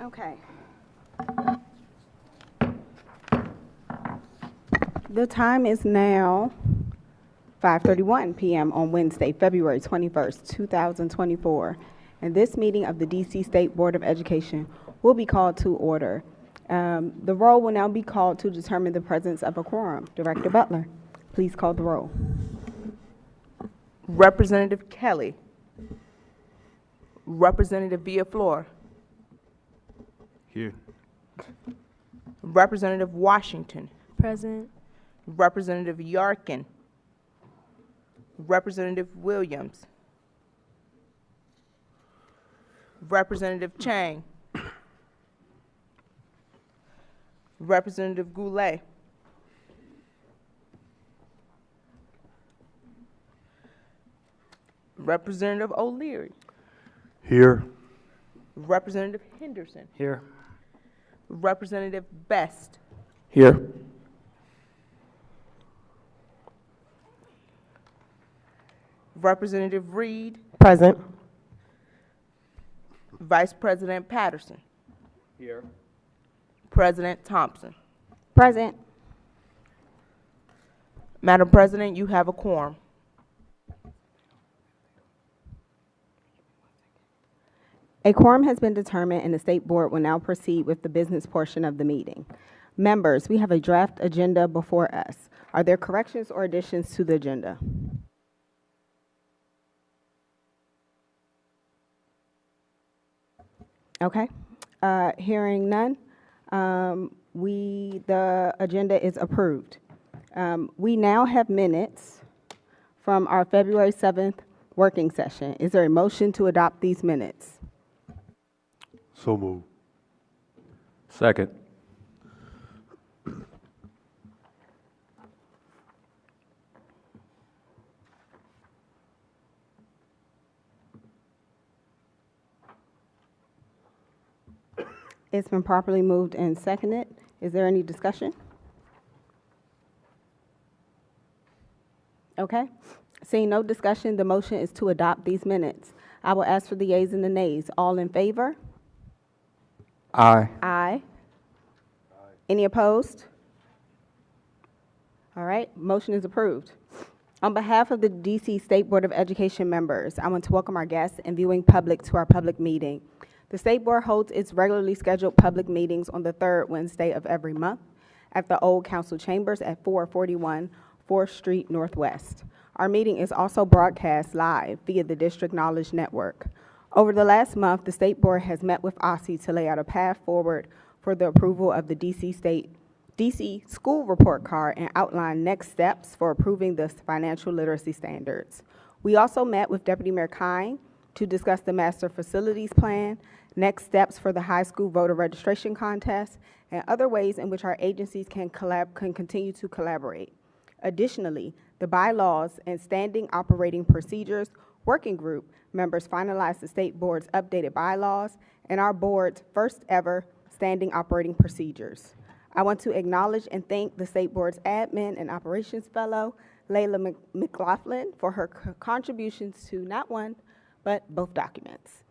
Okay. The time is now 5:31 p.m. on Wednesday, February 21st, 2024, and this meeting of the D.C. State Board of Education will be called to order. The roll will now be called to determine the presence of a quorum. Director Butler, please call the roll. Representative Kelly. Representative Villaflor. Here. Representative Washington. Present. Representative Yarkin. Representative Williams. Representative Chang. Representative Goulet. Representative O'Leary. Here. Representative Henderson. Here. Representative Best. Here. Representative Reed. Present. Vice President Patterson. Here. President Thompson. Present. Madam President, you have a quorum. A quorum has been determined, and the State Board will now proceed with the business portion of the meeting. Members, we have a draft agenda before us. Are there corrections or additions to the agenda? Okay. Hearing none, the agenda is approved. We now have minutes from our February 7th working session. Is there a motion to adopt these minutes? So moved. Second. It's been properly moved and seconded. Is there any discussion? Okay. Seeing no discussion, the motion is to adopt these minutes. I will ask for the yeas and the nays. All in favor? Aye. Aye. Any opposed? All right, motion is approved. On behalf of the D.C. State Board of Education members, I want to welcome our guests and viewing public to our public meeting. The State Board holds its regularly scheduled public meetings on the third Wednesday of every month at the Old Council Chambers at 441 4th Street Northwest. Our meeting is also broadcast live via the District Knowledge Network. Over the last month, the State Board has met with OSSI to lay out a path forward for the approval of the DC School Report Card and outline next steps for approving the financial literacy standards. We also met with Deputy Mayor Kine to discuss the Master Facilities Plan, next steps for the high school voter registration contest, and other ways in which our agencies can continue to collaborate. Additionally, the bylaws and standing operating procedures working group members finalized the State Board's updated bylaws and our board's first ever standing operating procedures. I want to acknowledge and thank the State Board's Admin and Operations Fellow, Layla McLaughlin, for her contributions to not one, but both documents.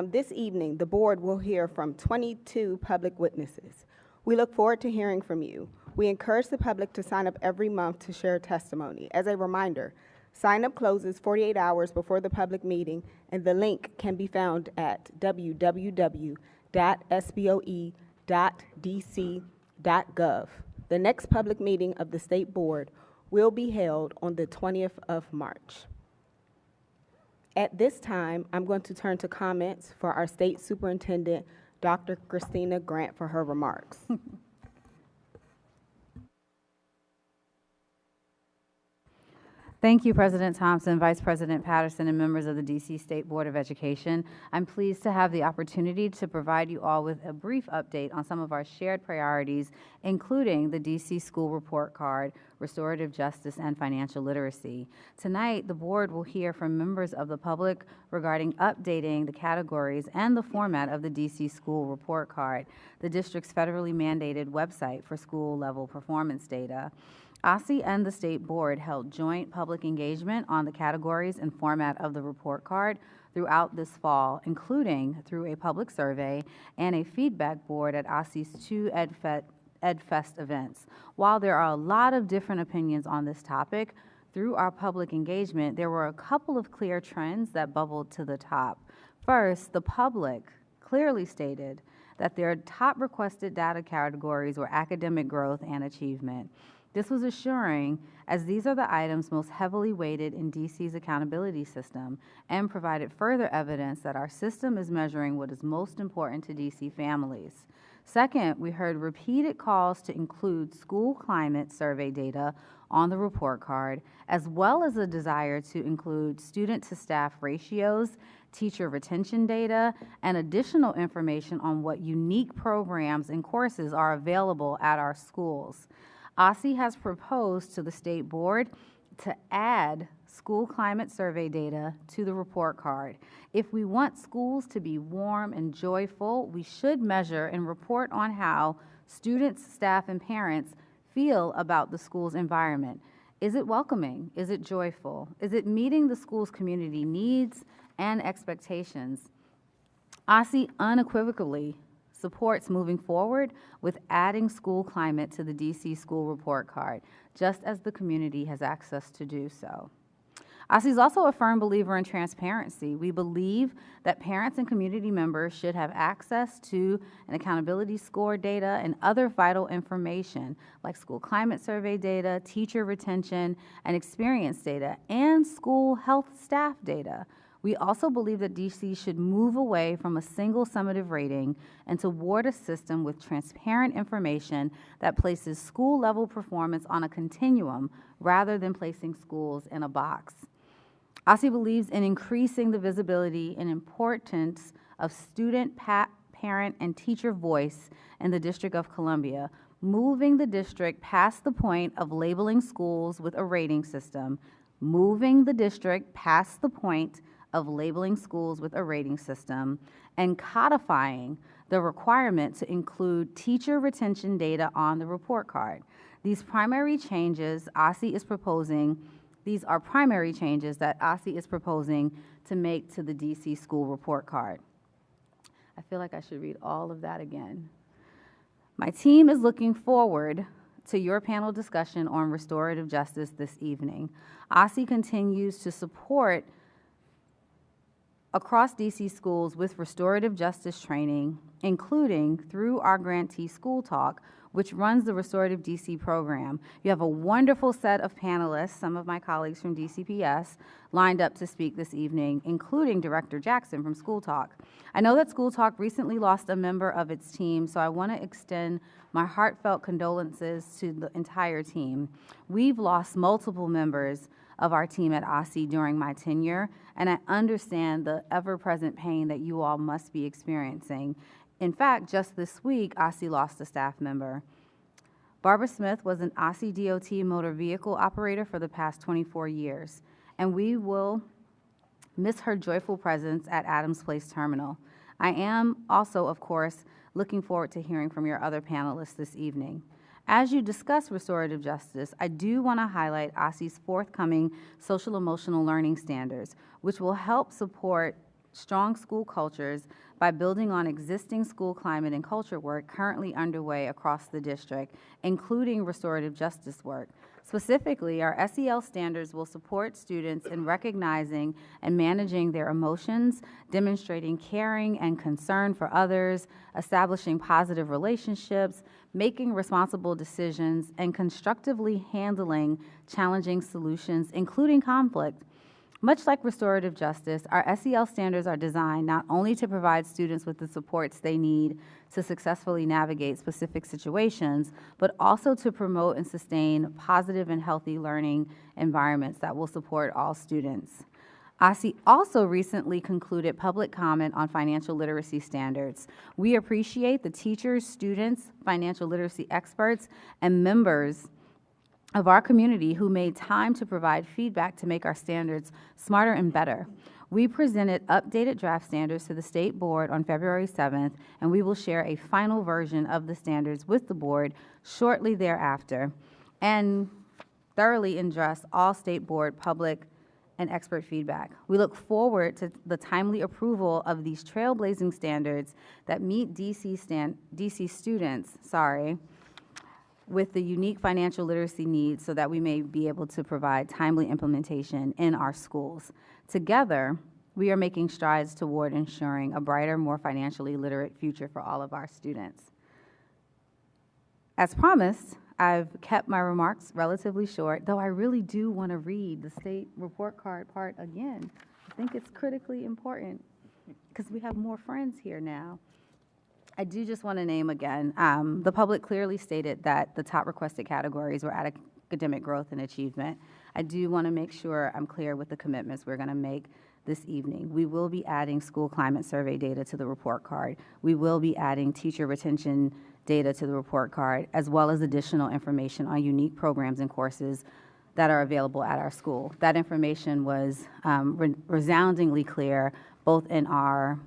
This evening, the board will hear from 22 public witnesses. We look forward to hearing from you. We encourage the public to sign up every month to share testimony. As a reminder, sign-up closes 48 hours before the public meeting, and the link can be found at www.sboe.dc.gov. The next public meeting of the State Board will be held on the 20th of March. At this time, I'm going to turn to comments for our State Superintendent, Dr. Christina Grant, for her remarks. Thank you, President Thompson, Vice President Patterson, and members of the D.C. State Board of Education. I'm pleased to have the opportunity to provide you all with a brief update on some of our shared priorities, including the D.C. School Report Card, restorative justice, and financial literacy. Tonight, the board will hear from members of the public regarding updating the categories and the format of the D.C. School Report Card, the district's federally mandated website for school-level performance data. OSSI and the State Board held joint public engagement on the categories and format of the report card throughout this fall, including through a public survey and a feedback board at OSSI's 2 EdFest events. While there are a lot of different opinions on this topic, through our public engagement, there were a couple of clear trends that bubbled to the top. First, the public clearly stated that their top requested data categories were academic growth and achievement. This was assuring, as these are the items most heavily weighted in DC's accountability system, and provided further evidence that our system is measuring what is most important to DC families. Second, we heard repeated calls to include school climate survey data on the report card, as well as a desire to include student-to-staff ratios, teacher retention data, and additional information on what unique programs and courses are available at our schools. OSSI has proposed to the State Board to add school climate survey data to the report card. If we want schools to be warm and joyful, we should measure and report on how students, staff, and parents feel about the school's environment. Is it welcoming? Is it joyful? Is it meeting the school's community needs and expectations? OSSI unequivocally supports moving forward with adding school climate to the DC school report card, just as the community has access to do so. OSSI is also a firm believer in transparency. We believe that parents and community members should have access to an accountability score data and other vital information like school climate survey data, teacher retention and experience data, and school health staff data. We also believe that DC should move away from a single summative rating and toward a system with transparent information that places school-level performance on a continuum rather than placing schools in a box. OSSI believes in increasing the visibility and importance of student, parent, and teacher voice in the District of Columbia, moving the district past the point of labeling schools with a rating system, and codifying the requirement to include teacher retention data on the report card. These are primary changes that OSSI is proposing to make to the DC school report card. I feel like I should read all of that again. My team is looking forward to your panel discussion on restorative justice this evening. OSSI continues to support across DC schools with restorative justice training, including through our grantee School Talk, which runs the Restorative DC program. You have a wonderful set of panelists, some of my colleagues from DCPS, lined up to speak this evening, including Director Jackson from School Talk. I know that School Talk recently lost a member of its team, so I want to extend my heartfelt condolences to the entire team. We've lost multiple members of our team at OSSI during my tenure, and I understand the ever-present pain that you all must be experiencing. In fact, just this week, OSSI lost a staff member. Barbara Smith was an OSSI DOT motor vehicle operator for the past 24 years, and we will miss her joyful presence at Adams Place Terminal. I am also, of course, looking forward to hearing from your other panelists this evening. As you discuss restorative justice, I do want to highlight OSSI's forthcoming social emotional learning standards, which will help support strong school cultures by building on existing school climate and culture work currently underway across the district, including restorative justice work. Specifically, our SEL standards will support students in recognizing and managing their emotions, demonstrating caring and concern for others, establishing positive relationships, making responsible decisions, and constructively handling challenging solutions, including conflict. Much like restorative justice, our SEL standards are designed not only to provide students with the supports they need to successfully navigate specific situations, but also to promote and sustain positive and healthy learning environments that will support all students. OSSI also recently concluded public comment on financial literacy standards. We appreciate the teachers, students, financial literacy experts, and members of our community who made time to provide feedback to make our standards smarter and better. We presented updated draft standards to the State Board on February 7th, and we will share a final version of the standards with the Board shortly thereafter, and thoroughly address all State Board public and expert feedback. We look forward to the timely approval of these trailblazing standards that meet DC students, with the unique financial literacy needs so that we may be able to provide timely implementation in our schools. Together, we are making strides toward ensuring a brighter, more financially literate future for all of our students. As promised, I've kept my remarks relatively short, though I really do want to read the state report card part again. I think it's critically important because we have more friends here now. I do just want to name again, the public clearly stated that the top requested categories were academic growth and achievement. I do want to make sure I'm clear with the commitments we're going to make this evening. We will be adding school climate survey data to the report card. We will be adding teacher retention data to the report card, as well as additional information on unique programs and courses that are available at our school. That information was resoundingly clear, both in our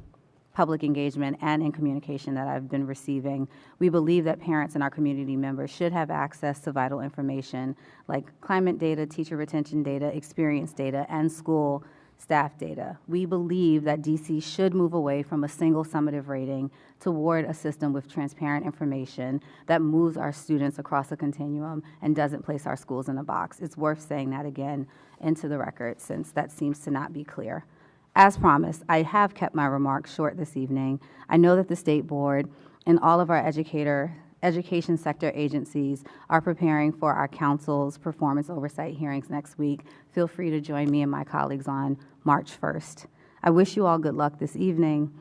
public engagement and in communication that I've been receiving. We believe that parents and our community members should have access to vital information like climate data, teacher retention data, experience data, and school staff data. We believe that DC should move away from a single summative rating toward a system with transparent information that moves our students across a continuum and doesn't place our schools in a box. It's worth saying that again into the record, since that seems to not be clear. As promised, I have kept my remarks short this evening. I know that the State Board and all of our education sector agencies are preparing for our council's performance oversight hearings next week. Feel free to join me and my colleagues on March 1st. I wish you all good luck this evening.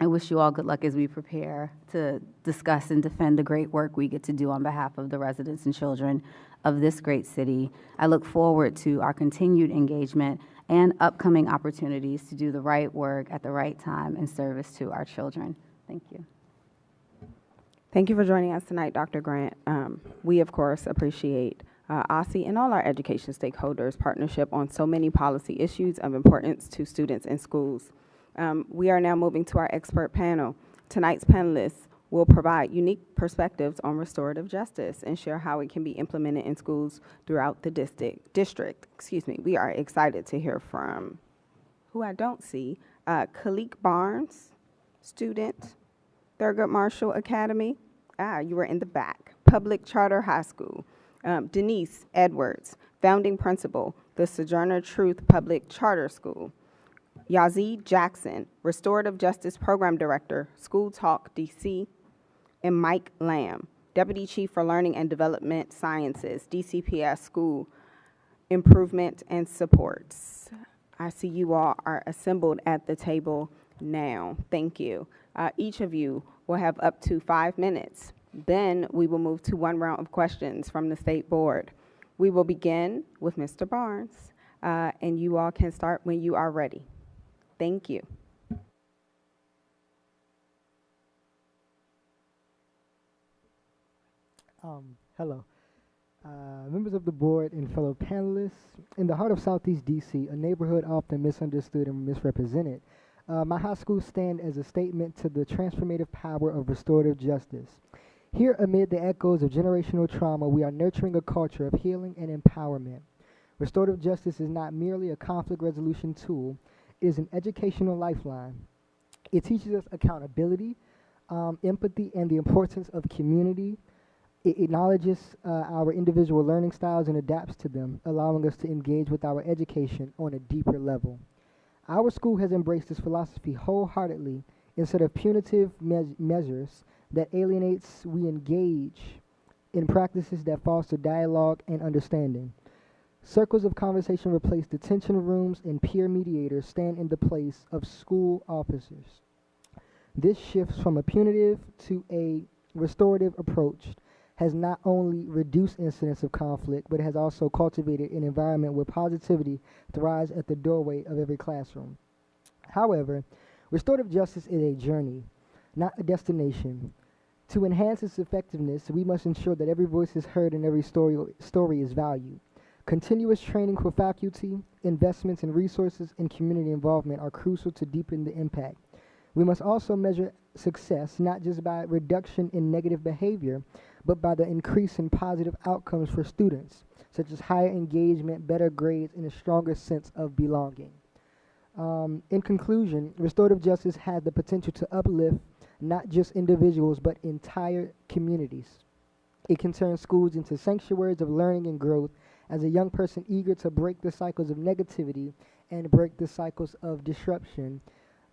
I wish you all good luck as we prepare to discuss and defend the great work we get to do on behalf of the residents and children of this great city. I look forward to our continued engagement and upcoming opportunities to do the right work at the right time in service to our children. Thank you. Thank you for joining us tonight, Dr. Grant. We, of course, appreciate OSSI and all our education stakeholders' partnership on so many policy issues of importance to students in schools. We are now moving to our expert panel. Tonight's panelists will provide unique perspectives on restorative justice and share how it can be implemented in schools throughout the district. We are excited to hear from who I don't see, Khalik Barnes, student, Thurgood Marshall Academy. You were in the back. Public Charter High School. Denise Edwards, founding principal, the Sojourner Truth Public Charter School. Yazid Jackson, Restorative Justice Program Director, School Talk DC. And Mike Lamb, Deputy Chief for Learning and Development Sciences, DCPS School Improvement and Supports. I see you all are assembled at the table now. Thank you. Each of you will have up to 5 minutes. Then we will move to one round of questions from the State Board. We will begin with Mr. Barnes, and you all can start when you are ready. Thank you. Hello. Members of the board and fellow panelists, in the heart of Southeast DC, a neighborhood often misunderstood and misrepresented, my high school stand as a statement to the transformative power of restorative justice. Here, amid the echoes of generational trauma, we are nurturing a culture of healing and empowerment. Restorative justice is not merely a conflict resolution tool, it is an educational lifeline. It teaches us accountability, empathy, and the importance of community. It acknowledges our individual learning styles and adapts to them, allowing us to engage with our education on a deeper level. Our school has embraced this philosophy wholeheartedly. Instead of punitive measures that alienates, we engage in practices that foster dialogue and understanding. Circles of conversation replace detention rooms, and peer mediators stand in the place of school officers. This shifts from a punitive to a restorative approach has not only reduced incidents of conflict, but has also cultivated an environment where positivity thrives at the doorway of every classroom. However, restorative justice is a journey, not a destination. To enhance its effectiveness, we must ensure that every voice is heard and every story is valued. Continuous training for faculty, investments in resources, and community involvement are crucial to deepen the impact. We must also measure success not just by reduction in negative behavior, but by the increase in positive outcomes for students. such as higher engagement, better grades, and a stronger sense of belonging. In conclusion, restorative justice has the potential to uplift not just individuals, but entire communities. It can turn schools into sanctuaries of learning and growth as a young person eager to break the cycles of negativity and break the cycles of disruption.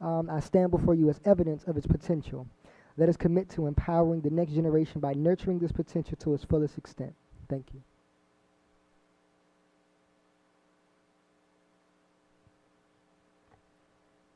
I stand before you as evidence of its potential. Let us commit to empowering the next generation by nurturing this potential to its fullest extent. Thank you.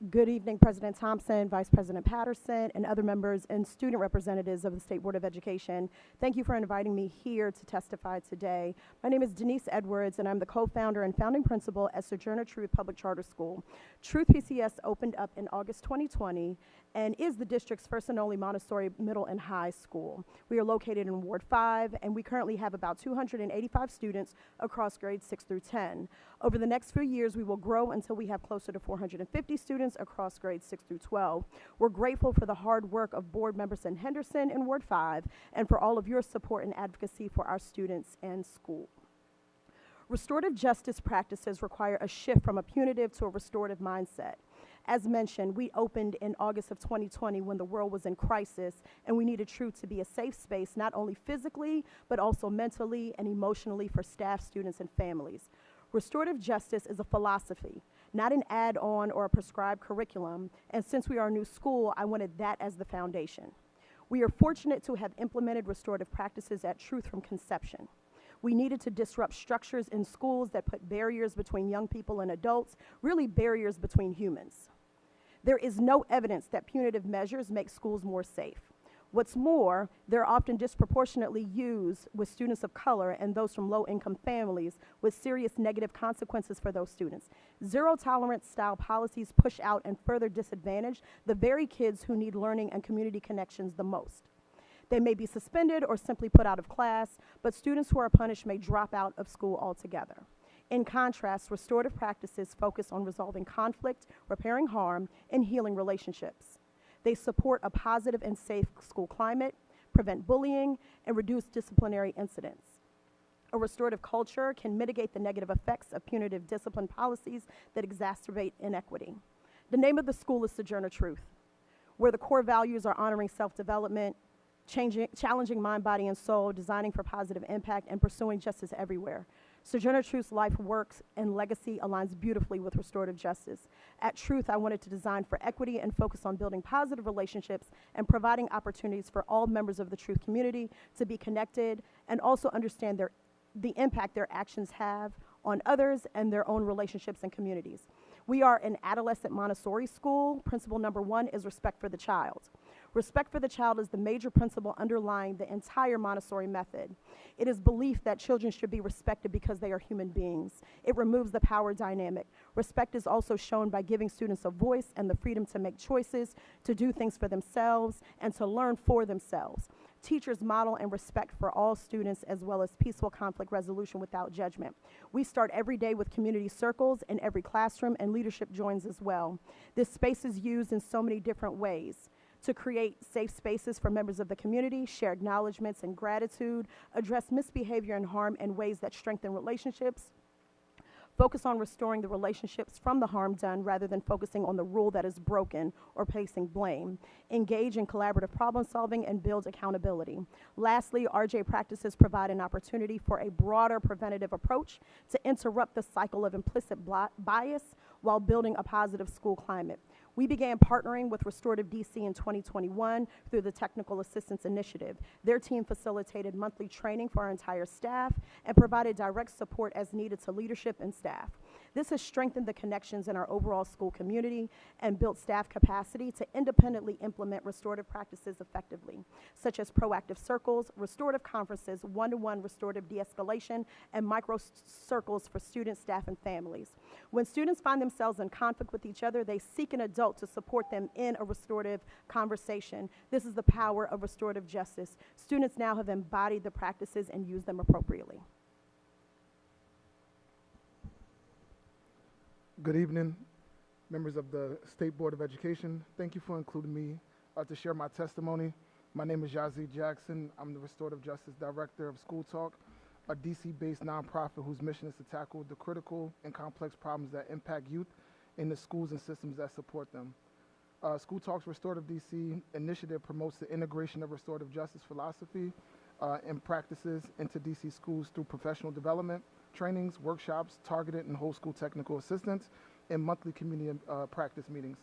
Good evening, President Thompson, Vice President Patterson, and other members and student representatives of the State Board of Education. Thank you for inviting me here to testify today. My name is Denise Edwards, and I'm the co-founder and founding principal at Sojourner Truth Public Charter School. Truth PCS opened up in August 2020 and is the district's first and only Montessori middle and high school. We are located in Ward 5, and we currently have about 285 students across grades 6 through 10. Over the next few years, we will grow until we have closer to 450 students across grades 6 through 12. We're grateful for the hard work of board members in Henderson and Ward 5, and for all of your support and advocacy for our students and school. Restorative justice practices require a shift from a punitive to a restorative mindset. As mentioned, we opened in August of 2020 when the world was in crisis, and we needed Truth to be a safe space, not only physically, but also mentally and emotionally for staff, students, and families. Restorative justice is a philosophy, not an add-on or a prescribed curriculum, and since we are a new school, I wanted that as the foundation. We are fortunate to have implemented restorative practices at Truth from conception. We needed to disrupt structures in schools that put barriers between young people and adults, really barriers between humans. There is no evidence that punitive measures make schools more safe. What's more, they're often disproportionately used with students of color and those from low-income families, with serious negative consequences for those students. Zero-tolerance style policies push out and further disadvantage the very kids who need learning and community connections the most. They may be suspended or simply put out of class, but students who are punished may drop out of school altogether. In contrast, restorative practices focus on resolving conflict, repairing harm, and healing relationships. They support a positive and safe school climate, prevent bullying, and reduce disciplinary incidents. A restorative culture can mitigate the negative effects of punitive discipline policies that exacerbate inequity. The name of the school is Sojourner Truth, where the core values are honoring self-development, challenging mind, body, and soul, designing for positive impact, and pursuing justice everywhere. Sojourner Truth's life, works, and legacy aligns beautifully with restorative justice. At Truth, I wanted to design for equity and focus on building positive relationships and providing opportunities for all members of the Truth community to be connected and also understand the impact their actions have on others and their own relationships and communities. We are an adolescent Montessori school. Principle number 1 is respect for the child. Respect for the child is the major principle underlying the entire Montessori method. It is belief that children should be respected because they are human beings. It removes the power dynamic. Respect is also shown by giving students a voice and the freedom to make choices, to do things for themselves, and to learn for themselves. Teachers model and respect for all students, as well as peaceful conflict resolution without judgment. We start every day with community circles in every classroom, and leadership joins as well. This space is used in so many different ways: to create safe spaces for members of the community, share acknowledgments and gratitude, address misbehavior and harm in ways that strengthen relationships, focus on restoring the relationships from the harm done rather than focusing on the rule that is broken or placing blame, engage in collaborative problem solving, and build accountability. Lastly, RJ practices provide an opportunity for a broader preventative approach to interrupt the cycle of implicit bias while building a positive school climate. We began partnering with Restorative DC in 2021 through the Technical Assistance Initiative. Their team facilitated monthly training for our entire staff and provided direct support as needed to leadership and staff. This has strengthened the connections in our overall school community and built staff capacity to independently implement restorative practices effectively, such as proactive circles, restorative conferences, one-to-one restorative de-escalation, and micro-circles for students, staff, and families. When students find themselves in conflict with each other, they seek an adult to support them in a restorative conversation. This is the power of restorative justice. Students now have embodied the practices and used them appropriately. Good evening, members of the State Board of Education. Thank you for including me to share my testimony. My name is Yazzie Jackson. I'm the Restorative Justice Director of School Talk. a DC-based nonprofit whose mission is to tackle the critical and complex problems that impact youth in the schools and systems that support them. School Talks Restorative DC initiative promotes the integration of restorative justice philosophy and practices into DC schools through professional development, trainings, workshops, targeted and whole school technical assistance, and monthly community practice meetings.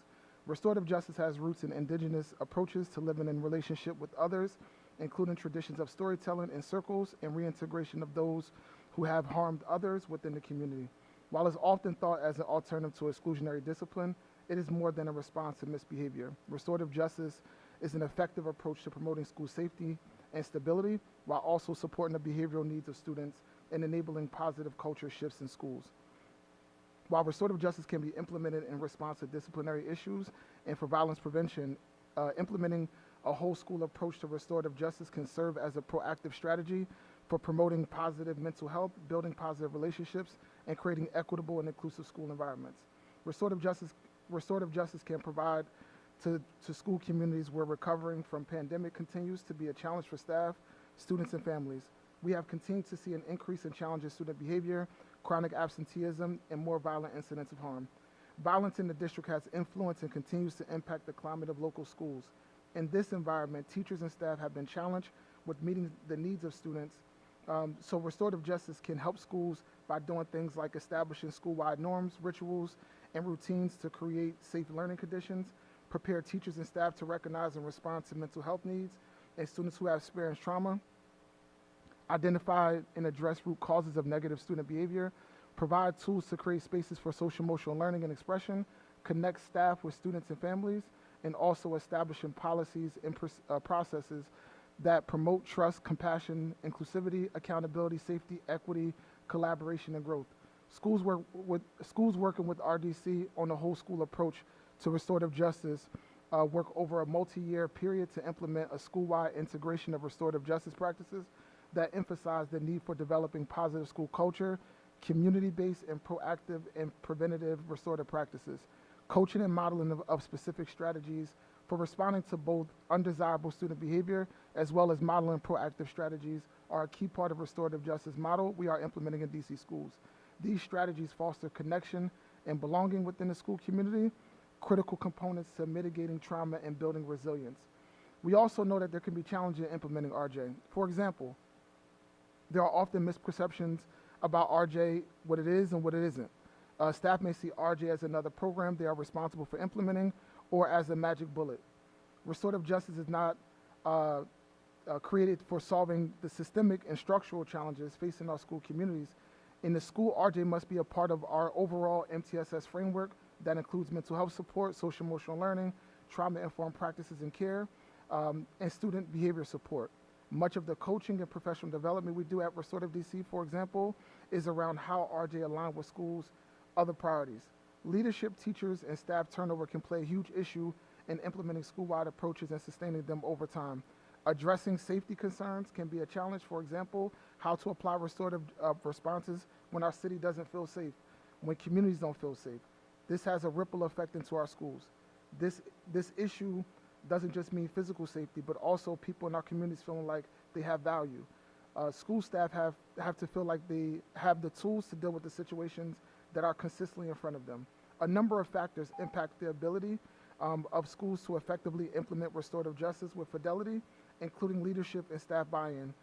Restorative justice has roots in indigenous approaches to living in relationship with others, including traditions of storytelling in circles and reintegration of those who have harmed others within the community. While it's often thought as an alternative to exclusionary discipline, it is more than a response to misbehavior. Restorative justice is an effective approach to promoting school safety and stability while also supporting the behavioral needs of students and enabling positive culture shifts in schools. While restorative justice can be implemented in response to disciplinary issues and for violence prevention, implementing a whole school approach to restorative justice can serve as a proactive strategy for promoting positive mental health, building positive relationships, and creating equitable and inclusive school environments. Restorative justice can provide to school communities where recovering from pandemic continues to be a challenge for staff, students, and families. We have continued to see an increase in challenging student behavior, chronic absenteeism, and more violent incidents of harm. Violence in the district has influenced and continues to impact the climate of local schools. In this environment, teachers and staff have been challenged with meeting the needs of students. So restorative justice can help schools by doing things like establishing school-wide norms, rituals, and routines to create safe learning conditions, prepare teachers and staff to recognize and respond to mental health needs and students who have experienced trauma, identify and address root causes of negative student behavior, provide tools to create spaces for social emotional learning and expression, connect staff with students and families, and also establishing policies and processes that promote trust, compassion, inclusivity, accountability, safety, equity, collaboration, and growth. Schools working with RDC on a whole school approach to restorative justice work over a multi-year period to implement a school-wide integration of restorative justice practices that emphasize the need for developing positive school culture, community-based and proactive and preventative restorative practices, coaching and modeling of specific strategies for responding to both undesirable student behavior as well as modeling proactive strategies are a key part of restorative justice model we are implementing in DC schools. These strategies foster connection and belonging within the school community, critical components to mitigating trauma and building resilience. We also know that there can be challenges in implementing RJ. For example, there are often misperceptions about RJ, what it is and what it isn't. Staff may see RJ as another program they are responsible for implementing or as a magic bullet. Restorative justice is not created for solving the systemic and structural challenges facing our school communities. In the school, RJ must be a part of our overall MTSS framework that includes mental health support, social emotional learning, trauma-informed practices and care, and student behavior support. Much of the coaching and professional development we do at Restorative DC, for example, is around how RJ align with schools' other priorities. Leadership, teachers, and staff turnover can play a huge issue in implementing school-wide approaches and sustaining them over time. Addressing safety concerns can be a challenge. For example, how to apply restorative responses when our city doesn't feel safe, when communities don't feel safe. This has a ripple effect into our schools. This issue doesn't just mean physical safety, but also people in our communities feeling like they have value. School staff have to feel like they have the tools to deal with the situations that are consistently in front of them. A number of factors impact the ability of schools to effectively implement restorative justice with fidelity, including leadership and staff buy-in,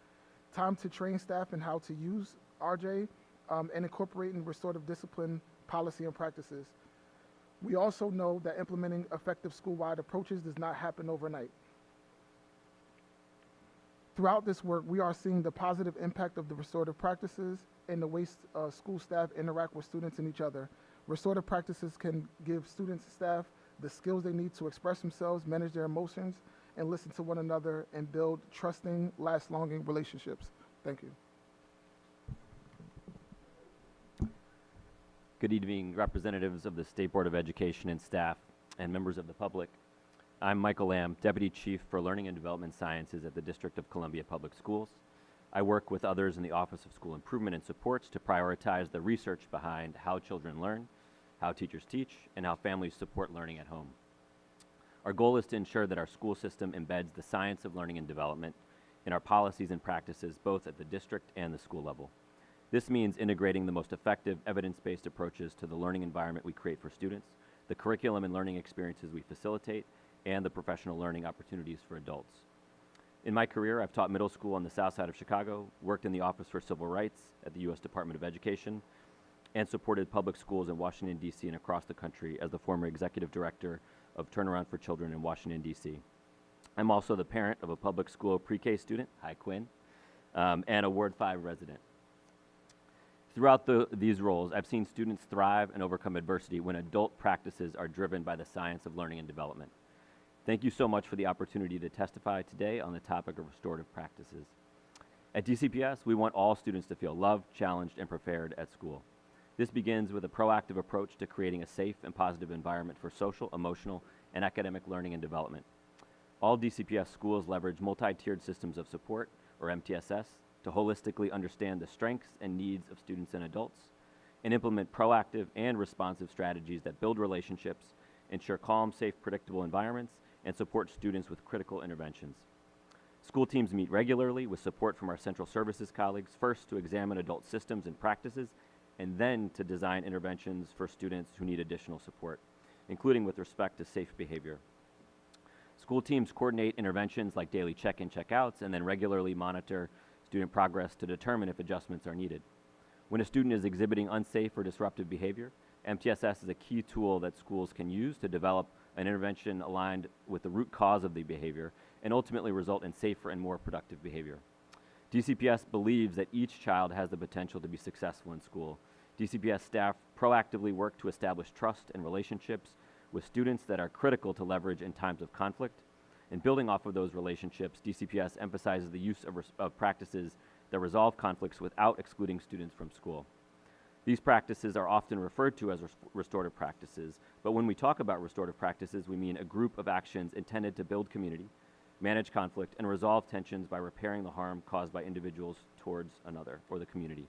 time to train staff in how to use RJ, and incorporating restorative discipline policy and practices. We also know that implementing effective school-wide approaches does not happen overnight. Throughout this work, we are seeing the positive impact of the restorative practices and the way school staff interact with students and each other. Restorative practices can give students and staff the skills they need to express themselves, manage their emotions, and listen to one another and build trusting, last-longing relationships. Thank you. Good evening, representatives of the State Board of Education and staff and members of the public. I'm Michael Lamb, Deputy Chief for Learning and Development Sciences at the District of Columbia Public Schools. I work with others in the Office of School Improvement and Supports to prioritize the research behind how children learn, how teachers teach, and how families support learning at home. Our goal is to ensure that our school system embeds the science of learning and development in our policies and practices, both at the district and the school level. This means integrating the most effective evidence-based approaches to the learning environment we create for students, the curriculum and learning experiences we facilitate, and the professional learning opportunities for adults. In my career, I've taught middle school on the south side of Chicago, worked in the Office for Civil Rights at the U.S. Department of Education, and supported public schools in Washington, D.C. and across the country as the former executive director of Turnaround for Children in Washington, D.C. I'm also the parent of a public school pre-K student, hi Quinn, and a Ward 5 resident. Throughout these roles, I've seen students thrive and overcome adversity when adult practices are driven by the science of learning and development. Thank you so much for the opportunity to testify today on the topic of restorative practices. At DCPS, we want all students to feel loved, challenged, and prepared at school. This begins with a proactive approach to creating a safe and positive environment for social, emotional, and academic learning and development. All DCPS schools leverage multi-tiered systems of support, or MTSS, to holistically understand the strengths and needs of students and adults, and implement proactive and responsive strategies that build relationships, ensure calm, safe, predictable environments, and support students with critical interventions. School teams meet regularly with support from our central services colleagues, first to examine adult systems and practices, and then to design interventions for students who need additional support, including with respect to safe behavior. School teams coordinate interventions like daily check-in, check-outs, and then regularly monitor student progress to determine if adjustments are needed. When a student is exhibiting unsafe or disruptive behavior, MTSS is a key tool that schools can use to develop an intervention aligned with the root cause of the behavior and ultimately result in safer and more productive behavior. DCPS believes that each child has the potential to be successful in school. DCPS staff proactively work to establish trust and relationships with students that are critical to leverage in times of conflict. And building off of those relationships, DCPS emphasizes the use of practices that resolve conflicts without excluding students from school. These practices are often referred to as restorative practices, but when we talk about restorative practices, we mean a group of actions intended to build community, manage conflict, and resolve tensions by repairing the harm caused by individuals towards another or the community.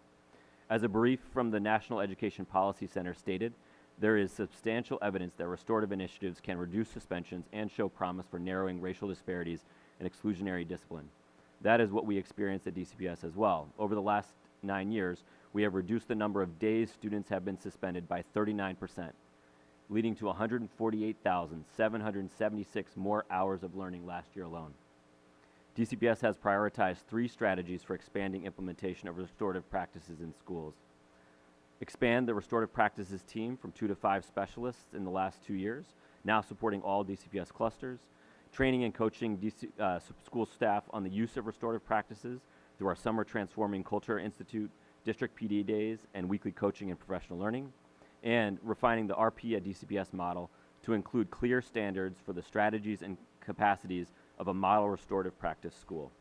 As a brief from the National Education Policy Center stated, there is substantial evidence that restorative initiatives can reduce suspensions and show promise for narrowing racial disparities and exclusionary discipline. That is what we experienced at DCPS as well. Over the last 9 years, we have reduced the number of days students have been suspended by 39%, leading to 148,776 more hours of learning last year alone. DCPS has prioritized 3 strategies for expanding implementation of restorative practices in schools. Expand the restorative practices team from 2 to 5 specialists in the last 2 years, now supporting all DCPS clusters. Training and coaching school staff on the use of restorative practices through our Summer Transforming Culture Institute, district PD days, and weekly coaching and professional learning. And refining the RP at DCPS model to include clear standards for the strategies and capacities of a model restorative practice school.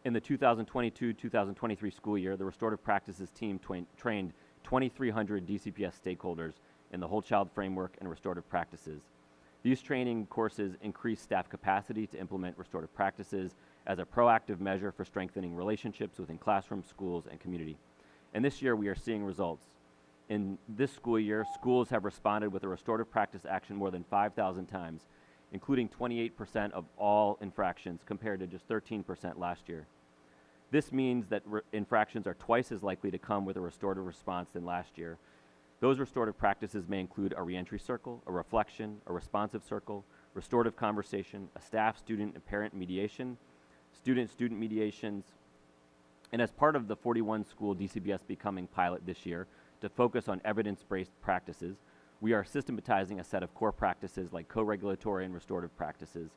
In the 2022-2023 school year, the restorative practices team trained 2,300 DCPS stakeholders in the whole child framework and restorative practices. These training courses increase staff capacity to implement restorative practices as a proactive measure for strengthening relationships within classrooms, schools, and community. And this year we are seeing results. In this school year, schools have responded with a restorative practice action more than 5,000 times, including 28% of all infractions compared to just 13% last year. This means that infractions are twice as likely to come with a restorative response than last year. Those restorative practices may include a reentry circle, a reflection, a responsive circle, restorative conversation, a staff, student, and parent mediation, student-student mediations, and as part of the 41 school DCPS Becoming pilot this year to focus on evidence-based practices, we are systematizing a set of core practices like co-regulatory and restorative practices.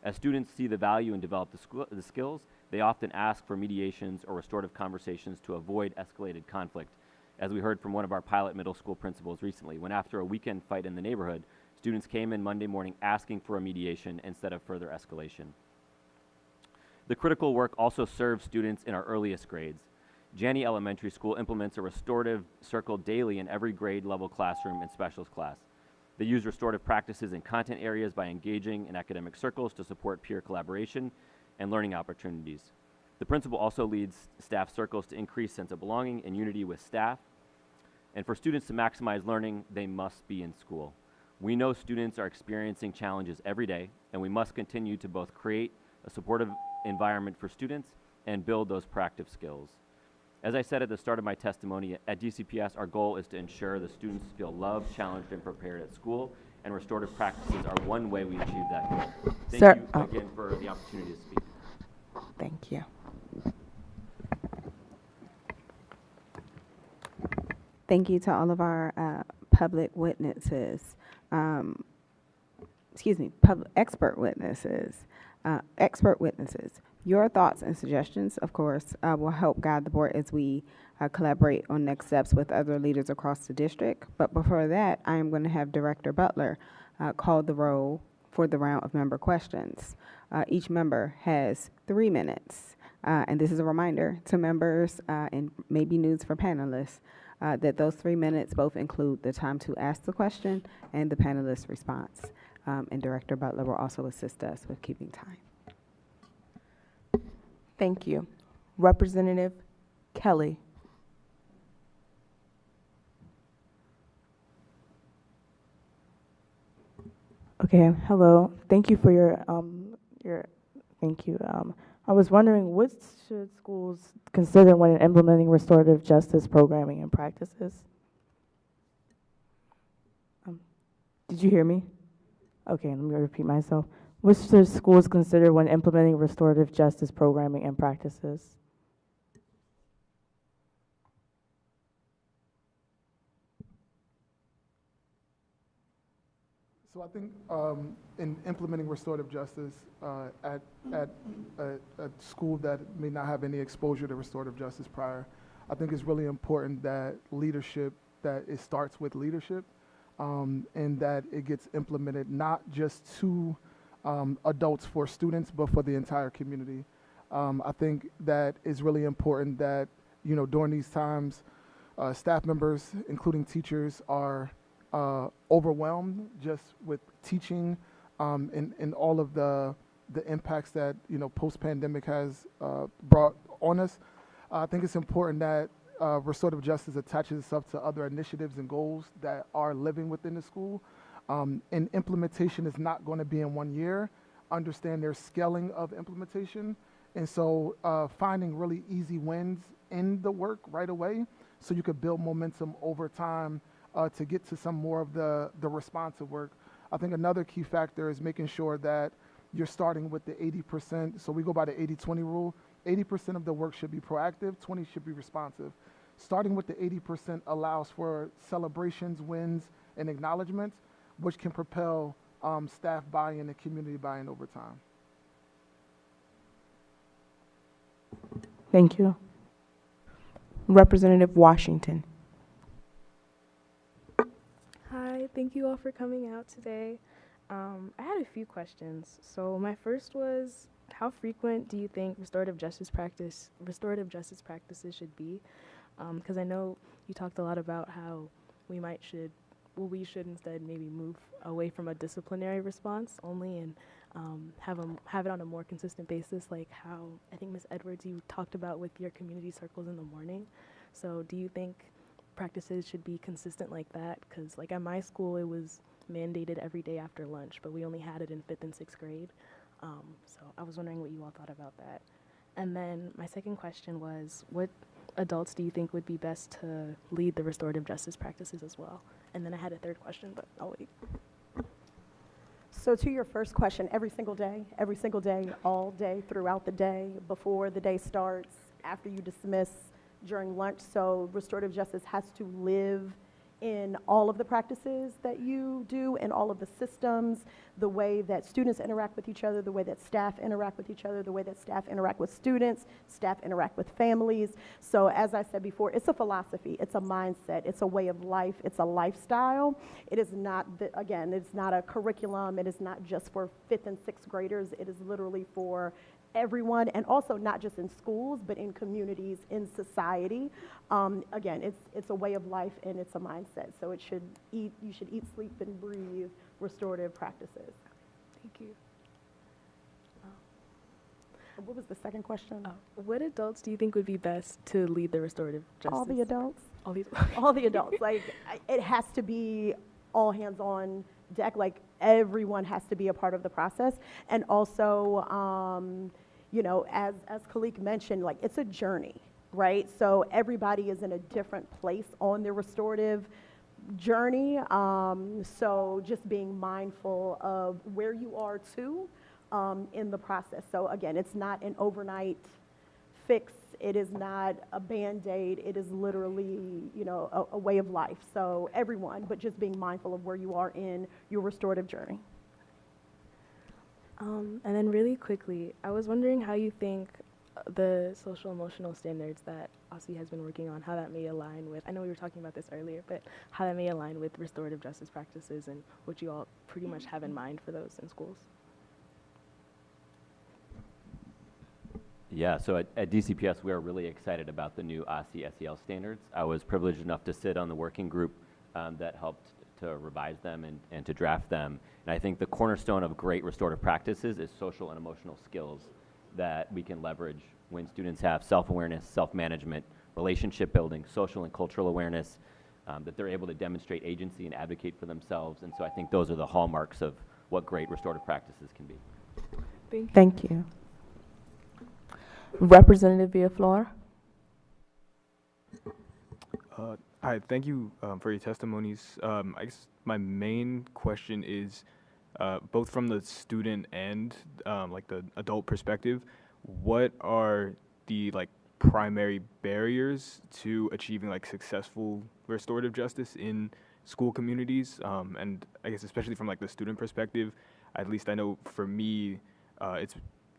As students see the value and develop the skills, they often ask for mediations or restorative conversations to avoid escalated conflict, as we heard from one of our pilot middle school principals recently, when after a weekend fight in the neighborhood, students came in Monday morning asking for a mediation instead of further escalation. The critical work also serves students in our earliest grades. Janney Elementary School implements a restorative circle daily in every grade level classroom and specialist class. They use restorative practices in content areas by engaging in academic circles to support peer collaboration and learning opportunities. The principal also leads staff circles to increase sense of belonging and unity with staff. And for students to maximize learning, they must be in school. We know students are experiencing challenges every day, and we must continue to both create a supportive environment for students and build those practice skills. As I said at the start of my testimony, at DCPS, our goal is to ensure the students feel loved, challenged, and prepared at school, and restorative practices are one way we achieve that goal. Thank Sir, you again for the opportunity to speak. Thank you. Thank you to all of our public witnesses, expert witnesses. Your thoughts and suggestions, of course, will help guide the board as we collaborate on next steps with other leaders across the district. But before that, I am going to have Director Butler call the roll for the round of member questions. Each member has 3 minutes. And this is a reminder to members and maybe news for panelists that those 3 minutes both include the time to ask the question and the panelist's response. And Director Butler will also assist us with keeping time. Thank you. Representative Kelly. Okay, hello. Thank you for thank you. I was wondering, what should schools consider when implementing restorative justice programming and practices? Did you hear me? Okay, let me repeat myself. What should schools consider when implementing restorative justice programming and practices? So I think in implementing restorative justice at a school that may not have any exposure to restorative justice prior, I think it's really important that it starts with leadership and that it gets implemented not just to adults, for students, but for the entire community. I think that it's really important that, during these times, staff members, including teachers, are overwhelmed just with teaching and all of the impacts that post-pandemic has brought on us. I think it's important that restorative justice attaches itself to other initiatives and goals that are living within the school. And implementation is not going to be in 1 year. Understand there's scaling of implementation, and so finding really easy wins in the work right away, so you could build momentum over time to get to some more of the responsive work. I think another key factor is making sure that you're starting with the 80%. So we go by the 80-20 rule. 80% of the work should be proactive, 20 should be responsive. Starting with the 80% allows for celebrations, wins, and acknowledgement, which can propel staff buy-in and community buy-in over time. Thank you. Representative Washington. Hi, thank you all for coming out today. I had a few questions. So my first was, how frequent do you think restorative justice practices should be? Because I know you talked a lot about how we should instead maybe move away from a disciplinary response only and have it on a more consistent basis, like how I think Ms. Edwards, you talked about with your community circles in the morning. So do you think practices should be consistent like that? Because like at my school, it was mandated every day after lunch, but we only had it in 5th and 6th grade. So I was wondering what you all thought about that. And then my second question was, what adults do you think would be best to lead the restorative justice practices as well? And then I had a third question, but I'll wait. So to your first question, every single day, all day, throughout the day, before the day starts, after you dismiss, during lunch. So restorative justice has to live in all of the practices that you do, in all of the systems, the way that students interact with each other, the way that staff interact with each other, the way that staff interact with students, staff interact with families. So as I said before, it's a philosophy, it's a mindset, it's a way of life, it's a lifestyle. It is not, again, it's not a curriculum, it is not just for 5th and 6th graders, it is literally for everyone, and also not just in schools, but in communities, in society. Again, it's a way of life and it's a mindset. So you should eat, sleep, and breathe restorative practices. Thank you. What was the second question? What adults do you think would be best to lead the restorative justice? All the adults. All the All the adults. Like, it has to be all hands on deck. Like, everyone has to be a part of the process. And also, you know, as Khalik mentioned, like it's a journey, right? So everybody is in a different place on their restorative journey. So just being mindful of where you are too in the process. So again, it's not an overnight fix. It is not a Band-Aid. It is literally, you know, a way of life. So everyone, but just being mindful of where you are in your restorative journey. And then really quickly, I was wondering how you think the social emotional standards that OSSE has been working on, how that may align with, I know we were talking about this earlier, but how that may align with restorative justice practices and what you all pretty much have in mind for those in schools. Yeah, so at DCPS, we are really excited about the new OSSE SEL standards. I was privileged enough to sit on the working group that helped to revise them and to draft them. And I think the cornerstone of great restorative practices is social and emotional skills that we can leverage when students have self-awareness, self-management, relationship building, social and cultural awareness, that they're able to demonstrate agency and advocate for themselves. And so I think those are the hallmarks of what great restorative practices can be. Thank you. Representative Villaflor. Hi, thank you for your testimonies. I guess my main question is, both from the student and like the adult perspective, what are the like primary barriers to achieving like successful restorative justice in school communities? And I guess especially from like the student perspective, at least I know for me, it's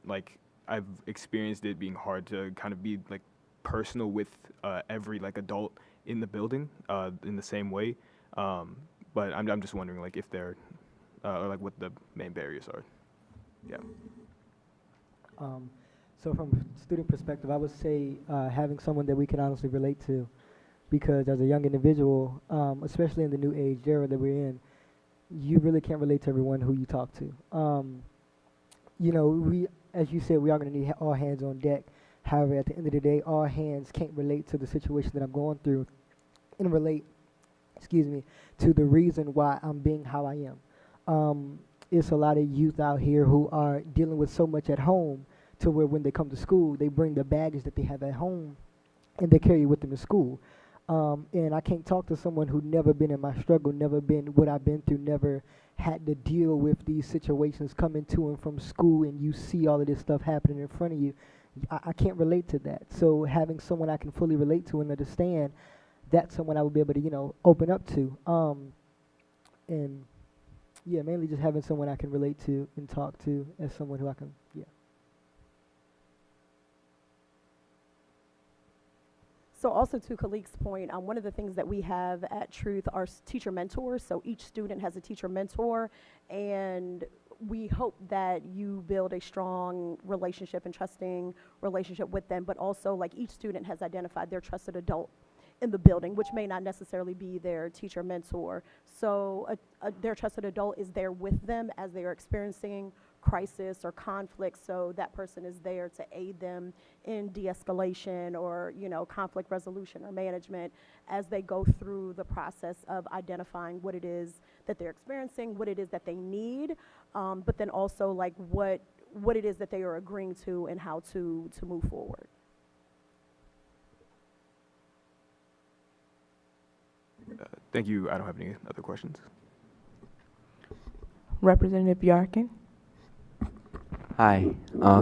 like I've experienced it being hard to kind of be like personal with every like adult in the building in the same way. But I'm just wondering like if they're or like what the main barriers are. Yeah. So from a student perspective, I would say having someone that we can honestly relate to, because as a young individual, especially in the new age era that we're in, you really can't relate to everyone who you talk to. You know, as you said, we are going to need all hands on deck. However, at the end of the day, all hands can't relate to the situation that I'm going through and relate, to the reason why I'm being how I am. It's a lot of youth out here who are dealing with so much at home to where when they come to school, they bring the baggage that they have at home and they carry it with them to school. And I can't talk to someone who never been in my struggle, never been what I've been through, never had to deal with these situations coming to and from school, and you see all of this stuff happening in front of you. I can't relate to that. So having someone I can fully relate to and understand, that's someone I would be able to, you know, open up to. And yeah, mainly just having someone I can relate to and talk to as someone who I can, yeah. So also to Khalik's point, one of the things that we have at Truth are teacher mentors. So each student has a teacher mentor, and we hope that you build a strong relationship and trusting relationship with them, but also like each student has identified their trusted adult in the building, which may not necessarily be their teacher mentor. So their trusted adult is there with them as they are experiencing crisis or conflict, so that person is there to aid them in de-escalation or, you know, conflict resolution or management as they go through the process of identifying what it is that they're experiencing, what it is that they need, but then also like what it is that they are agreeing to and how to move forward. Thank you. I don't have any other questions. Representative Yarkin. Hi.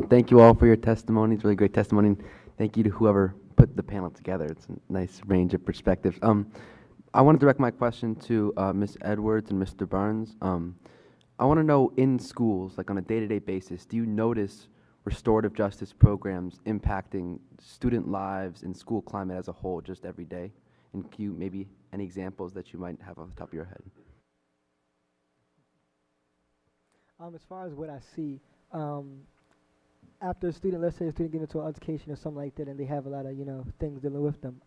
Thank you all for your testimonies. Really great testimony. And thank you to whoever put the panel together. It's a nice range of perspectives. I want to direct my question to Ms. Edwards and Mr. Barnes. I want to know, in schools, like on a day-to-day basis, do you notice restorative justice programs impacting student lives and school climate as a whole just every day? And can you maybe any examples that you might have off the top of your head? As far as what I see, after a student, let's say a student get into an altercation or something like that, and they have a lot of, you know, things dealing with them,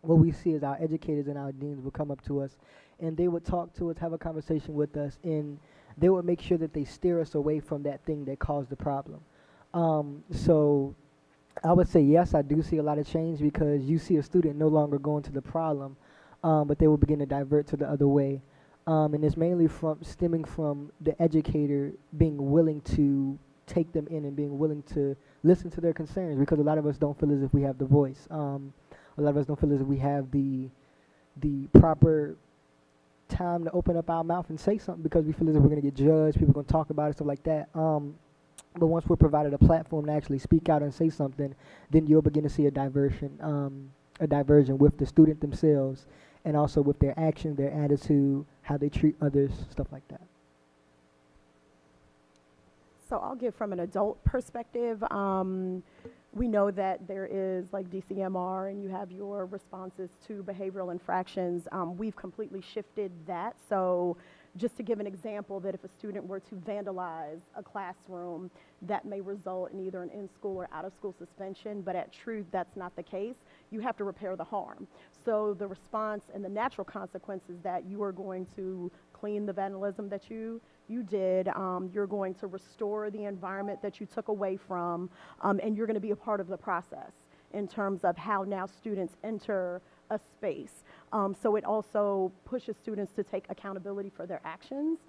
what we see is our educators and our deans will come up to us, and they would talk to us, have a conversation with us, and they would make sure that they steer us away from that thing that caused the problem. So I would say yes, I do see a lot of change, because you see a student no longer going to the problem, but they will begin to divert to the other way. And it's mainly stemming from the educator being willing to take them in and being willing to listen to their concerns, because a lot of us don't feel as if we have the voice. A lot of us don't feel as if we have the proper time to open up our mouth and say something, because we feel as if we're going to get judged, people are going to talk about it, stuff like that. But once we're provided a platform to actually speak out and say something, then you'll begin to see a diversion with the student themselves, and also with their action, their attitude, how they treat others, stuff like that. So I'll give from an adult perspective. We know that there is like DCMR, and you have your responses to behavioral infractions. We've completely shifted that. So just to give an example, that if a student were to vandalize a classroom, that may result in either an in-school or out-of-school suspension, but at truth, that's not the case. You have to repair the harm. So the response and the natural consequences that you are going to clean the vandalism that you did, you're going to restore the environment that you took away from, and you're going to be a part of the process in terms of how now students enter a space. So it also pushes students to take accountability for their actions,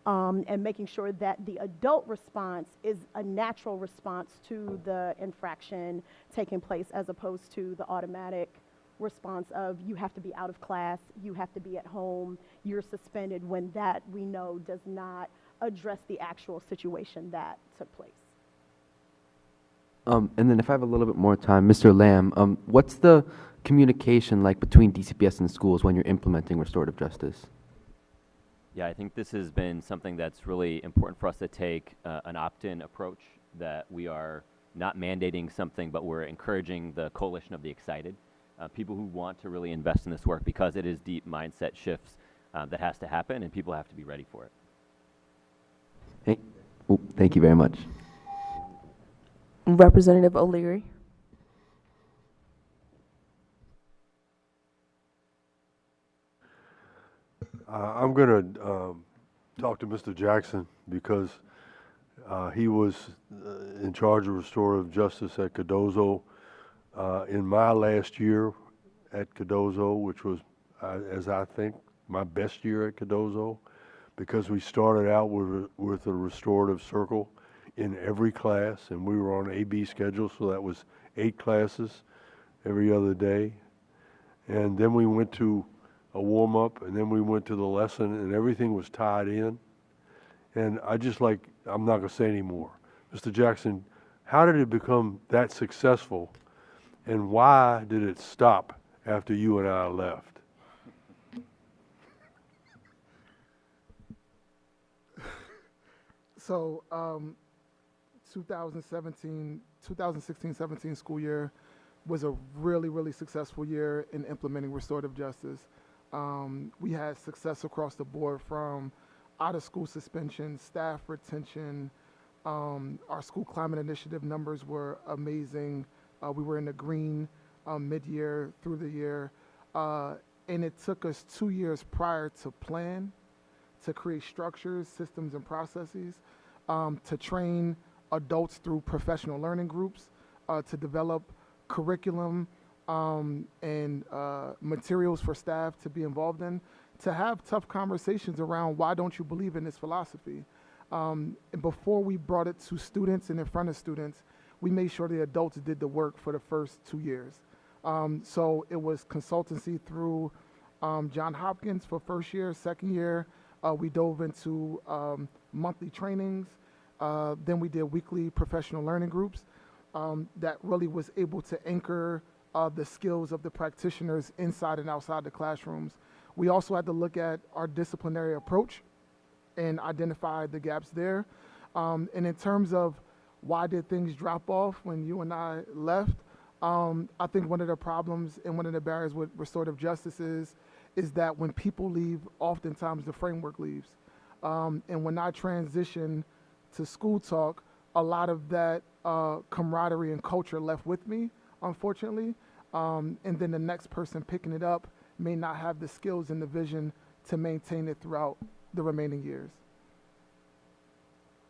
and making sure that the adult response is a natural response to the infraction taking place, as opposed to the automatic response of you have to be out of class, you have to be at home, you're suspended, when that we know does not address the actual situation that took place. And then if I have a little bit more time, Mr. Lamb, what's the communication like between DCPS and schools when you're implementing restorative justice? Yeah, I think this has been something that's really important for us to take an opt-in approach, that we are not mandating something, but we're encouraging the coalition of the excited, people who want to really invest in this work, because it is deep mindset shifts that has to happen, and people have to be ready for it. Thank you very much. Representative O'Leary. I'm going to talk to Mr. Jackson, because he was in charge of restorative justice at Cardozo in my last year at Cardozo, which was, as I think, my best year at Cardozo, because we started out with a restorative circle in every class, and we were on AB schedule, so that was 8 classes every other day. And then we went to a warm-up, and then we went to the lesson, and everything was tied in. And I'm not going to say anymore. Mr. Jackson, how did it become that successful, and why did it stop after you and I left? So 2016-17 school year was a really, really successful year in implementing restorative justice. We had success across the board, from out-of-school suspension, staff retention. Our school climate initiative numbers were amazing. We were in the green mid-year through the year. And it took us 2 years prior to plan, to create structures, systems, and processes, to train adults through professional learning groups, to develop curriculum and materials for staff to be involved in, to have tough conversations around why don't you believe in this philosophy. And before we brought it to students and in front of students, we made sure the adults did the work for the first 2 years. So it was consultancy through Johns Hopkins for first year. Second year, we dove into monthly trainings. Then we did weekly professional learning groups that really was able to anchor the skills of the practitioners inside and outside the classrooms. We also had to look at our disciplinary approach and identify the gaps there. And in terms of why did things drop off when you and I left, I think one of the problems and one of the barriers with restorative justice is that when people leave, oftentimes the framework leaves. And when I transitioned to School Talk, a lot of that camaraderie and culture left with me, unfortunately. And then the next person picking it up may not have the skills and the vision to maintain it throughout the remaining years.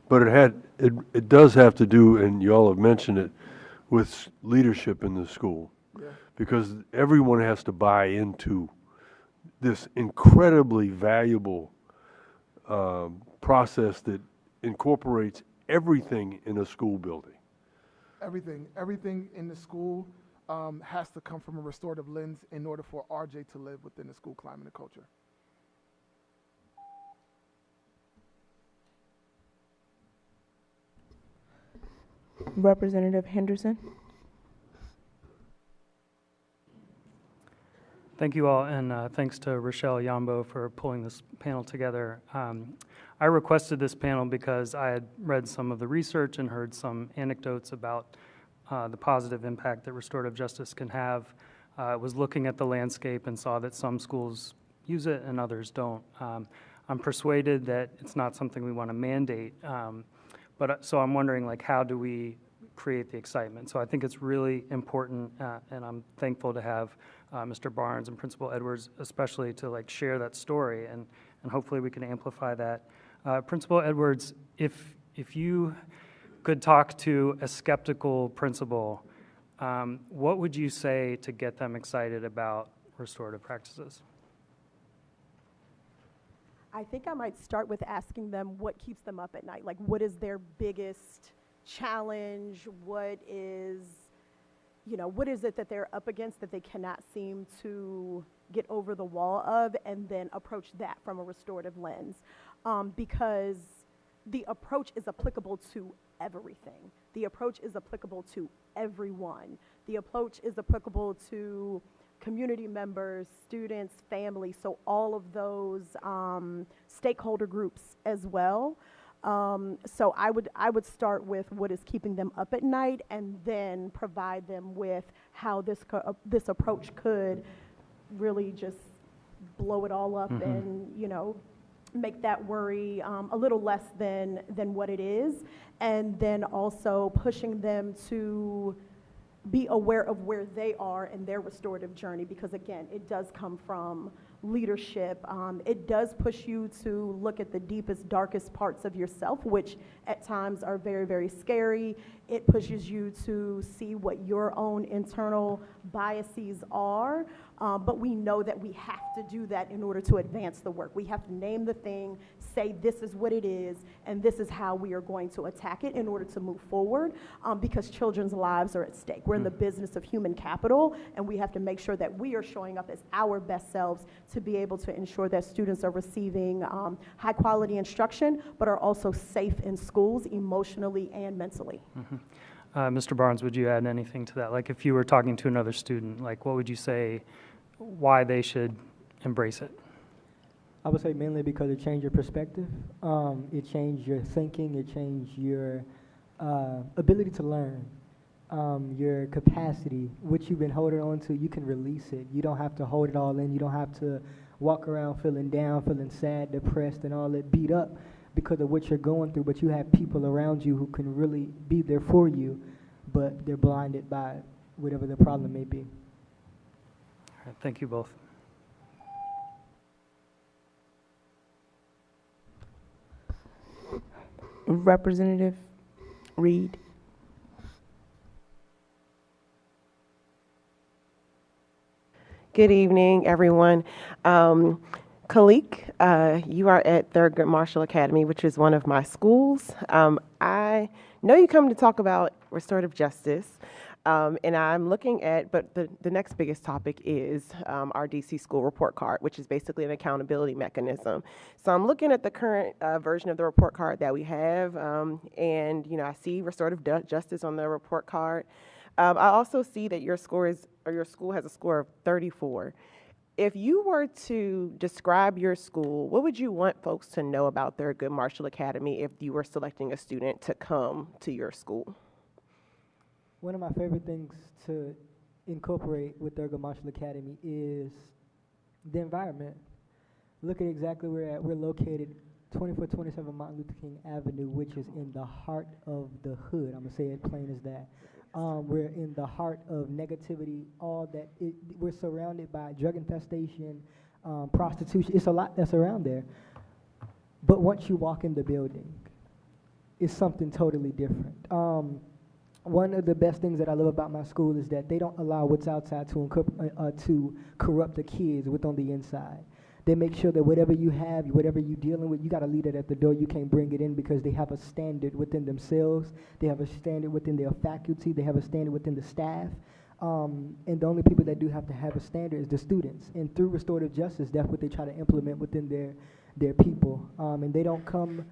But it does have to do, and you all have mentioned it, with leadership in the school. Yeah. Because everyone has to buy into this incredibly valuable process that incorporates everything in a school building? Everything in the school has to come from a restorative lens in order for RJ to live within the school climate and culture. Representative Henderson. Thank you all, and thanks to Rochelle Yambo for pulling this panel together. I requested this panel because I had read some of the research and heard some anecdotes about the positive impact that restorative justice can have. I was looking at the landscape and saw that some schools use it and others don't. I'm persuaded that it's not something we want to mandate, so I'm wondering, like, how do we create the excitement? So I think it's really important, and I'm thankful to have Mr. Barnes and Principal Edwards especially to like share that story, and hopefully we can amplify that. Principal Edwards, if you could talk to a skeptical principal, what would you say to get them excited about restorative practices? I think I might start with asking them what keeps them up at night. Like, what is their biggest challenge? What is it that they're up against that they cannot seem to get over the wall of, and then approach that from a restorative lens. Because the approach is applicable to everything. The approach is applicable to everyone. The approach is applicable to community members, students, families, so all of those stakeholder groups as well. So I would start with what is keeping them up at night, and then provide them with how this approach could really just blow it all up, and make that worry a little less than what it is, and then also pushing them to be aware of where they are in their restorative journey, because again, it does come from leadership. It does push you to look at the deepest, darkest parts of yourself, which at times are very, very scary. It pushes you to see what your own internal biases are. But we know that we have to do that in order to advance the work. We have to name the thing, say this is what it is, and this is how we are going to attack it in order to move forward, because children's lives are at stake. We're in the business of human capital, and we have to make sure that we are showing up as our best selves to be able to ensure that students are receiving high quality instruction, but are also safe in schools emotionally and mentally. Mr. Barnes, would you add anything to that? Like, if you were talking to another student, like, what would you say why they should embrace it? I would say mainly because it changed your perspective. It changed your thinking. It changed your ability to learn. Your capacity, what you've been holding on to, you can release it. You don't have to hold it all in. You don't have to walk around feeling down, feeling sad, depressed, and all that, beat up because of what you're going through. But you have people around you who can really be there for you, but they're blinded by whatever the problem may be. All right, thank you both. Representative Reed. Good evening, everyone. Khalik, you are at Thurgood Marshall Academy, which is one of my schools. I know you come to talk about restorative justice, and I'm looking at, but the next biggest topic is our DC school report card, which is basically an accountability mechanism. So I'm looking at the current version of the report card that we have, and I see restorative justice on the report card. I also see that your school has a score of 34. If you were to describe your school, what would you want folks to know about Thurgood Marshall Academy if you were selecting a student to come to your school? One of my favorite things to incorporate with Thurgood Marshall Academy is the environment. Look at exactly where we're at. We're located 2427 Martin Luther King Avenue, which is in the heart of the hood. I'm going to say it plain as that. We're in the heart of negativity, we're surrounded by drug infestation, prostitution. It's a lot that's around there. But once you walk in the building, it's something totally different. One of the best things that I love about my school is that they don't allow what's outside to corrupt the kids what's on the inside. They make sure that whatever you have, whatever you're dealing with, you got to leave it at the door. You can't bring it in because they have a standard within themselves. They have a standard within their faculty. They have a standard within the staff. And the only people that do have to have a standard is the students. And through restorative justice, that's what they try to implement within their people. And they don't come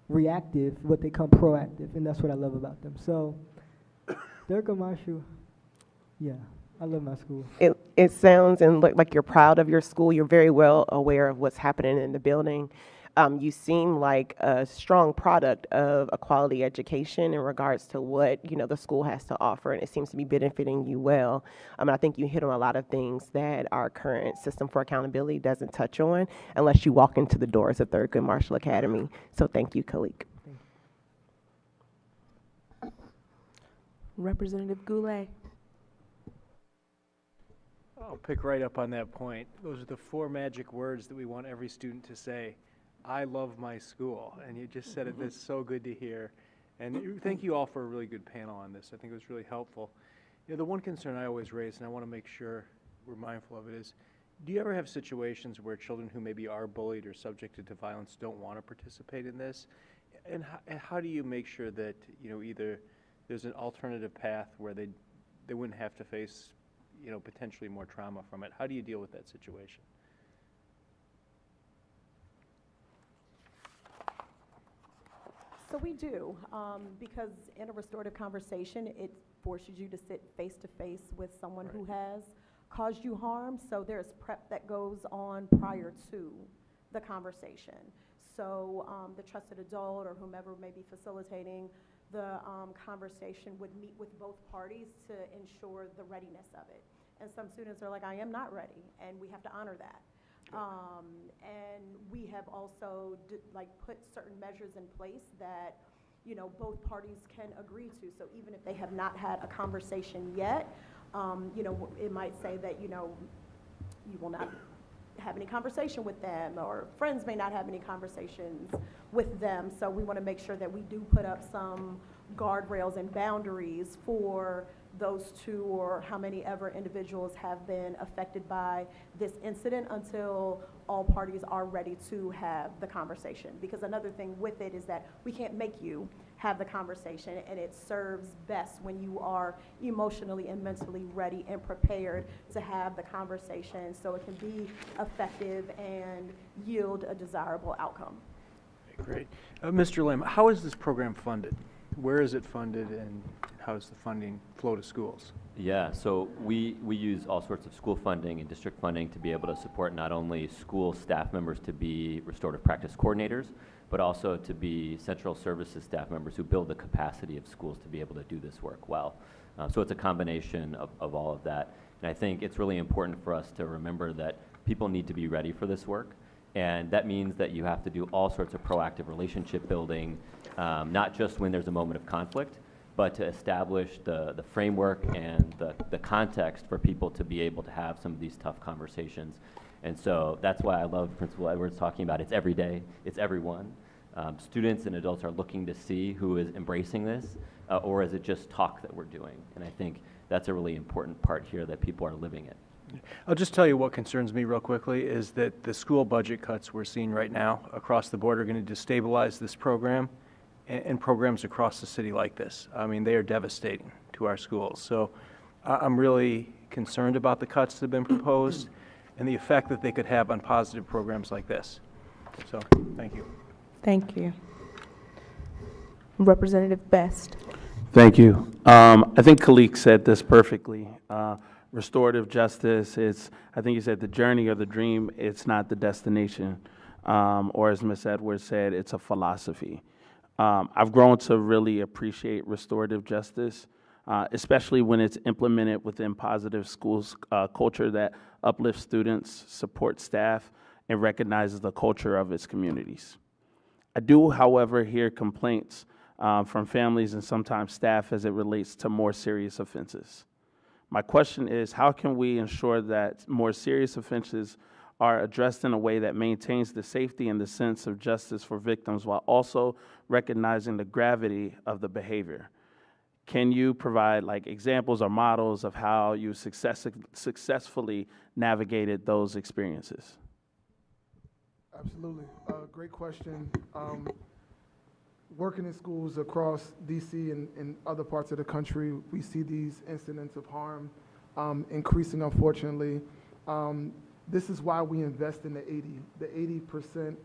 reactive, but they come proactive. And that's what I love about them. So, Thurgood Marshall, yeah, I love my school. It sounds and look like you're proud of your school. You're very well aware of what's happening in the building. You seem like a strong product of a quality education in regards to what, the school has to offer, and it seems to be benefiting you well. I think you hit on a lot of things that our current system for accountability doesn't touch on unless you walk into the doors of Thurgood Marshall Academy. So thank you, Khalik. Representative Goulet. I'll pick right up on that point. Those are the 4 magic words that we want every student to say. I love my school. And you just said it. That's so good to hear. And thank you all for a really good panel on this. I think it was really helpful. The one concern I always raise, and I want to make sure we're mindful of it, is do you ever have situations where children who maybe are bullied or subjected to violence don't want to participate in this? And how do you make sure that, either there's an alternative path where they wouldn't have to face potentially more trauma from it? How do you deal with that situation? So we do, because in a restorative conversation, it forces you to sit face to face with someone who has caused you harm. So there's prep that goes on prior to the conversation. So the trusted adult or whomever may be facilitating the conversation would meet with both parties to ensure the readiness of it. And some students are like, I am not ready, and we have to honor that. And we have also put certain measures in place that, both parties can agree to. So even if they have not had a conversation yet, it might say that, you will not have any conversation with them, or friends may not have any conversations with them. So we want to make sure that we do put up some guardrails and boundaries for those 2 or how many ever individuals have been affected by this incident until all parties are ready to have the conversation. Because another thing with it is that we can't make you have the conversation, and it serves best when you are emotionally and mentally ready and prepared to have the conversation so it can be effective and yield a desirable outcome. Great. Mr. Lim, how is this program funded? Where is it funded, and how does the funding flow to schools? Yeah, so we use all sorts of school funding and district funding to be able to support not only school staff members to be restorative practice coordinators, but also to be central services staff members who build the capacity of schools to be able to do this work well. So it's a combination of all of that. And I think it's really important for us to remember that people need to be ready for this work. And that means that you have to do all sorts of proactive relationship building, not just when there's a moment of conflict, but to establish the framework and the context for people to be able to have some of these tough conversations. And so that's why I love Principal Edwards talking about it's every day, it's everyone. Students and adults are looking to see who is embracing this, or is it just talk that we're doing? And I think that's a really important part here, that people are living it. I'll just tell you what concerns me real quickly is that the school budget cuts we're seeing right now across the board are going to destabilize this program and programs across the city like this. I mean, they are devastating to our schools. So I'm really concerned about the cuts that have been proposed and the effect that they could have on positive programs like this. So, thank you. Thank you. Representative Best. Thank you. I think Khalik said this perfectly. Restorative justice is, I think he said, the journey or the dream. It's not the destination. Or as Ms. Edwards said, it's a philosophy. I've grown to really appreciate restorative justice, especially when it's implemented within positive schools culture that uplifts students, supports staff, and recognizes the culture of its communities. I do, however, hear complaints from families and sometimes staff as it relates to more serious offenses. My question is, how can we ensure that more serious offenses are addressed in a way that maintains the safety and the sense of justice for victims while also recognizing the gravity of the behavior? Can you provide examples or models of how you successfully navigated those experiences? Absolutely. Great question. Working in schools across DC and other parts of the country, we see these incidents of harm increasing, unfortunately. This is why we invest in the 80. The 80%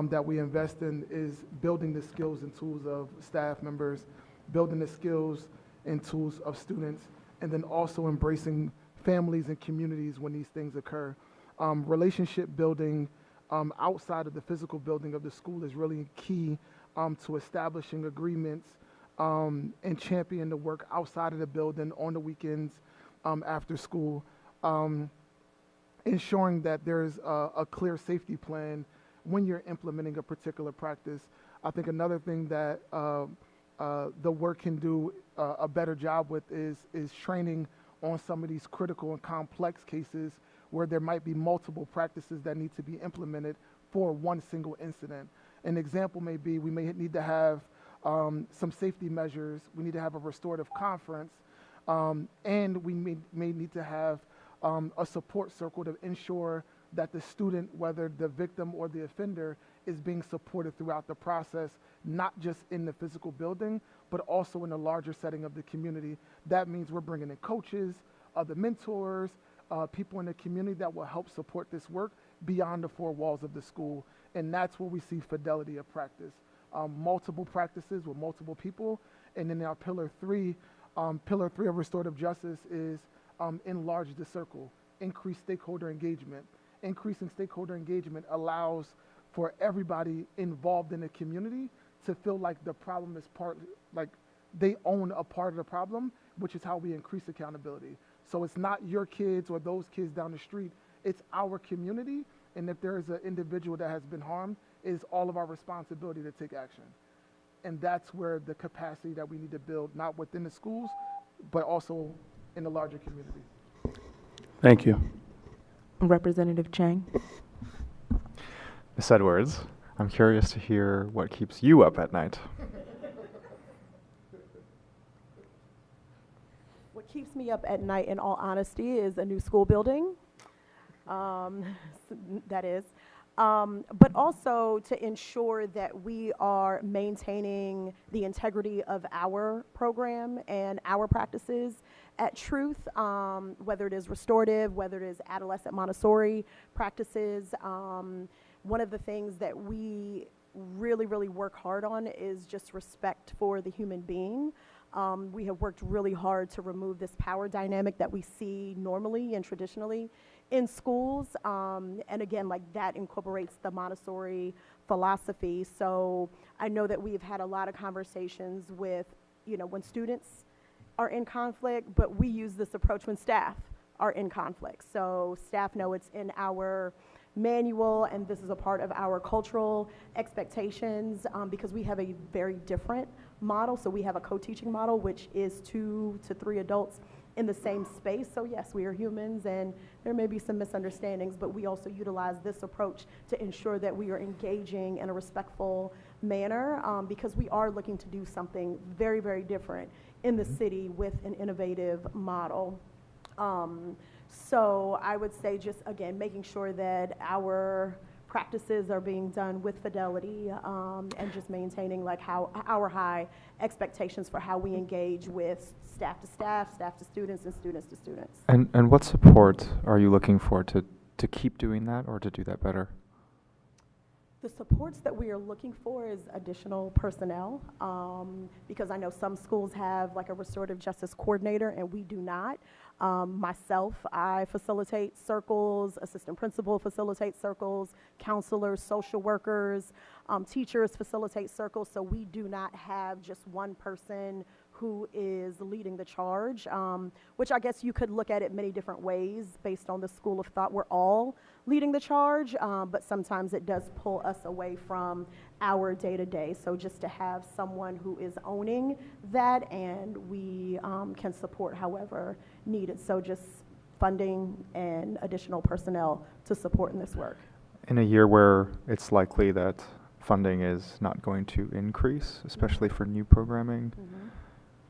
that we invest in is building the skills and tools of staff members, building the skills and tools of students, and then also embracing families and communities when these things occur. Relationship building outside of the physical building of the school is really key to establishing agreements and champion the work outside of the building on the weekends after school, ensuring that there's a clear safety plan when you're implementing a particular practice. I think another thing that the work can do a better job with is training on some of these critical and complex cases where there might be multiple practices that need to be implemented for one single incident. An example may be we may need to have some safety measures, we need to have a restorative conference, and we may need to have a support circle to ensure that the student, whether the victim or the offender, is being supported throughout the process, not just in the physical building, but also in the larger setting of the community. That means we're bringing in coaches, other mentors, people in the community that will help support this work beyond the four walls of the school. And that's where we see fidelity of practice. Multiple practices with multiple people. And then our pillar three of restorative justice is enlarge the circle, increase stakeholder engagement. Increasing stakeholder engagement allows for everybody involved in the community to feel like the problem is like they own a part of the problem, which is how we increase accountability. So it's not your kids or those kids down the street, it's our community, and if there is an individual that has been harmed, it is all of our responsibility to take action. And that's where the capacity that we need to build, not within the schools, but also in the larger community. Thank you. Representative Chang. Ms. Edwards, I'm curious to hear what keeps you up at night. What keeps me up at night, in all honesty, is a new school building. That is. But also to ensure that we are maintaining the integrity of our program and our practices at Truth, whether it is restorative, whether it is adolescent Montessori practices. One of the things that we really, really work hard on is just respect for the human being. We have worked really hard to remove this power dynamic that we see normally and traditionally in schools, and again, like that incorporates the Montessori philosophy. So I know that we've had a lot of conversations with, when students are in conflict, but we use this approach when staff are in conflict. So staff know it's in our manual, and this is a part of our cultural expectations because we have a very different model. So we have a co-teaching model, which is 2 to 3 adults in the same space. So yes, we are humans and there may be some misunderstandings, but we also utilize this approach to ensure that we are engaging in a respectful manner because we are looking to do something very, very different in the city with an innovative model. So I would say just, again, making sure that our practices are being done with fidelity and just maintaining like how our high expectations for how we engage with staff to staff, staff to students, and students to students. And what support are you looking for to keep doing that or to do that better? The supports that we are looking for is additional personnel because I know some schools have like a restorative justice coordinator and we do not. Myself, I facilitate circles, assistant principal facilitates circles, counselors, social workers, teachers facilitate circles, so we do not have just one person who is leading the charge, which I guess you could look at it many different ways based on the school of thought. We're all leading the charge, but sometimes it does pull us away from our day-to-day. So just to have someone who is owning that and we can support however needed. So just funding and additional personnel to support in this work. In a year where it's likely that funding is not going to increase, especially for new programming,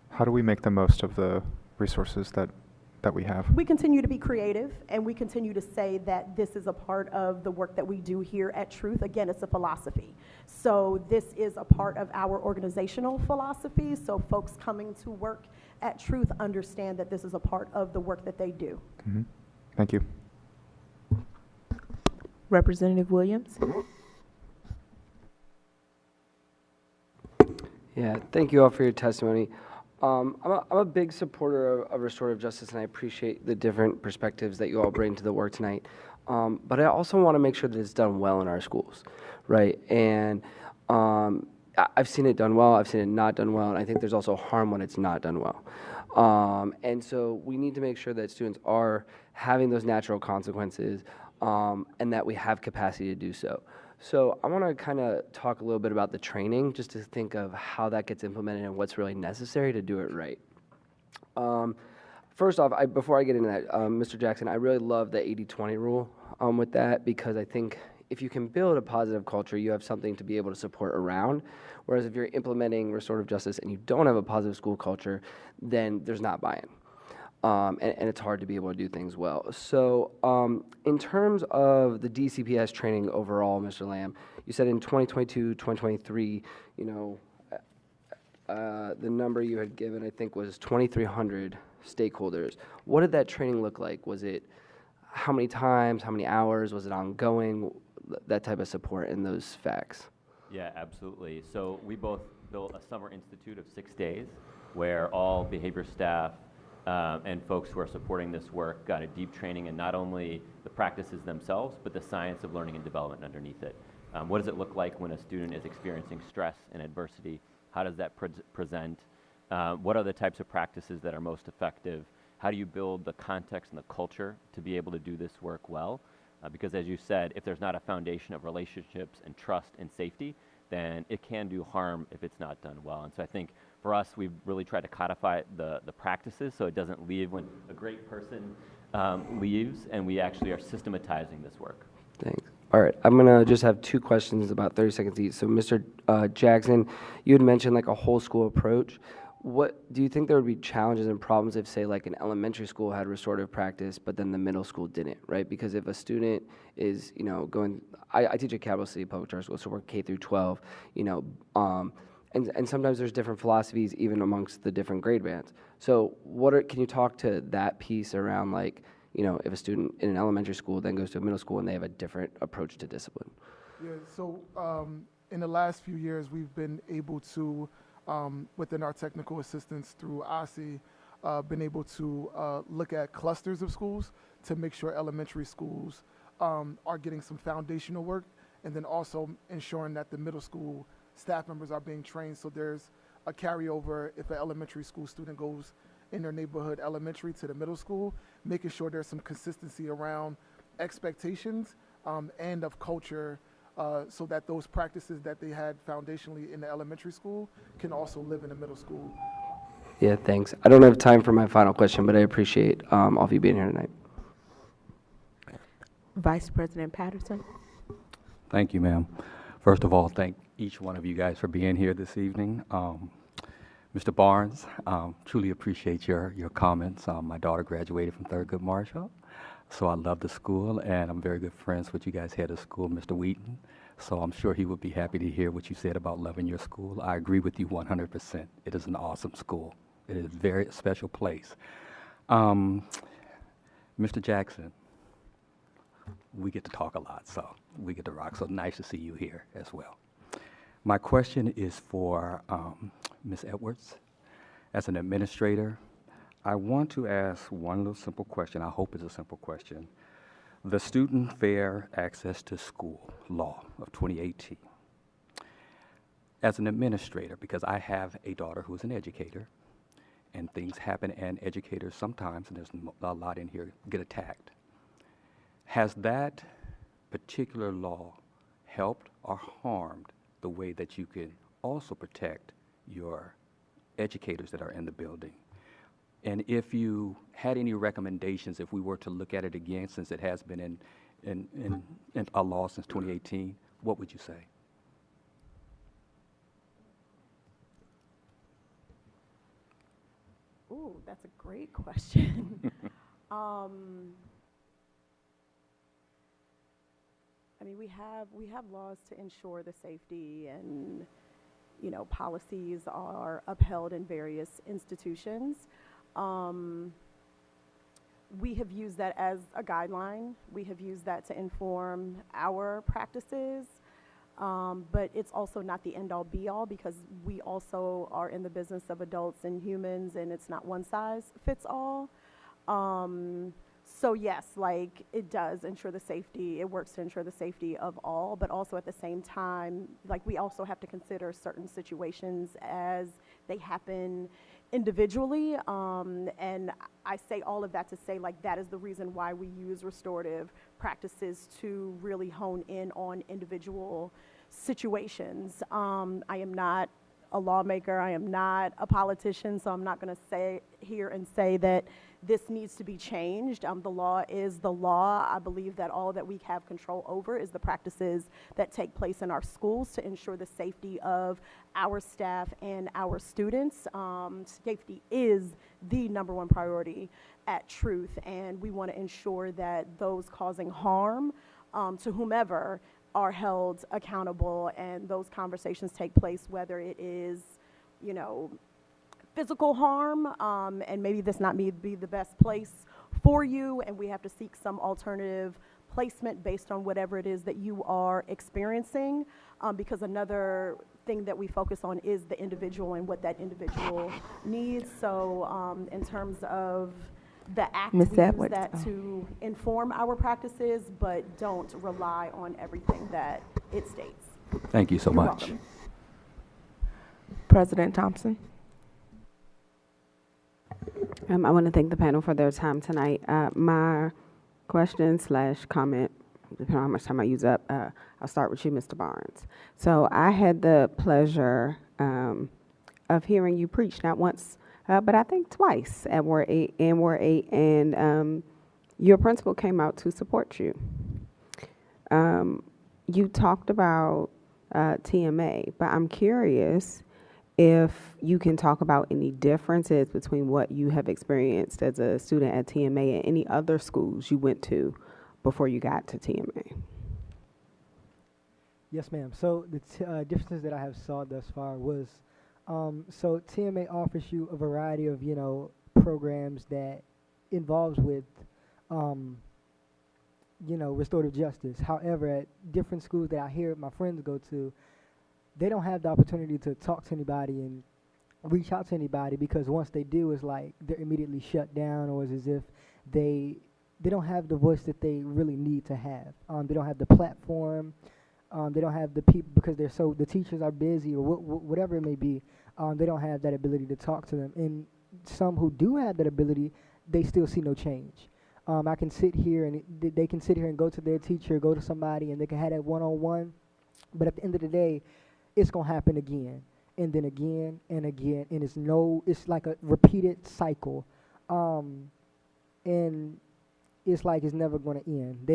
how do we make the most of the resources that that we have? We continue to be creative, and we continue to say that this is a part of the work that we do here at Truth. Again, it's a philosophy. So this is a part of our organizational philosophy, so folks coming to work at Truth understand that this is a part of the work that they do. Mm-hmm. Thank you. Representative Williams? Yeah, thank you all for your testimony. I'm a big supporter of restorative justice, and I appreciate the different perspectives that you all bring to the work tonight. But I also want to make sure that it's done well in our schools, right? And I've seen it done well, I've seen it not done well, and I think there's also harm when it's not done well. And so we need to make sure that students are having those natural consequences, and that we have capacity to do so. So I want to kind of talk a little bit about the training, just to think of how that gets implemented and what's really necessary to do it right. First off, before I get into that, Mr. Jackson, I really love the 80-20 rule with that, because I think if you can build a positive culture, you have something to be able to support around. Whereas if you're implementing restorative justice and you don't have a positive school culture, then there's not buy-in. And it's hard to be able to do things well. So in terms of the DCPS training overall, Mr. Lamb, you said in 2022, 2023, you know, the number you had given, I think, was 2,300 stakeholders. What did that training look like? Was it how many times, how many hours? Was it ongoing? That type of support and those facts. Yeah, absolutely. So we both built a summer institute of 6 days where all behavior staff and folks who are supporting this work got a deep training in not only the practices themselves, but the science of learning and development underneath it. What does it look like when a student is experiencing stress and adversity? How does that present? What are the types of practices that are most effective? How do you build the context and the culture to be able to do this work well? Because as you said, if there's not a foundation of relationships and trust and safety, then it can do harm if it's not done well. And so I think for us, we've really tried to codify the practices so it doesn't leave when a great person leaves, and we actually are systematizing this work. Thanks. All right, I'm gonna just have two questions, about 30 seconds each. So Mr. Jackson, you had mentioned like a whole school approach. What do you think there would be challenges and problems if, say, like an elementary school had restorative practice, but then the middle school didn't, right? Because if a student is, you know, going, I teach at Capital City Public Charter School, so we're K through 12, you know, and sometimes there's different philosophies even amongst the different grade bands. So can you talk to that piece around, like, you know, if a student in an elementary school then goes to a middle school and they have a different approach to discipline? Yeah, so in the last few years, we've been able to, within our technical assistance through OSSI, been able to look at clusters of schools to make sure elementary schools are getting some foundational work, and then also ensuring that the middle school staff members are being trained, so there's a carryover if an elementary school student goes in their neighborhood elementary to the middle school, making sure there's some consistency around expectations and of culture, so that those practices that they had foundationally in the elementary school can also live in the middle school. Yeah, thanks. I don't have time for my final question, but I appreciate all of you being here tonight. Vice President Patterson? Thank you, ma'am. First of all, thank each one of you guys for being here this evening. Mr. Barnes, truly appreciate your comments. My daughter graduated from Thurgood Marshall, so I love the school, and I'm very good friends with you guys head of school, Mr. Wheaton. So I'm sure he would be happy to hear what you said about loving your school. I agree with you 100%. It is an awesome school. It is a very special place. Mr. Jackson, we get to talk a lot, so we get to rock. So nice to see you here as well. My question is for Ms. Edwards. As an administrator, I want to ask one little simple question. I hope it's a simple question. The Student Fair Access to School Law of 2018. As an administrator, because I have a daughter who's an educator, and things happen, and educators sometimes, and there's a lot in here, get attacked. Has that particular law helped or harmed the way that you can also protect your educators that are in the building? And if you had any recommendations, if we were to look at it again, since it has been in a law since 2018, what would you say? Ooh, that's a great question. I mean, we have laws to ensure the safety, and policies are upheld in various institutions. We have used that as a guideline. We have used that to inform our practices. But it's also not the end all be all, because we also are in the business of adults and humans, and it's not one size fits all. So yes, like, it does ensure the safety. It works to ensure the safety of all, but also at the same time, like, we also have to consider certain situations as they happen individually. And I say all of that to say, like, that is the reason why we use restorative practices, to really hone in on individual situations. I am not a lawmaker. I am not a politician, so I'm not going to say here and say that this needs to be changed. The law is the law. I believe that all that we have control over is the practices that take place in our schools to ensure the safety of our staff and our students. Safety is the #1 priority at Truth, and we want to ensure that those causing harm to whomever are held accountable, and those conversations take place, whether it is, physical harm, and maybe this not be the best place for you, and we have to seek some alternative placement based on whatever it is that you are experiencing, because another thing that we focus on is the individual and what that individual needs. So in terms of the act, we use that to inform our practices, but don't rely on everything that it states. Thank you so You're much. welcome. President Thompson. I want to thank the panel for their time tonight. My question/comment, depending on how much time I use up, I'll start with you, Mr. Barnes. So I had the pleasure of hearing you preach, not once, but I think twice at Ward 8 and your principal came out to support you. You talked about TMA, but I'm curious if you can talk about any differences between what you have experienced as a student at TMA and any other schools you went to before you got to TMA. Yes, ma'am. So the differences that I have saw thus far was, so TMA offers you a variety of, programs that involves with, restorative justice. However, at different schools that I hear my friends go to, they don't have the opportunity to talk to anybody and reach out to anybody, because once they do, it's like they're immediately shut down, or it's as if they don't have the voice that they really need to have. They don't have the platform. They don't have the people, because the teachers are busy, or whatever it may be. They don't have that ability to talk to them. And some who do have that ability, they still see no change. I can sit here and they can sit here and go to their teacher, go to somebody, and they can have that one-on-one. But at the end of the day, it's going to happen again, and then again, and again. And it's like a repeated cycle. And it's like it's never going to end.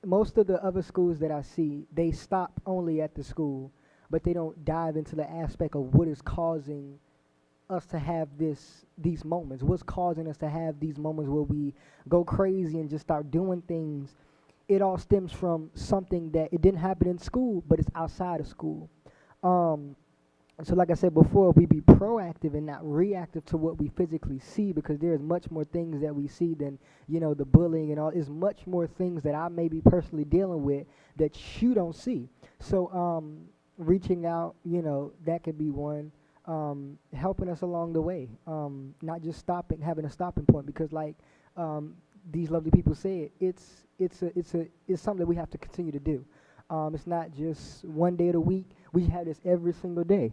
Most of the other schools that I see, they stop only at the school, but they don't dive into the aspect of what is causing us to have these moments. What's causing us to have these moments where we go crazy and just start doing things. It all stems from something that it didn't happen in school, but it's outside of school. So like I said before, we be proactive and not reactive to what we physically see, because there's much more things that we see than, the bullying and all. There's much more things that I may be personally dealing with that you don't see. So reaching out, that could be one. Helping us along the way, not just having a stopping point, because like these lovely people said, it's something that we have to continue to do. It's not just one day of the week. We have this every single day,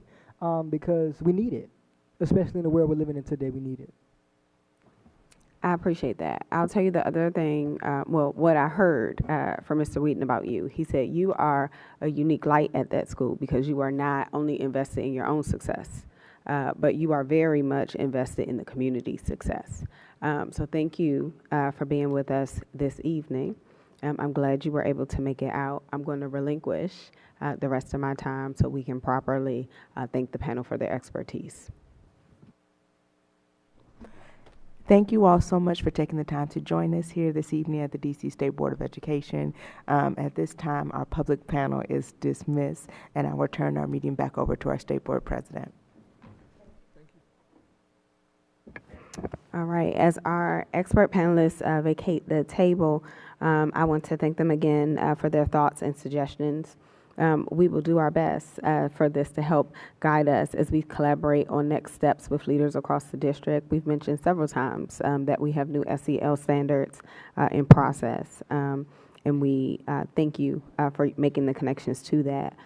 because we need it, especially in the world we're living in today. We need it. I appreciate that. I'll tell you the other thing, what I heard from Mr. Wheaton about you. He said you are a unique light at that school, because you are not only invested in your own success, but you are very much invested in the community's success. So thank you for being with us this evening. I'm glad you were able to make it out. I'm going to relinquish the rest of my time so we can properly thank the panel for their expertise. Thank you all so much for taking the time to join us here this evening at the DC State Board of Education. At this time, our public panel is dismissed, and I will turn our meeting back over to our State Board President. All right, as our expert panelists vacate the table, I want to thank them again for their thoughts and suggestions. We will do our best for this to help guide us as we collaborate on next steps with leaders across the district. We've mentioned several times that we have new SEL standards in process, and we thank you for making the connections to that.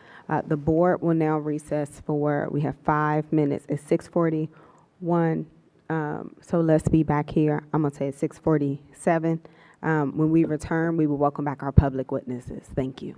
The board will now recess we have 5 minutes. It's 6:41. So let's be back here. I'm going to say it's 6:47. When we return, we will welcome back our public witnesses. Thank you.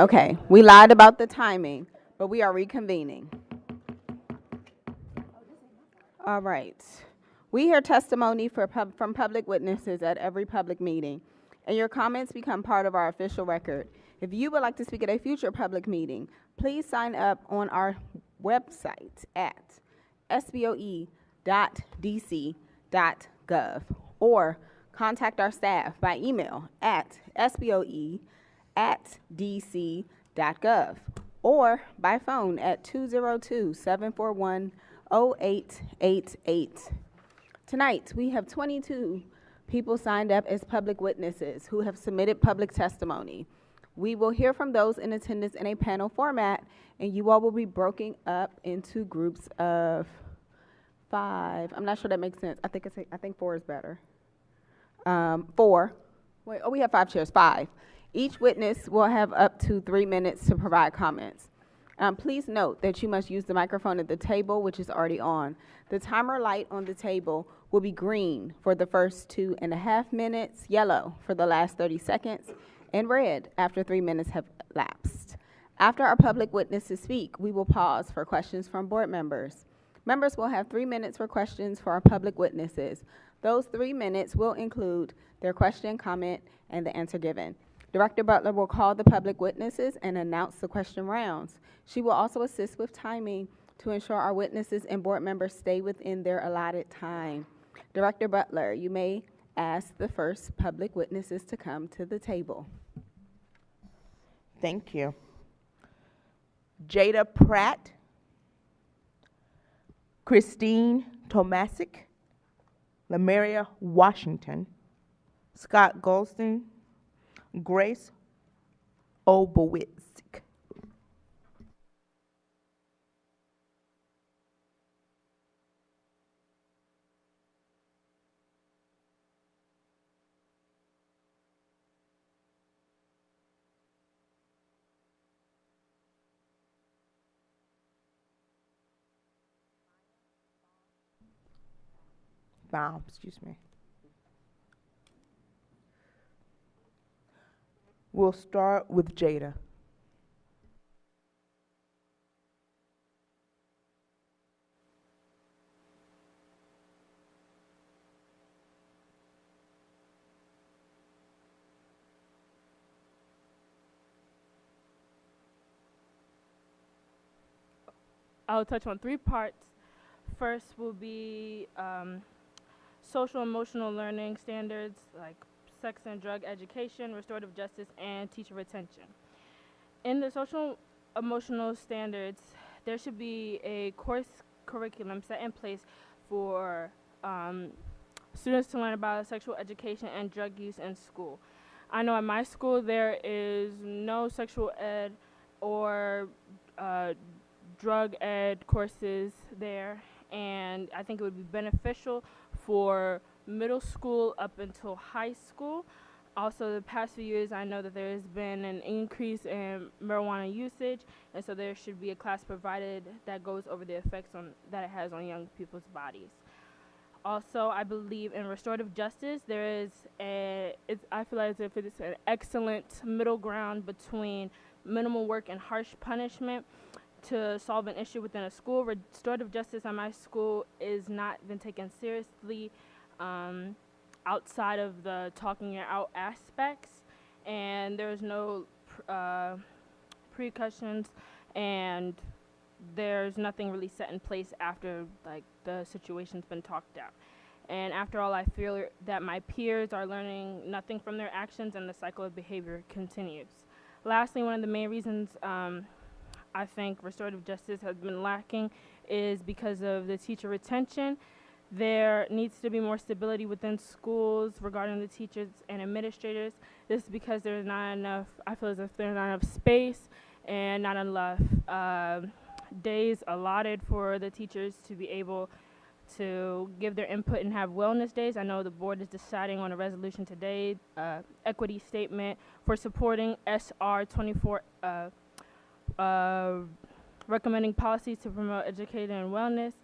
Okay, we lied about the timing, but we are reconvening. All right. We hear testimony from public witnesses at every public meeting, and your comments become part of our official record. If you would like to speak at a future public meeting, please sign up on our website at sboe.dc.gov or contact our staff by email at sboe@dc.gov or by phone at 202-741-0888. Tonight, we have 22 people signed up as public witnesses who have submitted public testimony. We will hear from those in attendance in a panel format, and you all will be broken up into groups of 5. I'm not sure that makes sense. I think 4 is better. 4. Wait, we have 5 chairs. 5. Each witness will have up to 3 minutes to provide comments. Please note that you must use the microphone at the table, which is already on. The timer light on the table will be green for the first 2.5 minutes, yellow for the last 30 seconds, and red after 3 minutes have lapsed. After our public witnesses speak, we will pause for questions from board members. Members will have 3 minutes for questions for our public witnesses. Those 3 minutes will include their question, comment, and the answer given. Director Butler will call the public witnesses and announce the question rounds. She will also assist with timing to ensure our witnesses and board members stay within their allotted time. Director Butler, you may ask the first public witnesses to come to the table. Thank you. Jada Pratt, Christine Tomasic, Lamaria Washington, Scott Goldstein, Grace Obowitzik. Excuse me. We'll start with Jada. I'll touch on 3 parts. First will be social emotional learning standards like sex and drug education, restorative justice, and teacher retention. In the social emotional standards, there should be a course curriculum set in place for students to learn about sexual education and drug use in school. I know at my school there is no sexual ed or drug ed courses there, and I think it would be beneficial for middle school up until high school. Also, the past few years, I know that there has been an increase in marijuana usage, and so there should be a class provided that goes over the effects that it has on young people's bodies. Also, I believe in restorative justice. There is I feel as if it's an excellent middle ground between minimal work and harsh punishment to solve an issue within a school. Restorative justice at my school is not been taken seriously outside of the talking it out aspects, and there's no precautions, and there's nothing really set in place after like the situation's been talked out. And after all, I feel that my peers are learning nothing from their actions, and the cycle of behavior continues. Lastly, one of the main reasons I think restorative justice has been lacking is because of the teacher retention. There needs to be more stability within schools regarding the teachers and administrators. This is because there's not enough, I feel as if there's not enough space and not enough days allotted for the teachers to be able to give their input and have wellness days. I know the board is deciding on a resolution today, equity statement for supporting SR 24, recommending policies to promote education and wellness.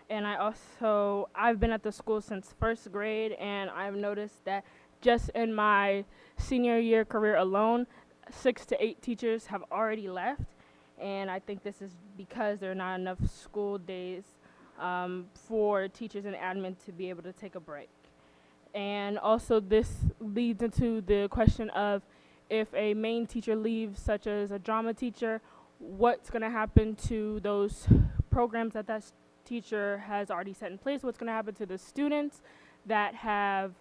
And I've been at the school since 1st grade, and I've noticed that just in my senior year career alone, 6 to 8 teachers have already left, and I think this is because there are not enough school days for teachers and admin to be able to take a break. And also this leads into the question of if a main teacher leaves, such as a drama teacher, what's going to happen to those programs that that teacher has already set in place? What's going to happen to the students that have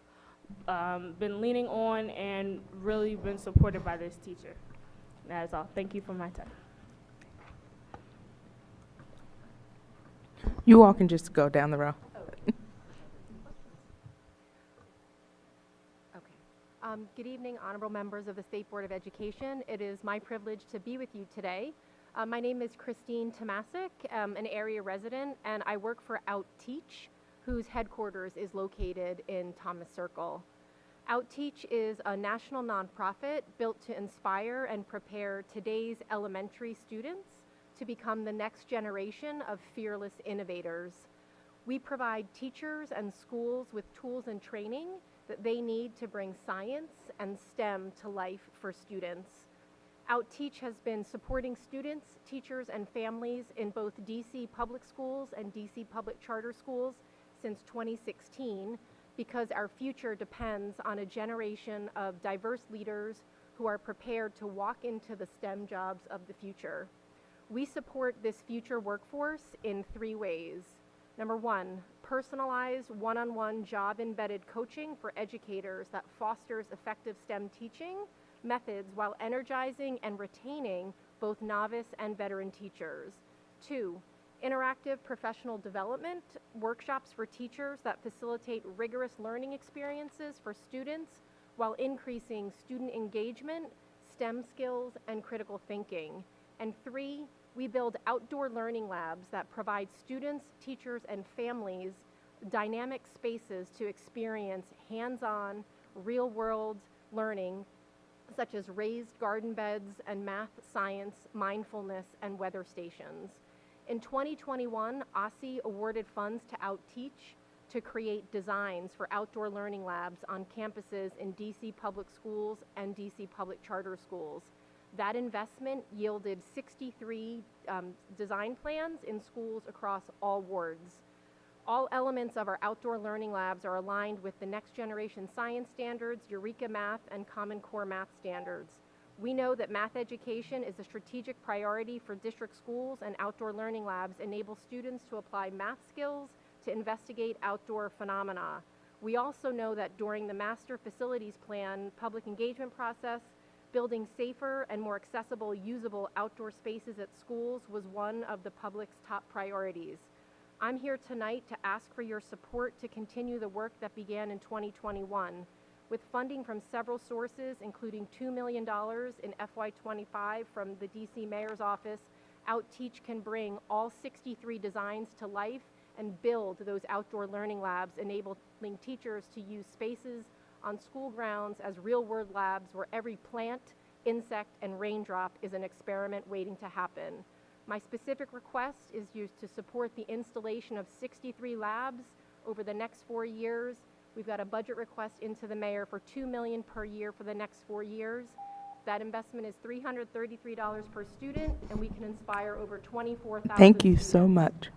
been leaning on and really been supported by this teacher? That is all. Thank you for my time. You all can just go down the row. Good evening, honorable members of the State Board of Education. It is my privilege to be with you today. My name is Christine Tomasic, an area resident, and I work for OutTeach, whose headquarters is located in Thomas Circle. OutTeach is a national nonprofit built to inspire and prepare today's elementary students to become the next generation of fearless innovators. We provide teachers and schools with tools and training that they need to bring science and STEM to life for students. OutTeach has been supporting students, teachers, and families in both DC public schools and DC public charter schools since 2016 because our future depends on a generation of diverse leaders who are prepared to walk into the STEM jobs of the future. We support this future workforce in 3 ways. Number 1, personalized one-on-one job-embedded coaching for educators that fosters effective STEM teaching methods while energizing and retaining both novice and veteran teachers. 2, interactive professional development workshops for teachers that facilitate rigorous learning experiences for students while increasing student engagement, STEM skills, and critical thinking. And 3, we build outdoor learning labs that provide students, teachers, and families dynamic spaces to experience hands-on, real-world learning, such as raised garden beds and math, science, mindfulness, and weather stations. In 2021, OSSI awarded funds to OutTeach to create designs for outdoor learning labs on campuses in DC public schools and DC public charter schools. That investment yielded 63 design plans in schools across all wards. All elements of our outdoor learning labs are aligned with the next generation science standards, Eureka Math, and Common Core Math standards. We know that math education is a strategic priority for district schools, and outdoor learning labs enable students to apply math skills to investigate outdoor phenomena. We also know that during the Master Facilities Plan public engagement process, building safer and more accessible, usable outdoor spaces at schools was one of the public's top priorities. I'm here tonight to ask for your support to continue the work that began in 2021. With funding from several sources, including $2 million in FY25 from the DC Mayor's Office, OutTeach can bring all 63 designs to life and build those outdoor learning labs, enabling teachers to use spaces on school grounds as real-world labs where every plant, insect, and raindrop is an experiment waiting to happen. My specific request is used to support the installation of 63 labs over the next 4 years. We've got a budget request into the mayor for $2 million per year for the next 4 years. That investment is $333 per student, and we can inspire over 24,000 Thank you students. so much.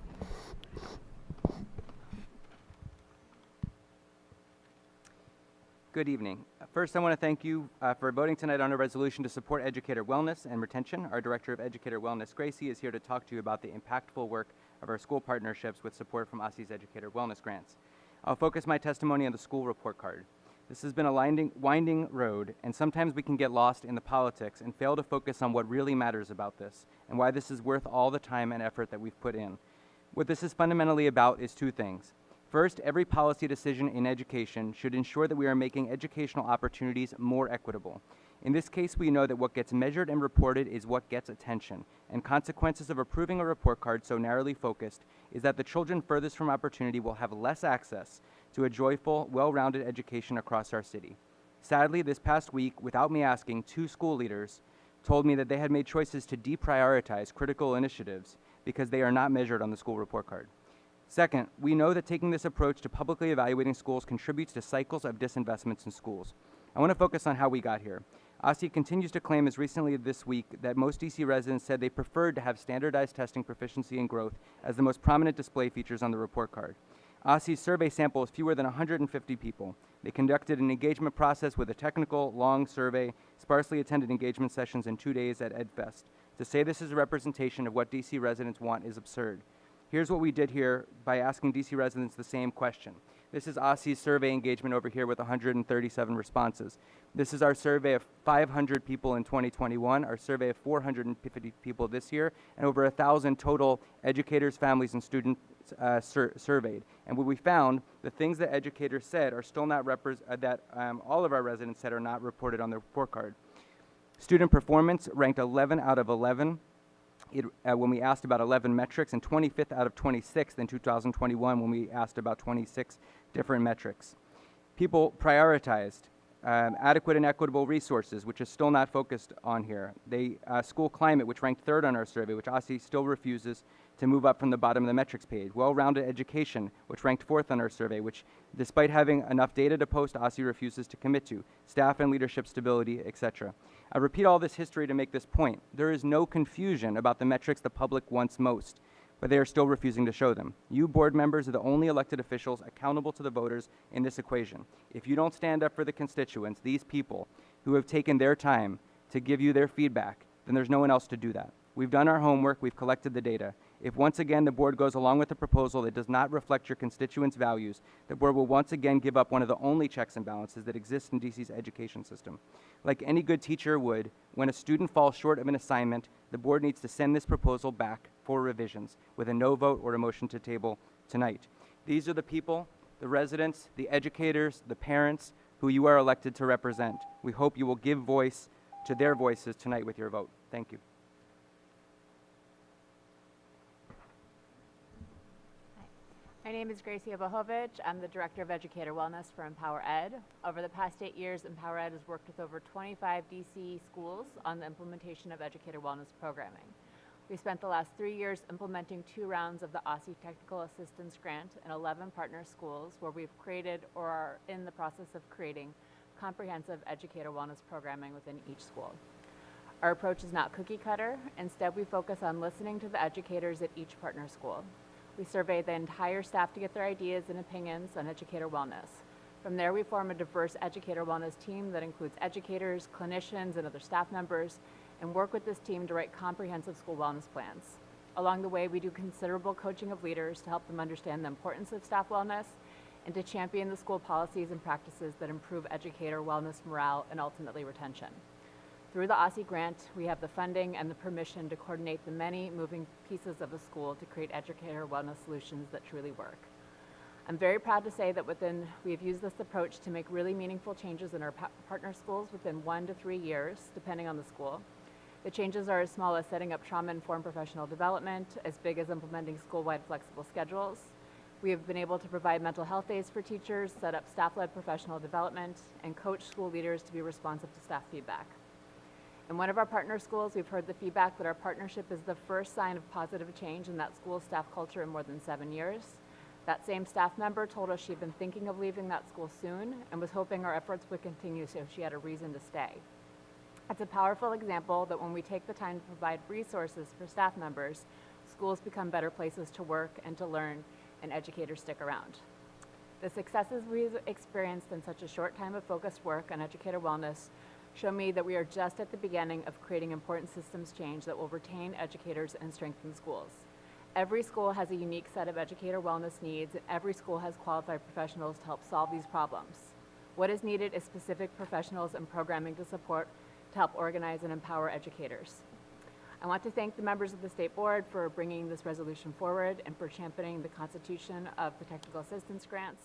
Good evening. First, I want to thank you for voting tonight on a resolution to support educator wellness and retention. Our Director of Educator Wellness, Gracie, is here to talk to you about the impactful work of our school partnerships with support from OSSI's Educator Wellness Grants. I'll focus my testimony on the school report card. This has been a winding road, and sometimes we can get lost in the politics and fail to focus on what really matters about this and why this is worth all the time and effort that we've put in. What this is fundamentally about is 2 things. First, every policy decision in education should ensure that we are making educational opportunities more equitable. In this case, we know that what gets measured and reported is what gets attention, and consequences of approving a report card so narrowly focused is that the children furthest from opportunity will have less access to a joyful, well-rounded education across our city. Sadly, this past week, without me asking, 2 school leaders told me that they had made choices to deprioritize critical initiatives because they are not measured on the school report card. Second, we know that taking this approach to publicly evaluating schools contributes to cycles of disinvestments in schools. I want to focus on how we got here. OSSI continues to claim as recently this week that most DC residents said they preferred to have standardized testing, proficiency, and growth as the most prominent display features on the report card. OSSI's survey sample is fewer than 150 people. They conducted an engagement process with a technical, long survey, sparsely attended engagement sessions, and 2 days at EdFest. To say this is a representation of what DC residents want is absurd. Here's what we did here by asking DC residents the same question. This is OSSI's survey engagement over here with 137 responses. This is our survey of 500 people in 2021, our survey of 450 people this year, and over 1,000 total educators, families, and students surveyed. And what we found, the things that educators said are still not all of our residents said are not reported on the report card. Student performance ranked 11 out of 11 when we asked about 11 metrics, and 25th out of 26th in 2021 when we asked about 26 different metrics. People prioritized adequate and equitable resources, which is still not focused on here. School climate, which ranked 3rd on our survey, which OSSI still refuses to move up from the bottom of the metrics page. Well-rounded education, which ranked 4th on our survey, which despite having enough data to post, OSSI refuses to commit to. Staff and leadership stability, etc. I repeat all this history to make this point. There is no confusion about the metrics the public wants most, but they are still refusing to show them. You board members are the only elected officials accountable to the voters in this equation. If you don't stand up for the constituents, these people who have taken their time to give you their feedback, then there's no one else to do that. We've done our homework, we've collected the data. If once again the board goes along with a proposal that does not reflect your constituents' values, the board will once again give up one of the only checks and balances that exists in DC's education system. Like any good teacher would, when a student falls short of an assignment, the board needs to send this proposal back for revisions with a no vote or a motion to table tonight. These are the people, the residents, the educators, the parents who you are elected to represent. We hope you will give voice to their voices tonight with your vote. Thank you. My name is Gracie Obohovich. I'm the Director of Educator Wellness for Empower Ed. Over the past 8 years, Empower Ed has worked with over 25 DC schools on the implementation of educator wellness programming. We spent the last 3 years implementing 2 rounds of the OSSI Technical Assistance Grant in 11 partner schools where we've created or are in the process of creating comprehensive educator wellness programming within each school. Our approach is not cookie cutter. Instead, we focus on listening to the educators at each partner school. We survey the entire staff to get their ideas and opinions on educator wellness. From there, we form a diverse educator wellness team that includes educators, clinicians, and other staff members, and work with this team to write comprehensive school wellness plans. Along the way, we do considerable coaching of leaders to help them understand the importance of staff wellness and to champion the school policies and practices that improve educator wellness morale and ultimately retention. Through the OSSI grant, we have the funding and the permission to coordinate the many moving pieces of a school to create educator wellness solutions that truly work. I'm very proud to say that we have used this approach to make really meaningful changes in our partner schools within 1 to 3 years, depending on the school. The changes are as small as setting up trauma-informed professional development, as big as implementing school-wide flexible schedules. We have been able to provide mental health days for teachers, set up staff-led professional development, and coach school leaders to be responsive to staff feedback. In one of our partner schools, we've heard the feedback that our partnership is the first sign of positive change in that school's staff culture in more than 7 years. That same staff member told us she'd been thinking of leaving that school soon and was hoping our efforts would continue so she had a reason to stay. It's a powerful example that when we take the time to provide resources for staff members, schools become better places to work and to learn, and educators stick around. The successes we've experienced in such a short time of focused work on educator wellness show me that we are just at the beginning of creating important systems change that will retain educators and strengthen schools. Every school has a unique set of educator wellness needs, and every school has qualified professionals to help solve these problems. What is needed is specific professionals and programming to help organize and empower educators. I want to thank the members of the State Board for bringing this resolution forward and for championing the constitution of the technical assistance grants.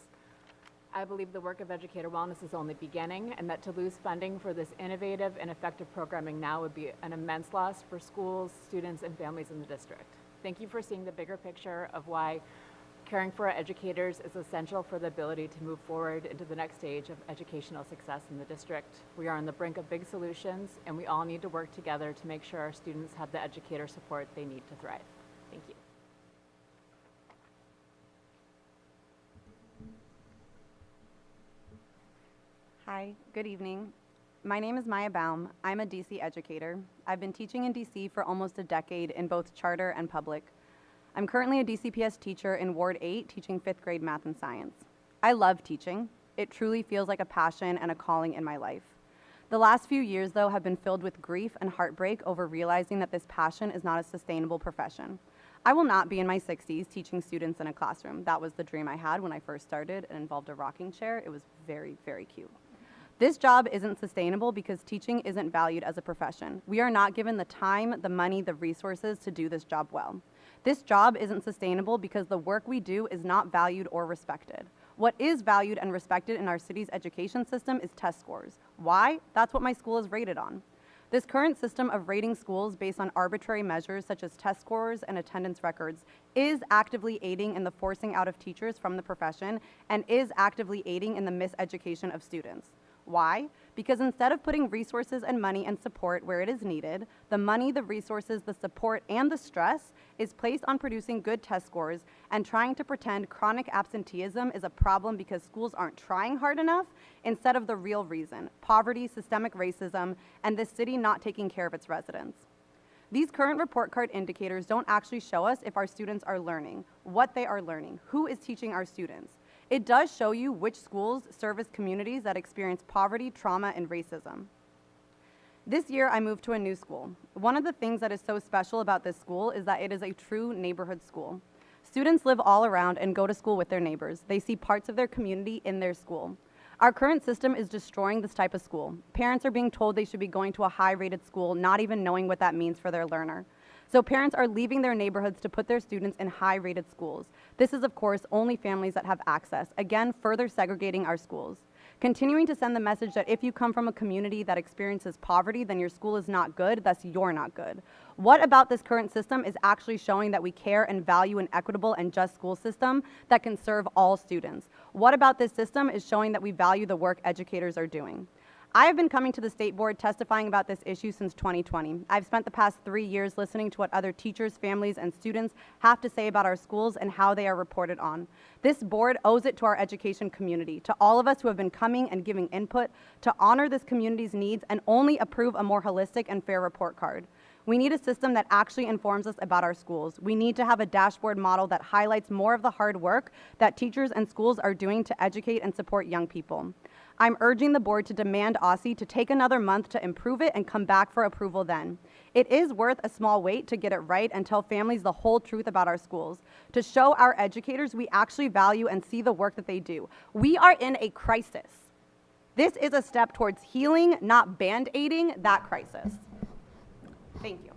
I believe the work of educator wellness is only beginning, and that to lose funding for this innovative and effective programming now would be an immense loss for schools, students, and families in the district. Thank you for seeing the bigger picture of why caring for our educators is essential for the ability to move forward into the next stage of educational success in the district. We are on the brink of big solutions, and we all need to work together to make sure our students have the educator support they need to thrive. Thank you. Hi, good evening. My name is Maya Baum. I'm a DC educator. I've been teaching in DC for almost a decade in both charter and public. I'm currently a DCPS teacher in Ward 8, teaching 5th grade math and science. I love teaching. It truly feels like a passion and a calling in my life. The last few years, though, have been filled with grief and heartbreak over realizing that this passion is not a sustainable profession. I will not be in my 60s teaching students in a classroom. That was the dream I had when I first started. It involved a rocking chair. It was very, very cute. This job isn't sustainable because teaching isn't valued as a profession. We are not given the time, the money, the resources to do this job well. This job isn't sustainable because the work we do is not valued or respected. What is valued and respected in our city's education system is test scores. Why? That's what my school is rated on. This current system of rating schools based on arbitrary measures such as test scores and attendance records is actively aiding in the forcing out of teachers from the profession and is actively aiding in the miseducation of students. Why? Because instead of putting resources and money and support where it is needed, the money, the resources, the support, and the stress is placed on producing good test scores and trying to pretend chronic absenteeism is a problem because schools aren't trying hard enough instead of the real reason: poverty, systemic racism, and this city not taking care of its residents. These current report card indicators don't actually show us if our students are learning, what they are learning, who is teaching our students. It does show you which schools service communities that experience poverty, trauma, and racism. This year, I moved to a new school. One of the things that is so special about this school is that it is a true neighborhood school. Students live all around and go to school with their neighbors. They see parts of their community in their school. Our current system is destroying this type of school. Parents are being told they should be going to a high-rated school, not even knowing what that means for their learner. So parents are leaving their neighborhoods to put their students in high-rated schools. This is, of course, only families that have access, again, further segregating our schools. Continuing to send the message that if you come from a community that experiences poverty, then your school is not good, thus you're not good. What about this current system is actually showing that we care and value an equitable and just school system that can serve all students? What about this system is showing that we value the work educators are doing? I have been coming to the state board testifying about this issue since 2020. I've spent the past 3 years listening to what other teachers, families, and students have to say about our schools and how they are reported on. This board owes it to our education community, to all of us who have been coming and giving input, to honor this community's needs and only approve a more holistic and fair report card. We need a system that actually informs us about our schools. We need to have a dashboard model that highlights more of the hard work that teachers and schools are doing to educate and support young people. I'm urging the board to demand OSSI to take another month to improve it and come back for approval then. It is worth a small wait to get it right and tell families the whole truth about our schools, to show our educators we actually value and see the work that they do. We are in a crisis. This is a step towards healing, not band-aiding that crisis. Thank you.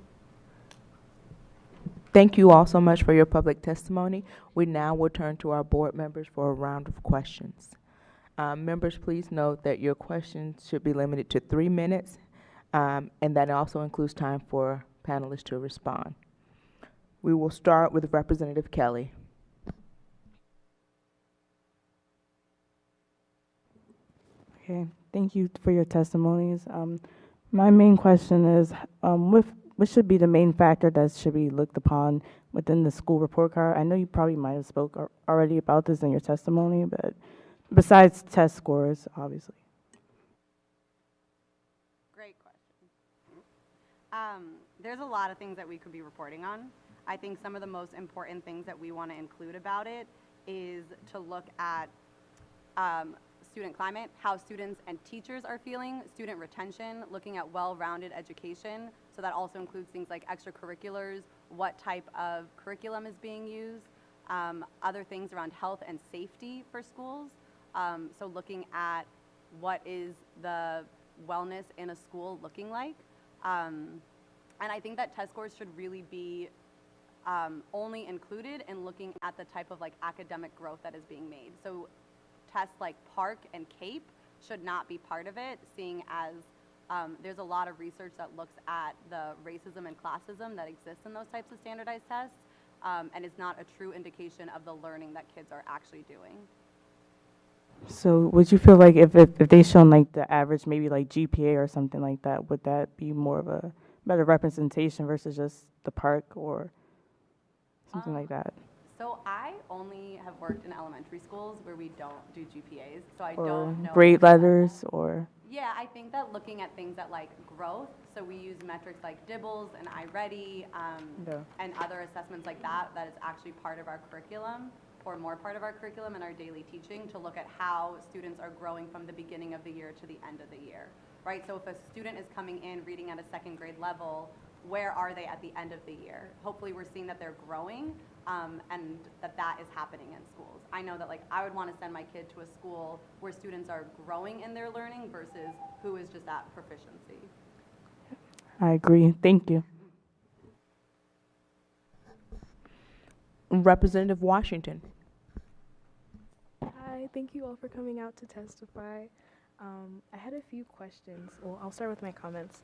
Thank you all so much for your public testimony. We now will turn to our board members for a round of questions. Members, please note that your questions should be limited to 3 minutes, and that also includes time for panelists to respond. We will start with Representative Kelly. Okay, thank you for your testimonies. My main question is, what should be the main factor that should be looked upon within the school report card? I know you probably might have spoke already about this in your testimony, but besides test scores, obviously. Great question. There's a lot of things that we could be reporting on. I think some of the most important things that we want to include about it is to look at student climate, how students and teachers are feeling, student retention, looking at well-rounded education. So that also includes things like extracurriculars, what type of curriculum is being used, other things around health and safety for schools. So looking at what is the wellness in a school looking like. And I think that test scores should really be only included in looking at the type of like academic growth that is being made. So tests like PARC and CAPE should not be part of it, seeing as there's a lot of research that looks at the racism and classism that exists in those types of standardized tests, and is not a true indication of the learning that kids are actually doing. So would you feel like if they shown like the average, maybe like GPA or something like that, would that be more of a better representation versus just the PARC or something like that? So I only have worked in elementary schools where we don't do GPAs, so I Or don't know. grade letters, or? Yeah, I think that looking at things that like growth, so we use metrics like DIBELS and iReady Yeah. and other assessments like that, that is actually part of our curriculum or more part of our curriculum in our daily teaching to look at how students are growing from the beginning of the year to the end of the year, right? So if a student is coming in reading at a second grade level, where are they at the end of the year? Hopefully we're seeing that they're growing and that is happening in schools. I know that like I would want to send my kid to a school where students are growing in their learning versus who is just at proficiency. I agree. Thank you. Representative Washington. Hi, thank you all for coming out to testify. I had a few questions. Well, I'll start with my comments.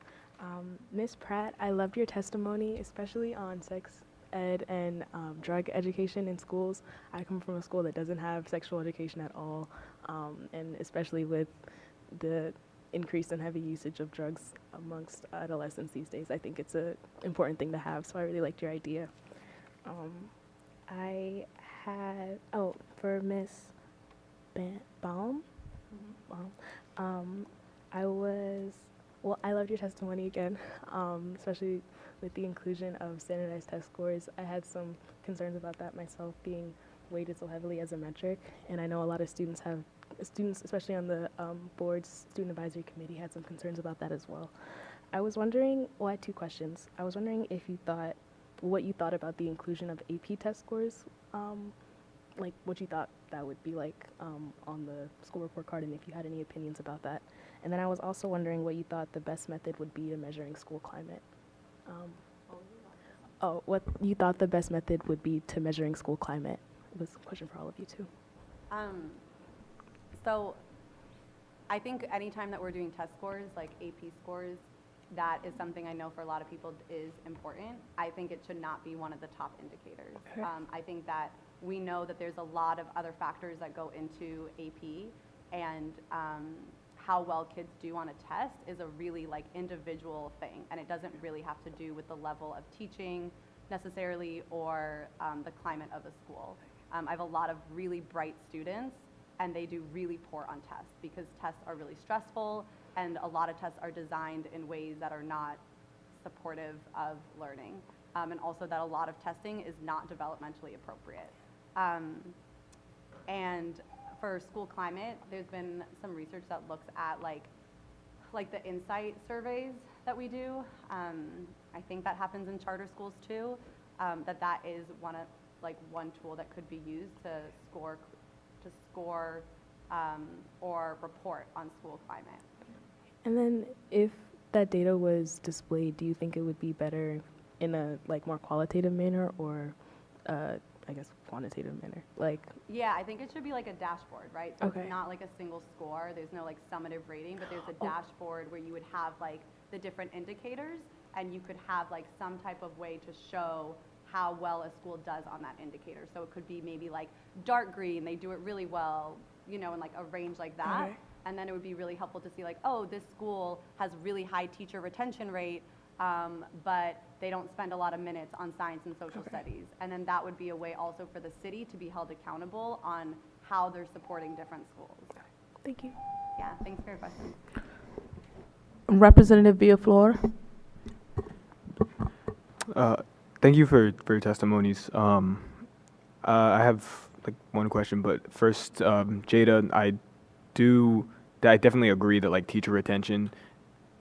Ms. Pratt, I loved your testimony, especially on sex ed and drug education in schools. I come from a school that doesn't have sexual education at all, and especially with the increase in heavy usage of drugs amongst adolescents these days, I think it's an important thing to have, so I really liked your idea. I had, for Ms. Baum, I loved your testimony again, especially with the inclusion of standardized test scores. I had some concerns about that myself, being weighted so heavily as a metric, and I know a lot of students, especially on the board's student advisory committee, had some concerns about that as well. I was wondering, I had two questions. I was wondering if you thought, what you thought about the inclusion of AP test scores, like what you thought that would be like on the school report card, and if you had any opinions about that. And then I was also wondering what you thought the best method would be to measuring school climate. What you thought the best method would be to measuring school climate was a question for all of you too. So I think anytime that we're doing test scores, like AP scores, that is something I know for a lot of people is important. I think it should not be one of the top indicators. Okay. I think that we know that there's a lot of other factors that go into AP, and how well kids do on a test is a really like individual thing, and it doesn't really have to do with the level of teaching necessarily or the climate of a school. I have a lot of really bright students, and they do really poor on tests because tests are really stressful, and a lot of tests are designed in ways that are not supportive of learning, and also that a lot of testing is not developmentally appropriate. And for school climate, there's been some research that looks at like the insight surveys that we do. I think that happens in charter schools too. That is one tool that could be used to score or report on school climate. And then if that data was displayed, do you think it would be better in a more qualitative manner or I guess quantitative manner? Yeah, I think it should be like a dashboard, right? So Okay. It's not like a single score. There's no summative rating, but there's a dashboard where you would have the different indicators, and you could have some type of way to show how well a school does on that indicator. So it could be maybe dark green, they do it really well, in a range like that. Okay. And then it would be really helpful to see this school has really high teacher retention rate, but they don't spend a lot of minutes on science and social studies. And then that would be a way also for the city to be held accountable on how they're supporting different schools. Thank you. Yeah, thanks for your question. Representative Villaflor. Thank you for your testimonies. I have one question, but first, Jada, I definitely agree that teacher retention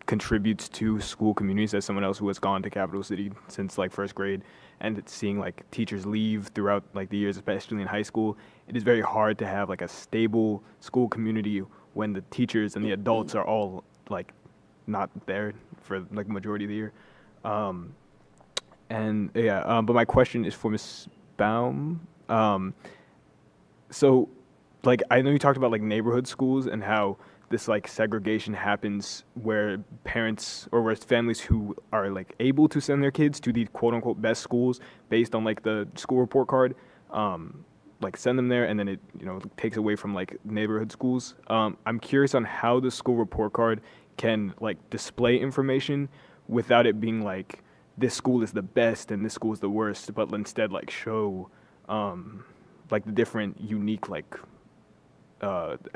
contributes to school communities. As someone else who has gone to Capital City since first grade, and seeing teachers leave throughout the years, especially in high school, it is very hard to have a stable school community when the teachers and the adults are all not there for the majority of the year. But my question is for Ms. Baum. So I know you talked about neighborhood schools and how this segregation happens where parents or where families who are able to send their kids to the quote unquote best schools based on the school report card, send them there, and then it takes away from neighborhood schools. I'm curious on how the school report card can display information without it being this school is the best and this school is the worst, but instead show like the different unique like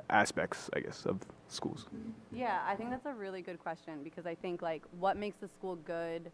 aspects, I guess, of schools? Yeah, I think that's a really good question because I think like what makes a school good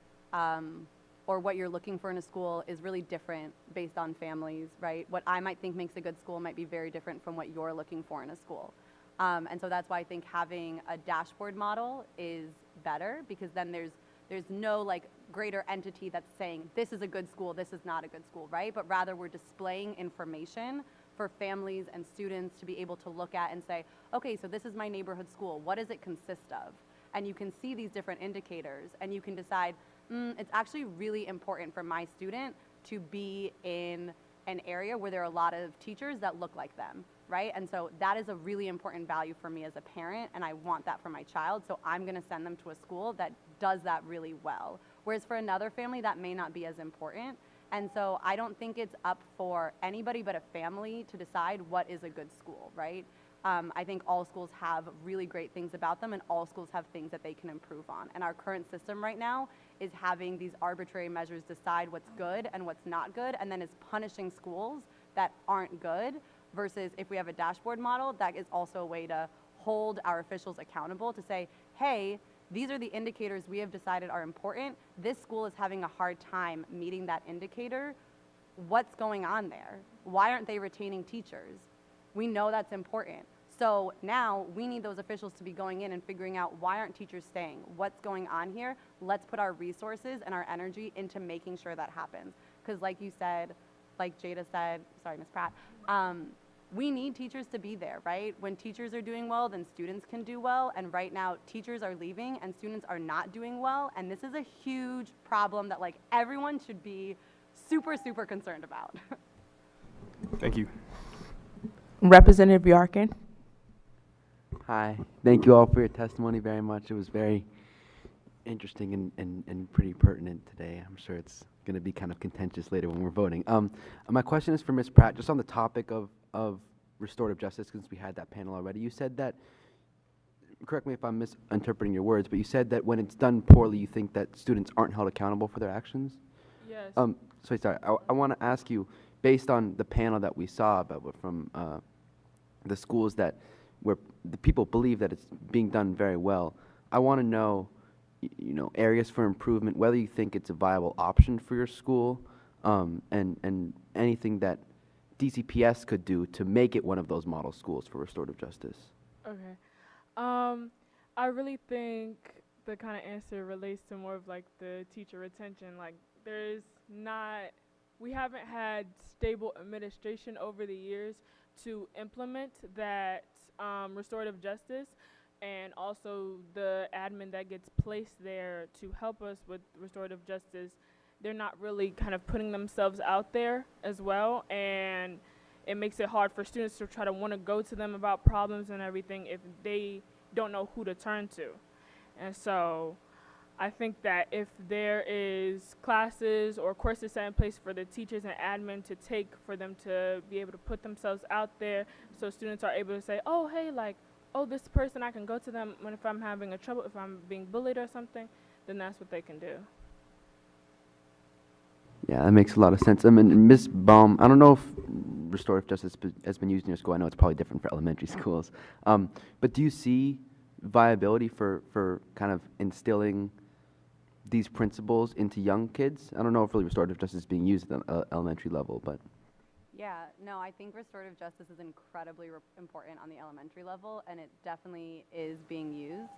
or what you're looking for in a school is really different based on families, right? What I might think makes a good school might be very different from what you're looking for in a school. And so that's why I think having a dashboard model is better because then there's no like greater entity that's saying this is a good school, this is not a good school, right? But rather we're displaying information for families and students to be able to look at and say, okay, so this is my neighborhood school. What does it consist of? And you can see these different indicators and you can decide, it's actually really important for my student to be in an area where there are a lot of teachers that look like them, right? And so that is a really important value for me as a parent, and I want that for my child, so I'm gonna send them to a school that does that really well. Whereas for another family, that may not be as important. And so I don't think it's up for anybody but a family to decide what is a good school, right? I think all schools have really great things about them and all schools have things that they can improve on. And our current system right now is having these arbitrary measures decide what's good and what's not good and then is punishing schools that aren't good versus if we have a dashboard model, that is also a way to hold our officials accountable to say, hey, these are the indicators we have decided are important. This school is having a hard time meeting that indicator. What's going on there? Why aren't they retaining teachers? We know that's important. So now we need those officials to be going in and figuring out why aren't teachers staying? What's going on here? Let's put our resources and our energy into making sure that happens. Because like you said, like Jada said, sorry, Ms. Pratt, we need teachers to be there, right? When teachers are doing well, then students can do well. And right now, teachers are leaving and students are not doing well. And this is a huge problem that like everyone should be super, super concerned about. Thank you. Representative Yarkin. Hi, thank you all for your testimony very much. It was very interesting and pretty pertinent today. I'm sure it's going to be kind of contentious later when we're voting. My question is for Ms. Pratt, just on the topic of restorative justice, since we had that panel already. You said that, correct me if I'm misinterpreting your words, but you said that when it's done poorly, you think that students aren't held accountable for their actions? Yes. I want to ask you, based on the panel that we saw from the schools that where the people believe that it's being done very well, I want to know, areas for improvement, whether you think it's a viable option for your school, and anything that DCPS could do to make it one of those model schools for restorative justice. Okay. I really think the kind of answer relates to more of like the teacher retention. Like we haven't had stable administration over the years to implement that restorative justice, and also the admin that gets placed there to help us with restorative justice, they're not really kind of putting themselves out there as well, and it makes it hard for students to try to want to go to them about problems and everything if they don't know who to turn to. And so I think that if there is classes or courses set in place for the teachers and admin to take for them to be able to put themselves out there so students are able to say, oh, hey, like, oh, this person, I can go to them if I'm having a trouble, if I'm being bullied or something, then that's what they can do. Yeah, that makes a lot of sense. I mean, Ms. Baum, I don't know if restorative justice has been used in your school. I know it's probably different for elementary schools. But do you see viability for kind of instilling these principles into young kids? I don't know if really restorative justice is being used at the elementary level, but. Yeah, no, I think restorative justice is incredibly important on the elementary level, and it definitely is being used.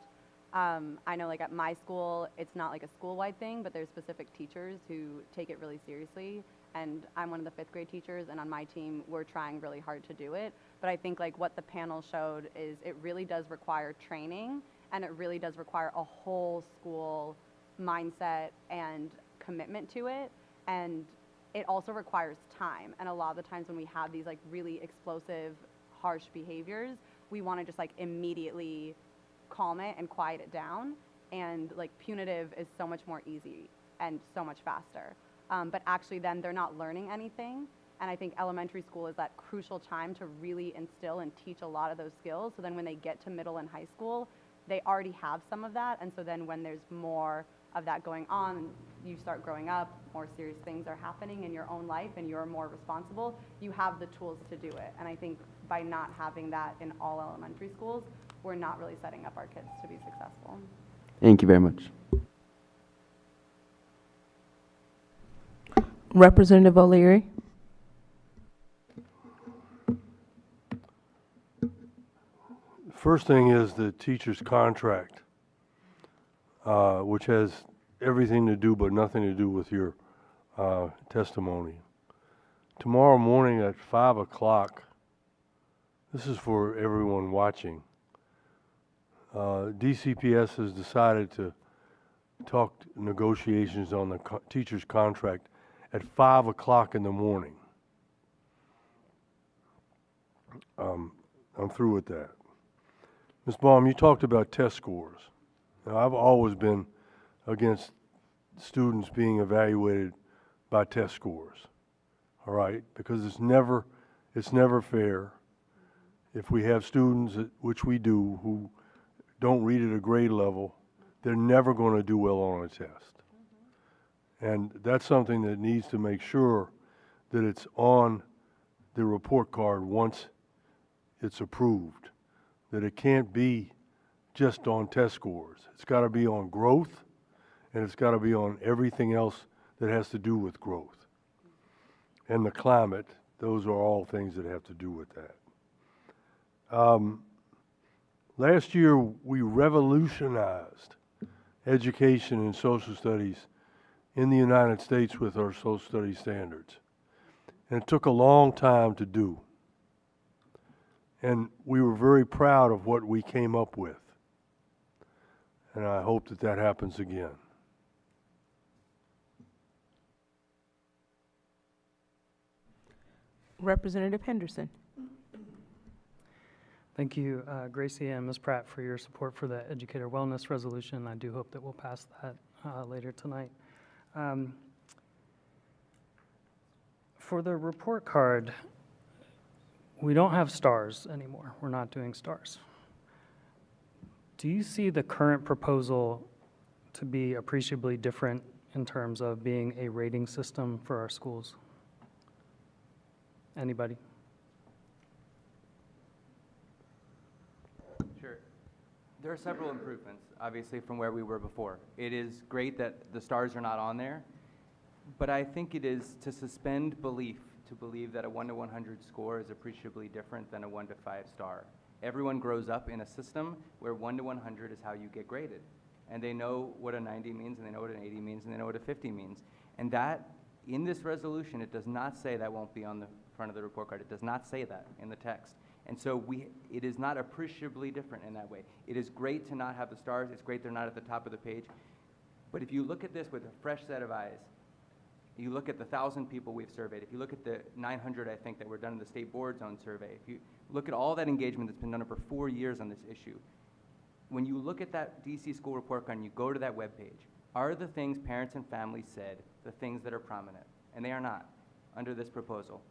I know like at my school, it's not like a school-wide thing, but there's specific teachers who take it really seriously. And I'm one of the 5th grade teachers, and on my team, we're trying really hard to do it. But I think like what the panel showed is it really does require training, and it really does require a whole school mindset and commitment to it. And it also requires time. And a lot of the times when we have these like really explosive, harsh behaviors, we want to just like immediately calm it and quiet it down, and like punitive is so much more easy and so much faster, but actually then they're not learning anything. And I think elementary school is that crucial time to really instill and teach a lot of those skills, so then when they get to middle and high school, they already have some of that. And so then when there's more of that going on, you start growing up, more serious things are happening in your own life and you're more responsible, you have the tools to do it. And I think by not having that in all elementary schools, we're not really setting up our kids to be successful. Thank you very much. Representative O'Leary. First thing is the teacher's contract, which has everything to do but nothing to do with your testimony. Tomorrow morning at 5 o'clock, this is for everyone watching, DCPS has decided to talk negotiations on the teacher's contract at 5 o'clock in the morning. I'm through with that. Ms. Baum, you talked about test scores. Now, I've always been against students being evaluated by test scores, all right? Because it's never fair if we have students, which we do, who don't read at a grade level, they're never going to do well on a test. And that's something that needs to make sure that it's on the report card once it's approved, that it can't be just on test scores. It's got to be on growth, and it's got to be on everything else that has to do with growth. And the climate, those are all things that have to do with that. Last year, we revolutionized education and social studies in the United States with our social studies standards. And it took a long time to do. And we were very proud of what we came up with. And I hope that that happens again. Representative Henderson. Thank you, Gracie and Ms. Pratt, for your support for the educator wellness resolution. I do hope that we'll pass that later tonight. For the report card, we don't have stars anymore. We're not doing stars. Do you see the current proposal to be appreciably different in terms of being a rating system for our schools? Anybody? Sure. There are several improvements, obviously, from where we were before. It is great that the stars are not on there, but I think it is to suspend belief, to believe that a 1 to 100 score is appreciably different than a 1 to 5 star. Everyone grows up in a system where 1 to 100 is how you get graded. And they know what a 90 means, and they know what an 80 means, and they know what a 50 means. And that, in this resolution, it does not say that won't be on the front of the report card. It does not say that in the text. And so it is not appreciably different in that way. It is great to not have the stars. It's great they're not at the top of the page. But if you look at this with a fresh set of eyes, you look at the 1,000 people we've surveyed, if you look at the 900, I think, that were done in the state board's own survey, if you look at all that engagement that's been done over 4 years on this issue, when you look at that DC school report card and you go to that webpage, are the things parents and families said the things that are prominent? And they are not under this proposal.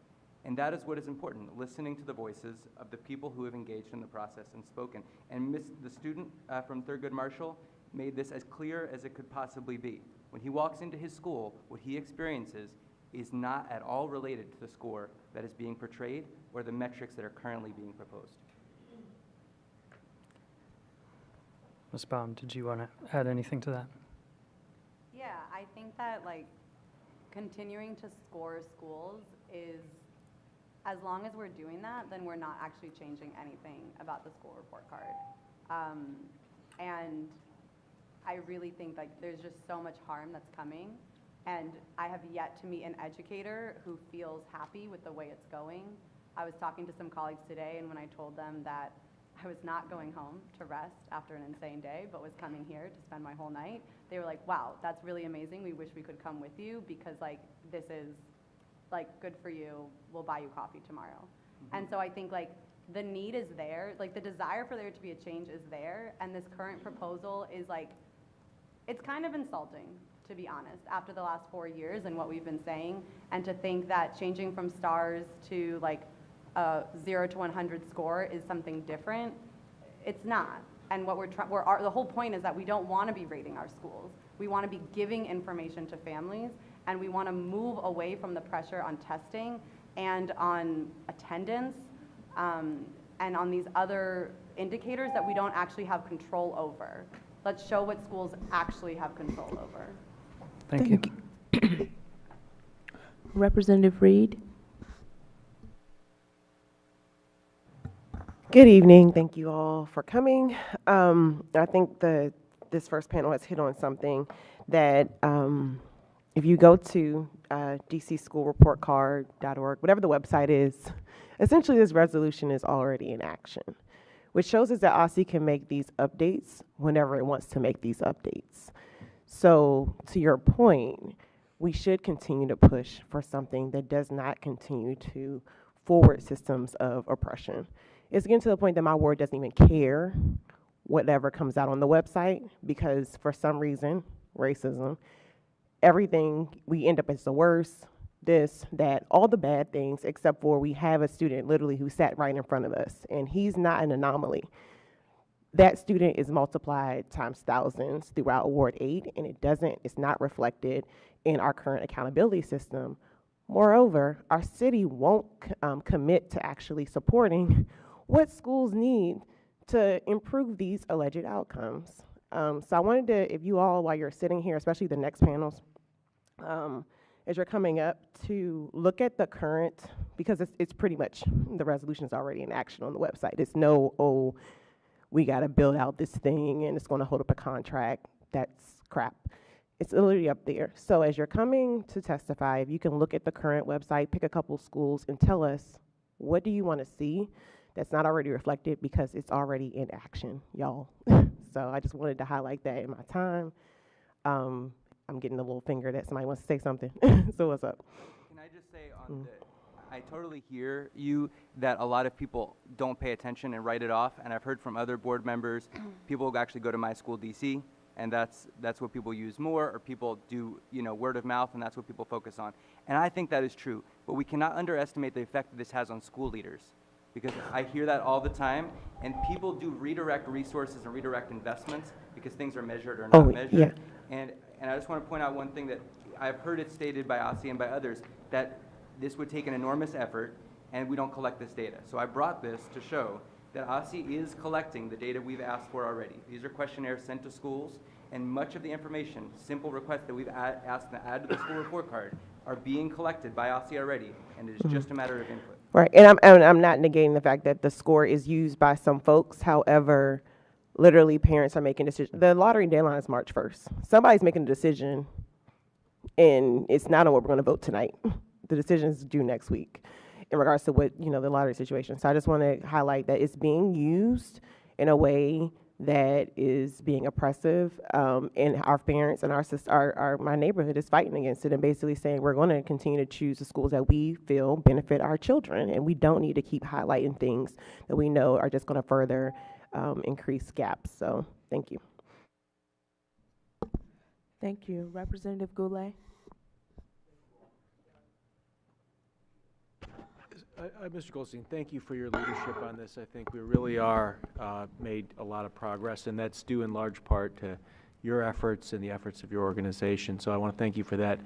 And that is what is important, listening to the voices of the people who have engaged in the process and spoken. And the student from Thurgood Marshall made this as clear as it could possibly be. When he walks into his school, what he experiences is not at all related to the score that is being portrayed or the metrics that are currently being proposed. Ms. Baum, did you want to add anything to that? Yeah, I think that continuing to score schools is, as long as we're doing that, then we're not actually changing anything about the school report card. And I really think there's just so much harm that's coming, and I have yet to meet an educator who feels happy with the way it's going. I was talking to some colleagues today, and when I told them that I was not going home to rest after an insane day, but was coming here to spend my whole night, they were like, wow, that's really amazing. We wish we could come with you because this is good for you. We'll buy you coffee tomorrow. Mm-hmm. And so I think the need is there, the desire for there to be a change is there, and this current proposal is it's kind of insulting, to be honest, after the last 4 years and what we've been saying, and to think that changing from stars to a 0 to 100 score is something different. It's not. And what the whole point is that we don't want to be rating our schools. We want to be giving information to families, and we want to move away from the pressure on testing and on attendance and on these other indicators that we don't actually have control over. Let's show what schools actually have control over. Thank you. Representative Reed. Good evening. Thank you all for coming. I think this first panel has hit on something that if you go to dcschoolreportcard.org, whatever the website is, essentially this resolution is already in action, which shows us that OSSI can make these updates whenever it wants to make these updates. So to your point, we should continue to push for something that does not continue to forward systems of oppression. It's getting to the point that my ward doesn't even care whatever comes out on the website because for some reason, racism, everything, we end up as the worst, this, that, all the bad things, except for we have a student literally who sat right in front of us, and he's not an anomaly. That student is multiplied times thousands throughout Ward 8, and it's not reflected in our current accountability system. Moreover, our city won't commit to actually supporting what schools need to improve these alleged outcomes. So I wanted to, if you all, while you're sitting here, especially the next panels, as you're coming up, to look at the current, because it's pretty much, the resolution is already in action on the website. It's no, oh, we got to build out this thing and it's going to hold up a contract. That's crap. It's literally up there. So as you're coming to testify, if you can look at the current website, pick a couple schools and tell us, what do you want to see that's not already reflected, because it's already in action, y'all. So I just wanted to highlight that in my time. I'm getting a little finger that somebody wants to say something. So what's up? Can I just say I totally hear you that a lot of people don't pay attention and write it off, and I've heard from other board members, people actually go to My School DC, and that's what people use more, or people do word of mouth, and that's what people focus on. And I think that is true, but we cannot underestimate the effect that this has on school leaders, because I hear that all the time, and people do redirect resources and redirect investments because things are measured or not measured. Yeah. And I just want to point out one thing that I've heard it stated by OSSI and by others, that this would take an enormous effort, and we don't collect this data. So I brought this to show that OSSI is collecting the data we've asked for already. These are questionnaires sent to schools, and much of the information, simple requests that we've asked to add to the school report card, are being collected by OSSI already, and it is just a matter of input. Right, and I'm not negating the fact that the score is used by some folks. However, literally parents are making decisions. The lottery deadline is March 1st. Somebody's making a decision, and it's not on what we're going to vote tonight. The decision is due next week in regards to what, the lottery situation. So I just want to highlight that it's being used in a way that is being oppressive, and our parents and my neighborhood is fighting against it and basically saying we're going to continue to choose the schools that we feel benefit our children, and we don't need to keep highlighting things that we know are just going to further increase gaps. So thank you. Thank you. Representative Goulet. Mr. Goldstein, thank you for your leadership on this. I think we really are made a lot of progress, and that's due in large part to your efforts and the efforts of your organization. So I want to thank you for that.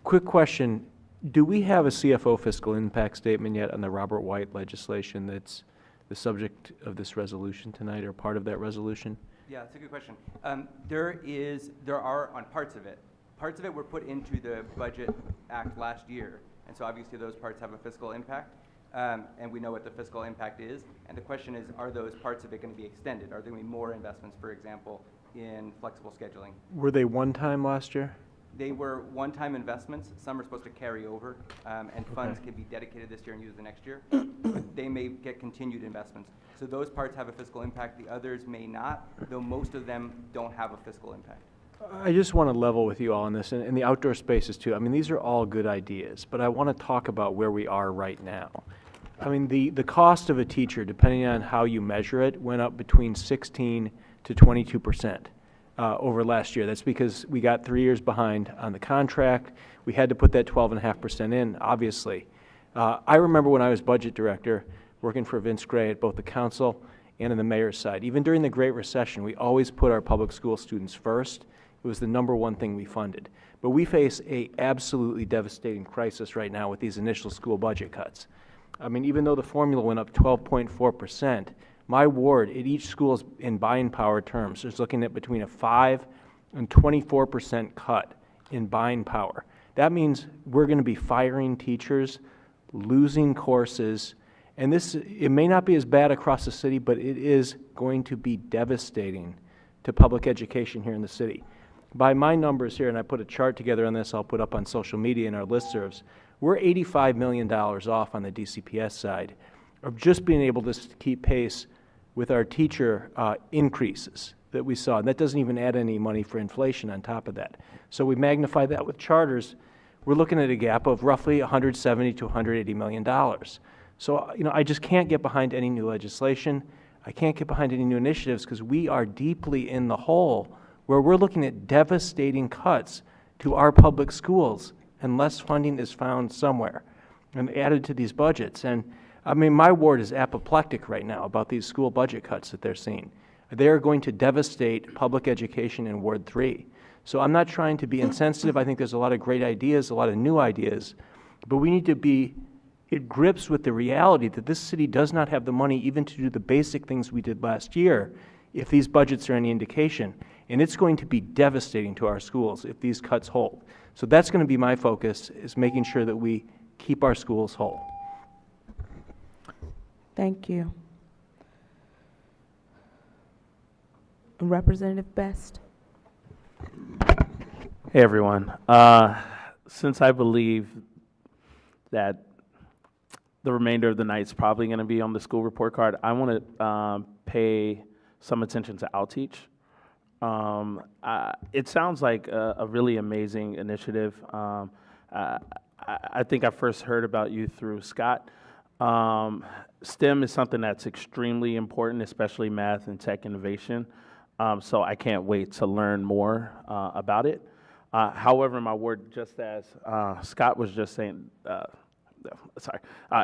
Quick question. Do we have a CFO fiscal impact statement yet on the Robert White legislation that's the subject of this resolution tonight, or part of that resolution? Yeah, that's a good question. There are on parts of it. Parts of it were put into the Budget Act last year, and so obviously those parts have a fiscal impact. And we know what the fiscal impact is. And the question is, are those parts of it going to be extended? Are there going to be more investments, for example, in flexible scheduling? Were they one-time last year? They were one-time investments. Some are supposed to carry over, and funds can be dedicated this year and used the next year. But they may get continued investments. So those parts have a fiscal impact. The others may not, though most of them don't have a fiscal impact. I just want to level with you all on this, and the outdoor spaces too. I mean, these are all good ideas, but I want to talk about where we are right now. I mean, the cost of a teacher, depending on how you measure it, went up between 16 to 22% over last year. That's because we got 3 years behind on the contract. We had to put that 12.5% in, obviously. I remember when I was budget director, working for Vince Gray at both the council and on the mayor's side. Even during the Great Recession, we always put our public school students first. It was the #1 thing we funded. But we face a absolutely devastating crisis right now with these initial school budget cuts. I mean, even though the formula went up 12.4%, my ward at each school in buying power terms is looking at between a 5 and 24% cut in buying power. That means we're going to be firing teachers, losing courses, and it may not be as bad across the city, but it is going to be devastating to public education here in the city. By my numbers here, and I put a chart together on this I'll put up on social media and our listservs, we're $85 million off on the DCPS side of just being able to keep pace with our teacher increases that we saw. And that doesn't even add any money for inflation on top of that. So we magnify that with charters. We're looking at a gap of roughly $170 to $180 million. So, I just can't get behind any new legislation. I can't get behind any new initiatives because we are deeply in the hole where we're looking at devastating cuts to our public schools unless funding is found somewhere and added to these budgets. And I mean, my ward is apoplectic right now about these school budget cuts that they're seeing. They are going to devastate public education in Ward 3. So I'm not trying to be insensitive. I think there's a lot of great ideas, a lot of new ideas, but we need to be in grips with the reality that this city does not have the money even to do the basic things we did last year if these budgets are any indication. And it's going to be devastating to our schools if these cuts hold. So that's going to be my focus, is making sure that we keep our schools whole. Thank you. Representative Best. Hey, everyone. Since I believe that the remainder of the night is probably going to be on the school report card, I want to pay some attention to Outteach. It sounds like a really amazing initiative. I think I first heard about you through Scott. STEM is something that's extremely important, especially math and tech innovation. So I can't wait to learn more about it. However, my ward, just as Scott was just saying,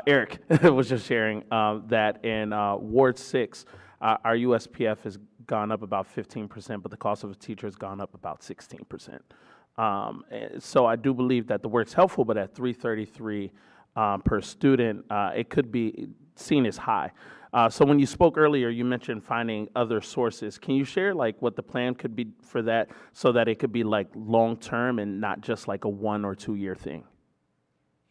Eric was just sharing that in Ward 6, our USPF has gone up about 15%, but the cost of a teacher has gone up about 16%. So I do believe that the word's helpful, but at $333 per student, it could be seen as high. So when you spoke earlier, you mentioned finding other sources. Can you share like what the plan could be for that, so that it could be like long-term and not just like a 1 or 2 year thing?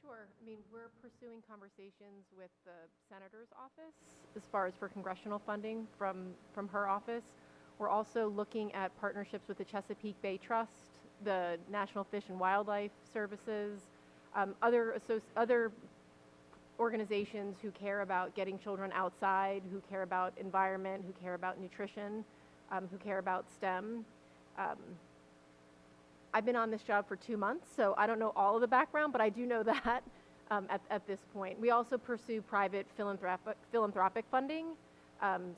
Sure. I mean, we're pursuing conversations with the senator's office as far as for congressional funding from her office. We're also looking at partnerships with the Chesapeake Bay Trust, the National Fish and Wildlife Services, other organizations who care about getting children outside, who care about environment, who care about nutrition, who care about STEM. I've been on this job for 2 months, so I don't know all of the background, but I do know that at this point. We also pursue private philanthropic funding,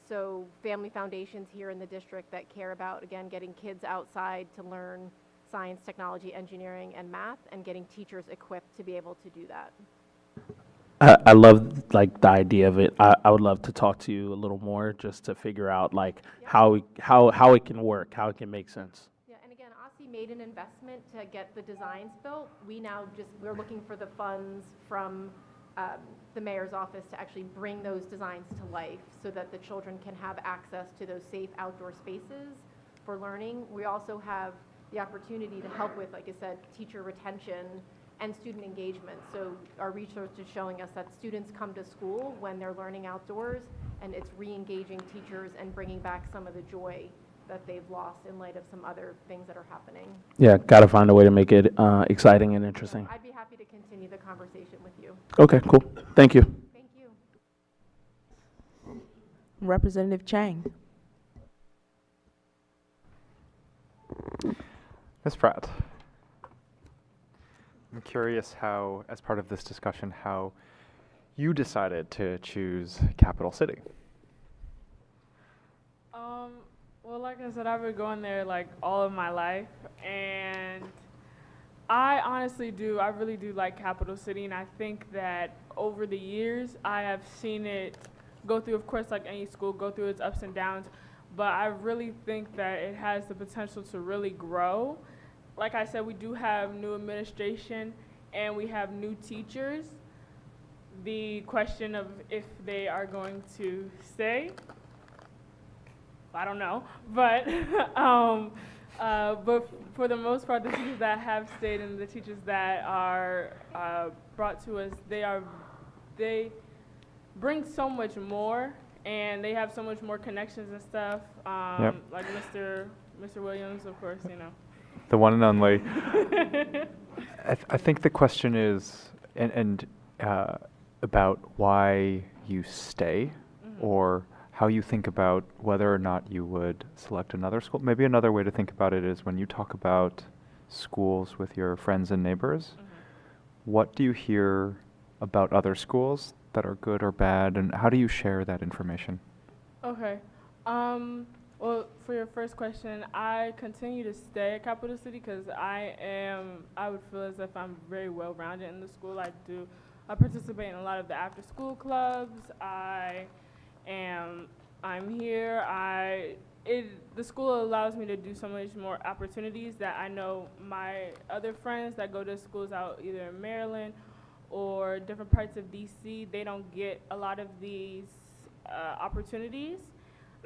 so family foundations here in the district that care about, again, getting kids outside to learn science, technology, engineering, and math, and getting teachers equipped to be able to do that. I love like the idea of it. I would love to talk to you a little more just to figure out like how it can work, how it can make sense. Yeah, and again, OSSI made an investment to get the designs built. We're looking for the funds from the mayor's office to actually bring those designs to life so that the children can have access to those safe outdoor spaces for learning. We also have the opportunity to help with, like I said, teacher retention and student engagement. So our research is showing us that students come to school when they're learning outdoors, and it's re-engaging teachers and bringing back some of the joy that they've lost in light of some other things that are happening. Yeah, got to find a way to make it exciting and interesting. So I'd be happy to continue the conversation with you. Okay, cool. Thank you. Thank you. Representative Chang. Ms. Pratt, I'm curious how, as part of this discussion, how you decided to choose Capital City. Well, like I said, I've been going there like all of my life, and I really do like Capital City, and I think that over the years I have seen it go through, of course, like any school, go through its ups and downs. But I really think that it has the potential to really grow. Like I said, we do have new administration and we have new teachers. The question of if they are going to stay, I don't know. But but for the most part, the teachers that have stayed and the teachers that are brought to us, they bring so much more, and they have so much more connections and stuff. Like Mr. Williams, of course, you know. The one and only. I think the question is, about why you stay, or how you think about whether or not you would select another school. Maybe another way to think about it is when you talk about schools with your friends and neighbors, what do you hear about other schools that are good or bad, and how do you share that information? Okay. Well, for your first question, I continue to stay at Capital City because I would feel as if I'm very well-rounded in the school. I participate in a lot of the after-school clubs. I'm here. The school allows me to do so much more opportunities that I know my other friends that go to schools out either in Maryland or different parts of DC, they don't get a lot of these opportunities.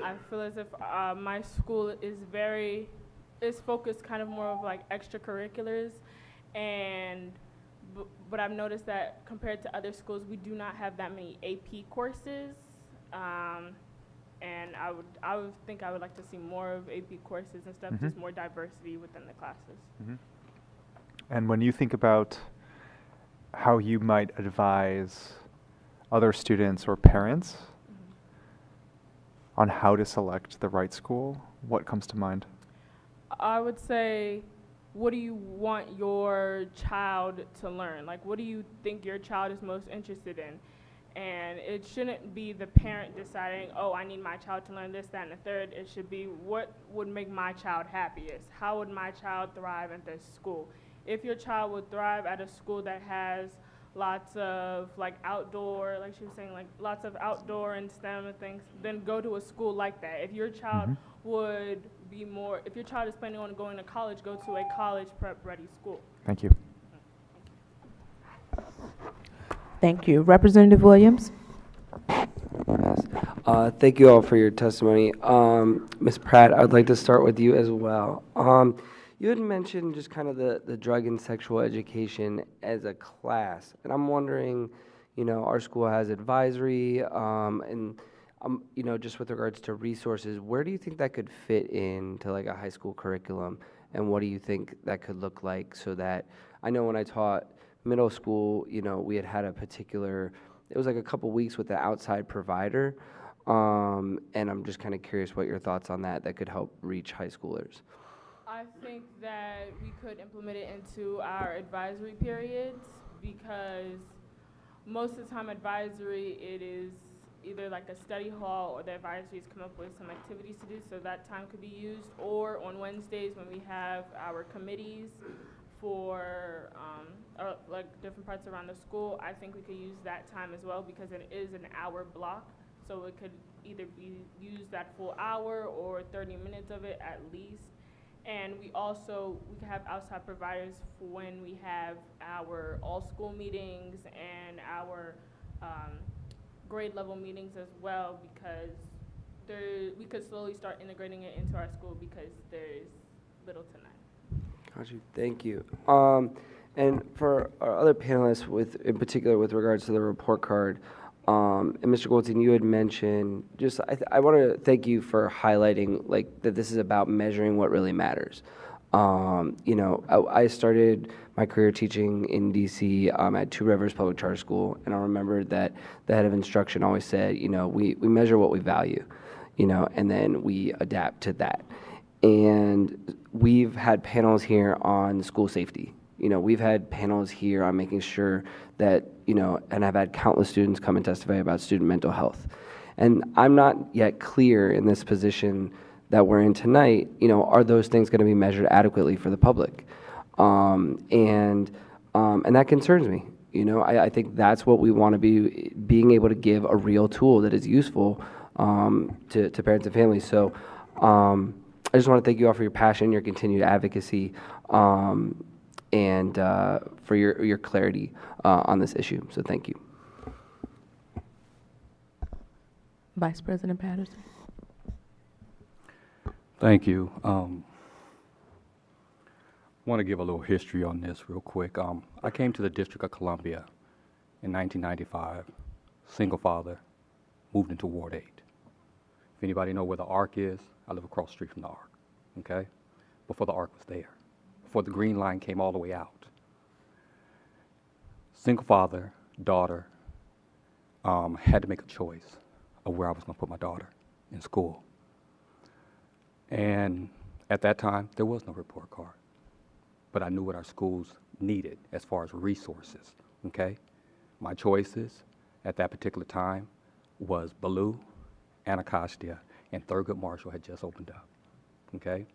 I feel as if my school is focused kind of more of like extracurriculars, but I've noticed that compared to other schools, we do not have that many AP courses, and I would like to see more of AP courses and stuff, just more diversity within the classes. And when you think about how you might advise other students or parents on how to select the right school, what comes to mind? I would say, what do you want your child to learn? Like, what do you think your child is most interested in? And it shouldn't be the parent deciding, oh, I need my child to learn this, that, and the third. It should be, what would make my child happiest? How would my child thrive at this school? If your child would thrive at a school that has lots of like outdoor, like she was saying, like lots of outdoor and STEM and things, then go to a school like that. If your child if your child is planning on going to college, go to a college prep ready school. Thank you. Thank you. Representative Williams. Thank you all for your testimony. Ms. Pratt, I'd like to start with you as well. You had mentioned just kind of the drug and sexual education as a class, and I'm wondering, our school has advisory, and just with regards to resources, where do you think that could fit into like a high school curriculum, and what do you think that could look like so that, I know when I taught middle school, we had a particular, it was like a couple weeks with the outside provider, and I'm just kind of curious what your thoughts on that could help reach high schoolers. I think that we could implement it into our advisory periods, because most of the time advisory, it is either like a study hall or the advisories come up with some activities to do, so that time could be used, or on Wednesdays when we have our committees for like different parts around the school, I think we could use that time as well, because it is an hour block, so it could either be used that full hour or 30 minutes of it at least. And we can have outside providers for when we have our all-school meetings and our grade level meetings as well, because we could slowly start integrating it into our school because there's little to none. Got you. Thank you. And for our other panelists, in particular with regards to the report card, and Mr. Goldstein, you had mentioned, I want to thank you for highlighting that this is about measuring what really matters. I started my career teaching in DC at Two Rivers Public Charter School, and I remember that the head of instruction always said, we measure what we value, and then we adapt to that. And we've had panels here on school safety. We've had panels here on making sure that, and I've had countless students come and testify about student mental health. And I'm not yet clear in this position that we're in tonight, are those things going to be measured adequately for the public? And that concerns me, You know, I think that's what we want to be, being able to give a real tool that is useful to parents and families. So I just want to thank you all for your passion, your continued advocacy, and for your clarity on this issue. So thank you. Vice President Patterson. Thank you. Want to give a little history on this real quick. I came to the District of Columbia in 1995, single father, moved into Ward 8. If anybody know where the Arc is, I live across the street from the Arc, okay? Before the Arc was there, before the Green Line came all the way out. Single father, daughter, had to make a choice of where I was going to put my daughter in school. And at that time, there was no report card. But I knew what our schools needed as far as resources, okay? My choices at that particular time was Ballou, Anacostia, and Thurgood Marshall had just opened up, okay?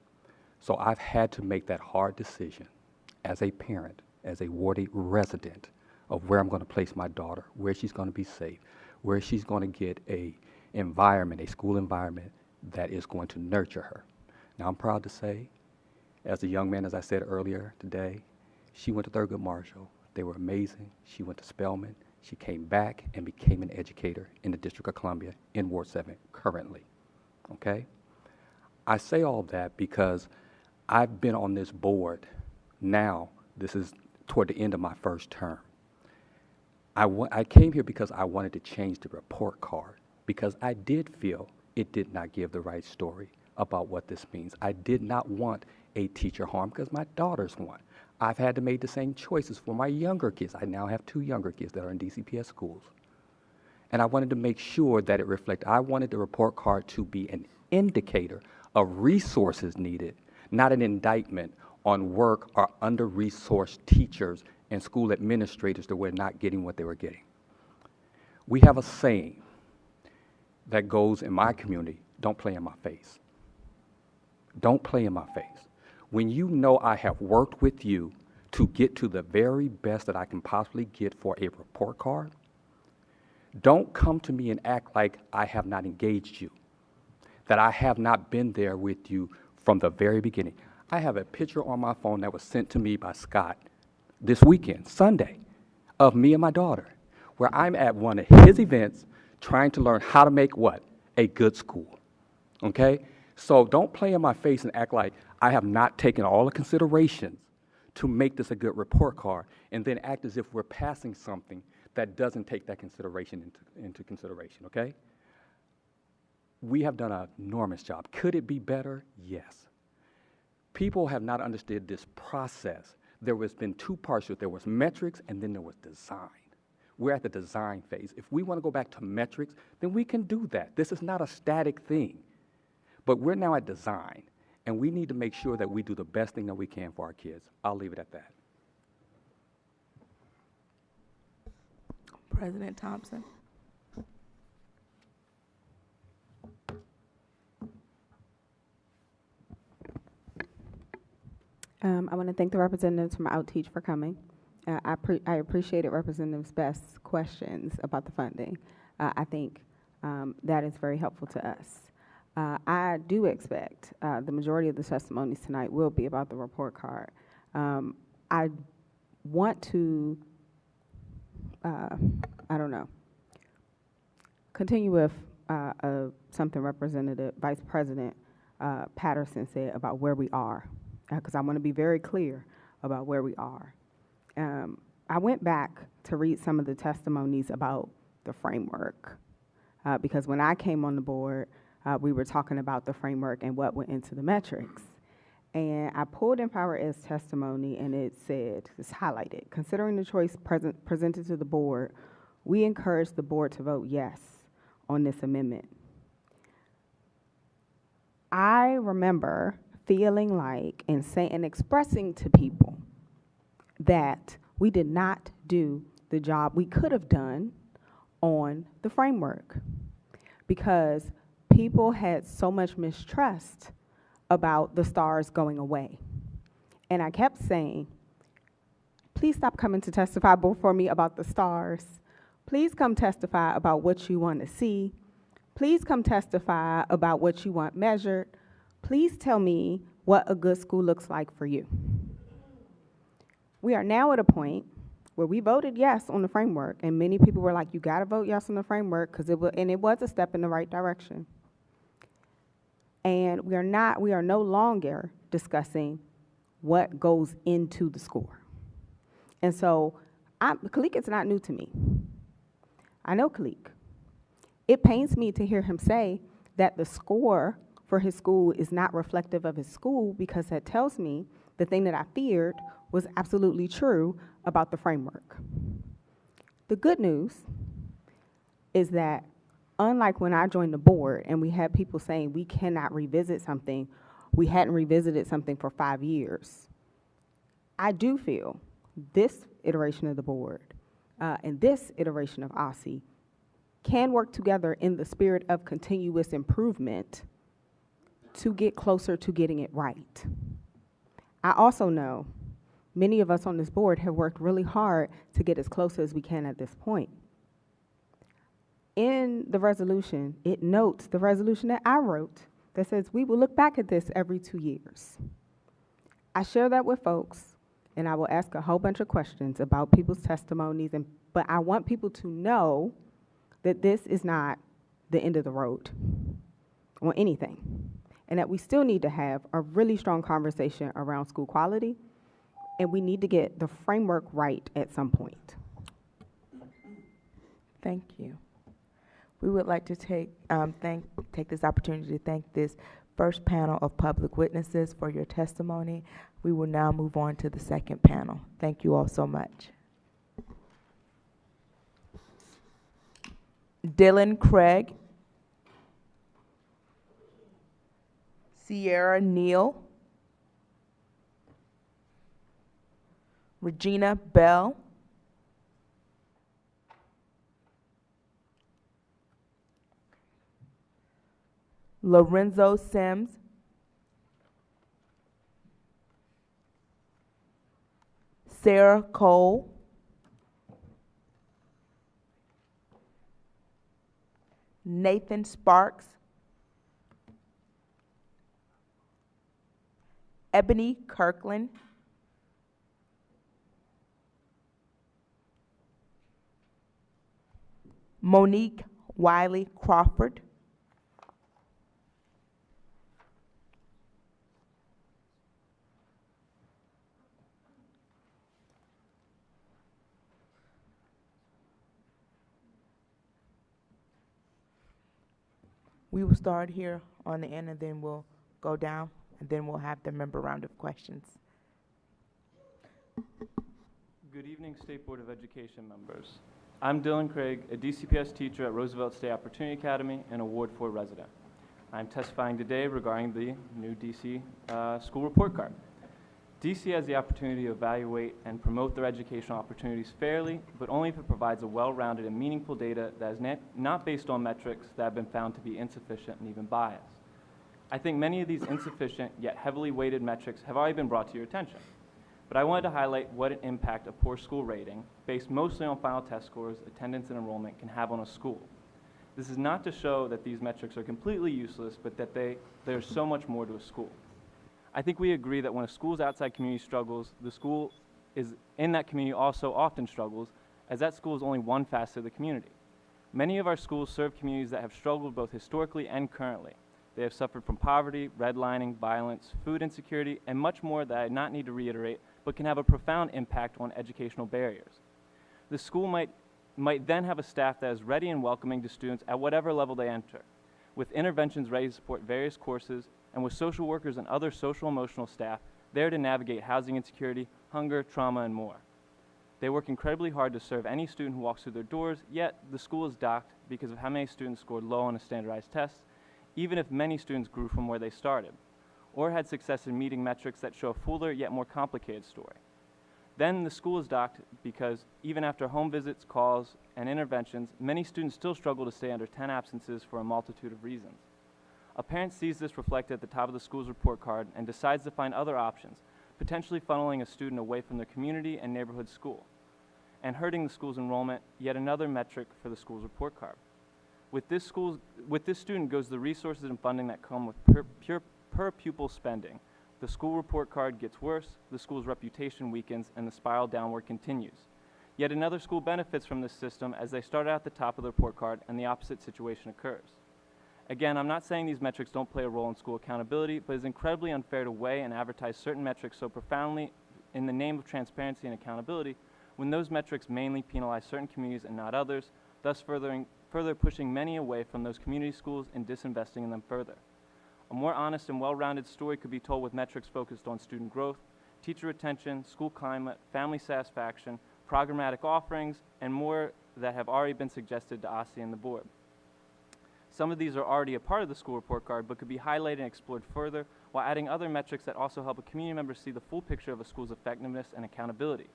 So I've had to make that hard decision as a parent, as a Ward 8 resident, of where I'm going to place my daughter, where she's going to be safe, where she's going to get a environment, a school environment that is going to nurture her. Now, I'm proud to say, as a young man, as I said earlier today, she went to Thurgood Marshall. They were amazing. She went to Spelman. She came back and became an educator in the District of Columbia in Ward 7 currently, okay? I say all that because I've been on this board now. This is toward the end of my first term. I came here because I wanted to change the report card because I did feel it did not give the right story about what this means. I did not want a teacher harm because my daughter's one. I've had to make the same choices for my younger kids. I now have 2 younger kids that are in DCPS schools. And I wanted to make sure that it reflected. I wanted the report card to be an indicator of resources needed, not an indictment on work or under-resourced teachers and school administrators that were not getting what they were getting. We have a saying that goes in my community, don't play in my face. Don't play in my face. When you know I have worked with you to get to the very best that I can possibly get for a report card, don't come to me and act like I have not engaged you, that I have not been there with you from the very beginning. I have a picture on my phone that was sent to me by Scott this weekend, Sunday, of me and my daughter, where I'm at one of his events trying to learn how to make what? A good school, okay? So don't play in my face and act like I have not taken all the considerations to make this a good report card and then act as if we're passing something that doesn't take that consideration into consideration, okay? We have done an enormous job. Could it be better? Yes. People have not understood this process. There has been 2 parts to it. There was metrics and then there was design. We're at the design phase. If we want to go back to metrics, then we can do that. This is not a static thing. But we're now at design, and we need to make sure that we do the best thing that we can for our kids. I'll leave it at that. President Thompson. I want to thank the representatives from Outteach for coming. I appreciated Representative Best's questions about the funding. I think that is very helpful to us. I do expect the majority of the testimonies tonight will be about the report card. I want to, continue with something Vice President Patterson said about where we are, because I want to be very clear about where we are. I went back to read some of the testimonies about the framework, because when I came on the board, we were talking about the framework and what went into the metrics. And I pulled Empower Ed's testimony, and it said, it's highlighted, considering the choice presented to the board, we encourage the board to vote yes on this amendment. I remember feeling like and expressing to people that we did not do the job we could have done on the framework because people had so much mistrust about the stars going away. And I kept saying, please stop coming to testify before me about the stars. Please come testify about what you want to see. Please come testify about what you want measured. Please tell me what a good school looks like for you. We are now at a point where we voted yes on the framework, and many people were like, you gotta vote yes on the framework, because it was a step in the right direction. And we are no longer discussing what goes into the score. And so, Khalik is not new to me. I know Khalik. It pains me to hear him say that the score for his school is not reflective of his school, because that tells me the thing that I feared was absolutely true about the framework. The good news is that unlike when I joined the board and we had people saying we cannot revisit something, we hadn't revisited something for 5 years, I do feel this iteration of the board and this iteration of OSSI can work together in the spirit of continuous improvement to get closer to getting it right. I also know many of us on this board have worked really hard to get as close as we can at this point. In the resolution, it notes the resolution that I wrote that says we will look back at this every 2 years. I share that with folks, and I will ask a whole bunch of questions about people's testimonies, but I want people to know that this is not the end of the road on anything, and that we still need to have a really strong conversation around school quality, and we need to get the framework right at some point. Thank you. We would like to take this opportunity to thank this first panel of public witnesses for your testimony. We will now move on to the second panel. Thank you all so much. Dylan Craig, Sierra Neal, Regina Bell, Lorenzo Sims, Sarah Cole, Nathan Sparks, Ebony Kirkland, Monique Wiley Crawford, we will start here on the end and then we'll go down and then we'll have the member round of questions. Good evening, State Board of Education members. I'm Dylan Craig, a DCPS teacher at Roosevelt State Opportunity Academy and a Ward 4 resident. I'm testifying today regarding the new DC school report card. DC has the opportunity to evaluate and promote their educational opportunities fairly, but only if it provides a well-rounded and meaningful data that is not based on metrics that have been found to be insufficient and even biased. I think many of these insufficient yet heavily weighted metrics have already been brought to your attention, but I wanted to highlight what an impact a poor school rating, based mostly on final test scores, attendance, and enrollment, can have on a school. This is not to show that these metrics are completely useless, but that there's so much more to a school. I think we agree that when a school's outside community struggles, the school is in that community also often struggles, as that school is only one facet of the community. Many of our schools serve communities that have struggled both historically and currently. They have suffered from poverty, redlining, violence, food insecurity, and much more that I not need to reiterate, but can have a profound impact on educational barriers. The school might then have a staff that is ready and welcoming to students at whatever level they enter, with interventions ready to support various courses, and with social workers and other social-emotional staff there to navigate housing insecurity, hunger, trauma, and more. They work incredibly hard to serve any student who walks through their doors, yet the school is docked because of how many students scored low on a standardized test, even if many students grew from where they started, or had success in meeting metrics that show a fuller yet more complicated story. Then the school is docked because even after home visits, calls, and interventions, many students still struggle to stay under 10 absences for a multitude of reasons. A parent sees this reflected at the top of the school's report card and decides to find other options, potentially funneling a student away from their community and neighborhood school, and hurting the school's enrollment, yet another metric for the school's report card. With this student goes the resources and funding that come with per pupil spending. The school report card gets worse, the school's reputation weakens, and the spiral downward continues. Yet another school benefits from this system as they start out at the top of the report card and the opposite situation occurs. Again, I'm not saying these metrics don't play a role in school accountability, but it's incredibly unfair to weigh and advertise certain metrics so profoundly in the name of transparency and accountability when those metrics mainly penalize certain communities and not others, thus further pushing many away from those community schools and disinvesting in them further. A more honest and well-rounded story could be told with metrics focused on student growth, teacher retention, school climate, family satisfaction, programmatic offerings, and more that have already been suggested to OSSI and the board. Some of these are already a part of the school report card, but could be highlighted and explored further while adding other metrics that also help a community member see the full picture of a school's effectiveness and accountability.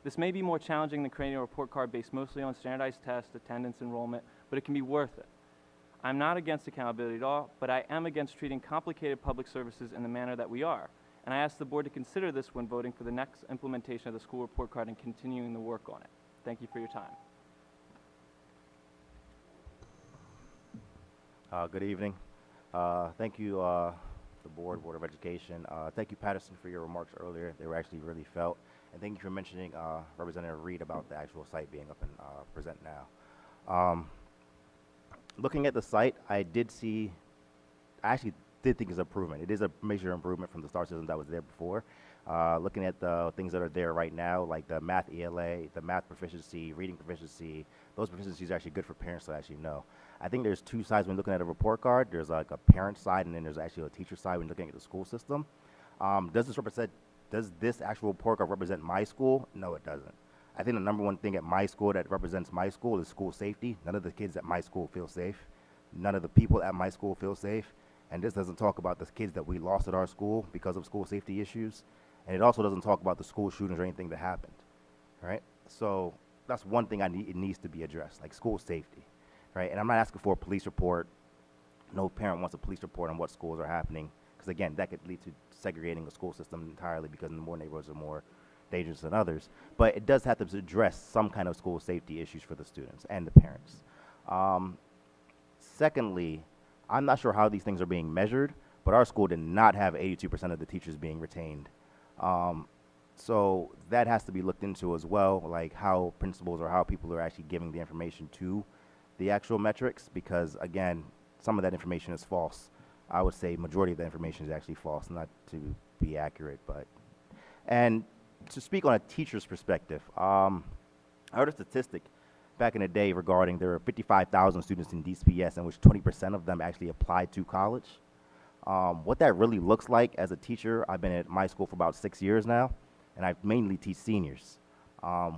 This may be more challenging than creating a report card based mostly on standardized tests, attendance, enrollment, but it can be worth it. I'm not against accountability at all, but I am against treating complicated public services in the manner that we are. And I ask the board to consider this when voting for the next implementation of the school report card and continuing the work on it. Thank you for your time. Good evening. Thank you, the Board of Education. Thank you, Patterson, for your remarks earlier. They were actually really felt. And thank you for mentioning Representative Reed about the actual site being up and present now. Looking at the site, I actually did think it's an improvement. It is a major improvement from the STAR system that was there before. Looking at the things that are there right now, like the math ELA, the math proficiency, reading proficiency, those proficiencies are actually good for parents to actually know. I think there's two sides when looking at a report card. There's like a parent side and then there's actually a teacher side when looking at the school system. Does this actual report card represent my school? No, it doesn't. I think the number one thing at my school that represents my school is school safety. None of the kids at my school feel safe. None of the people at my school feel safe. And this doesn't talk about the kids that we lost at our school because of school safety issues. And it also doesn't talk about the school shootings or anything that happened, right? So that's one thing it needs to be addressed, like school safety, right? And I'm not asking for a police report. No parent wants a police report on what schools are happening, because again, that could lead to segregating the school system entirely because more neighborhoods are more dangerous than others. But it does have to address some kind of school safety issues for the students and the parents. Secondly, I'm not sure how these things are being measured, but our school did not have 82% of the teachers being retained. So that has to be looked into as well, like how principals or how people are actually giving the information to the actual metrics, because again, some of that information is false. I would say majority of the information is actually false, not to be accurate, but. And to speak on a teacher's perspective, I heard a statistic back in the day regarding there were 55,000 students in DCPS in which 20% of them actually applied to college. What that really looks like as a teacher, I've been at my school for about 6 years now, and I mainly teach seniors.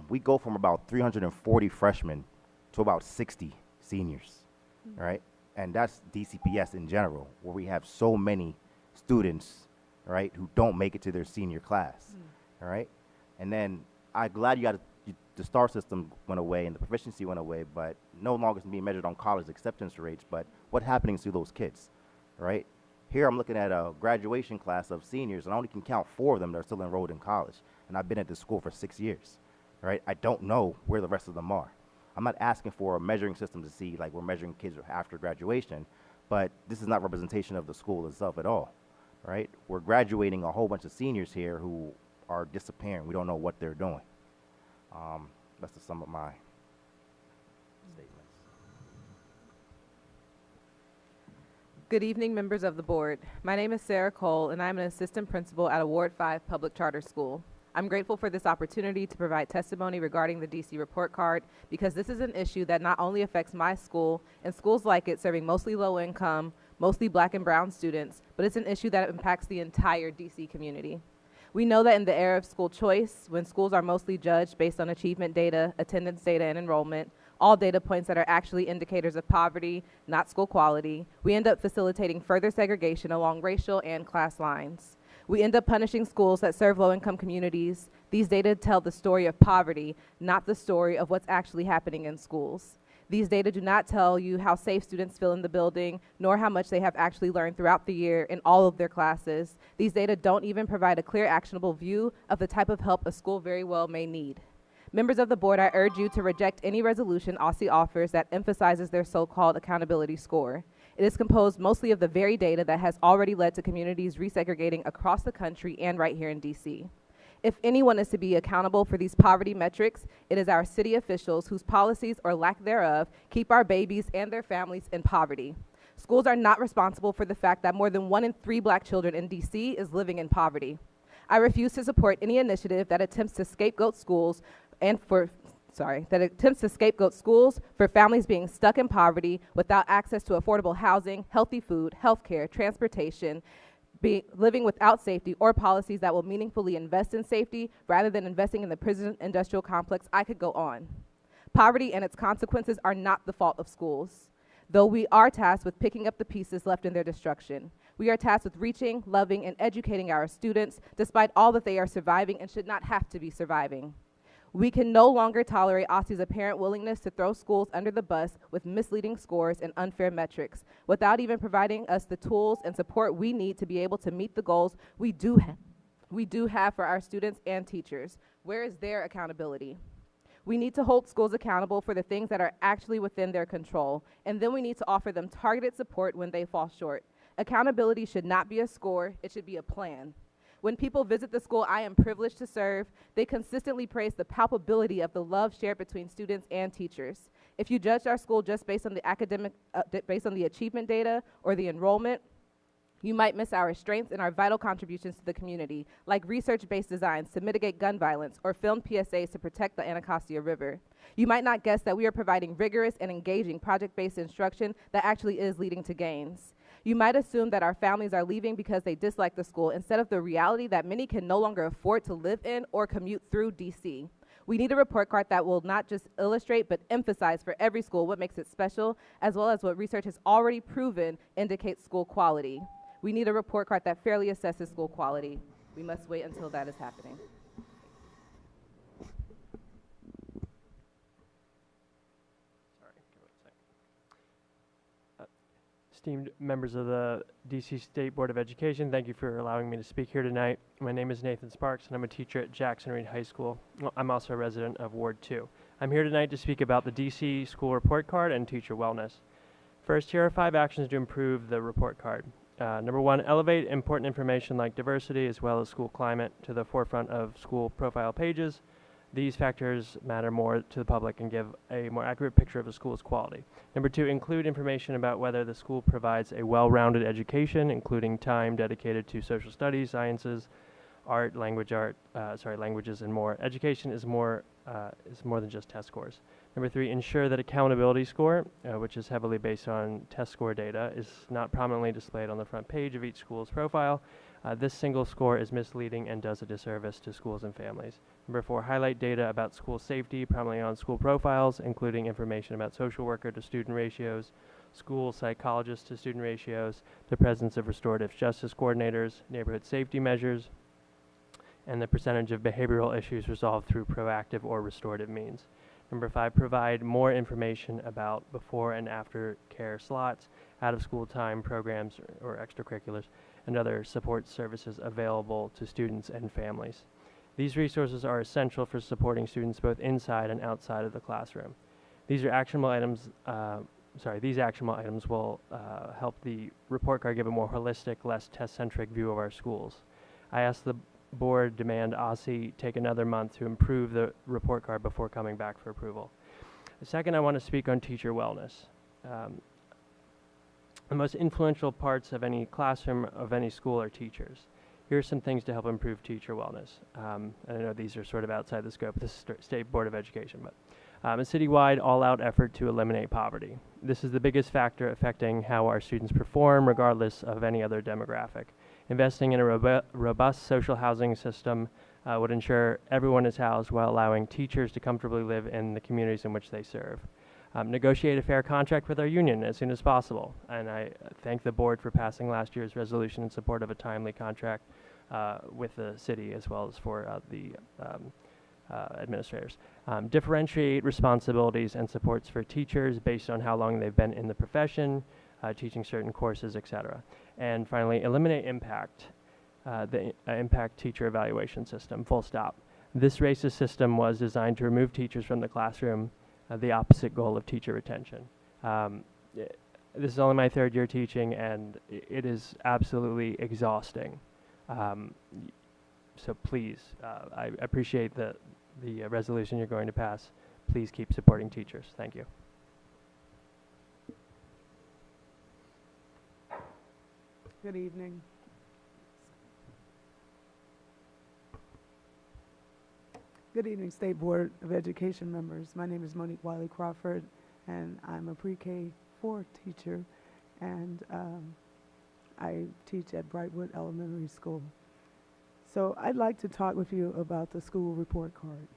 We go from about 340 freshmen to about 60 seniors, right? And that's DCPS in general, where we have so many students, right, who don't make it to their senior class, all right? And then I'm glad the STAR system went away and the proficiency went away, but no longer is being measured on college acceptance rates, but what happening to those kids, right? Here I'm looking at a graduation class of seniors, and I only can count 4 of them that are still enrolled in college, and I've been at this school for 6 years, right? I don't know where the rest of them are. I'm not asking for a measuring system to see like we're measuring kids after graduation, but this is not representation of the school itself at all, right? We're graduating a whole bunch of seniors here who are disappearing. We don't know what they're doing. That's the sum of my statements. Good evening, members of the board. My name is Sarah Cole, and I'm an assistant principal at a Ward 5 public charter school. I'm grateful for this opportunity to provide testimony regarding the DC report card, because this is an issue that not only affects my school and schools like it serving mostly low income, mostly black and brown students, but it's an issue that impacts the entire DC community. We know that in the era of school choice, when schools are mostly judged based on achievement data, attendance data, and enrollment, all data points that are actually indicators of poverty, not school quality, we end up facilitating further segregation along racial and class lines. We end up punishing schools that serve low-income communities. These data tell the story of poverty, not the story of what's actually happening in schools. These data do not tell you how safe students feel in the building, nor how much they have actually learned throughout the year in all of their classes. These data don't even provide a clear, actionable view of the type of help a school very well may need. Members of the board, I urge you to reject any resolution OSSI offers that emphasizes their so-called accountability score. It is composed mostly of the very data that has already led to communities resegregating across the country and right here in DC. If anyone is to be accountable for these poverty metrics, it is our city officials whose policies or lack thereof keep our babies and their families in poverty. Schools are not responsible for the fact that more than 1 in 3 Black children in DC is living in poverty. I refuse to support any initiative that attempts to scapegoat schools for families being stuck in poverty without access to affordable housing, healthy food, healthcare, transportation, living without safety, or policies that will meaningfully invest in safety rather than investing in the prison industrial complex. I could go on. Poverty and its consequences are not the fault of schools, though we are tasked with picking up the pieces left in their destruction. We are tasked with reaching, loving, and educating our students despite all that they are surviving and should not have to be surviving. We can no longer tolerate OSSI's apparent willingness to throw schools under the bus with misleading scores and unfair metrics, without even providing us the tools and support we need to be able to meet the goals we do have for our students and teachers. Where is their accountability? We need to hold schools accountable for the things that are actually within their control, and then we need to offer them targeted support when they fall short. Accountability should not be a score, it should be a plan. When people visit the school I am privileged to serve, they consistently praise the palpability of the love shared between students and teachers. If you judge our school just based on the achievement data or the enrollment, you might miss our strengths and our vital contributions to the community, like research-based designs to mitigate gun violence or filmed PSAs to protect the Anacostia River. You might not guess that we are providing rigorous and engaging project-based instruction that actually is leading to gains. You might assume that our families are leaving because they dislike the school, instead of the reality that many can no longer afford to live in or commute through DC. We need a report card that will not just illustrate but emphasize for every school what makes it special, as well as what research has already proven indicates school quality. We need a report card that fairly assesses school quality. We must wait until that is happening. Esteemed members of the DC State Board of Education, thank you for allowing me to speak here tonight. My name is Nathan Sparks, and I'm a teacher at Jackson Reed High School. Well, I'm also a resident of Ward 2. I'm here tonight to speak about the DC School Report Card and teacher wellness. First, here are 5 actions to improve the report card. Number 1, elevate important information like diversity as well as school climate to the forefront of school profile pages. These factors matter more to the public and give a more accurate picture of the school's quality. Number 2, include information about whether the school provides a well-rounded education, including time dedicated to social studies, sciences, languages, and more. Education is more than just test scores. Number 3, ensure that accountability score, which is heavily based on test score data, is not prominently displayed on the front page of each school's profile. This single score is misleading and does a disservice to schools and families. Number 4, highlight data about school safety, prominently on school profiles, including information about social worker to student ratios, school psychologist to student ratios, the presence of restorative justice coordinators, neighborhood safety measures, and the percentage of behavioral issues resolved through proactive or restorative means. Number 5, provide more information about before and after care slots, out-of-school time programs or extracurriculars, and other support services available to students and families. These resources are essential for supporting students both inside and outside of the classroom. These actionable items will help the report card give a more holistic, less test-centric view of our schools. I ask the board demand OSSI take another month to improve the report card before coming back for approval. Second, I want to speak on teacher wellness. The most influential parts of any classroom of any school are teachers. Here are some things to help improve teacher wellness. And I know these are sort of outside the scope of the State Board of Education, but a citywide all-out effort to eliminate poverty. This is the biggest factor affecting how our students perform, regardless of any other demographic. Investing in a robust social housing system would ensure everyone is housed while allowing teachers to comfortably live in the communities in which they serve. Negotiate a fair contract with our union as soon as possible, and I thank the board for passing last year's resolution in support of a timely contract with the city, as well as for the administrators. Differentiate responsibilities and supports for teachers based on how long they've been in the profession, teaching certain courses, etc. And finally, eliminate impact, the impact teacher evaluation system, full stop. This racist system was designed to remove teachers from the classroom, the opposite goal of teacher retention. This is only my third year teaching, and it is absolutely exhausting. So please, I appreciate the resolution you're going to pass. Please keep supporting teachers. Thank you. Good evening. Good evening, State Board of Education members. My name is Monique Wiley Crawford, and I'm a pre-K4 teacher, and I teach at Brightwood Elementary School. So I'd like to talk with you about the school report card.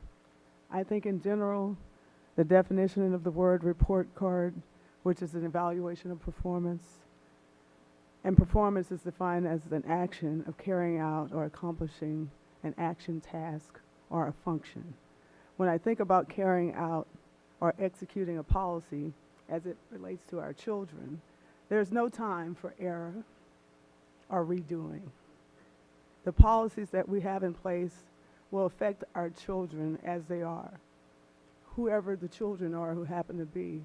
I think in general, the definition of the word report card, which is an evaluation of performance, and performance is defined as an action of carrying out or accomplishing an action, task, or a function. When I think about carrying out or executing a policy as it relates to our children, there's no time for error or redoing. The policies that we have in place will affect our children as they are, whoever the children are who happen to be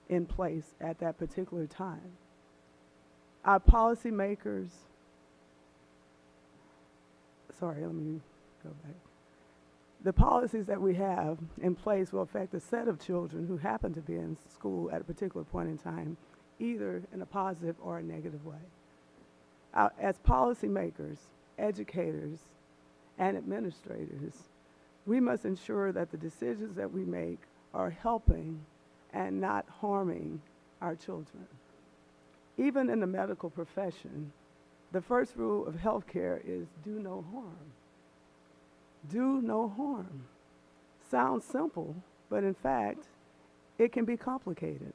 in place at that particular time. Our policymakers, sorry, let me go back. The policies that we have in place will affect a set of children who happen to be in school at a particular point in time, either in a positive or a negative way. As policymakers, educators, and administrators, we must ensure that the decisions that we make are helping and not harming our children. Even in the medical profession, the first rule of healthcare is do no harm. Do no harm. Sounds simple, but in fact, it can be complicated.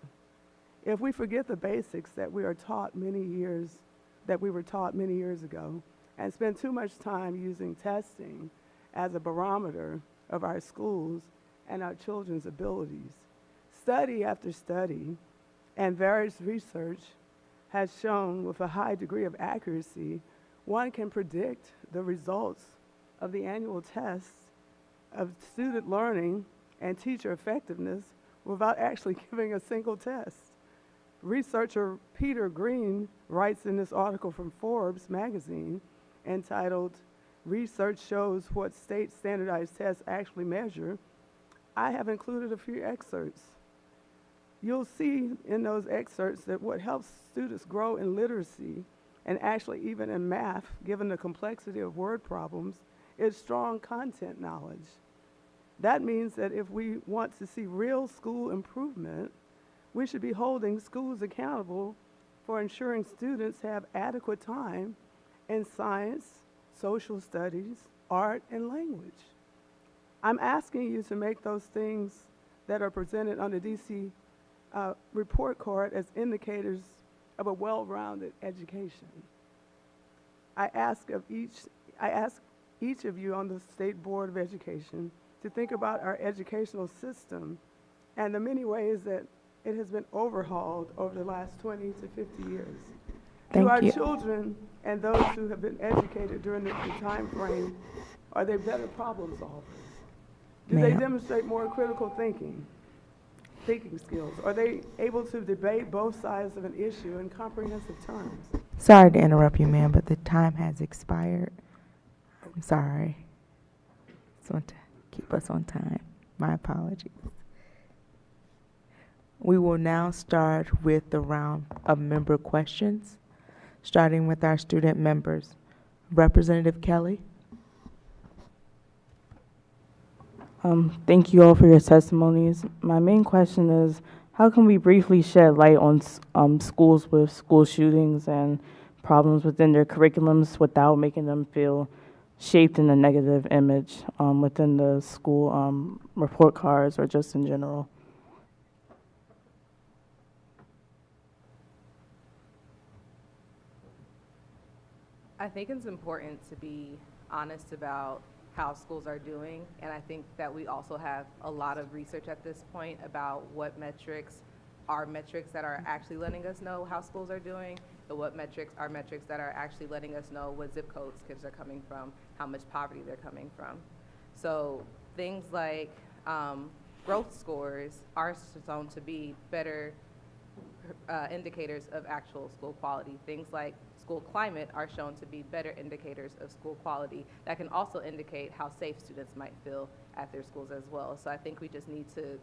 If we forget the basics that we were taught many years ago, and spend too much time using testing as a barometer of our schools and our children's abilities, study after study and various research has shown with a high degree of accuracy, one can predict the results of the annual tests of student learning and teacher effectiveness without actually giving a single test. Researcher Peter Green writes in this article from Forbes magazine entitled, "Research Shows What State Standardized Tests Actually Measure." I have included a few excerpts. You'll see in those excerpts that what helps students grow in literacy and actually even in math, given the complexity of word problems, is strong content knowledge. That means that if we want to see real school improvement, we should be holding schools accountable for ensuring students have adequate time in science, social studies, art, and language. I'm asking you to make those things that are presented on the DC report card as indicators of a well-rounded education. I ask each of you on the State Board of Education to think about our educational system and the many ways that it has been overhauled over the last 20 to 50 years. Thank to our you. children and those who have been educated during the time frame, are they better problem solvers? Do they Ma'am. demonstrate more critical thinking skills? Are they able to debate both sides of an issue in comprehensive terms? Sorry to interrupt you, ma'am, but the time has expired. I'm sorry. Just want to keep us on time. My apologies. We will now start with the round of member questions, starting with our student members. Representative Kelly. Thank you all for your testimonies. My main question is, how can we briefly shed light on schools with school shootings and problems within their curriculums without making them feel shaped in a negative image within the school report cards or just in general? I think it's important to be honest about how schools are doing. And I think that we also have a lot of research at this point about what metrics are metrics that are actually letting us know how schools are doing, and what metrics are metrics that are actually letting us know what zip codes kids are coming from, how much poverty they're coming from. So things like growth scores are shown to be better indicators of actual school quality. Things like school climate are shown to be better indicators of school quality that can also indicate how safe students might feel at their schools as well. So I think we just need to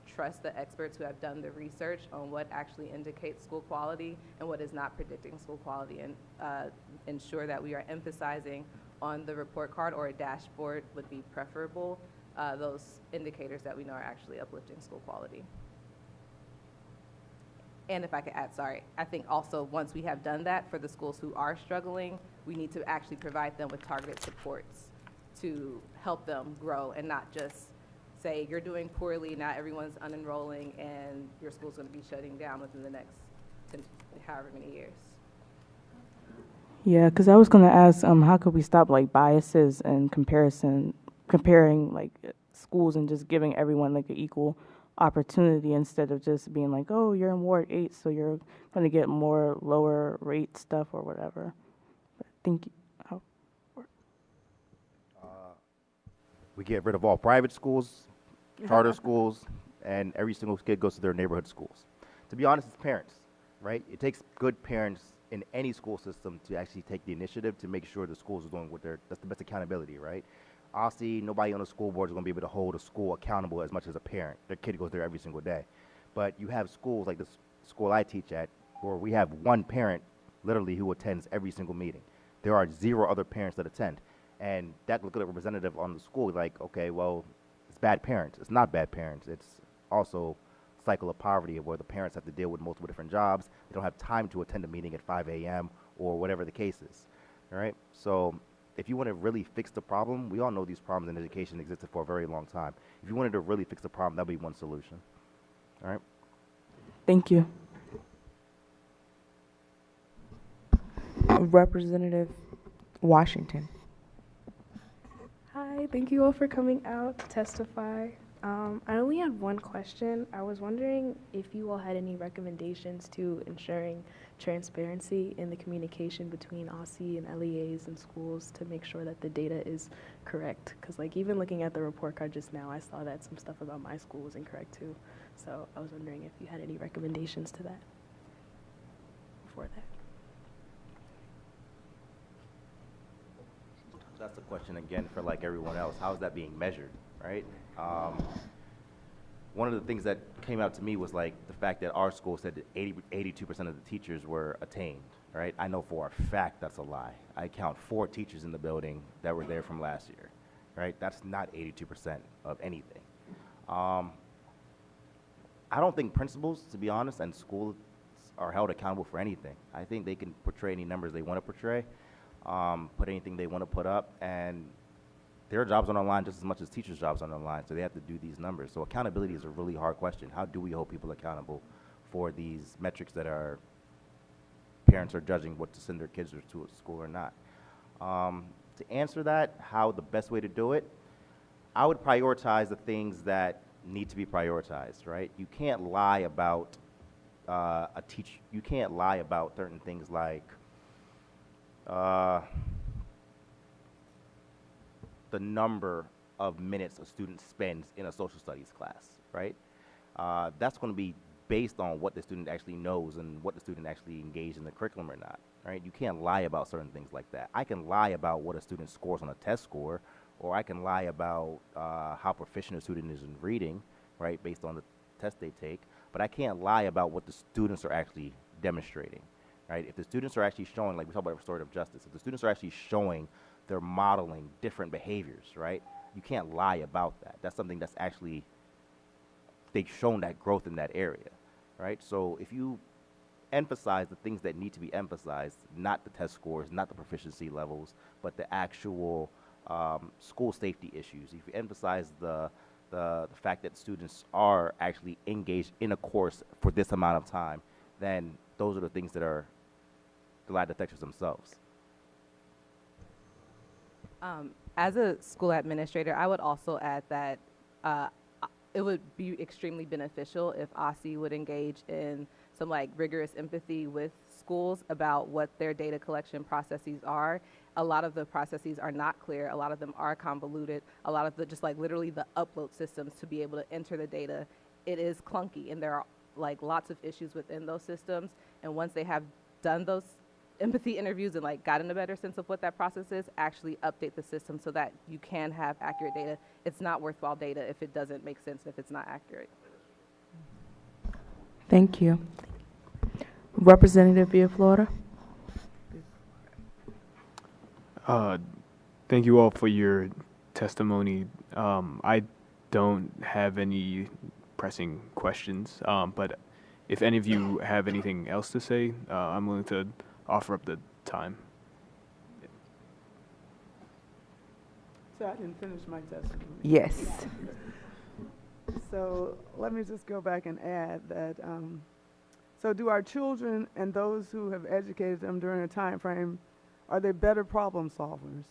trust the experts who have done the research on what actually indicates school quality and what is not predicting school quality, and ensure that we are emphasizing on the report card, or a dashboard would be preferable, those indicators that we know are actually uplifting school quality. And if I could add, sorry, I think also once we have done that for the schools who are struggling, we need to actually provide them with targeted supports to help them grow, and not just say you're doing poorly, not everyone's unenrolling, and your school's going to be shutting down within the next 10, however many years. Yeah, because I was going to ask, how could we stop like biases and comparing like schools and just giving everyone like an equal opportunity, instead of just being like, oh, you're in Ward 8, so you're going to get more lower rate stuff or whatever. But thank you. We get rid of all private schools, charter schools, and every single kid goes to their neighborhood schools. To be honest, it's parents, right? It takes good parents in any school system to actually take the initiative to make sure the schools are doing what that's the best accountability, right? Obviously, nobody on the school board is going to be able to hold a school accountable as much as a parent. Their kid goes there every single day. But you have schools like the school I teach at, where we have one parent literally who attends every single meeting. There are 0 other parents that attend. And that look at a representative on the school like, okay, well, it's bad parents. It's not bad parents. It's also a cycle of poverty where the parents have to deal with multiple different jobs. They don't have time to attend a meeting at 5 a.m. or whatever the case is, all right? So if you want to really fix the problem, we all know these problems in education existed for a very long time. If you wanted to really fix the problem, that would be one solution, all right? Thank you. Representative Washington. Hi, thank you all for coming out to testify. I only had one question. I was wondering if you all had any recommendations to ensuring transparency in the communication between OSSI and LEAs and schools to make sure that the data is correct. Because like even looking at the report card just now, I saw that some stuff about my school was incorrect too. So I was wondering if you had any recommendations to that before that. That's the question again for like everyone else. How is that being measured, right? One of the things that came out to me was like the fact that our school said that 82% of the teachers were attained, right? I know for a fact that's a lie. I count 4 teachers in the building that were there from last year, right? That's not 82% of anything. I don't think principals, to be honest, and schools are held accountable for anything. I think they can portray any numbers they want to portray, put anything they want to put up, and their jobs on the line just as much as teachers' jobs on the line, so they have to do these numbers. So accountability is a really hard question. How do we hold people accountable for these metrics that our parents are judging what to send their kids to a school or not? To answer that, how the best way to do it, I would prioritize the things that need to be prioritized, right? You can't lie about you can't lie about certain things like the number of minutes a student spends in a social studies class, right? That's going to be based on what the student actually knows and what the student actually engaged in the curriculum or not, right? You can't lie about certain things like that. I can lie about what a student scores on a test score, or I can lie about how proficient a student is in reading, right, based on the test they take, but I can't lie about what the students are actually demonstrating, right? If the students are actually showing, like we talk about restorative justice, if the students are actually showing they're modeling different behaviors, right? You can't lie about that. That's something that's actually, they've shown that growth in that area, right? So if you emphasize the things that need to be emphasized, not the test scores, not the proficiency levels, but the actual school safety issues, if you emphasize the fact that students are actually engaged in a course for this amount of time, then those are the things that are the lie detectors themselves. As a school administrator, I would also add that it would be extremely beneficial if OSSI would engage in some like rigorous empathy with schools about what their data collection processes are. A lot of the processes are not clear. A lot of them are convoluted. A lot of the just like literally the upload systems to be able to enter the data, it is clunky, and there are like lots of issues within those systems. And once they have done those empathy interviews and like gotten a better sense of what that process is, actually update the system so that you can have accurate data. It's not worthwhile data if it doesn't make sense, if it's not accurate. Thank you. Representative via Florida. Thank you all for your testimony. I don't have any pressing questions, but if any of you have anything else to say, I'm willing to offer up the time. So I didn't finish my testimony. Yes. So let me just go back and add that, so do our children and those who have educated them during a time frame, are they better problem solvers?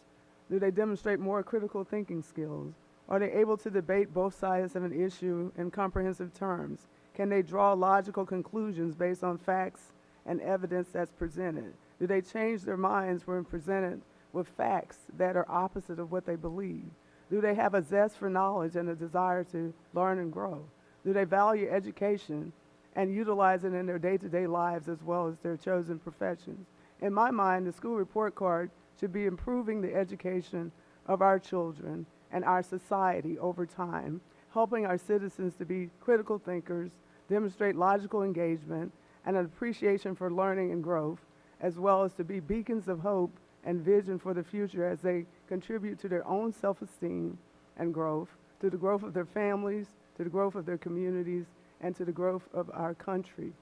Do they demonstrate more critical thinking skills? Are they able to debate both sides of an issue in comprehensive terms? Can they draw logical conclusions based on facts and evidence that's presented? Do they change their minds when presented with facts that are opposite of what they believe? Do they have a zest for knowledge and a desire to learn and grow? Do they value education and utilize it in their day-to-day lives as well as their chosen professions? In my mind, the school report card should be improving the education of our children and our society over time, helping our citizens to be critical thinkers, demonstrate logical engagement, and an appreciation for learning and growth, as well as to be beacons of hope and vision for the future as they contribute to their own self-esteem and growth, to the growth of their families, to the growth of their communities, and to the growth of our country.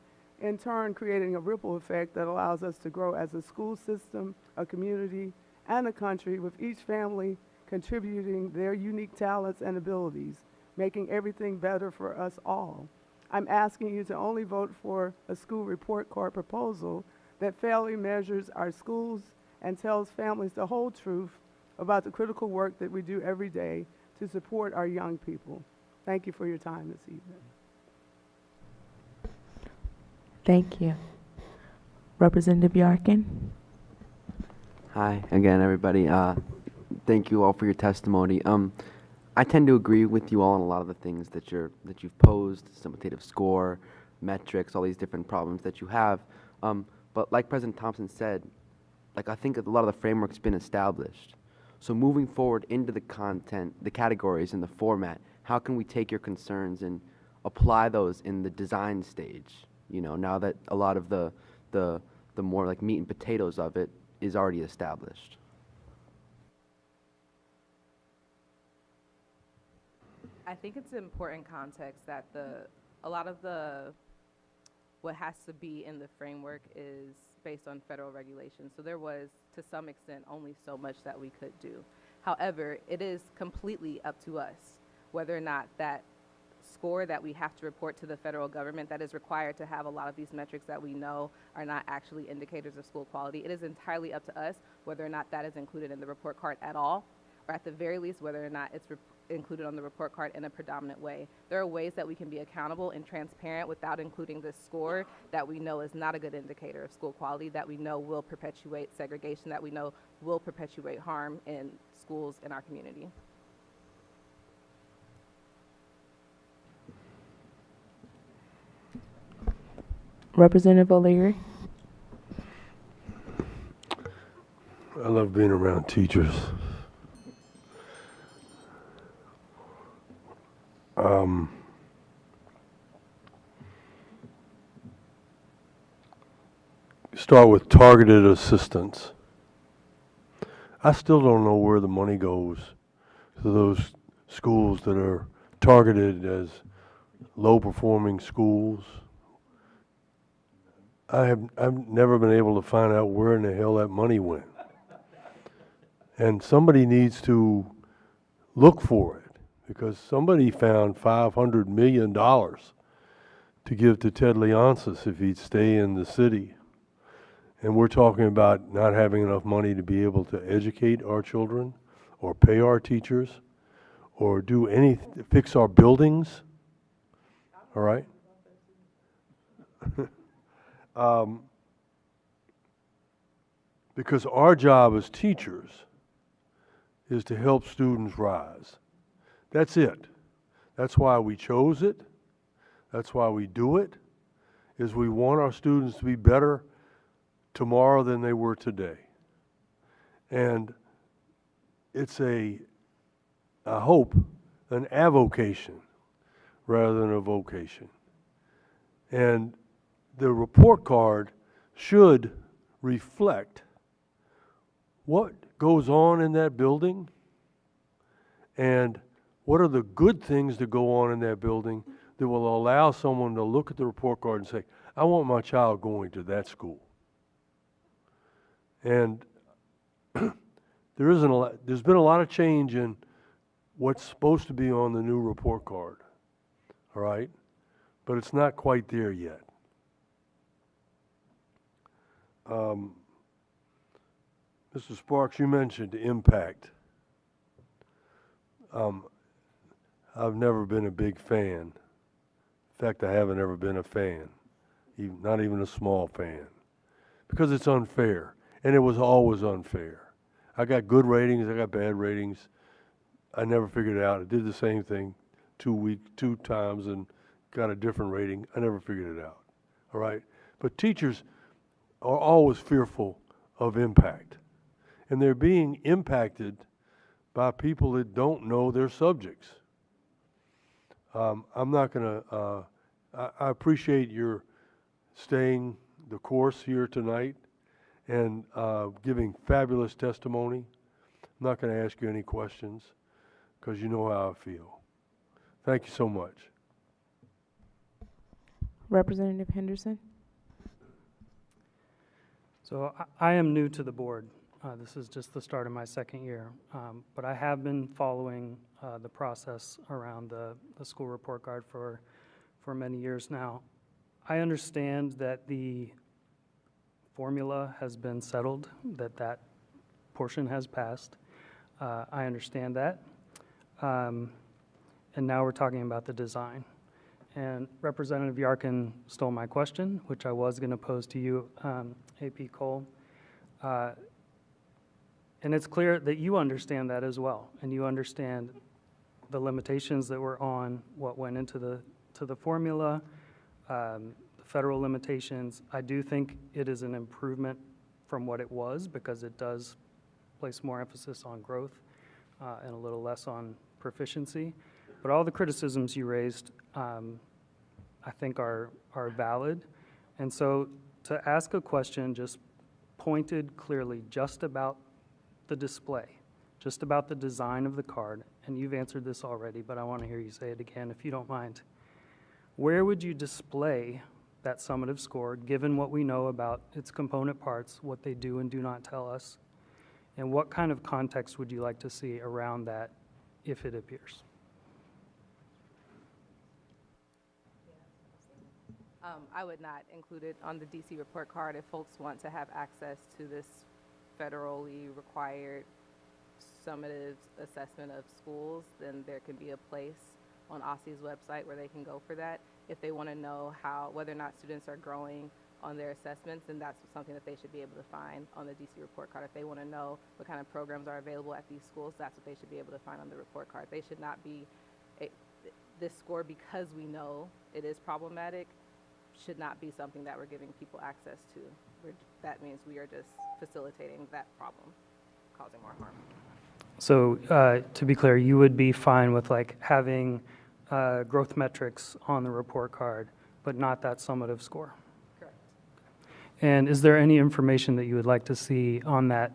In turn, creating a ripple effect that allows us to grow as a school system, a community, and a country, with each family contributing their unique talents and abilities, making everything better for us all. I'm asking you to only vote for a school report card proposal that fairly measures our schools and tells families the whole truth about the critical work that we do every day to support our young people. Thank you for your time this evening. Thank you. Representative Yarkin. Hi again, everybody. Thank you all for your testimony. I tend to agree with you all on a lot of the things that you've posed, summative score, metrics, all these different problems that you have. But like President Thompson said, like I think a lot of the framework's been established. So moving forward into the content, the categories, and the format, how can we take your concerns and apply those in the design stage? You know, now that a lot of the more like meat and potatoes of it is already established. I think it's important context that a lot of what has to be in the framework is based on federal regulations. So there was, to some extent, only so much that we could do. However, it is completely up to us whether or not that score that we have to report to the federal government that is required to have a lot of these metrics that we know are not actually indicators of school quality. It is entirely up to us whether or not that is included in the report card at all, or at the very least whether or not it's included on the report card in a predominant way. There are ways that we can be accountable and transparent without including this score that we know is not a good indicator of school quality, that we know will perpetuate segregation, that we know will perpetuate harm in schools in our community. Representative O'Leary. I love being around teachers. Start with targeted assistance. I still don't know where the money goes to those schools that are targeted as low-performing schools. I've never been able to find out where in the hell that money went. And somebody needs to look for it, because somebody found $500 million to give to Ted Leonsis if he'd stay in the city. And we're talking about not having enough money to be able to educate our children. or pay our teachers or do fix our buildings. All right? Because our job as teachers is to help students rise. That's it. That's why we chose it. That's why we do it, is we want our students to be better tomorrow than they were today. And it's I hope, an avocation rather than a vocation. And the report card should reflect what goes on in that building and what are the good things that go on in that building that will allow someone to look at the report card and say, I want my child going to that school. And there's been a lot of change in what's supposed to be on the new report card, all right? But it's not quite there yet. Mr. Sparks, you mentioned impact. I've never been a big fan. In fact, I haven't ever been a fan, not even a small fan, because it's unfair, and it was always unfair. I got good ratings, I got bad ratings. I never figured it out. I did the same thing 2 times and got a different rating. I never figured it out, all right? But teachers are always fearful of impact, and they're being impacted by people that don't know their subjects. I'm not going to, I appreciate your staying the course here tonight and giving fabulous testimony. I'm not going to ask you any questions because you know how I feel. Thank you so much. Representative Henderson. So I am new to the board. This is just the start of my second year, but I have been following the process around the school report card for many years now. I understand that the formula has been settled, that portion has passed. I understand that. And now we're talking about the design. And Representative Yarkin stole my question, which I was going to pose to you, AP Cole. And it's clear that you understand that as well, and you understand the limitations that were on what went into the formula, the federal limitations. I do think it is an improvement from what it was because it does place more emphasis on growth and a little less on proficiency. But all the criticisms you raised, I think are valid. And so to ask a question just pointed clearly just about the display, just about the design of the card, and you've answered this already, but I want to hear you say it again if you don't mind. Where would you display that summative score, given what we know about its component parts, what they do and do not tell us, and what kind of context would you like to see around that if it appears? I would not include it on the DC report card. If folks want to have access to this federally required summative assessment of schools, then there can be a place on OSSI's website where they can go for that. If they want to know whether or not students are growing on their assessments, then that's something that they should be able to find on the DC report card. If they want to know what kind of programs are available at these schools, that's what they should be able to find on the report card. They should not be, this score, because we know it is problematic, should not be something that we're giving people access to. That means we are just facilitating that problem, causing more harm. So to be clear, you would be fine with like having growth metrics on the report card, but not that summative score? Correct. And is there any information that you would like to see on that,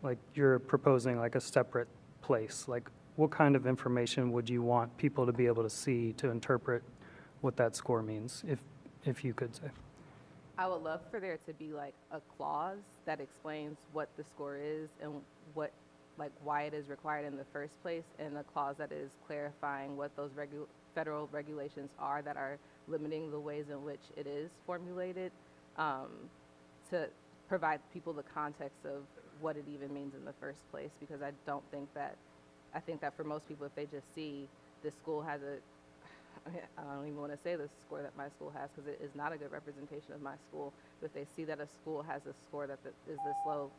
like you're proposing like a separate place? Like what kind of information would you want people to be able to see to interpret what that score means, if you could say? I would love for there to be like a clause that explains what the score is and why it is required in the first place, and a clause that is clarifying what those federal regulations are that are limiting the ways in which it is formulated, to provide people the context of what it even means in the first place, because I think that for most people, if they just see this school has I don't even want to say the score that my school has, because it is not a good representation of my school, but if they see that a school has a score that is this low,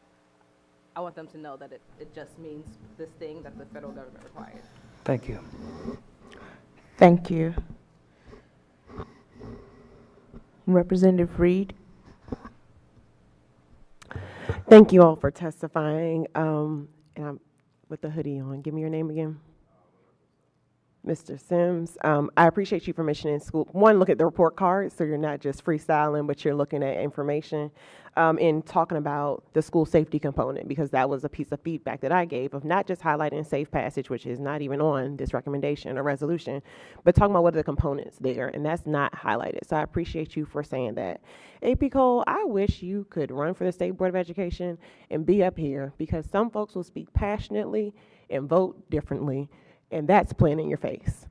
I want them to know that it just means this thing that the federal government requires. Thank you. Thank you. Representative Reed. Thank you all for testifying. And I'm with the hoodie on. Give me your name again. Mr. Sims. I appreciate you for mentioning school. One, look at the report card, so you're not just freestyling, but you're looking at information and talking about the school safety component, because that was a piece of feedback that I gave of not just highlighting safe passage, which is not even on this recommendation or resolution, but talking about what are the components there, and that's not highlighted. So I appreciate you for saying that. AP Cole, I wish you could run for the State Board of Education and be up here, because some folks will speak passionately and vote differently, and that's playing in your face.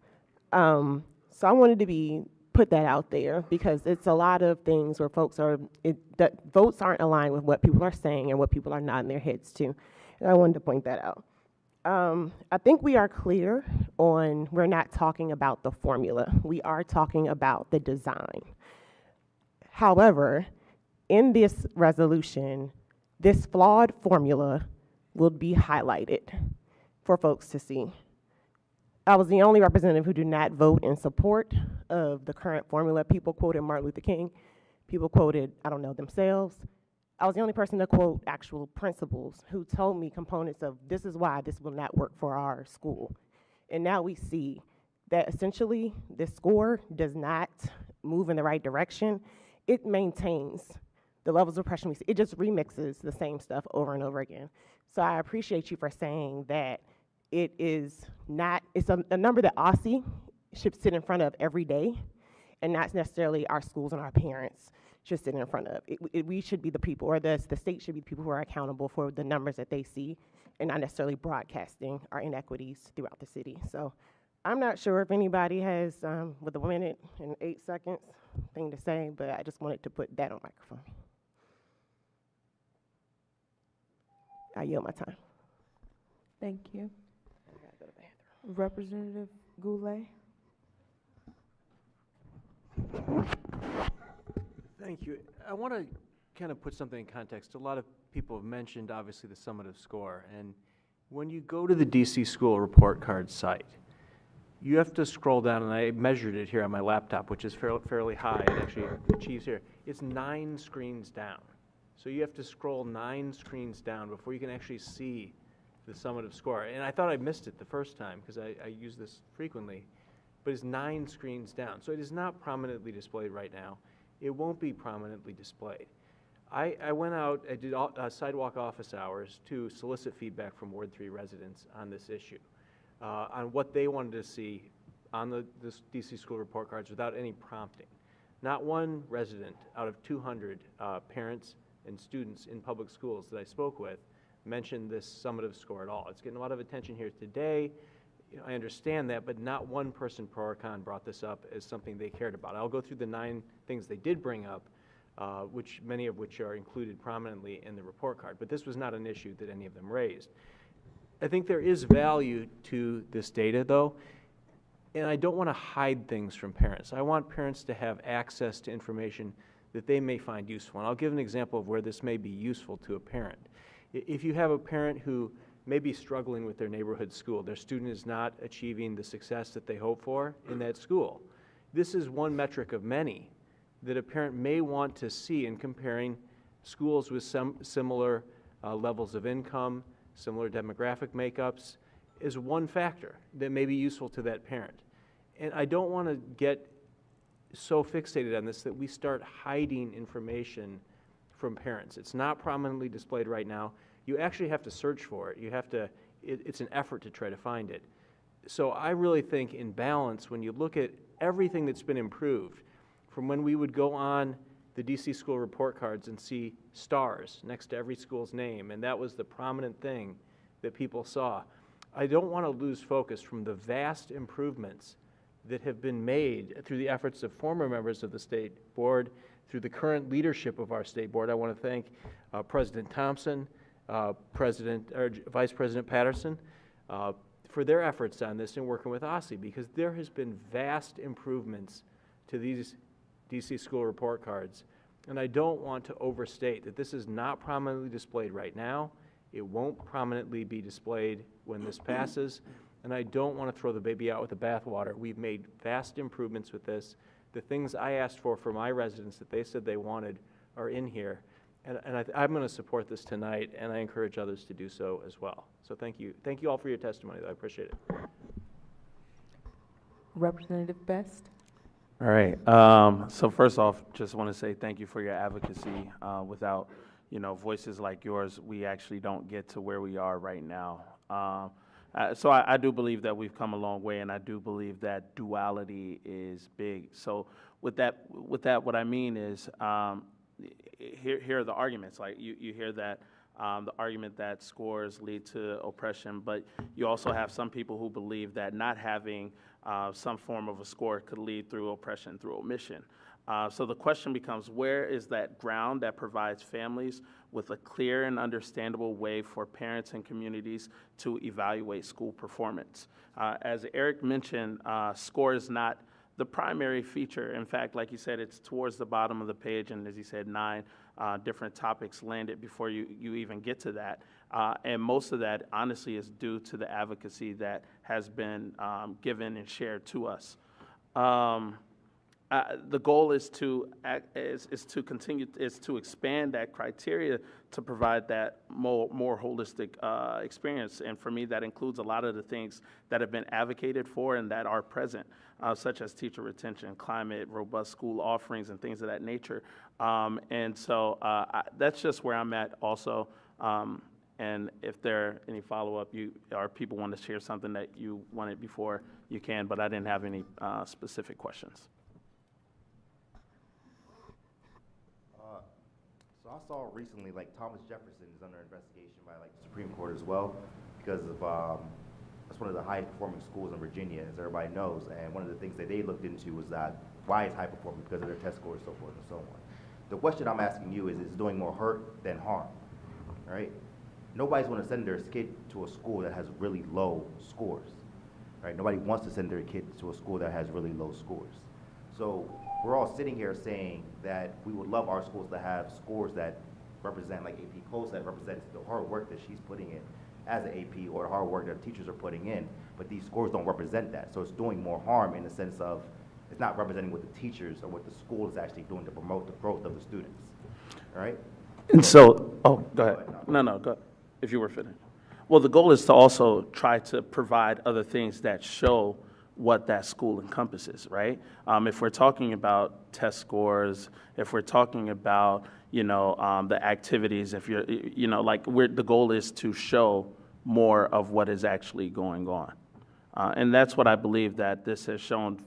So I wanted to put that out there, because it's a lot of things where folks that votes aren't aligned with what people are saying and what people are nodding their heads to. And I wanted to point that out. I think we are clear on, we're not talking about the formula. We are talking about the design. However, in this resolution, this flawed formula will be highlighted for folks to see. I was the only representative who did not vote in support of the current formula. People quoted Martin Luther King. People quoted, I don't know, themselves. I was the only person to quote actual principals who told me components of this is why this will not work for our school. And now we see that essentially this score does not move in the right direction. It maintains the levels of oppression we see. It just remixes the same stuff over and over again. So I appreciate you for saying that it is not, it's a number that OSSI should sit in front of every day, and not necessarily our schools and our parents should sit in front of. We should be the people, or the state should be the people who are accountable for the numbers that they see, and not necessarily broadcasting our inequities throughout the city. So I'm not sure if anybody has, with a minute and 8 seconds, thing to say, but I just wanted to put that on microphone. I yield my time. Thank you. Representative Goulet. Thank you. I want to kind of put something in context. A lot of people have mentioned, obviously, the summative score. And when you go to the DC School Report Card site, you have to scroll down, and I measured it here on my laptop, which is fairly high. It actually achieves here. It's 9 screens down. So you have to scroll 9 screens down before you can actually see the summative score. And I thought I missed it the first time, because I use this frequently, but it's 9 screens down. So it is not prominently displayed right now. It won't be prominently displayed. I went out, I did sidewalk office hours to solicit feedback from Ward 3 residents on this issue, on what they wanted to see on the DC school report cards without any prompting. Not one resident out of 200 parents and students in public schools that I spoke with mentioned this summative score at all. It's getting a lot of attention here today. You know, I understand that, but not one person pro or con brought this up as something they cared about. I'll go through the 9 things they did bring up, many of which are included prominently in the report card, but this was not an issue that any of them raised. I think there is value to this data, though, and I don't want to hide things from parents. I want parents to have access to information that they may find useful, and I'll give an example of where this may be useful to a parent. If you have a parent who may be struggling with their neighborhood school, their student is not achieving the success that they hope for in that school, this is one metric of many that a parent may want to see in comparing schools with some similar levels of income, similar demographic makeups, is one factor that may be useful to that parent. And I don't want to get so fixated on this that we start hiding information from parents. It's not prominently displayed right now. You actually have to search for it. You have to, it's an effort to try to find it. So I really think in balance, when you look at everything that's been improved, from when we would go on the DC school report cards and see stars next to every school's name, and that was the prominent thing that people saw. I don't want to lose focus from the vast improvements that have been made through the efforts of former members of the state board, through the current leadership of our state board. I want to thank President Thompson, Vice President Patterson for their efforts on this and working with OSSI, because there has been vast improvements to these DC school report cards. And I don't want to overstate that this is not prominently displayed right now. It won't prominently be displayed when this passes. And I don't want to throw the baby out with the bathwater. We've made vast improvements with this. The things I asked for my residents that they said they wanted are in here. And I'm going to support this tonight, and I encourage others to do so as well. So thank you. Thank you all for your testimony. I appreciate it. Representative Best. All right. So first off, just want to say thank you for your advocacy. Without, voices like yours, we actually don't get to where we are right now. So I do believe that we've come a long way, and I do believe that duality is big. So with that, what I mean is, here are the arguments. Like you hear that the argument that scores lead to oppression, but you also have some people who believe that not having some form of a score could lead through oppression, through omission. So the question becomes, where is that ground that provides families with a clear and understandable way for parents and communities to evaluate school performance? As Eric mentioned, score is not the primary feature. In fact, like you said, it's towards the bottom of the page, and as he said, 9 different topics landed before you even get to that. And most of that, honestly, is due to the advocacy that has been given and shared to us. The goal is to expand that criteria to provide that more holistic experience. And for me, that includes a lot of the things that have been advocated for and that are present, such as teacher retention, climate, robust school offerings, and things of that nature. And so that's just where I'm at also. And if there are any follow-up, or people want to share something that you wanted before, you can, but I didn't have any specific questions. So I saw recently, Thomas Jefferson is under investigation by the Supreme Court as well, because of that's one of the highest performing schools in Virginia, as everybody knows. And one of the things that they looked into was that why it's high performing, because of their test scores, so forth and so on. The question I'm asking you is doing more hurt than harm, right? Nobody's going to send their kid to a school that has really low scores, right? Nobody wants to send their kid to a school that has really low scores. So we're all sitting here saying that we would love our schools to have scores that represent, like AP Cole said, represents the hard work that she's putting in as an AP, or the hard work that teachers are putting in, but these scores don't represent that. So it's doing more harm in the sense of it's not representing what the teachers or what the school is actually doing to promote the growth of the students, all right? And so, go ahead. No, go ahead, if you were finished. Well, the goal is to also try to provide other things that show what that school encompasses, right? If we're talking about test scores, if we're talking about, the activities, if you're, the goal is to show more of what is actually going on. And that's what I believe that this has shown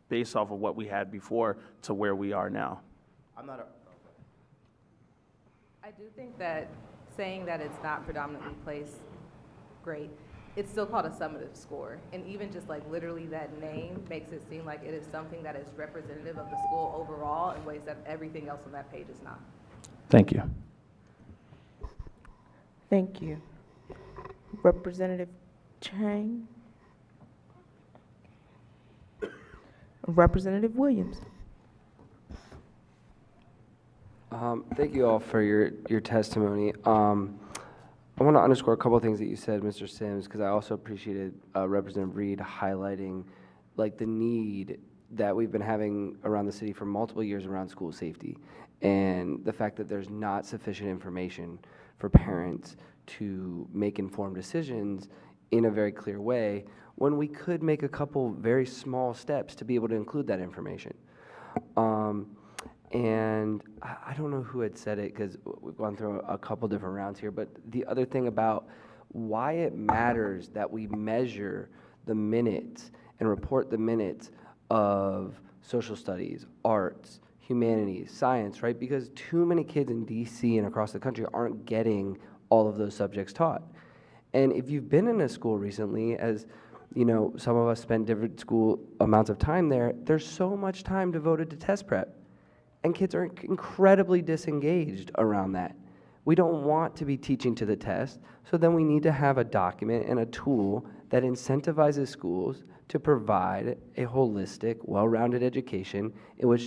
based off of what we had before to where we are now. I'm not a... I do think that saying that it's not predominantly placed, great. It's still called a summative score, and even just literally that name makes it seem like it is something that is representative of the school overall in ways that everything else on that page is not. Thank you. Thank you. Representative Chang. Representative Williams. Thank you all for your testimony. I want to underscore a couple of things that you said, Mr. Sims, because I also appreciated Representative Reed highlighting the need that we've been having around the city for multiple years around school safety, and the fact that there's not sufficient information for parents to make informed decisions in a very clear way, when we could make a couple very small steps to be able to include that information. And I don't know who had said it, because we've gone through a couple different rounds here, but the other thing about why it matters that we measure the minutes and report the minutes of social studies, arts, humanities, science, right? Because too many kids in DC and across the country aren't getting all of those subjects taught. And if you've been in a school recently, as some of us spent different school amounts of time there, there's so much time devoted to test prep. And kids are incredibly disengaged around that, We don't want to be teaching to the test, so then we need to have a document and a tool that incentivizes schools to provide a holistic, well-rounded education in which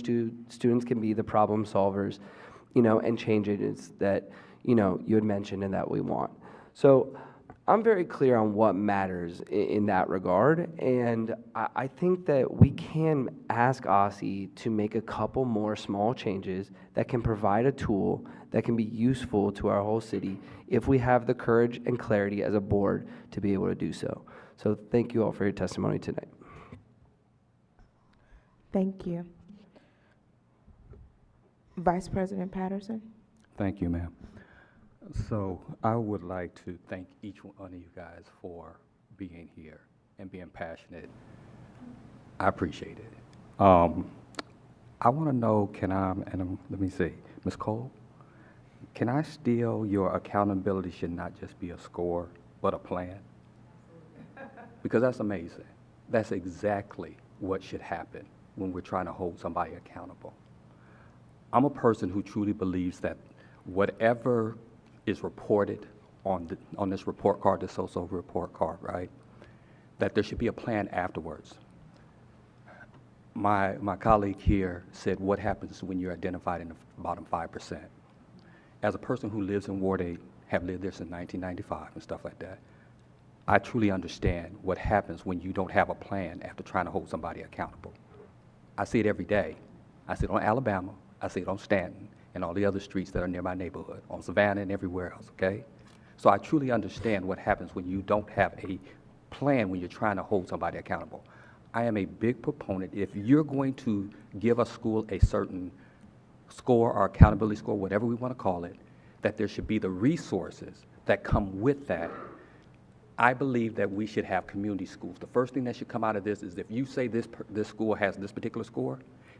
students can be the problem solvers, and change agents that, you had mentioned and that we want. So I'm very clear on what matters in that regard, and I think that we can ask OSSE to make a couple more small changes that can provide a tool that can be useful to our whole city if we have the courage and clarity as a board to be able to do so. So thank you all for your testimony tonight. Thank you. Vice President Patterson. Thank you, ma'am. So I would like to thank each one of you guys for being here and being passionate. I appreciate it. I want to know, let me see, Ms. Cole, can I steal your accountability should not just be a score, but a plan? Because that's amazing. That's exactly what should happen when we're trying to hold somebody accountable. I'm a person who truly believes that whatever is reported on this report card, this social report card, right, that there should be a plan afterwards. My colleague here said, what happens when you're identified in the bottom 5%? As a person who lives in Ward 8, have lived there since 1995 and stuff like that, I truly understand what happens when you don't have a plan after trying to hold somebody accountable. I see it every day. I see it on Alabama, I see it on Stanton, and all the other streets that are near my neighborhood, on Savannah and everywhere else, okay? So I truly understand what happens when you don't have a plan when you're trying to hold somebody accountable. I am a big proponent, if you're going to give a school a certain score or accountability score, whatever we want to call it, that there should be the resources that come with that. I believe that we should have community schools. The first thing that should come out of this is if you say this school has this particular score,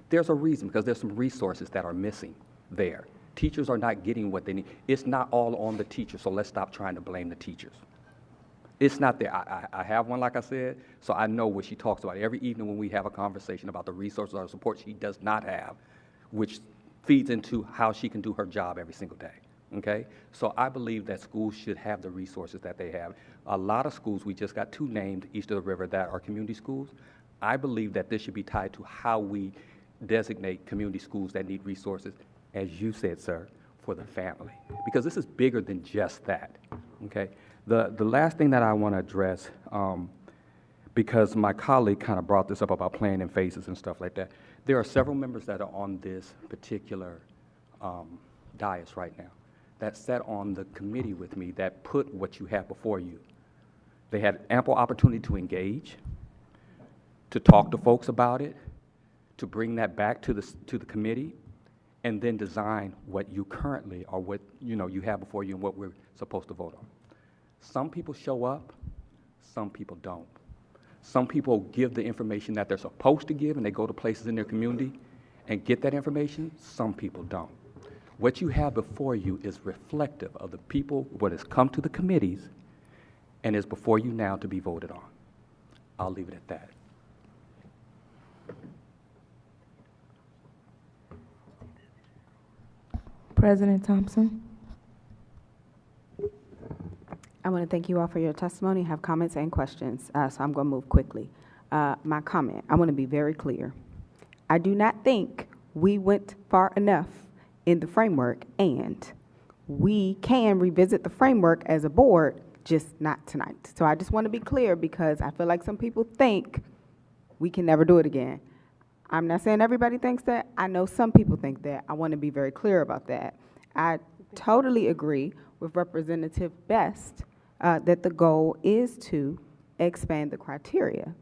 there's a reason, because there's some resources that are missing there. Teachers are not getting what they need. It's not all on the teachers, so let's stop trying to blame the teachers. It's not there. I have one, like I said, so I know what she talks about. Every evening when we have a conversation about the resources or support she does not have, which feeds into how she can do her job every single day, okay? So I believe that schools should have the resources that they have. A lot of schools, we just got 2 named east of the river that are community schools. I believe that this should be tied to how we designate community schools that need resources, as you said, sir, for the family. Because this is bigger than just that, okay? The last thing that I want to address, because my colleague kind of brought this up about playing in faces and stuff like that, there are several members that are on this particular dais right now that sat on the committee with me that put what you have before you. They had ample opportunity to engage, to talk to folks about it, to bring that back to the committee, and then design what you currently, or what you have before you and what we're supposed to vote on. Some people show up, some people don't. Some people give the information that they're supposed to give and they go to places in their community and get that information, some people don't. What you have before you is reflective of the people, what has come to the committees, and is before you now to be voted on. I'll leave it at that. President Thompson. I want to thank you all for your testimony, have comments and questions, so I'm going to move quickly. My comment, I want to be very clear. I do not think we went far enough in the framework, and we can revisit the framework as a board, just not tonight. So I just want to be clear because I feel like some people think we can never do it again. I'm not saying everybody thinks that. I know some people think that. I want to be very clear about that. I totally agree with Representative Best that the goal is to expand the criteria.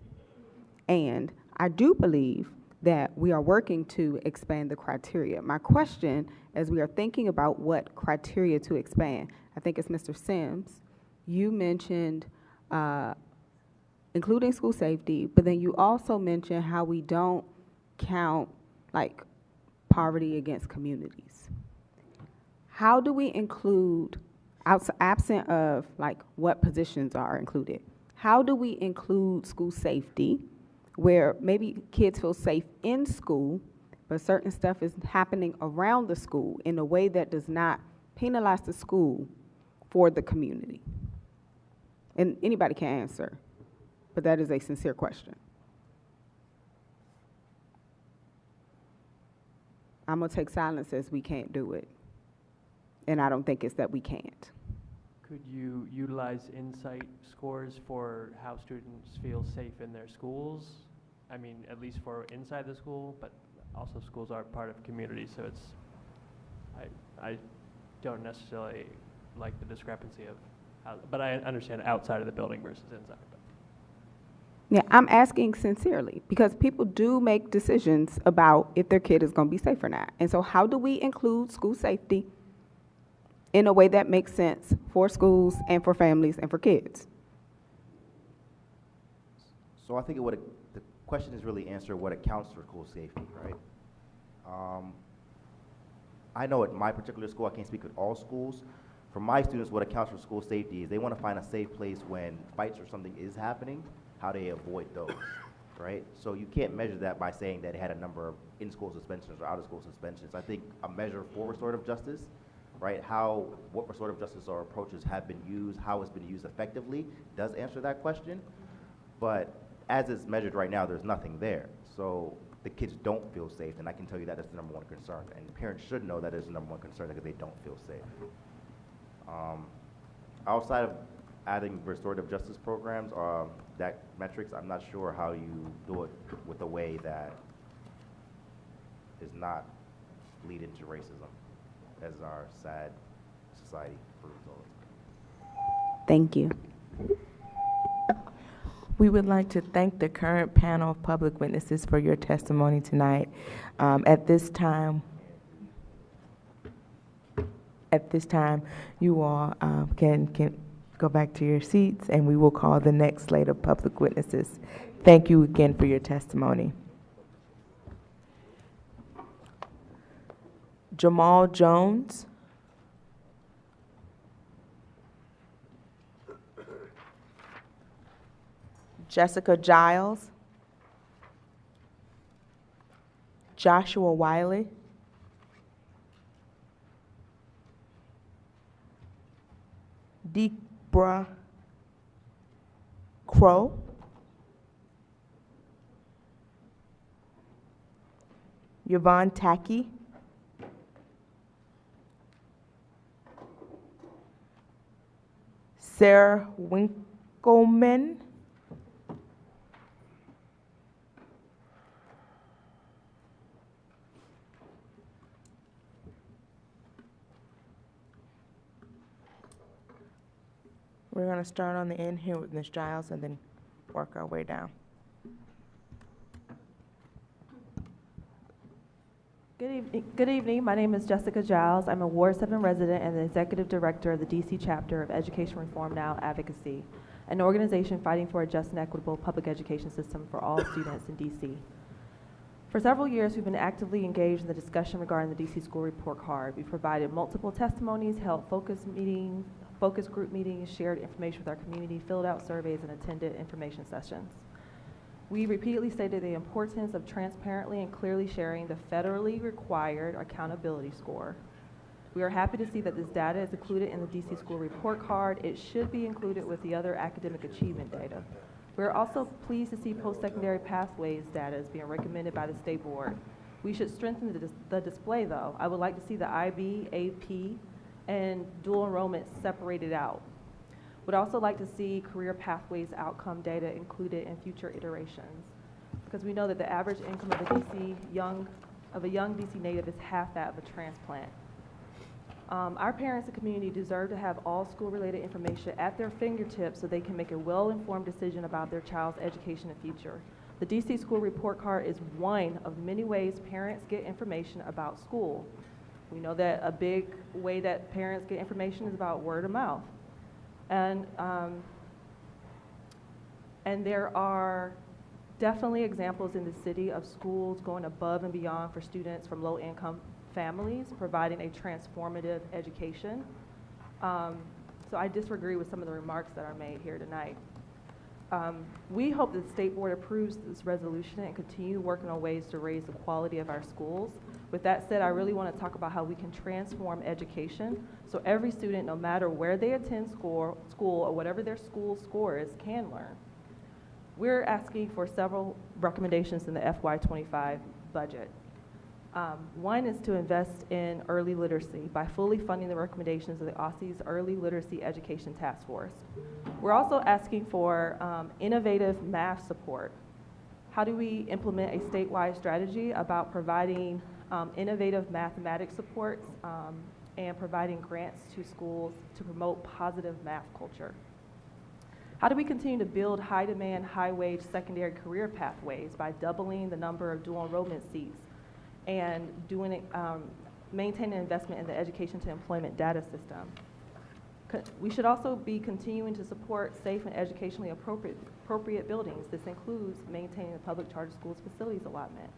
And I do believe that we are working to expand the criteria. My question, as we are thinking about what criteria to expand, I think it's Mr. Sims, you mentioned including school safety, but then you also mentioned how we don't count like poverty against communities. How do we include, absent of like what positions are included, how do we include school safety where maybe kids feel safe in school, but certain stuff is happening around the school in a way that does not penalize the school for the community? And anybody can answer, but that is a sincere question. I'm gonna take silence as we can't do it. And I don't think it's that we can't. Could you utilize insight scores for how students feel safe in their schools? I mean, at least for inside the school, but also schools are part of community, so it's, I don't necessarily like the discrepancy of how, but I understand outside of the building versus inside. But. Yeah, I'm asking sincerely because people do make decisions about if their kid is going to be safe or not. And so how do we include school safety in a way that makes sense for schools and for families and for kids? So I think the question is really answer what accounts for school safety, right? I know at my particular school, I can't speak with all schools. For my students, what accounts for school safety is they want to find a safe place when fights or something is happening, how they avoid those, right? So you can't measure that by saying that it had a number of in-school suspensions or out-of-school suspensions. I think a measure for restorative justice, right, what restorative justice or approaches have been used, how it's been used effectively, does answer that question. But as it's measured right now, there's nothing there. So the kids don't feel safe, and I can tell you that is the number one concern. And parents should know that is the number one concern because they don't feel safe. Outside of adding restorative justice programs or that metrics, I'm not sure how you do it with a way that is not lead into racism, as our sad society proves all the time. Thank you. We would like to thank the current panel of public witnesses for your testimony tonight. At this time, you all can go back to your seats, and we will call the next slate of public witnesses. Thank you again for your testimony. Jamal Jones. Jessica Giles. Joshua Wiley. Deebra Crow. Yvonne Tacky. Sarah Winkleman. We're going to start on the end here with Ms. Giles and then work our way down. Good evening. My name is Jessica Giles. I'm a Ward 7 resident and the Executive Director of the DC chapter of Education Reform Now Advocacy, an organization fighting for a just and equitable public education system for all students in DC. For several years, we've been actively engaged in the discussion regarding the DC School Report Card. We've provided multiple testimonies, held focus group meetings, shared information with our community, filled out surveys, and attended information sessions. We repeatedly stated the importance of transparently and clearly sharing the federally required accountability score. We are happy to see that this data is included in the DC School Report Card. It should be included with the other academic achievement data. We're also pleased to see post-secondary pathways data is being recommended by the State Board. We should strengthen the display, though. I would like to see the IB, AP, and dual enrollment separated out. Would also like to see career pathways outcome data included in future iterations, because we know that the average income of a young DC native is half that of a transplant. Our parents and community deserve to have all school-related information at their fingertips so they can make a well-informed decision about their child's education and future. The DC School Report Card is one of many ways parents get information about school. We know that a big way that parents get information is about word of mouth. And there are definitely examples in the city of schools going above and beyond for students from low-income families, providing a transformative education. So I disagree with some of the remarks that are made here tonight. We hope that the State Board approves this resolution and continue working on ways to raise the quality of our schools. With that said, I really want to talk about how we can transform education so every student, no matter where they attend school or whatever their school score is, can learn. We're asking for several recommendations in the FY25 budget. One is to invest in early literacy by fully funding the recommendations of the OSSE's Early Literacy Education Task Force. We're also asking for innovative math support. How do we implement a statewide strategy about providing innovative mathematics supports and providing grants to schools to promote positive math culture? How do we continue to build high-demand, high-wage secondary career pathways by doubling the number of dual enrollment seats and maintaining investment in the education to employment data system? We should also be continuing to support safe and educationally appropriate buildings. This includes maintaining the public charter schools facilities allotment.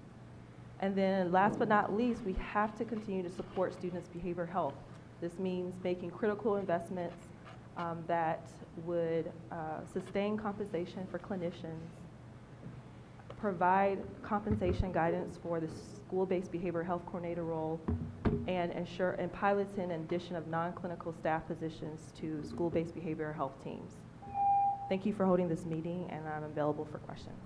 And then last but not least, we have to continue to support students' behavioral health. This means making critical investments that would sustain compensation for clinicians, provide compensation guidance for the school-based behavioral health coordinator role, and piloting an addition of non-clinical staff positions to school-based behavioral health teams. Thank you for holding this meeting, and I'm available for questions.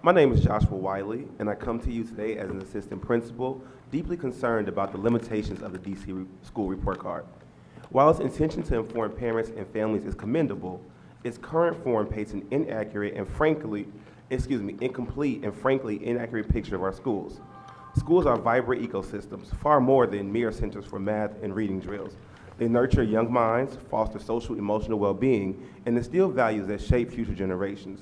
My name is Joshua Wiley, and I come to you today as an assistant principal, deeply concerned about the limitations of the DC school report card. While its intention to inform parents and families is commendable, its current form paints an incomplete and frankly inaccurate picture of our schools. Schools are vibrant ecosystems, far more than mere centers for math and reading drills. They nurture young minds, foster social emotional well-being, and instill values that shape future generations.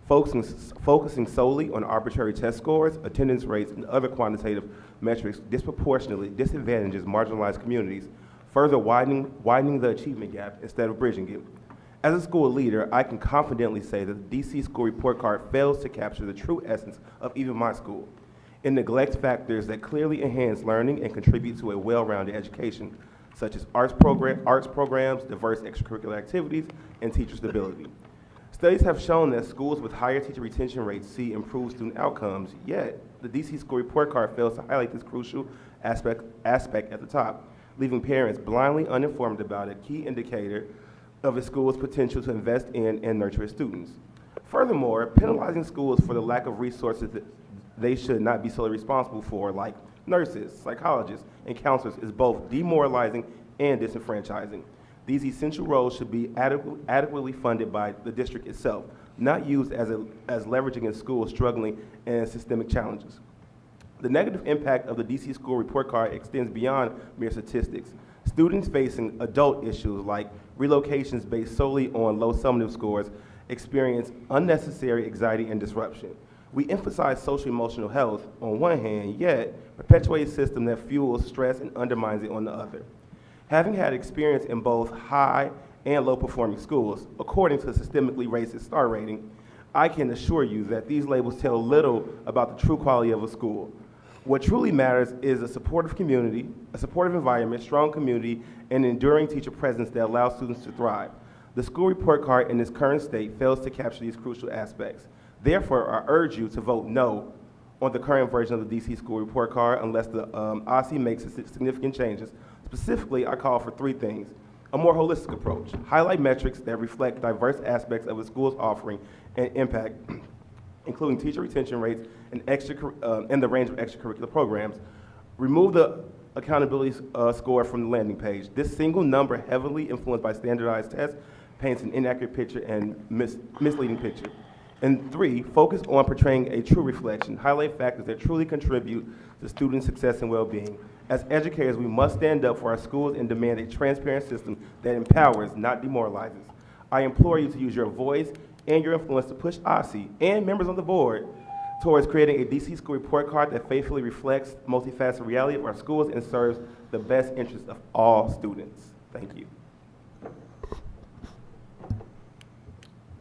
Focusing solely on arbitrary test scores, attendance rates, and other quantitative metrics disproportionately disadvantages marginalized communities, further widening the achievement gap instead of bridging it. As a school leader, I can confidently say that the DC school report card fails to capture the true essence of even my school. It neglects factors that clearly enhance learning and contribute to a well-rounded education, such as arts programs, diverse extracurricular activities, and teacher stability. Studies have shown that schools with higher teacher retention rates see improved student outcomes, yet the DC school report card fails to highlight this crucial aspect at the top, leaving parents blindly uninformed about a key indicator of a school's potential to invest in and nurture its students. Furthermore, penalizing schools for the lack of resources that they should not be solely responsible for, like nurses, psychologists, and counselors, is both demoralizing and disenfranchising. These essential roles should be adequately funded by the district itself, not used as leveraging in schools struggling and systemic challenges. The negative impact of the DC school report card extends beyond mere statistics. Students facing adult issues like relocations based solely on low summative scores experience unnecessary anxiety and disruption. We emphasize social emotional health on one hand, yet perpetuate a system that fuels stress and undermines it on the other. Having had experience in both high and low performing schools, according to systemically racist star rating, I can assure you that these labels tell little about the true quality of a school. What truly matters is a supportive community, a supportive environment, strong community, and enduring teacher presence that allows students to thrive. The school report card in its current state fails to capture these crucial aspects. Therefore, I urge you to vote no on the current version of the DC school report card unless the OSSE makes significant changes. Specifically, I call for three things: a more holistic approach, highlight metrics that reflect diverse aspects of the school's offering and impact, including teacher retention rates and the range of extracurricular programs. Remove the accountability score from the landing page. This single number, heavily influenced by standardized tests, paints an inaccurate picture and misleading picture. And three, focus on portraying a true reflection. Highlight factors that truly contribute to student success and well-being. As educators, we must stand up for our schools and demand a transparent system that empowers, not demoralizes. I implore you to use your voice and your influence to push OSSE and members on the board towards creating a DC school report card that faithfully reflects the multifaceted reality of our schools and serves the best interests of all students. Thank you.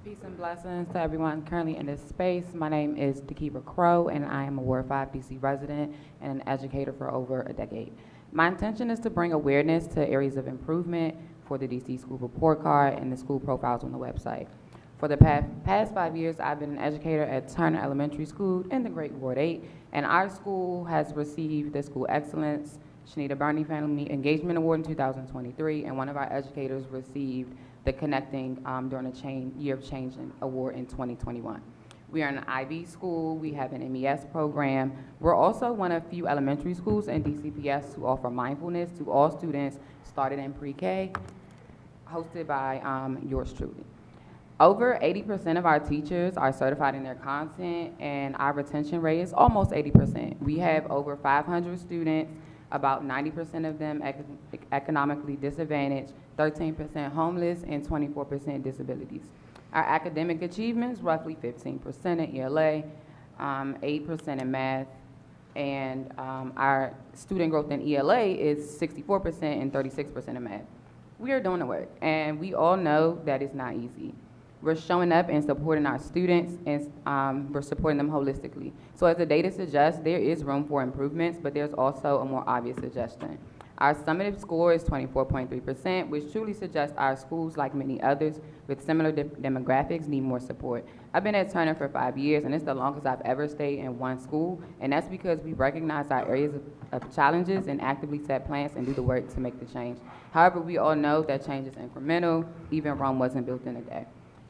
Peace and blessings to everyone currently in this space. My name is Dekiva Crow, and I am a Ward 5 DC resident and an educator for over a decade. My intention is to bring awareness to areas of improvement for the DC School Report Card and the school profiles on the website. For the past 5 years, I've been an educator at Turner Elementary School in the Great Ward 8, and our school has received the School Excellence Shanita Barney Family Engagement Award in 2023, and one of our educators received the Connecting during the Year of Change Award in 2021. We are an IB school. We have an MES program. We're also one of few elementary schools in DCPS to offer mindfulness to all students started in pre-K, hosted by yours truly. Over 80% of our teachers are certified in their content, and our retention rate is almost 80%. We have over 500 students, about 90% of them economically disadvantaged, 13% homeless, and 24% disabilities. Our academic achievements, roughly 15% in ELA, 8% in math, and our student growth in ELA is 64% and 36% in math. We are doing the work, and we all know that it's not easy. We're showing up and supporting our students, and we're supporting them holistically. So as the data suggests, there is room for improvements, but there's also a more obvious suggestion. Our summative score is 24.3%, which truly suggests our schools, like many others with similar demographics, need more support. I've been at Turner for 5 years, and it's the longest I've ever stayed in one school, and that's because we recognize our areas of challenges and actively set plans and do the work to make the change. However, we all know that change is incremental. Even Rome wasn't built in a day.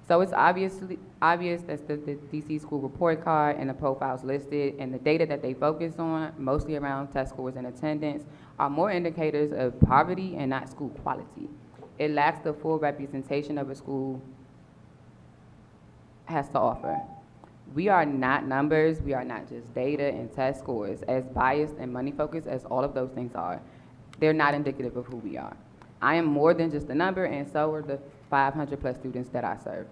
So it's obvious that the DC School Report Card and the profiles listed and the data that they focus on, mostly around test scores and attendance, are more indicators of poverty and not school quality. It lacks the full representation of a school has to offer. We are not numbers, we are not just data and test scores. As biased and money focused as all of those things are, they're not indicative of who we are. I am more than just a number, and so are the 500 plus students that I serve.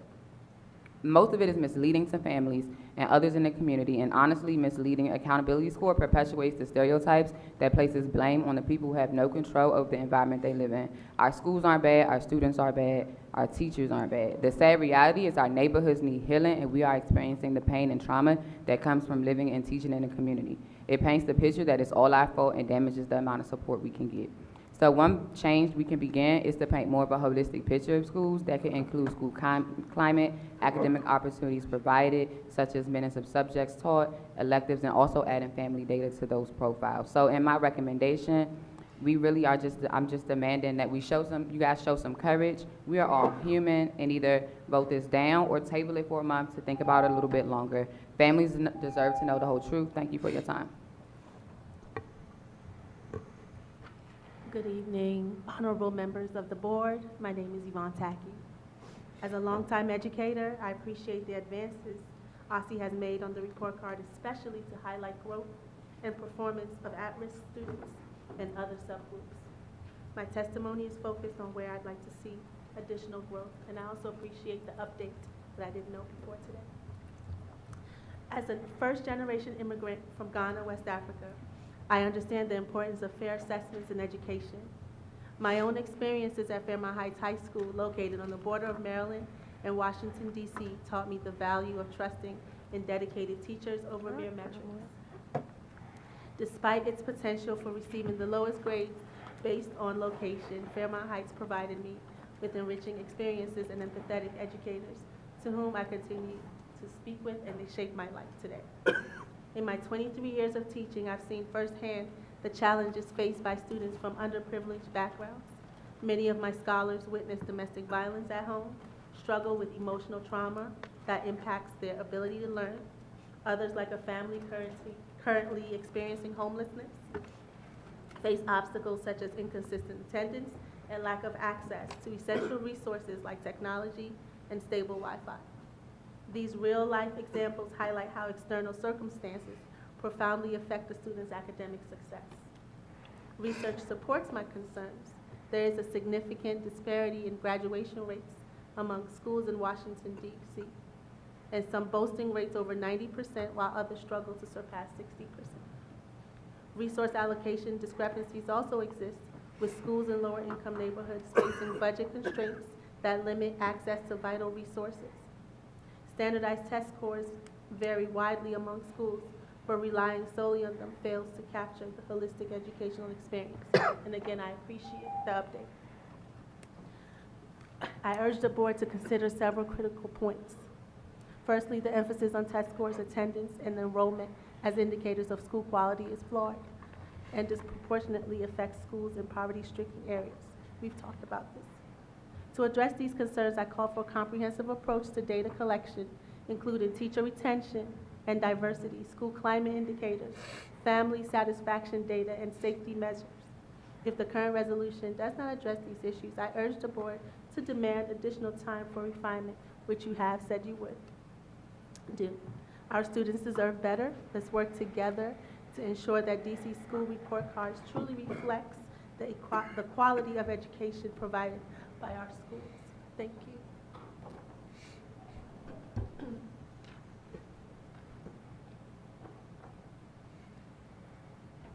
Most of it is misleading to families and others in the community, and honestly, misleading accountability score perpetuates the stereotypes that places blame on the people who have no control over the environment they live in. Our schools aren't bad, our students are bad, our teachers aren't bad. The sad reality is our neighborhoods need healing, and we are experiencing the pain and trauma that comes from living and teaching in the community. It paints the picture that it's all our fault and damages the amount of support we can get. So one change we can begin is to paint more of a holistic picture of schools that can include school climate, academic opportunities provided, such as minutes of subjects taught, electives, and also adding family data to those profiles. So in my recommendation, we really are I'm just demanding that you guys show some courage. We are all human, and either vote this down or table it for a month to think about it a little bit longer. Families deserve to know the whole truth. Thank you for your time. Good evening, honorable members of the board. My name is Yvonne Tacky. As a longtime educator, I appreciate the advances OSSI has made on the report card, especially to highlight growth and performance of at-risk students and other subgroups. My testimony is focused on where I'd like to see additional growth, and I also appreciate the update that I didn't know before today. As a first-generation immigrant from Ghana, West Africa, I understand the importance of fair assessments in education. My own experiences at Fairmont Heights High School, located on the border of Maryland and Washington, D.C., taught me the value of trusting in dedicated teachers over mere metrics. Despite its potential for receiving the lowest grades based on location, Fairmont Heights provided me with enriching experiences and empathetic educators to whom I continue to speak with, and they shape my life today. In my 23 years of teaching, I've seen firsthand the challenges faced by students from underprivileged backgrounds. Many of my scholars witness domestic violence at home, struggle with emotional trauma that impacts their ability to learn. Others, like a family currently experiencing homelessness, face obstacles such as inconsistent attendance and lack of access to essential resources like technology and stable Wi-Fi. These real-life examples highlight how external circumstances profoundly affect a student's academic success. Research supports my concerns. There is a significant disparity in graduation rates among schools in Washington, D.C., and some boasting rates over 90%, while others struggle to surpass 60%. Resource allocation discrepancies also exist, with schools in lower-income neighborhoods facing budget constraints that limit access to vital resources. Standardized test scores vary widely among schools, for relying solely on them fails to capture the holistic educational experience. And again, I appreciate the update. I urge the board to consider several critical points. Firstly, the emphasis on test scores, attendance, and enrollment as indicators of school quality is flawed and disproportionately affects schools in poverty-stricken areas. We've talked about this. To address these concerns, I call for a comprehensive approach to data collection, including teacher retention and diversity, school climate indicators, family satisfaction data, and safety measures. If the current resolution does not address these issues, I urge the board to demand additional time for refinement, which you have said you would do. Our students deserve better. Let's work together to ensure that DC school report cards truly reflects the quality of education provided by our schools. Thank you.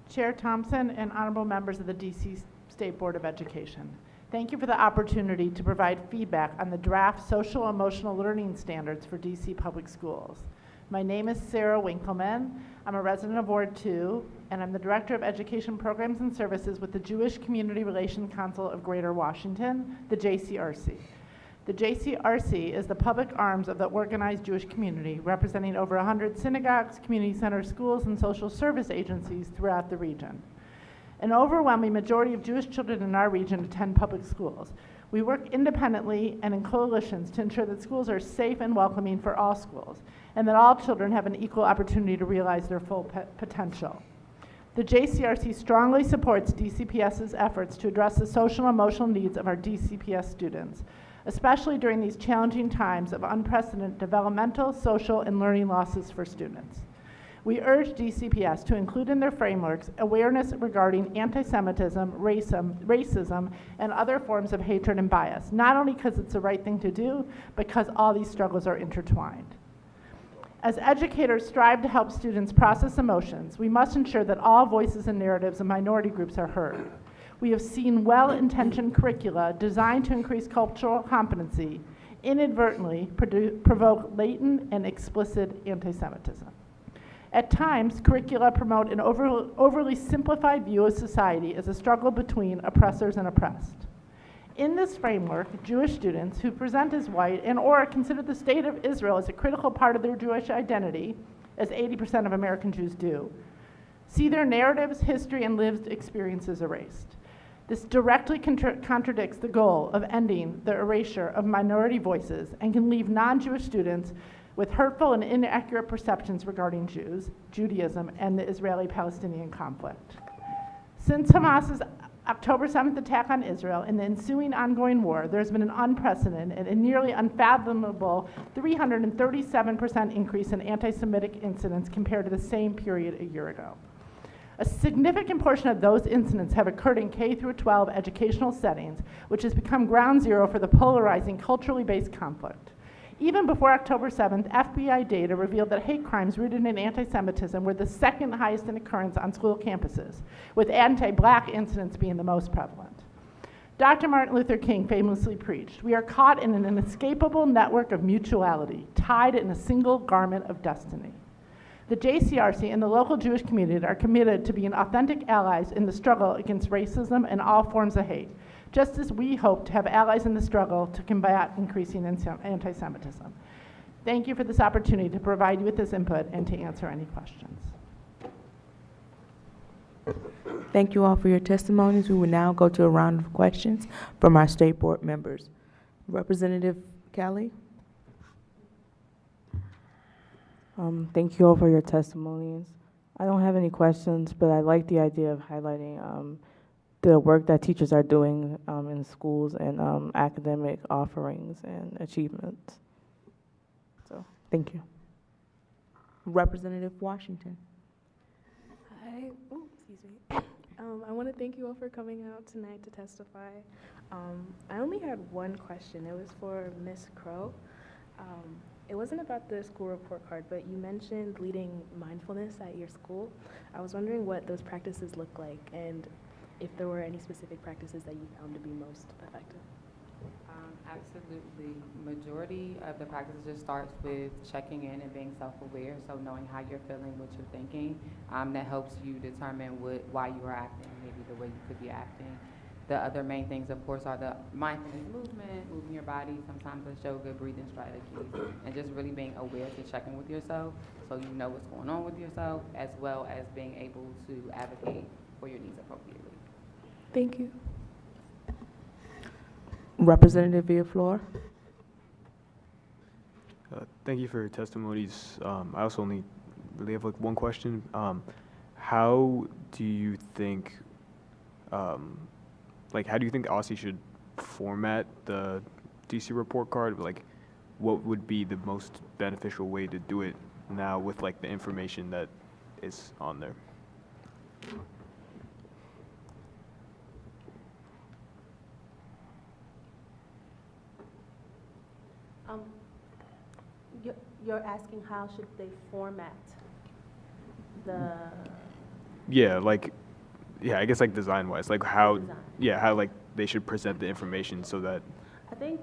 Chair Thompson and honorable members of the DC State Board of Education. Thank you for the opportunity to provide feedback on the draft social emotional learning standards for DC public schools. My name is Sarah Winkleman. I'm a resident of Ward 2, and I'm the Director of Education Programs and Services with the Jewish Community Relations Council of Greater Washington, the JCRC. The JCRC is the public arms of the organized Jewish community, representing over 100 synagogues, community centers, schools, and social service agencies throughout the region. An overwhelming majority of Jewish children in our region attend public schools. We work independently and in coalitions to ensure that schools are safe and welcoming for all schools, and that all children have an equal opportunity to realize their full potential. The JCRC strongly supports DCPS's efforts to address the social and emotional needs of our DCPS students, especially during these challenging times of unprecedented developmental, social, and learning losses for students. We urge DCPS to include in their frameworks awareness regarding anti-Semitism, racism, and other forms of hatred and bias, not only because it's the right thing to do, but because all these struggles are intertwined. As educators strive to help students process emotions, we must ensure that all voices and narratives of minority groups are heard. We have seen well-intentioned curricula designed to increase cultural competency inadvertently provoke latent and explicit anti-Semitism. At times, curricula promote an overly simplified view of society as a struggle between oppressors and oppressed. In this framework, Jewish students who present as white and or consider the state of Israel as a critical part of their Jewish identity, as 80% of American Jews do, see their narratives, history, and lived experiences erased. This directly contradicts the goal of ending the erasure of minority voices and can leave non-Jewish students with hurtful and inaccurate perceptions regarding Jews, Judaism, and the Israeli-Palestinian conflict. Since Hamas's October 7th attack on Israel and the ensuing ongoing war, there's been an unprecedented and nearly unfathomable 337% increase in anti-Semitic incidents compared to the same period a year ago. A significant portion of those incidents have occurred in K through 12 educational settings, which has become ground zero for the polarizing, culturally based conflict. Even before October 7th, FBI data revealed that hate crimes rooted in anti-Semitism were the second highest in occurrence on school campuses, with anti-Black incidents being the most prevalent. Dr. Martin Luther King famously preached, "We are caught in an inescapable network of mutuality, tied in a single garment of destiny." The JCRC and the local Jewish community are committed to being authentic allies in the struggle against racism and all forms of hate, just as we hope to have allies in the struggle to combat increasing anti-Semitism. Thank you for this opportunity to provide you with this input and to answer any questions. Thank you all for your testimonies. We will now go to a round of questions from our State Board members. Representative Kelly. Thank you all for your testimonies. I don't have any questions, but I like the idea of highlighting the work that teachers are doing in schools and academic offerings and achievements. So, thank you. Representative Washington. Hi. Oh, excuse me. I want to thank you all for coming out tonight to testify. I only had one question. It was for Ms. Crow. It wasn't about the school report card, but you mentioned leading mindfulness at your school. I was wondering what those practices look like and if there were any specific practices that you found to be most effective. Absolutely. Absolutely. Majority of the practice just starts with checking in and being self-aware, so knowing how you're feeling, what you're thinking. That helps you determine why you are acting, maybe the way you could be acting. The other main things, of course, are the mindfulness movement, moving your body, sometimes the yoga, breathing strategies, and just really being aware to check in with yourself so you know what's going on with yourself, as well as being able to advocate for your needs appropriately. Thank you. Representative Villaflor. Thank you for your testimonies. I also only really have like one question. How do you think, how do you think OSSI should format the DC report card? Like, what would be the most beneficial way to do it now with like the information that is on there? You're asking how should they format the... Yeah, I guess like design-wise, like how, how like they should present the information so that... I think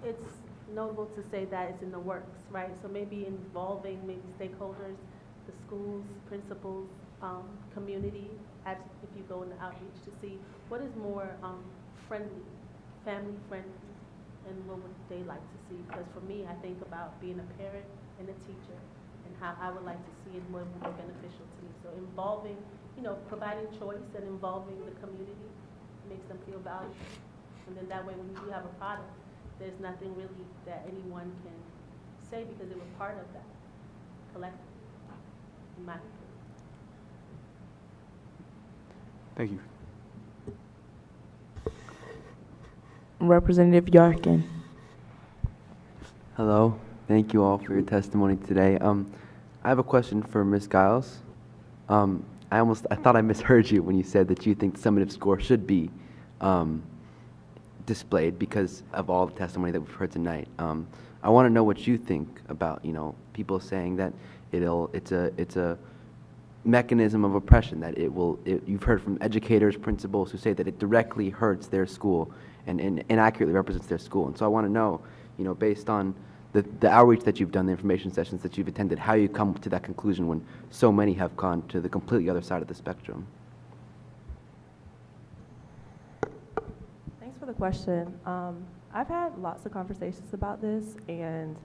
it's notable to say that it's in the works, right? So maybe involving maybe stakeholders, the schools, principals, community, if you go in the outreach to see what is more friendly, family friendly, and what would they like to see? Because for me, I think about being a parent and a teacher and how I would like to see it, what would be beneficial to me. So involving, providing choice and involving the community makes them feel valued. And then that way, when you do have a product, there's nothing really that anyone can say because it was part of that collective, in my opinion. Thank you. Representative Yarkin. Hello. Thank you all for your testimony today. I have a question for Ms. Giles. I thought I misheard you when you said that you think the summative score should be displayed because of all the testimony that we've heard tonight. I want to know what you think about, people saying that it's a mechanism of oppression, that you've heard from educators, principals who say that it directly hurts their school and inaccurately represents their school. And so I want to know, based on the outreach that you've done, the information sessions that you've attended, how you come to that conclusion when so many have gone to the completely other side of the spectrum. Thanks for the question. I've had lots of conversations about this, and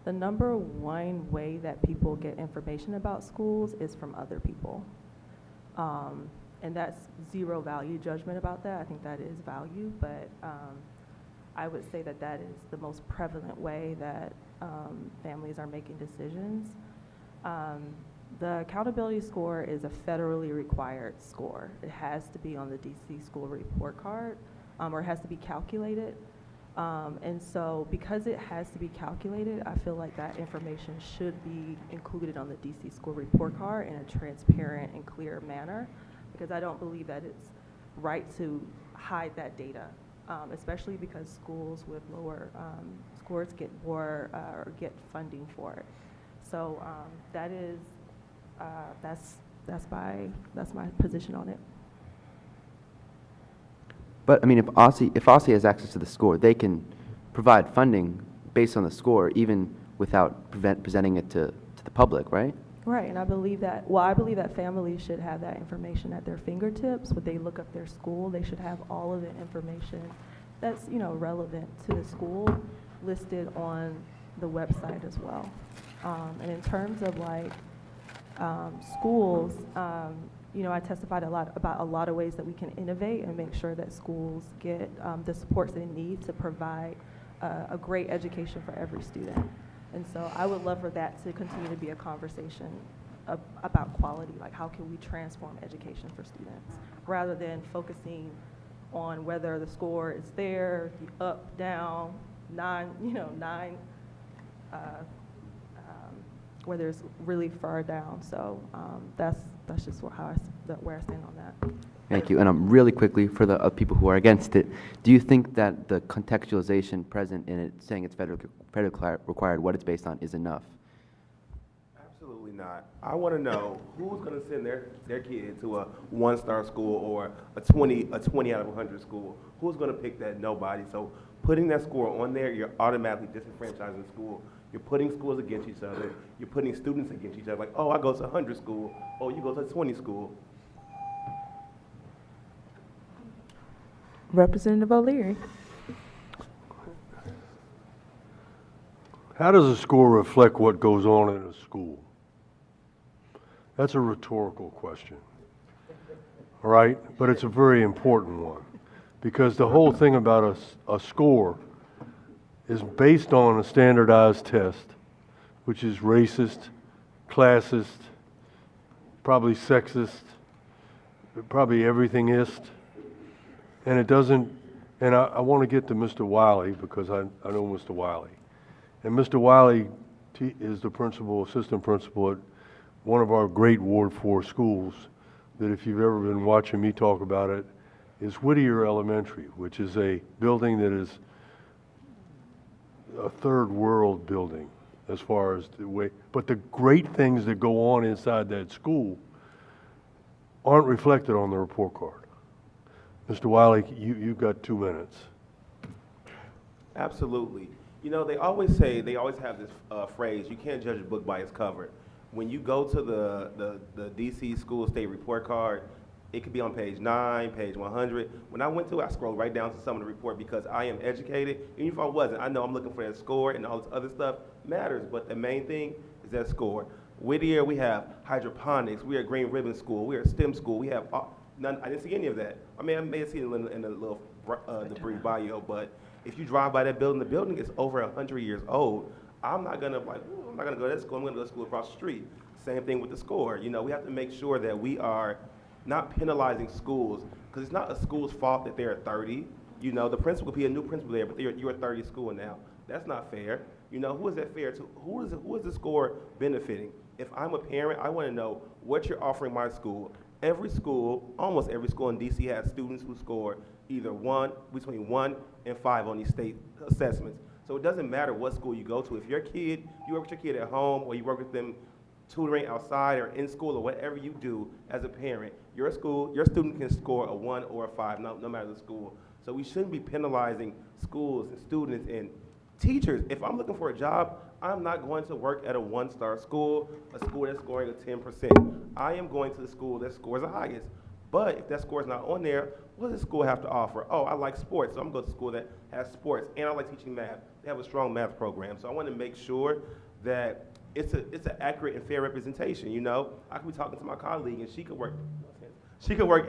the number one way that people get information about schools is from other people. And that's zero value judgment about that. I think that is value, but I would say that that is the most prevalent way that families are making decisions. The accountability score is a federally required score. It has to be on the DC school report card, or it has to be calculated. And so because it has to be calculated, I feel like that information should be included on the DC school report card in a transparent and clear manner, because I don't believe that it's right to hide that data, especially because schools with lower scores get more or get funding for it. So that's my position on it. But I mean, if OSSI has access to the score, they can provide funding based on the score, even without presenting it to the public, right? Right, and I believe that families should have that information at their fingertips. When they look up their school, they should have all of the information that's relevant to the school listed on the website as well. And in terms of schools, I testified about a lot of ways that we can innovate and make sure that schools get the supports they need to provide a great education for every student. And so I would love for that to continue to be a conversation about quality, like how can we transform education for students, rather than focusing on whether the score is there, up, down, whether it's really far down. So that's just where I stand on that. Thank you. And really quickly, for the people who are against it, do you think that the contextualization present in it, saying it's federally required, what it's based on, is enough? Absolutely not. I want to know who's going to send their kid to a one-star school or a 20 out of 100 school. Who's going to pick that? Nobody. So Putting that score on there, you're automatically disenfranchising the school. You're putting schools against each other. You're putting students against each other. Like, oh, I go to 100 school. Oh, you go to 20 school. Representative O'Leary. How does a score reflect what goes on in a school? That's a rhetorical question, all right? But it's a very important one, because the whole thing about a score is based on a standardized test, which is racist, classist, probably sexist, probably everythingist, and it doesn't, and I want to get to Mr. Wiley, because I know Mr. Wiley. And Mr. Wiley is the principal, assistant principal at one of our great Ward 4 schools that, if you've ever been watching me talk about it, is Whittier Elementary, which is a building that is a third world building as far as the way, but the great things that go on inside that school aren't reflected on the report card. Mr. Wiley, you've got 2 minutes. Absolutely. You know, they always have this phrase, you can't judge a book by its cover. When you go to the DC school state report card, it could be on page 9, page 100. When I went through, I scrolled right down to some of the report because I am educated. Even if I wasn't, I know I'm looking for that score, and all this other stuff matters, but the main thing is that score. Whittier, we have hydroponics, we are Green Ribbon School, we are STEM school, we have none. I didn't see any of that. I mean, I may have seen it in a little debris bio, but if you drive by that building, the building is over 100 years old. I'm not gonna I'm not gonna go to that school. I'm gonna go to school across the street. Same thing with the score. You know, we have to make sure that we are not penalizing schools, because it's not a school's fault that they're 30. You know, the principal could be a new principal there, but you're a 30 school now. That's not fair. You know, who is that fair to? Who is the score benefiting? If I'm a parent, I want to know what you're offering my school. Every school, almost every school in DC has students who score either between 1 and 5 on these state assessments. So it doesn't matter what school you go to. If you work with your kid at home, or you work with them tutoring outside or in school, or whatever you do as a parent, your student can score a 1 or a 5, no matter the school. So we shouldn't be penalizing schools and students and teachers. If I'm looking for a job, I'm not going to work at a 1-star school, a school that's scoring a 10%. I am going to the school that scores the highest. But if that score is not on there, what does the school have to offer? Oh, I like sports, so I'm going to school that has sports, and I like teaching math. They have a strong math program. So I want to make sure that it's an accurate and fair representation. You know, I could be talking to my colleague, and she could work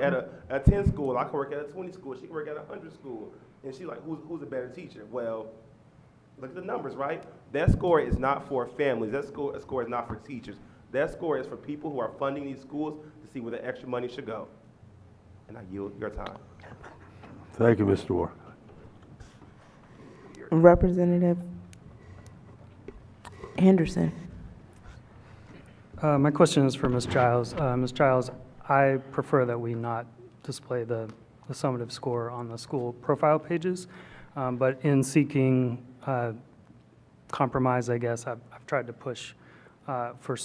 at a 10 school. I could work at a 20 school. She could work at a 100 school. And she's like, who's a better teacher? Well, look at the numbers, right? That score is not for families. That score is not for teachers. That score is for people who are funding these schools to see where the extra money should go. And I yield your time. Thank you, Mr. Ward. Representative Henderson. My question is for Ms. Giles. Ms. Giles, I prefer that we not display the summative score on the school profile pages, but in seeking compromise, I guess, I've tried to push for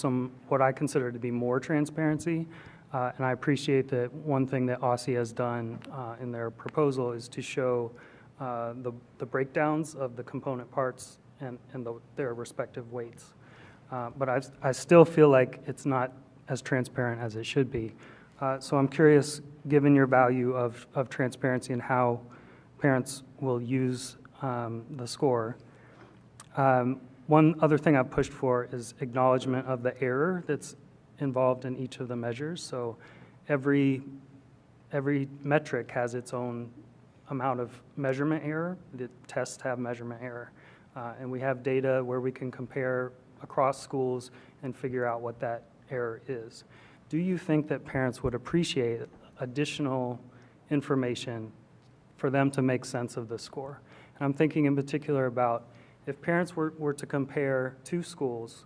what I consider to be more transparency. And I appreciate that one thing that OSSI has done in their proposal is to show the breakdowns of the component parts and their respective weights. But I still feel like it's not as transparent as it should be. So I'm curious, given your value of transparency and how parents will use the score, one other thing I've pushed for is acknowledgement of the error that's involved in each of the measures. So every metric has its own amount of measurement error. The tests have measurement error. And we have data where we can compare across schools and figure out what that error is. Do you think that parents would appreciate additional information for them to make sense of the score? And I'm thinking in particular about if parents were to compare 2 schools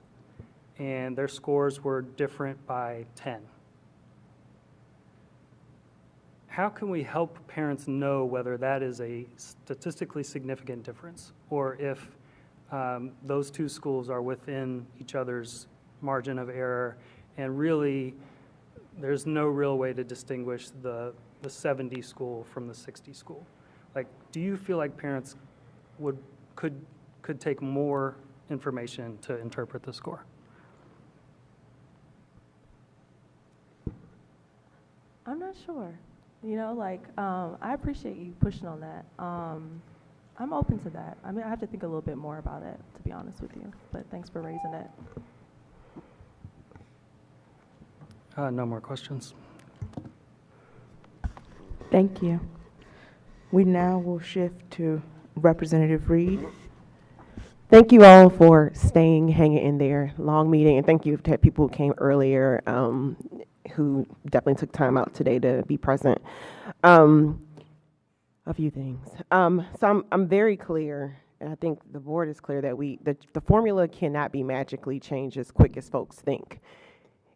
and their scores were different by 10. How can we help parents know whether that is a statistically significant difference, or if those 2 schools are within each other's margin of error, and really there's no real way to distinguish the 70 school from the 60 school? Like, do you feel like parents could take more information to interpret the score. I'm not sure. You know, like, I appreciate you pushing on that. I'm open to that. I mean, I have to think a little bit more about it, to be honest with you, but thanks for raising it. No more questions. Thank you. We now will shift to Representative Reed. Thank you all for staying, hanging in there. Long meeting, and thank you to people who came earlier, who definitely took time out today to be present. A few things. So I'm very clear, and I think the board is clear that the formula cannot be magically changed as quick as folks think.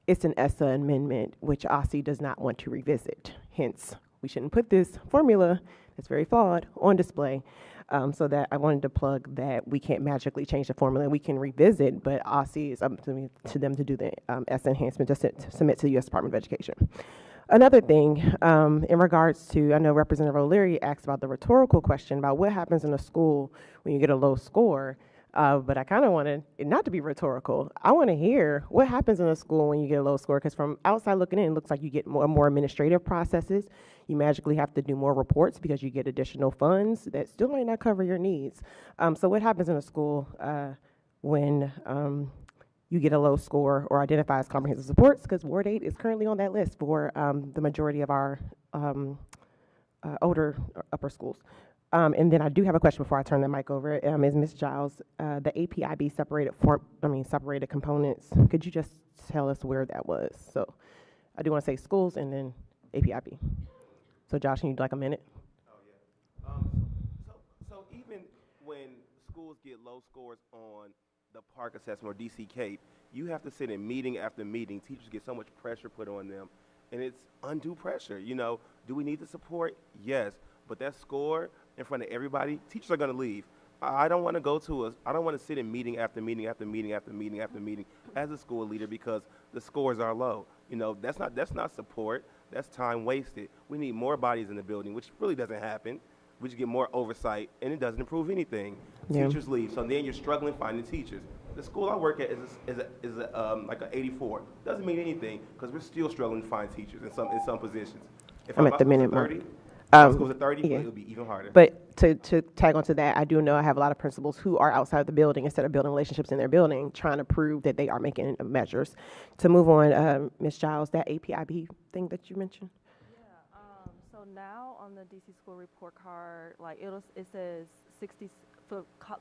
It's an ESSA amendment, which OSSI does not want to revisit. Hence, we shouldn't put this formula that's very flawed on display. So that I wanted to plug that we can't magically change the formula. We can revisit, but OSSI is up to them to do the ESSA enhancement, just to submit to the U.S. Department of Education. Another thing, in regards to, I know Representative O'Leary asked about the rhetorical question about what happens in a school when you get a low score. But I kind of want it not to be rhetorical. I want to hear what happens in a school when you get a low score, because from outside looking in, it looks like you get more administrative processes. You magically have to do more reports because you get additional funds that still might not cover your needs. So what happens in a school when you get a low score or identify as comprehensive supports? Because Ward 8 is currently on that list for the majority of our older upper schools. And then I do have a question before I turn the mic over. Is Ms. Giles, the APIB separated components, could you just tell us where that was? So I do want to say schools and then APIB. So Josh, can you do like a minute? Oh, yeah. So even when schools get low scores on the Park Assessment or DC CAPE, you have to sit in meeting after meeting. Teachers get so much pressure put on them, and it's undue pressure. You know, do we need the support? Yes. But that score in front of everybody, teachers are going to leave. I don't want to go to I don't want to sit in meeting after meeting after meeting after meeting after meeting as a school leader because the scores are low. You know, that's not support. That's time wasted. We need more bodies in the building, which really doesn't happen. We just get more oversight, and it doesn't improve anything. Yeah. Teachers leave, so then you're struggling finding teachers. The school I work at is like an 84. Doesn't mean anything because we're still struggling to find teachers in some positions. If I'm at the minute mark. 30, schools at 30, yeah. it'll be even harder. But to tag onto that, I do know I have a lot of principals who are outside the building instead of building relationships in their building, trying to prove that they are making measures. To move on, Ms. Giles, that APIB thing that you mentioned. Yeah. So now on the DC school report card, like it says 60.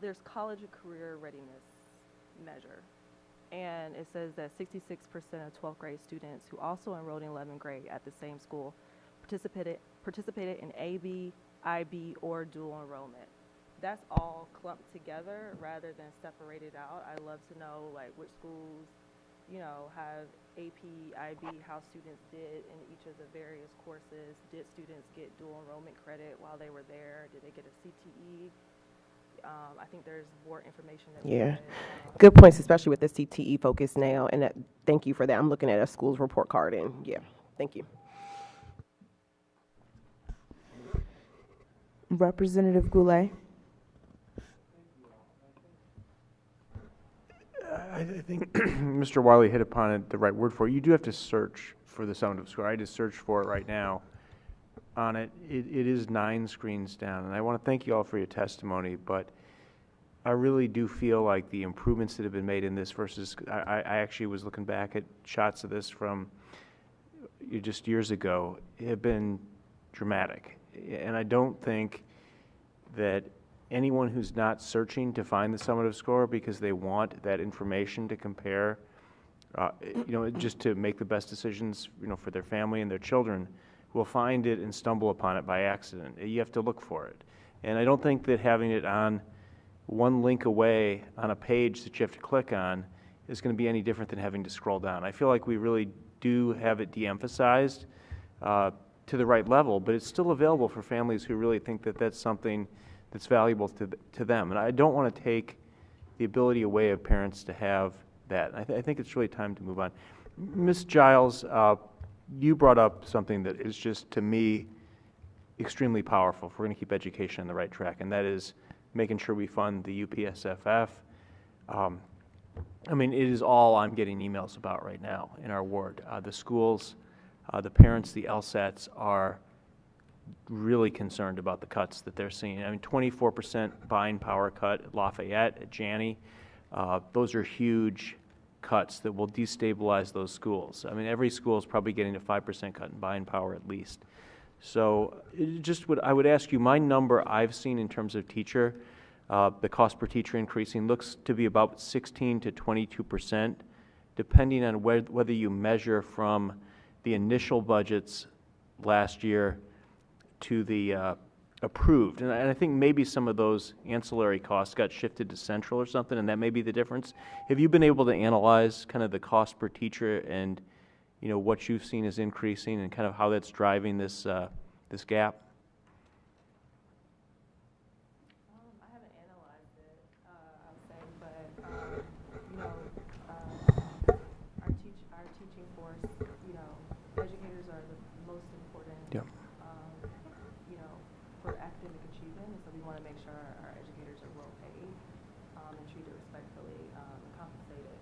There's college and career readiness measure, and it says that 66% of 12th grade students who also enrolled in 11th grade at the same school participated in AB, IB, or dual enrollment. That's all clumped together rather than separated out. I love to know like which schools, you know, have AP, IB, how students did in each of the various courses. Did students get dual enrollment credit while they were there? Did they get a CTE? I think there's more information that we Yeah, could, good points, especially with the CTE focus now. And thank you for that. I'm looking at a school's report card, and yeah, thank you. Representative Goulet. I think Mr. Wiley hit upon it, the right word for it. You do have to search for the summative score. I just searched for it right now. On it, it is 9 screens down, and I want to thank you all for your testimony, but I really do feel like the improvements that have been made in this versus, I actually was looking back at shots of this from just years ago, have been dramatic. And I don't think that anyone who's not searching to find the summative score because they want that information to compare, you know, just to make the best decisions, you know, for their family and their children, will find it and stumble upon it by accident. You have to look for it. And I don't think that having it on one link away on a page that you have to click on is going to be any different than having to scroll down. I feel like we really do have it de-emphasized to the right level, but it's still available for families who really think that that's something that's valuable to them. And I don't want to take the ability away of parents to have that. I think it's really time to move on. Ms. Giles, you brought up something that is just, to me, extremely powerful if we're going to keep education on the right track, and that is making sure we fund the UPSFF. I mean, it is all I'm getting emails about right now in our ward. The schools, the parents, the LSATs are really concerned about the cuts that they're seeing. I mean, 24% buying power cut at Lafayette, at Janney. Those are huge cuts that will destabilize those schools. I mean, every school is probably getting a 5% cut in buying power at least. So I would ask you, my number I've seen in terms of teacher, the cost per teacher increasing looks to be about 16 to 22%, depending on whether you measure from the initial budgets last year to the approved. And I think maybe some of those ancillary costs got shifted to central or something, and that may be the difference. Have you been able to analyze kind of the cost per teacher and, you know, what you've seen is increasing and kind of how that's driving this this gap? I haven't analyzed it, I'll say, but you know, our teaching force, you know, educators are the most important. Yep. You know, for academic achievement, and so we want to make sure our educators are well paid and treated respectfully and compensated.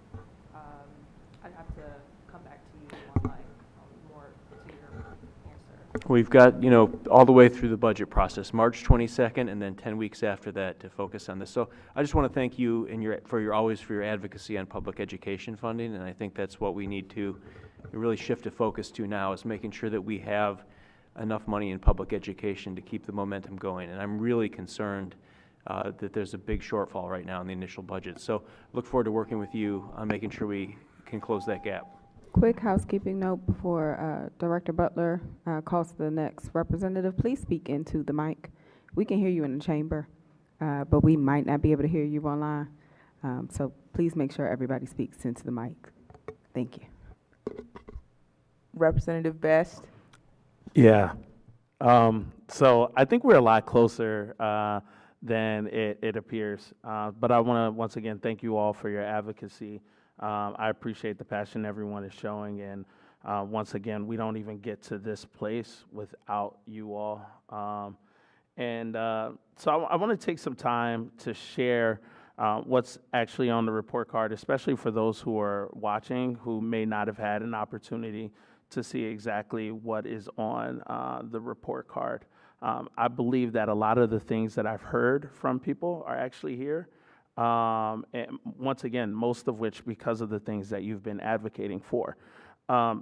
I'd have to come back to you on like more to your answer. We've got, you know, all the way through the budget process, March 22nd, and then 10 weeks after that to focus on this. So I just want to thank you and for your advocacy on public education funding, and I think that's what we need to really shift a focus to now, is making sure that we have enough money in public education to keep the momentum going. And I'm really concerned that there's a big shortfall right now in the initial budget. So look forward to working with you on making sure we can close that gap. Quick housekeeping note before Director Butler calls the next representative. Please speak into the mic. We can hear you in the chamber, but we might not be able to hear you online. So please make sure everybody speaks into the mic. Thank you. Representative Best. Yeah. So I think we're a lot closer than it appears. But I want to once again thank you all for your advocacy. I appreciate the passion everyone is showing, and once again, we don't even get to this place without you all. So I want to take some time to share what's actually on the report card, especially for those who are watching who may not have had an opportunity to see exactly what is on the report card. I believe that a lot of the things that I've heard from people are actually here. And once again, most of which because of the things that you've been advocating for.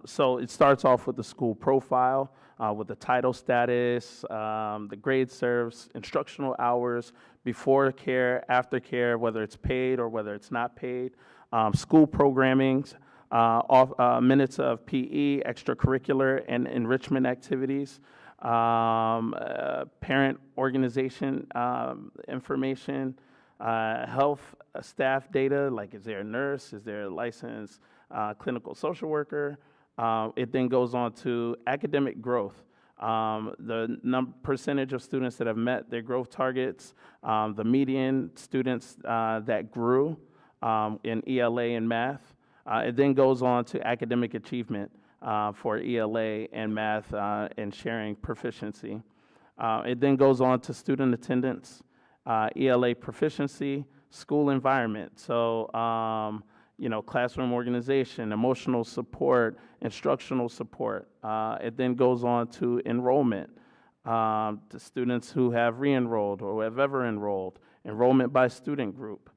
So it starts off with the school profile, with the title status, the grade serves, instructional hours, before care, after care, whether it's paid or whether it's not paid, school programmings, minutes of PE, extracurricular and enrichment activities, parent organization information, health staff data, like is there a nurse, is there a licensed clinical social worker. It then goes on to academic growth, the percentage of students that have met their growth targets, the median students that grew in ELA and math. It then goes on to academic achievement for ELA and math and sharing proficiency. It then goes on to student attendance, ELA proficiency, school environment. So, you know, classroom organization, emotional support, instructional support. It then goes on to enrollment, to students who have re-enrolled or have ever enrolled, enrollment by student group,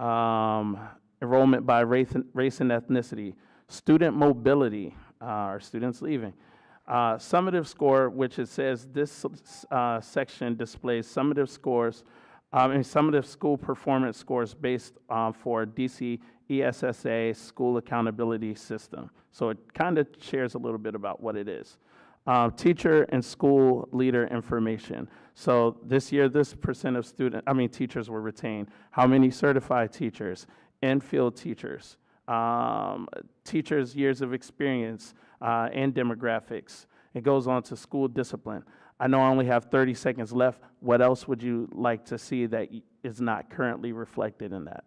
enrollment by race and ethnicity, student mobility, are students leaving. Summative score, which it says this section displays summative scores, and summative school performance scores based for DC ESSA school accountability system. So it kind of shares a little bit about what it is. Teacher and school leader information. So this year, this percent of teachers were retained. How many certified teachers, in-field teachers, teachers' years of experience and demographics. It goes on to school discipline. I know I only have 30 seconds left. What else would you like to see that is not currently reflected in that?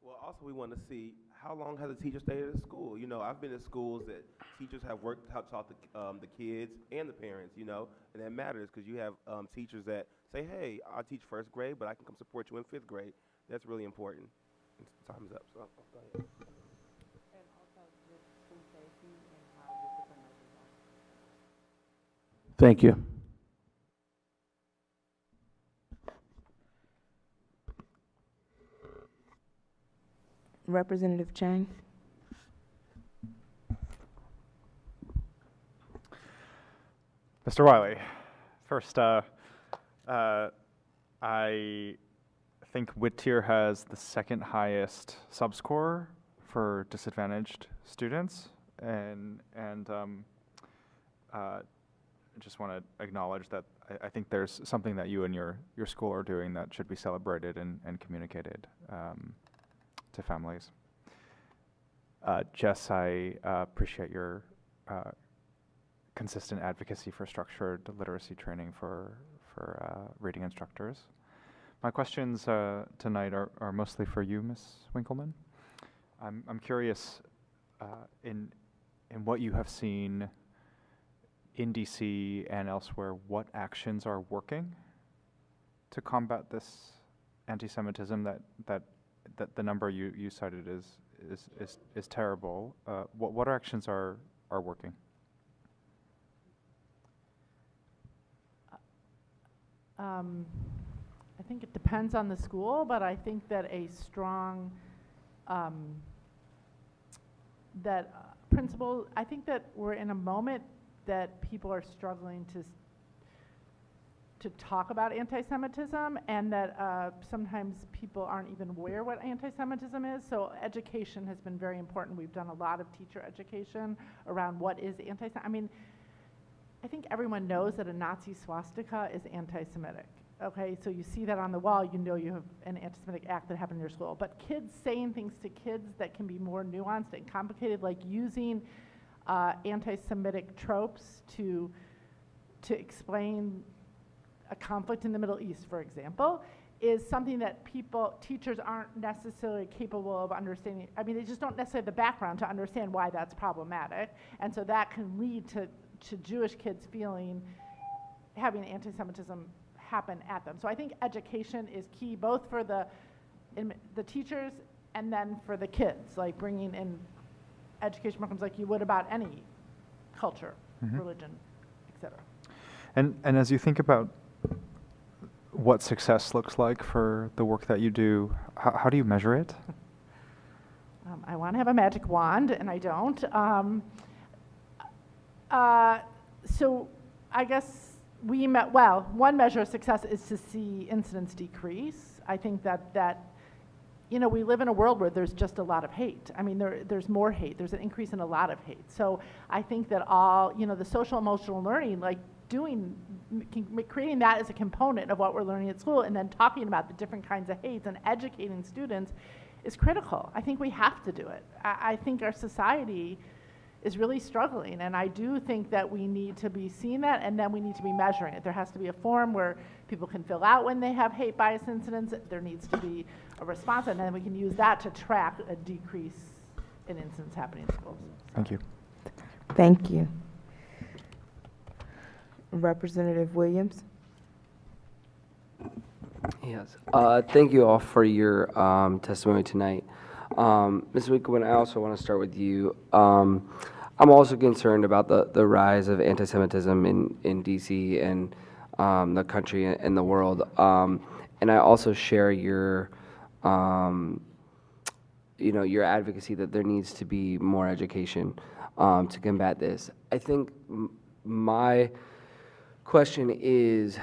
Well, also we want to see how long has a teacher stayed at a school? You know, I've been in schools that teachers have worked, helped taught the kids and the parents, you know, and that matters because you have teachers that say, hey, I teach first grade, but I can come support you in fifth grade. That's really important. Time's up, so go ahead. And also just school safety and how discipline measures are. Thank you. Representative Chang. Mr. Wiley, first, I think Whittier has the second highest subscore for disadvantaged students, and just want to acknowledge that I think there's something that you and your school are doing that should be celebrated and communicated to families. Jess, I appreciate your consistent advocacy for structured literacy training for reading instructors. My questions tonight are mostly for you, Ms. Winkleman. I'm curious in what you have seen in DC and elsewhere, what actions are working to combat this anti-Semitism that the number you cited is terrible. What actions are working? I think it depends on the school, but I think that a strong principal. I think that we're in a moment that people are struggling to talk about anti-Semitism, and that sometimes people aren't even aware what anti-Semitism is. So education has been very important. We've done a lot of teacher education around what is anti-Semitic. I mean, I think everyone knows that a Nazi swastika is anti-Semitic. Okay, so you see that on the wall, you know you have an anti-Semitic act that happened in your school. But kids saying things to kids that can be more nuanced and complicated, like using anti-Semitic tropes to explain a conflict in the Middle East, for example, is something that teachers aren't necessarily capable of understanding. I mean, they just don't necessarily have the background to understand why that's problematic. And so that can lead to Jewish kids having anti-Semitism happen at them. So I think education is key, both for the teachers and then for the kids, like bringing in education programs like you would about any culture, religion, etc. And as you think about what success looks like for the work that you do, how do you measure it? I want to have a magic wand, and I don't. So I guess one measure of success is to see incidents decrease. I think that we live in a world where there's just a lot of hate. I mean, there's more hate. There's an increase in a lot of hate. So I think that the social emotional learning, like creating that as a component of what we're learning at school, and then talking about the different kinds of hates and educating students is critical. I think we have to do it. I think our society is really struggling, and I do think that we need to be seeing that, and then we need to be measuring it. There has to be a form where people can fill out when they have hate bias incidents. There needs to be a response, and then we can use that to track a decrease in incidents happening in schools. Thank you. Thank you. Representative Williams. Yes. Thank you all for your testimony tonight. Ms. Winkleman, I also want to start with you. I'm also concerned about the rise of anti-Semitism in DC and the country and the world. And I also share your your advocacy that there needs to be more education to combat this. I think my question is,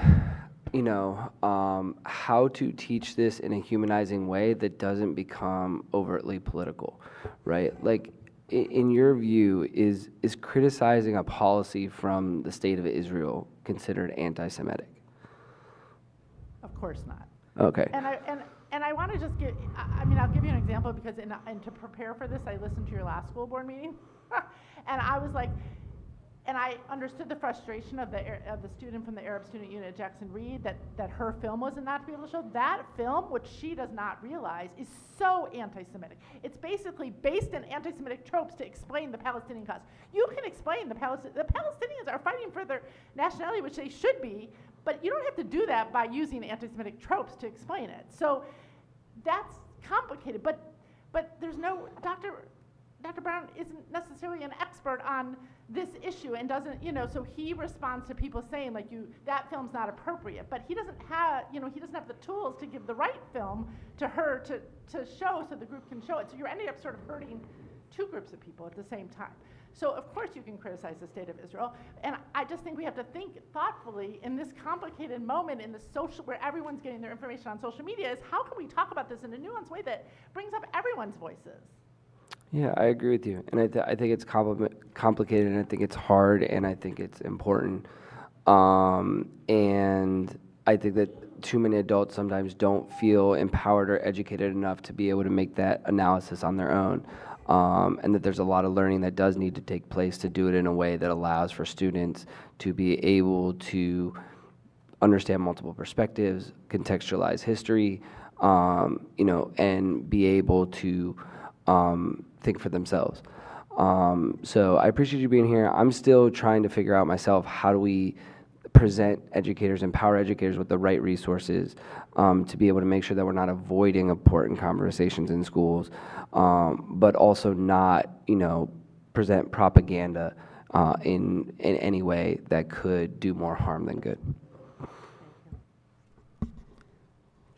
how to teach this in a humanizing way that doesn't become overtly political, right? Like, in your view, is criticizing a policy from the state of Israel considered anti-Semitic? Of course not. Okay. And I want to just I'll give you an example, because and to prepare for this, I listened to your last school board meeting, and I was like, And I understood the frustration of the student from the Arab student unit at Jackson Reed that her film wasn't not to be able to show. That film, which she does not realize, is so anti-Semitic. It's basically based in anti-Semitic tropes to explain the Palestinian cause. You can explain the Palestinians are fighting for their nationality, which they should be, but you don't have to do that by using anti-Semitic tropes to explain it. So that's complicated, but there's no, Dr. Brown isn't necessarily an expert on this issue and doesn't, so he responds to people saying like that film's not appropriate, but he doesn't have, he doesn't have the tools to give the right film to her to show so the group can show it. So you're ending up sort of hurting two groups of people at the same time. So of course you can criticize the state of Israel, and I just think we have to think thoughtfully in this complicated moment in the social, where everyone's getting their information on social media, is how can we talk about this in a nuanced way that brings up everyone's voices? Yeah, I agree with you, and I think it's complicated, and I think it's hard, and I think it's important, and I think that too many adults sometimes don't feel empowered or educated enough to be able to make that analysis on their own, and that there's a lot of learning that does need to take place to do it in a way that allows for students to be able to understand multiple perspectives, contextualize history, and be able to think for themselves. So I appreciate you being here. I'm still trying to figure out myself, how do we present educators, empower educators with the right resources to be able to make sure that we're not avoiding important conversations in schools, but also not, present propaganda in any way that could do more harm than good.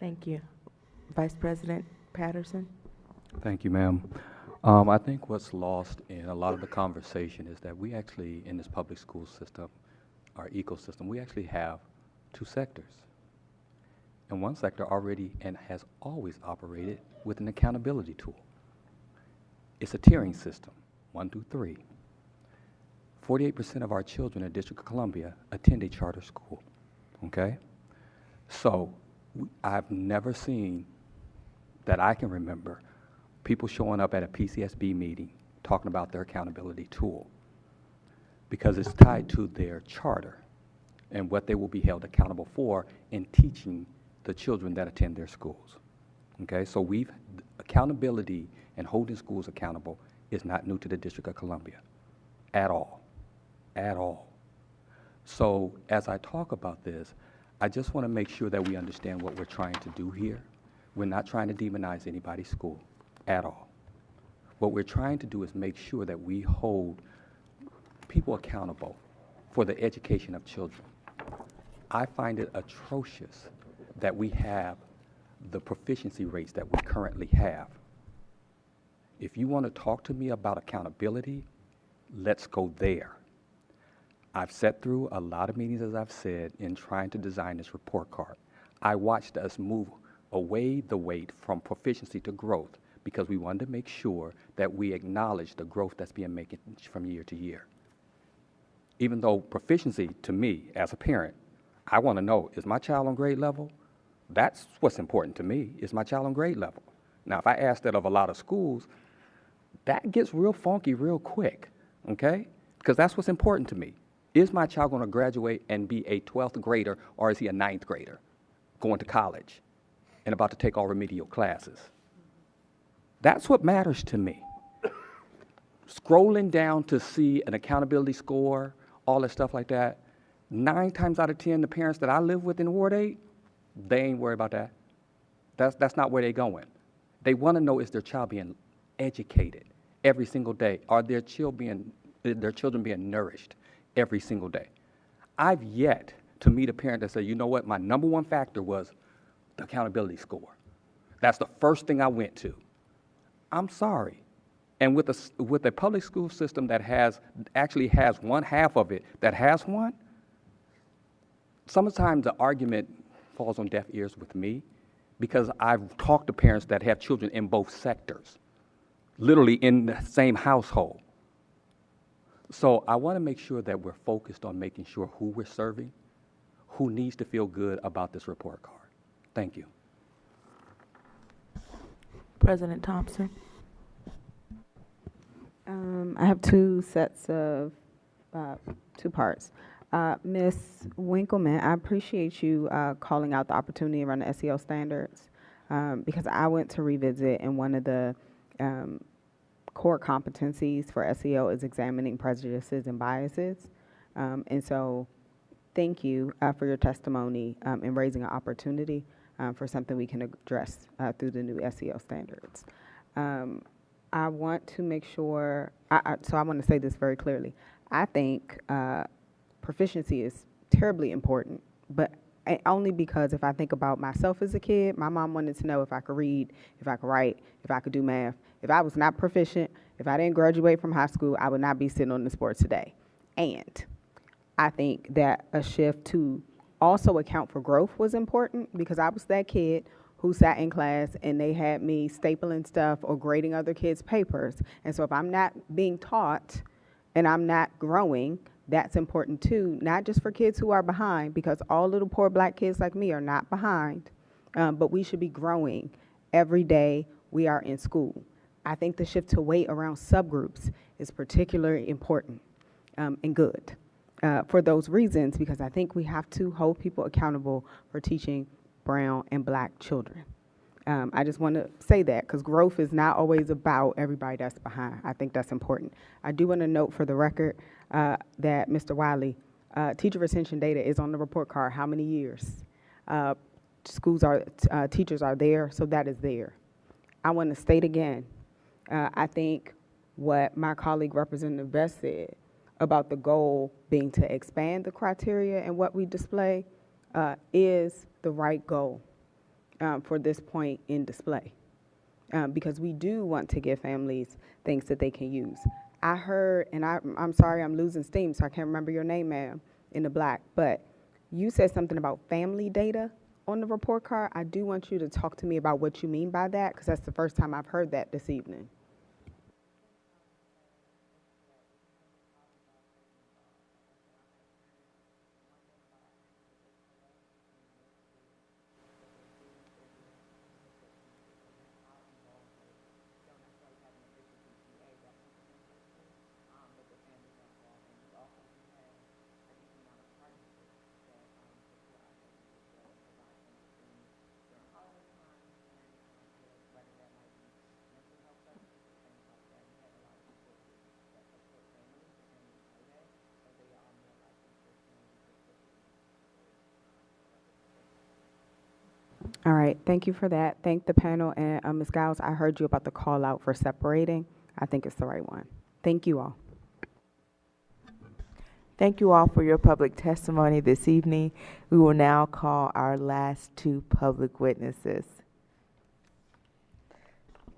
Thank you. Vice President Patterson. Thank you, ma'am. I think what's lost in a lot of the conversation is that we actually, in this public school system, our ecosystem, we actually have two sectors. And one sector already and has always operated with an accountability tool. It's a tiering system, 1 through 3. 48% of our children in the District of Columbia attend a charter school, okay? So I've never seen, that I can remember, people showing up at a PCSB meeting talking about their accountability tool, because it's tied to their charter and what they will be held accountable for in teaching the children that attend their schools. Okay, so accountability and holding schools accountable is not new to the District of Columbia at all, at all. So as I talk about this, I just want to make sure that we understand what we're trying to do here. We're not trying to demonize anybody's school at all. What we're trying to do is make sure that we hold people accountable for the education of children. I find it atrocious that we have the proficiency rates that we currently have. If you want to talk to me about accountability, let's go there. I've sat through a lot of meetings, as I've said, in trying to design this report card. I watched us move away the weight from proficiency to growth because we wanted to make sure that we acknowledge the growth that's being made from year to year. Even though proficiency, to me, as a parent, I want to know, is my child on grade level? That's what's important to me, is my child on grade level? Now, if I ask that of a lot of schools, that gets real funky real quick, okay? Because that's what's important to me. Is my child going to graduate and be a 12th grader, or is he a 9th grader going to college and about to take all remedial classes? That's what matters to me. Scrolling down to see an accountability score, all that stuff like that, 9 times out of 10, the parents that I live with in Ward 8, they ain't worried about that. That's not where they're going. They want to know, is their child being educated every single day? Are their children being nourished every single day? I've yet to meet a parent that said, you know what, my number one factor was the accountability score. That's the first thing I went to. I'm sorry. And with a public school system that actually has one half of it that has one, sometimes the argument falls on deaf ears with me because I've talked to parents that have children in both sectors, literally in the same household. So I want to make sure that we're focused on making sure who we're serving, who needs to feel good about this report card. Thank you. President Thompson. I have 2 sets of two parts. Ms. Winkleman, I appreciate you calling out the opportunity around the SEO standards because I went to revisit, and one of the core competencies for SEO is examining prejudices and biases. And so thank you for your testimony in raising an opportunity for something we can address through the new SEO standards. I want to make sure, so I want to say this very clearly. I think proficiency is terribly important, but only because if I think about myself as a kid, my mom wanted to know if I could read, if I could write, if I could do math. If I was not proficient, if I didn't graduate from high school, I would not be sitting on the sports today. And I think that a shift to also account for growth was important because I was that kid who sat in class and they had me stapling stuff or grading other kids' papers. And so if I'm not being taught and I'm not growing, that's important too, not just for kids who are behind, because all little poor black kids like me are not behind, but we should be growing every day we are in school. I think the shift to weight around subgroups is particularly important and good for those reasons, because I think we have to hold people accountable for teaching brown and black children. I just want to say that because growth is not always about everybody that's behind. I think that's important. I do want to note for the record that Mr. Wiley, teacher retention data is on the report card. How many years? Teachers are there, so that is there. I want to state again, I think what my colleague Representative Best said about the goal being to expand the criteria and what we display is the right goal for this point in display. Because we do want to give families things that they can use. I heard, and I'm sorry I'm losing steam, so I can't remember your name, ma'am, in the black, but you said something about family data on the report card. I do want you to talk to me about what you mean by that, because that's the first time I've heard that this evening. All right, thank you for that. Thank the panel, and Ms. Giles, I heard you about the call out for separating. I think it's the right one. Thank you all. Thank you all for your public testimony this evening. We will now call our last two public witnesses.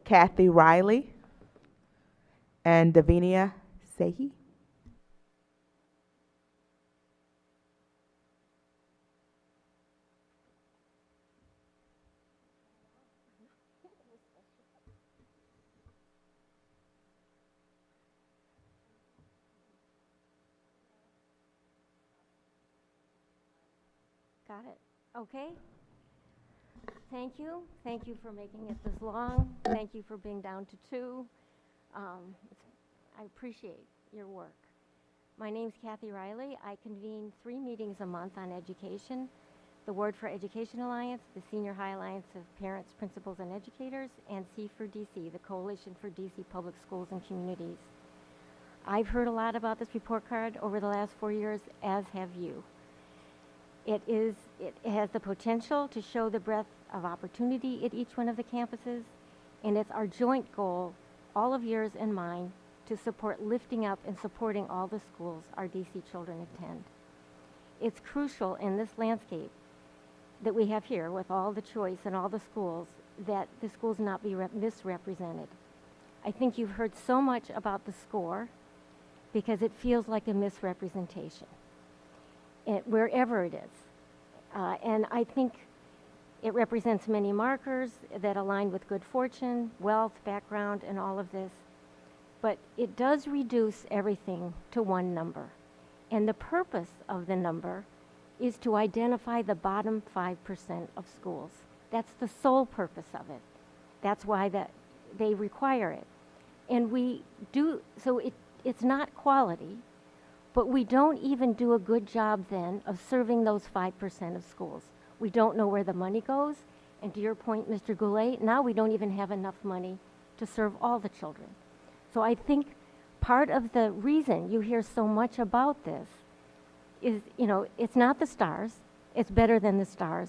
Kathy Riley and Davinia Sehi. Got it. Okay. Thank you. Thank you for making it this long. Thank you for being down to two. I appreciate your work. My name's Kathy Riley. I convene 3 meetings a month on education: the Word for Education Alliance, the Senior High Alliance of Parents, Principals, and Educators, and C for DC, the Coalition for DC Public Schools and Communities. I've heard a lot about this report card over the last 4 years, as have you. It has the potential to show the breadth of opportunity at each one of the campuses, and it's our joint goal, all of yours and mine, to support lifting up and supporting all the schools our DC children attend. It's crucial in this landscape that we have here with all the choice and all the schools that the schools not be misrepresented. I think you've heard so much about the score because it feels like a misrepresentation. Wherever it is. And I think it represents many markers that align with good fortune, wealth, background, and all of this. But it does reduce everything to one number. And the purpose of the number is to identify the bottom 5% of schools. That's the sole purpose of it. That's why they require it. And we do, so it's not quality. But we don't even do a good job then of serving those 5% of schools. We don't know where the money goes. And to your point, Mr. Goulet, now we don't even have enough money to serve all the children. So I think part of the reason you hear so much about this is, you know, it's not the stars. It's better than the stars.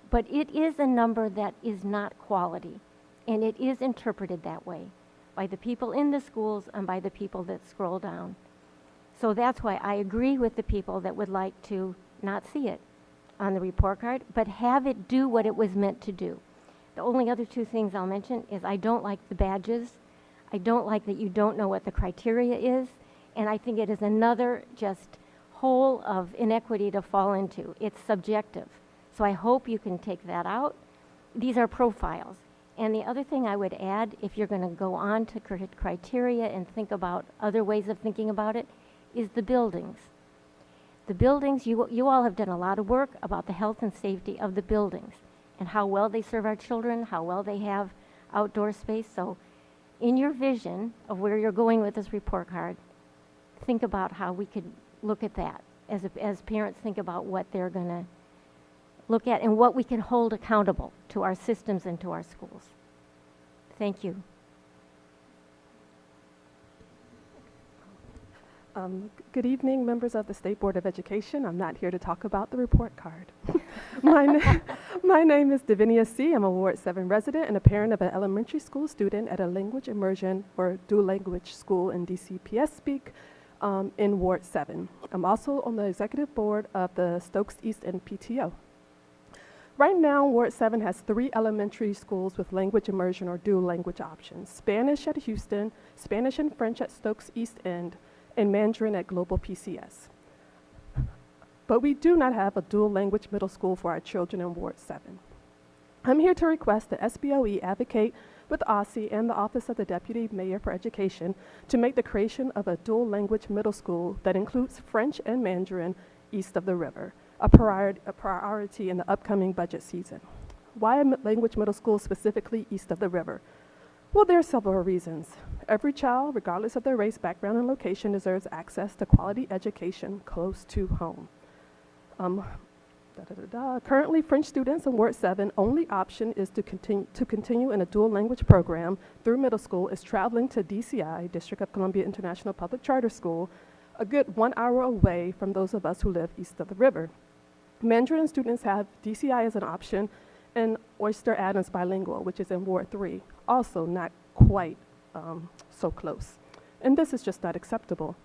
But it is a number that is not quality. And it is interpreted that way by the people in the schools and by the people that scroll down. So that's why I agree with the people that would like to not see it on the report card, but have it do what it was meant to do. The only other two things I'll mention is I don't like the badges. I don't like that you don't know what the criteria is, and I think it is another just hole of inequity to fall into. It's subjective. So I hope you can take that out. These are profiles. And the other thing I would add, if you're going to go on to criteria and think about other ways of thinking about it, is the buildings. The buildings, you all have done a lot of work about the health and safety of the buildings and how well they serve our children, how well they have outdoor space. So in your vision of where you're going with this report card, think about how we could look at that as parents think about what they're going to look at and what we can hold accountable to our systems and to our schools. Thank you. Good evening, members of the State Board of Education. I'm not here to talk about the report card. My name is Davinia C. I'm a Ward 7 resident and a parent of an elementary school student at a language immersion or dual language school in DCPS speak in Ward 7. I'm also on the executive board of the Stokes East End PTO. Right now, Ward 7 has 3 elementary schools with language immersion or dual language options: Spanish at Houston, Spanish and French at Stokes East End, and Mandarin at Global PCS. But we do not have a dual language middle school for our children in Ward 7. I'm here to request that SBOE advocate with OSSI and the Office of the Deputy Mayor for Education to make the creation of a dual language middle school that includes French and Mandarin east of the river, a priority in the upcoming budget season. Why a language middle school specifically east of the river? Well, there are several reasons. Every child, regardless of their race, background, and location, deserves access to quality education close to home. Currently, French students in Ward 7 only option is to continue in a dual language program through middle school is traveling to DCI, District of Columbia International Public Charter School, a good 1 hour away from those of us who live east of the river. Mandarin students have DCI as an option and Oyster Adams bilingual, which is in Ward 3, also not quite so close. And this is just not acceptable.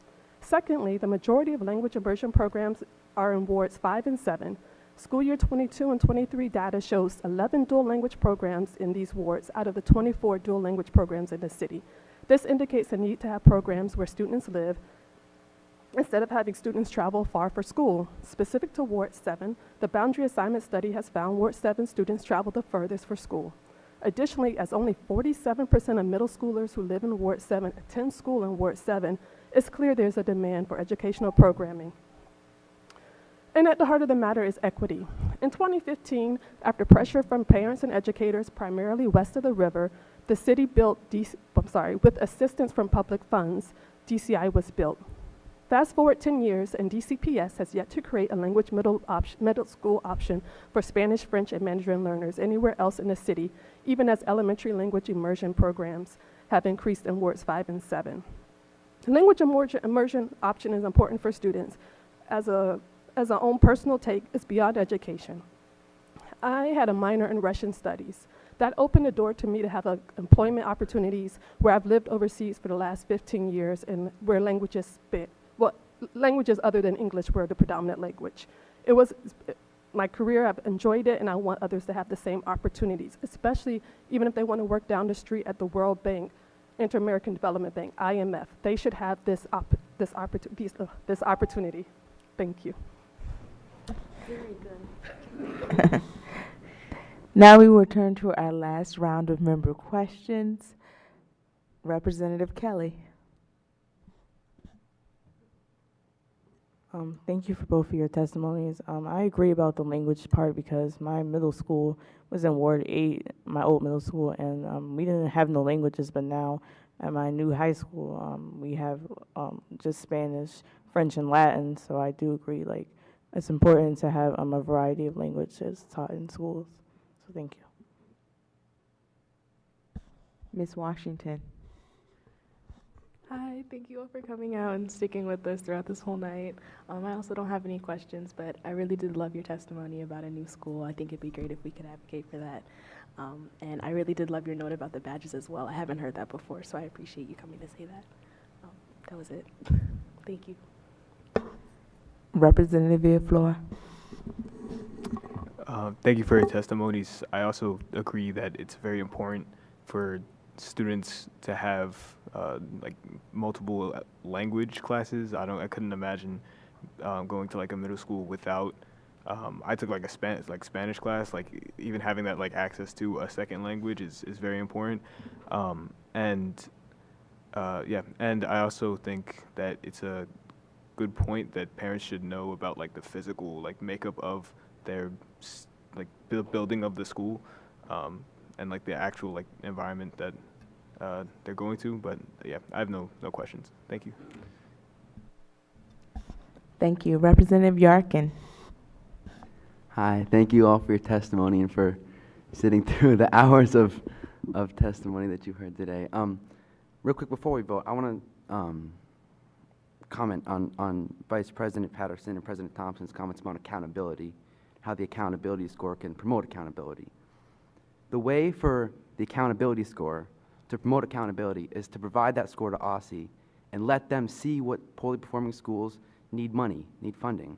Secondly, the majority of language immersion programs are in Wards 5 and 7. School year 22 and 23 data shows 11 dual language programs in these wards out of the 24 dual language programs in the city. This indicates a need to have programs where students live instead of having students travel far for school. Specific to Ward 7, the boundary assignment study has found Ward 7 students travel the furthest for school. Additionally, as only 47% of middle schoolers who live in Ward 7 attend school in Ward 7, it's clear there's a demand for educational programming. And at the heart of the matter is equity. In 2015, after pressure from parents and educators, primarily west of the river, the city built, with assistance from public funds, DCI was built. Fast forward 10 years, and DCPS has yet to create a language middle school option for Spanish, French, and Mandarin learners anywhere else in the city, even as elementary language immersion programs have increased in Wards 5 and 7. The language immersion option is important for students. As an own personal take, it's beyond education. I had a minor in Russian studies. That opened the door to me to have employment opportunities where I've lived overseas for the last 15 years and where languages other than English were the predominant language. It was my career, I've enjoyed it, and I want others to have the same opportunities, especially even if they want to work down the street at the World Bank, Inter-American Development Bank, IMF. They should have this opportunity. Thank you. Very good. Now we will turn to our last round of member questions. Representative Kelly. Thank you for both of your testimonies. I agree about the language part because my middle school was in Ward 8, my old middle school, and we didn't have no languages, but now at my new high school, we have just Spanish, French and Latin. So I do agree, like, it's important to have a variety of languages taught in schools. So thank you. Ms. Washington. Hi, thank you all for coming out and sticking with us throughout this whole night. I also don't have any questions, but I really did love your testimony about a new school. I think it'd be great if we could advocate for that. And I really did love your note about the badges as well. I haven't heard that before, so I appreciate you coming to say that. That was it. Thank you. Representative Villaflor. Thank you for your testimonies. I also agree that it's very important for students to have like multiple language classes. I couldn't imagine going to like a middle school without. I took like a Spanish class. Like even having that like access to a second language is very important. And I also think that it's a good point that parents should know about like the physical like makeup of their like building of the school, and like the actual like environment that they're going to. But yeah, I have no questions. Thank you. Thank you. Representative Yarkin. Hi, thank you all for your testimony and for sitting through the hours of testimony that you heard today. Real quick before we vote, I want to comment on Vice President Patterson and President Thompson's comments about accountability, how the accountability score can promote accountability. The way for the accountability score to promote accountability is to provide that score to OSSE and let them see what poorly performing schools need money, need funding.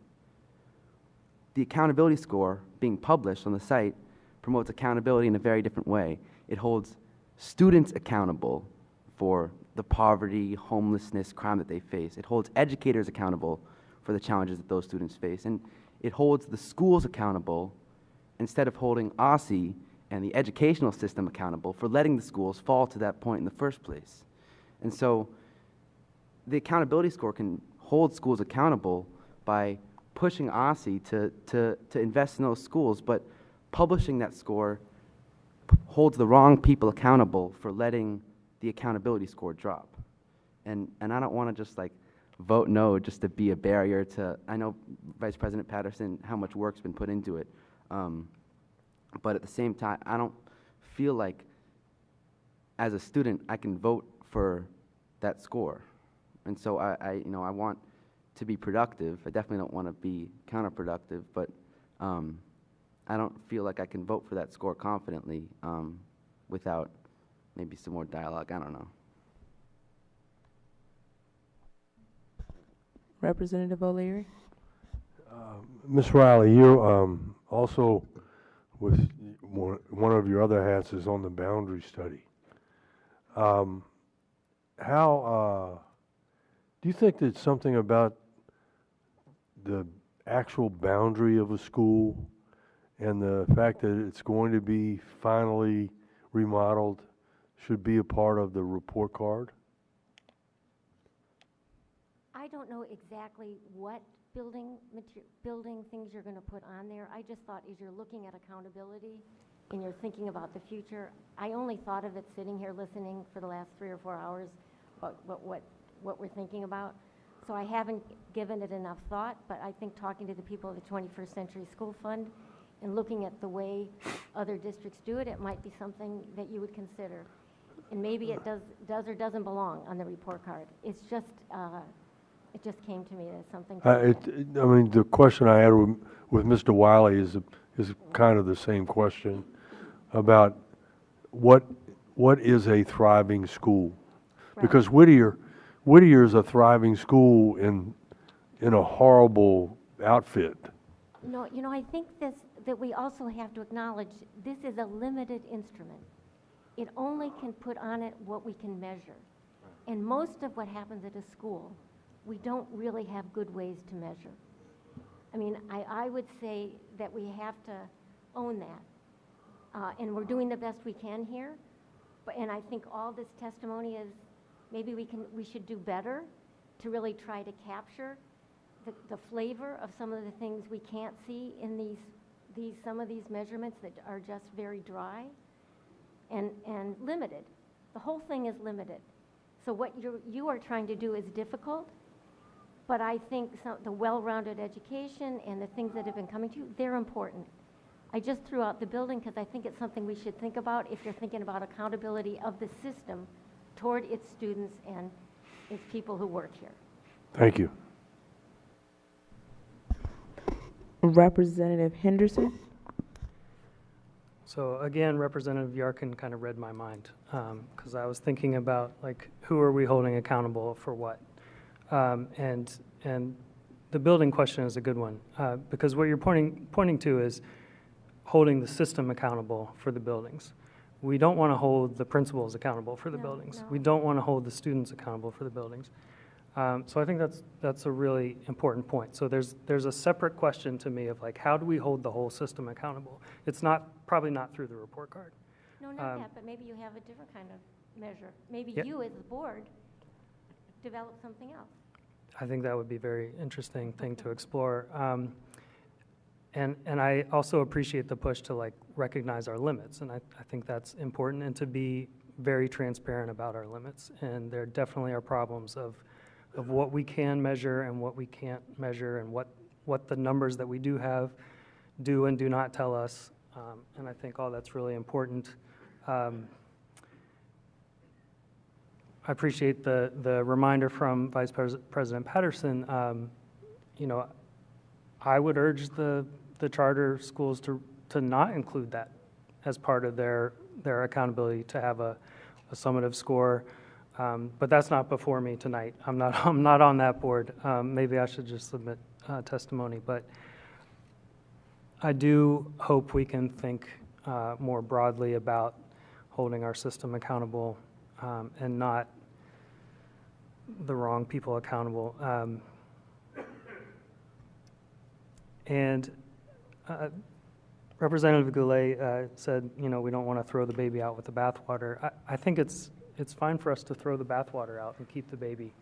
The accountability score being published on the site promotes accountability in a very different way. It holds students accountable for the poverty, homelessness, crime that they face. It holds educators accountable for the challenges that those students face. And it holds the schools accountable instead of holding OSSE and the educational system accountable for letting the schools fall to that point in the first place. And so the accountability score can hold schools accountable by pushing OSSE to invest in those schools, but publishing that score holds the wrong people accountable for letting the accountability score drop. And I don't want to just like vote no just to be a barrier to, I know Vice President Patterson, how much work's been put into it. But at the same time, I don't feel like as a student, I can vote for that score. And so I want to be productive. I definitely don't want to be counterproductive, but I don't feel like I can vote for that score confidently without maybe some more dialogue. I don't know. Representative O'Leary. Ms. Riley, you're also with one of your other hats is on the boundary study. How do you think that something about the actual boundary of a school and the fact that it's going to be finally remodeled should be a part of the report card? I don't know exactly what building things you're going to put on there. I just thought as you're looking at accountability and you're thinking about the future, I only thought of it sitting here listening for the last 3 or 4 hours about what we're thinking about. So I haven't given it enough thought, but I think talking to the people of the 21st Century School Fund and looking at the way other districts do it, it might be something that you would consider. And maybe it does or doesn't belong on the report card. It's just, it just came to me as something. I mean, the question I had with Mr. Wiley is kind of the same question about what is a thriving school? Right. Because Whittier is a thriving school in a horrible outfit. No, I think that we also have to acknowledge this is a limited instrument. It only can put on it what we can measure. And most of what happens at a school, we don't really have good ways to measure. I mean, I would say that we have to own that. And we're doing the best we can here. And I think all this testimony is maybe we should do better to really try to capture the flavor of some of the things we can't see in some of these measurements that are just very dry and limited. The whole thing is limited. So what you are trying to do is difficult, But I think the well-rounded education and the things that have been coming to you, they're important. I just threw out the building because I think it's something we should think about if you're thinking about accountability of the system toward its students and its people who work here. Thank you. Representative Henderson. So again, Representative Yarkin kind of read my mind, because I was thinking about, like, who are we holding accountable for what? And the building question is a good one, because what you're pointing to is holding the system accountable for the buildings. We don't want to hold the principals accountable for the buildings. No. We don't want to hold the students accountable for the buildings. So I think that's a really important point. So there's a separate question to me of, like, how do we hold the whole system accountable? It's probably not through the report card. No, not that, but maybe you have a different kind of measure. Maybe Yep. you as the board develop something else. I think that would be a very interesting thing to explore. And I also appreciate the push to, like, recognize our limits, and I think that's important, and to be very transparent about our limits. And there definitely are problems of what we can measure and what we can't measure, and what the numbers that we do have do and do not tell us. And I think all that's really important. I appreciate the reminder from Vice President Patterson. You know, I would urge the charter schools to not include that as part of their accountability, to have a summative score. But that's not before me tonight. I'm not on that board. Maybe I should just submit testimony. But I do hope we can think more broadly about holding our system accountable, and not the wrong people accountable. And Representative Goulet said, you know, we don't want to throw the baby out with the bathwater. I think it's fine for us to throw the bathwater out and keep the baby.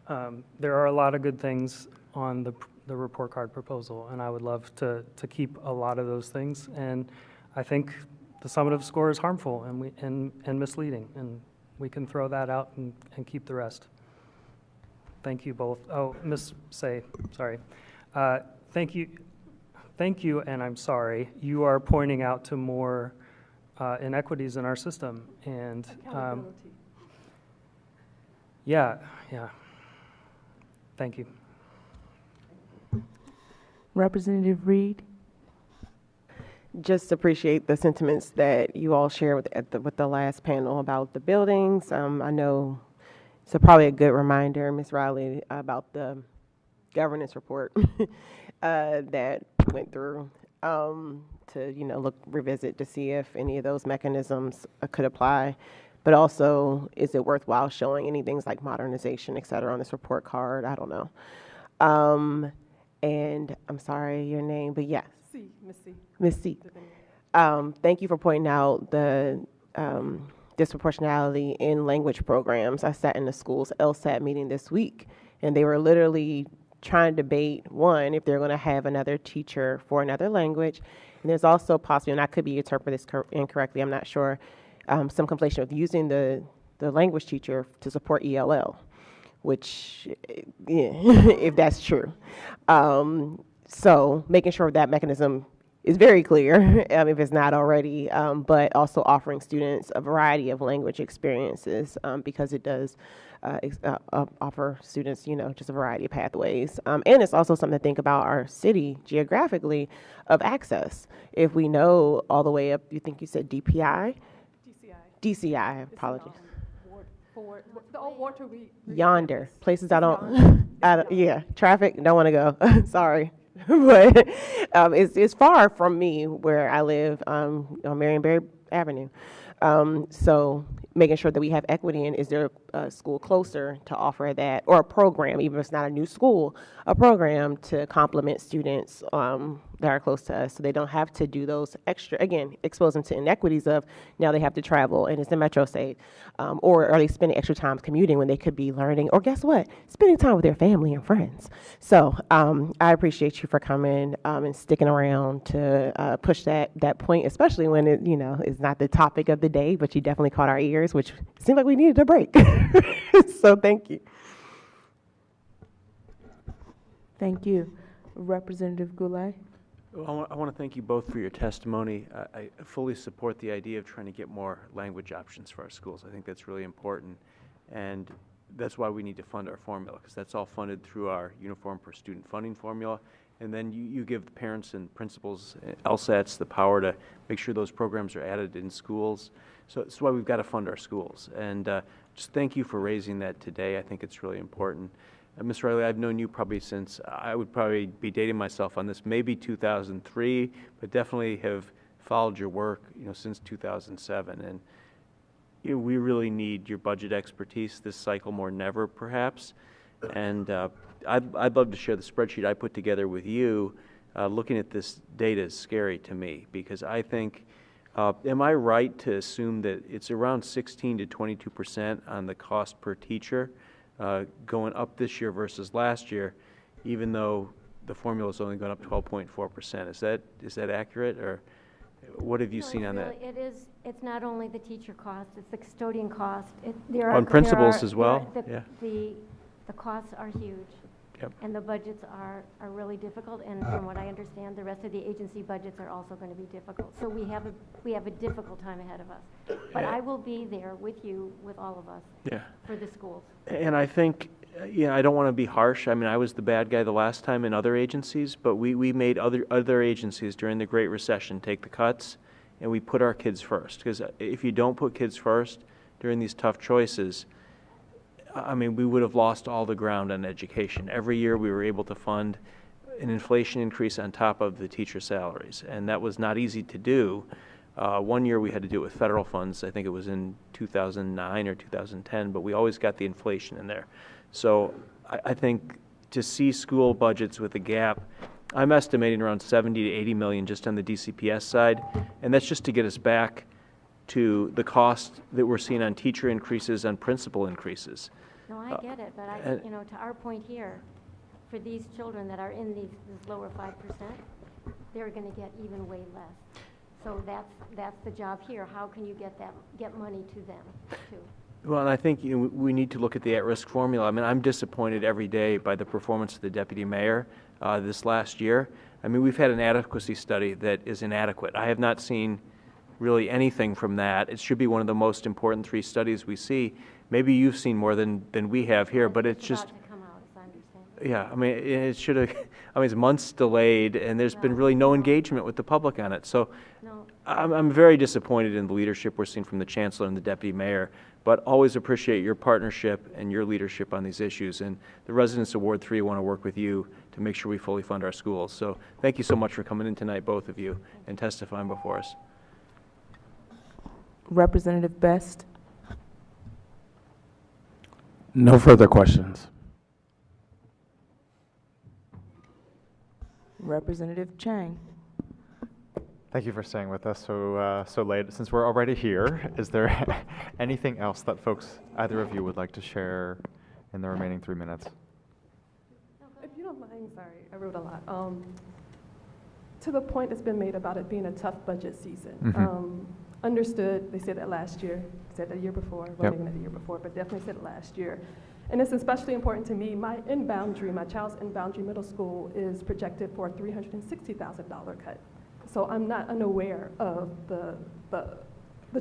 There are a lot of good things on the report card proposal, and I would love to keep a lot of those things. And I think the summative score is harmful and misleading, and we can throw that out and keep the rest. Thank you both. Oh, Ms. Say, sorry. Thank you, and I'm sorry. You are pointing out to more inequities in our system, and yeah. Thank you. Representative Reed. Just appreciate the sentiments that you all share with the last panel about the buildings. I know it's probably a good reminder, Ms. Riley, about the governance report that went through, to revisit to see if any of those mechanisms could apply. But also, is it worthwhile showing any things like modernization, et cetera, on this report card? I don't know. And I'm sorry, your name, but yes. Ms. C. Thank you for pointing out the disproportionality in language programs. I sat in the school's LSAT meeting this week, and they were literally trying to debate, one, if they're going to have another teacher for another language. And there's also possibly, and I could be interpreting this incorrectly, I'm not sure, some conflation of using the language teacher to support ELL, which, yeah, if that's true. So making sure that mechanism is very clear, if it's not already, but also offering students a variety of language experiences, because it does offer students, just a variety of pathways. And it's also something to think about our city geographically of access. If we know all the way up, you think you said DPI? DCI, apologies. The old water Yonder, places I don't, yeah, traffic, don't want to go, sorry. But it's far from me where I live on Marionberry Avenue. So making sure that we have equity, and is there a school closer to offer that, or a program, even if it's not a new school, a program to complement students that are close to us, so they don't have to do those extra, again, expose them to inequities of now they have to travel and it's in Metro State, or are they spending extra time commuting when they could be learning, or guess what, spending time with their family and friends. So I appreciate you for coming and sticking around to push that point, especially when it, is not the topic of the day, but you definitely caught our ears, which seemed like we needed a break. So thank you. Thank you. Representative Goulet? Well, I want to thank you both for your testimony. I fully support the idea of trying to get more language options for our schools. I think that's really important. And that's why we need to fund our formula, because that's all funded through our Uniform per Student funding formula. And then you give the parents and principals, LSATs, the power to make sure those programs are added in schools. So that's why we've got to fund our schools. And just thank you for raising that today. I think it's really important. Ms. Riley, I've known you probably since, I would probably be dating myself on this, maybe 2003, but definitely have followed your work, since 2007. And we really need your budget expertise this cycle more than ever, perhaps. And I'd love to share the spreadsheet I put together with you. Looking at this data is scary to me, because I think, am I right to assume that it's around 16 to 22% on the cost per teacher going up this year versus last year, even though the formula is only going up 12.4%? Is that accurate, or what have you seen on that? It's not only the teacher cost, it's the custodian cost. On principals as well? Yeah. The costs are huge. Yep. And the budgets are really difficult, and from what I understand, the rest of the agency budgets are also going to be difficult. So we have a difficult time ahead of us. But I will be there with you, with all of us, for the schools. And I think, I don't want to be harsh. I mean, I was the bad guy the last time in other agencies, but we made other agencies during the Great Recession take the cuts, and we put our kids first. Because if you don't put kids first during these tough choices, I mean, we would have lost all the ground on education. Every year we were able to fund an inflation increase on top of the teacher salaries, and that was not easy to do. One year we had to do it with federal funds. I think it was in 2009 or 2010, but we always got the inflation in there. So I think to see school budgets with a gap, I'm estimating around 70 to 80 million just on the DCPS side, and that's just to get us back to the cost that we're seeing on teacher increases and principal increases. No, I get it, but to our point here, for these children that are in this lower 5%, they're going to get even way less. So that's the job here. How can you get money to them too? Well, and I think we need to look at the at-risk formula. I mean, I'm disappointed every day by the performance of the deputy mayor this last year. I mean, we've had an adequacy study that is inadequate. I have not seen really anything from that. It should be one of the most important 3 studies we see. Maybe you've seen more than we have here, but it's just, yeah, I mean, it should have, I mean, it's months delayed, and there's been really no engagement with the public on it. So I'm very disappointed in the leadership we're seeing from the chancellor and the deputy mayor, but always appreciate your partnership and your leadership on these issues. And the residents of Ward 3 want to work with you to make sure we fully fund our schools. So thank you so much for coming in tonight, both of you, and testifying before us. Representative Best? No further questions. Representative Chang? Thank you for staying with us so late. Since we're already here, is there anything else that either of you would like to share in the remaining 3 minutes? If you don't mind, sorry, I wrote a lot. To the point that's been made about it being a tough budget season. Understood, they said that last year, said that the year before, well, maybe not the year before, but definitely said it last year. And it's especially important to me, my child's in-boundary middle school is projected for a $360,000 cut. So I'm not unaware of the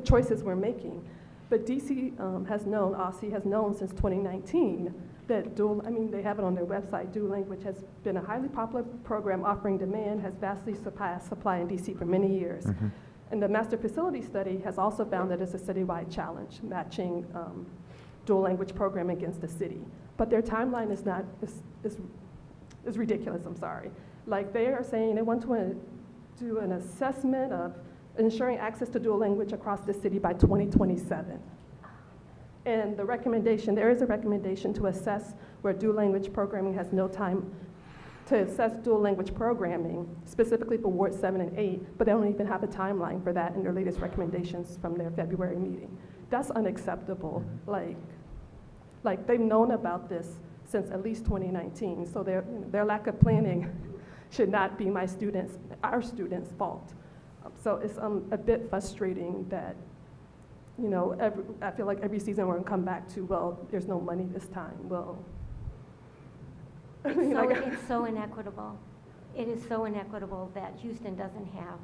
choices we're making. But DC has known, OSSE has known since 2019 that they have it on their website, dual language has been a highly popular program offering demand, has vastly surpassed supply in DC for many years. And the master facility study has also found that it's a citywide challenge, matching dual language program against the city. But their timeline is ridiculous, I'm sorry. Like they are saying they want to do an assessment of ensuring access to dual language across the city by 2027. And the recommendation, there is a recommendation to assess where dual language programming has no time to assess dual language programming, specifically for Ward 7 and 8, but they don't even have a timeline for that in their latest recommendations from their February meeting. That's unacceptable. Like they've known about this since at least 2019, so their lack of planning should not be our students' fault. So it's a bit frustrating that, I feel like every season we're gonna come back to, well, there's no money this time. Well, I mean, It's so inequitable. It is so inequitable that Houston doesn't have,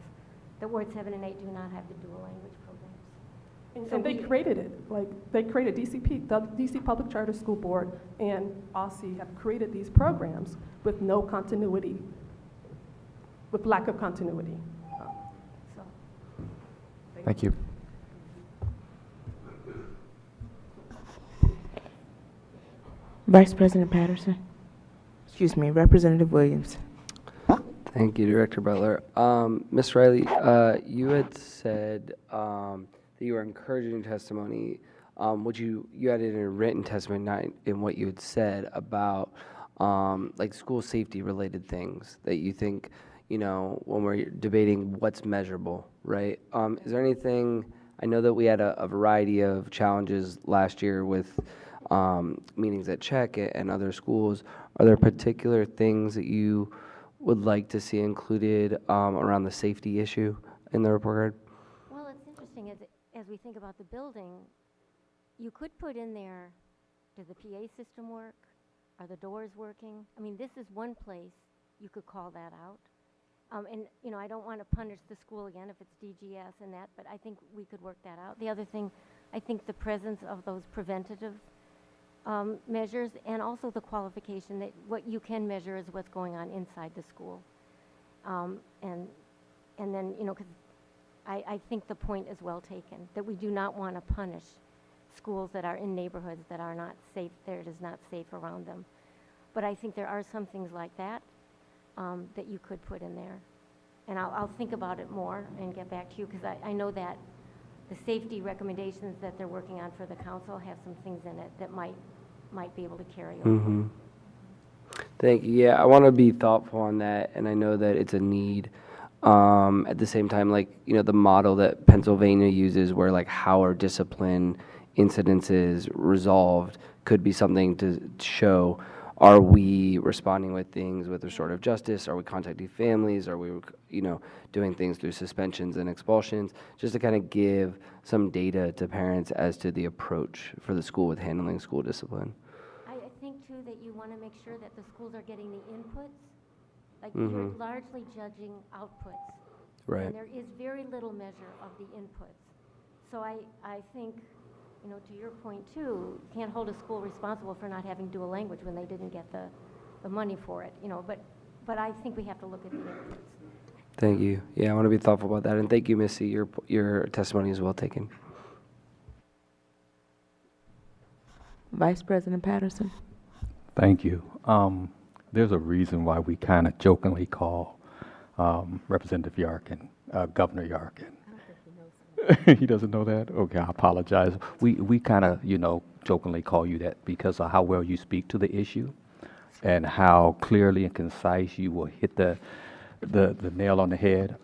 that Ward 7 and 8 do not have the dual language programs. And they created it, like, they created DCP, the DC Public Charter School Board and OSSI have created these programs with no continuity, with lack of continuity. So, Thank you. Vice President Patterson. Excuse me, Representative Williams. Thank you, Director Butler. Ms. Riley, you had said that you were encouraging testimony. You had it in a written testimony, not in what you had said about like school safety related things that you think, when we're debating what's measurable, right? Is there anything, I know that we had a variety of challenges last year with meetings at Czech and other schools. Are there particular things that you would like to see included around the safety issue in the report card? well, it's interesting as we think about the building, you could put in there, does the PA system work? Are the doors working? I mean, this is one place you could call that out. And, I don't want to punish the school again if it's DGS and that, but I think we could work that out. The other thing, I think the presence of those preventative measures and also the qualification that what you can measure is what's going on inside the school. And then, because I think the point is well taken, that we do not want to punish schools that are in neighborhoods that are not safe, that it is not safe around them. But I think there are some things like that that you could put in there. And I'll think about it more and get back to you, because I know that the safety recommendations that they're working on for the council have some things in it that might be able to carry over. Mm-hmm. Thank you. Yeah, I want to be thoughtful on that, and I know that it's a need. At the same time, the model that Pennsylvania uses where how are discipline incidences resolved could be something to show, are we responding with things with restorative justice? Are we contacting families? Are we, doing things through suspensions and expulsions? Just to kind of give some data to parents as to the approach for the school with handling school discipline. I think, too, that you want to make sure that the schools are getting the inputs. Mm-hmm. You're largely judging outputs. Right. And there is very little measure of the inputs. So I think, to your point, too, you can't hold a school responsible for not having dual language when they didn't get the money for it, but I think we have to look at the inputs. Thank you. Yeah, I want to be thoughtful about that. And thank you, Missy. Your testimony is well taken. Vice President Patterson. Thank you. There's a reason why we kind of jokingly call Representative Yarkin Governor Yarkin. He doesn't know that? Okay, I apologize. We kind of, jokingly call you that because of how well you speak to the issue and how clearly and concise you will hit the nail on the head.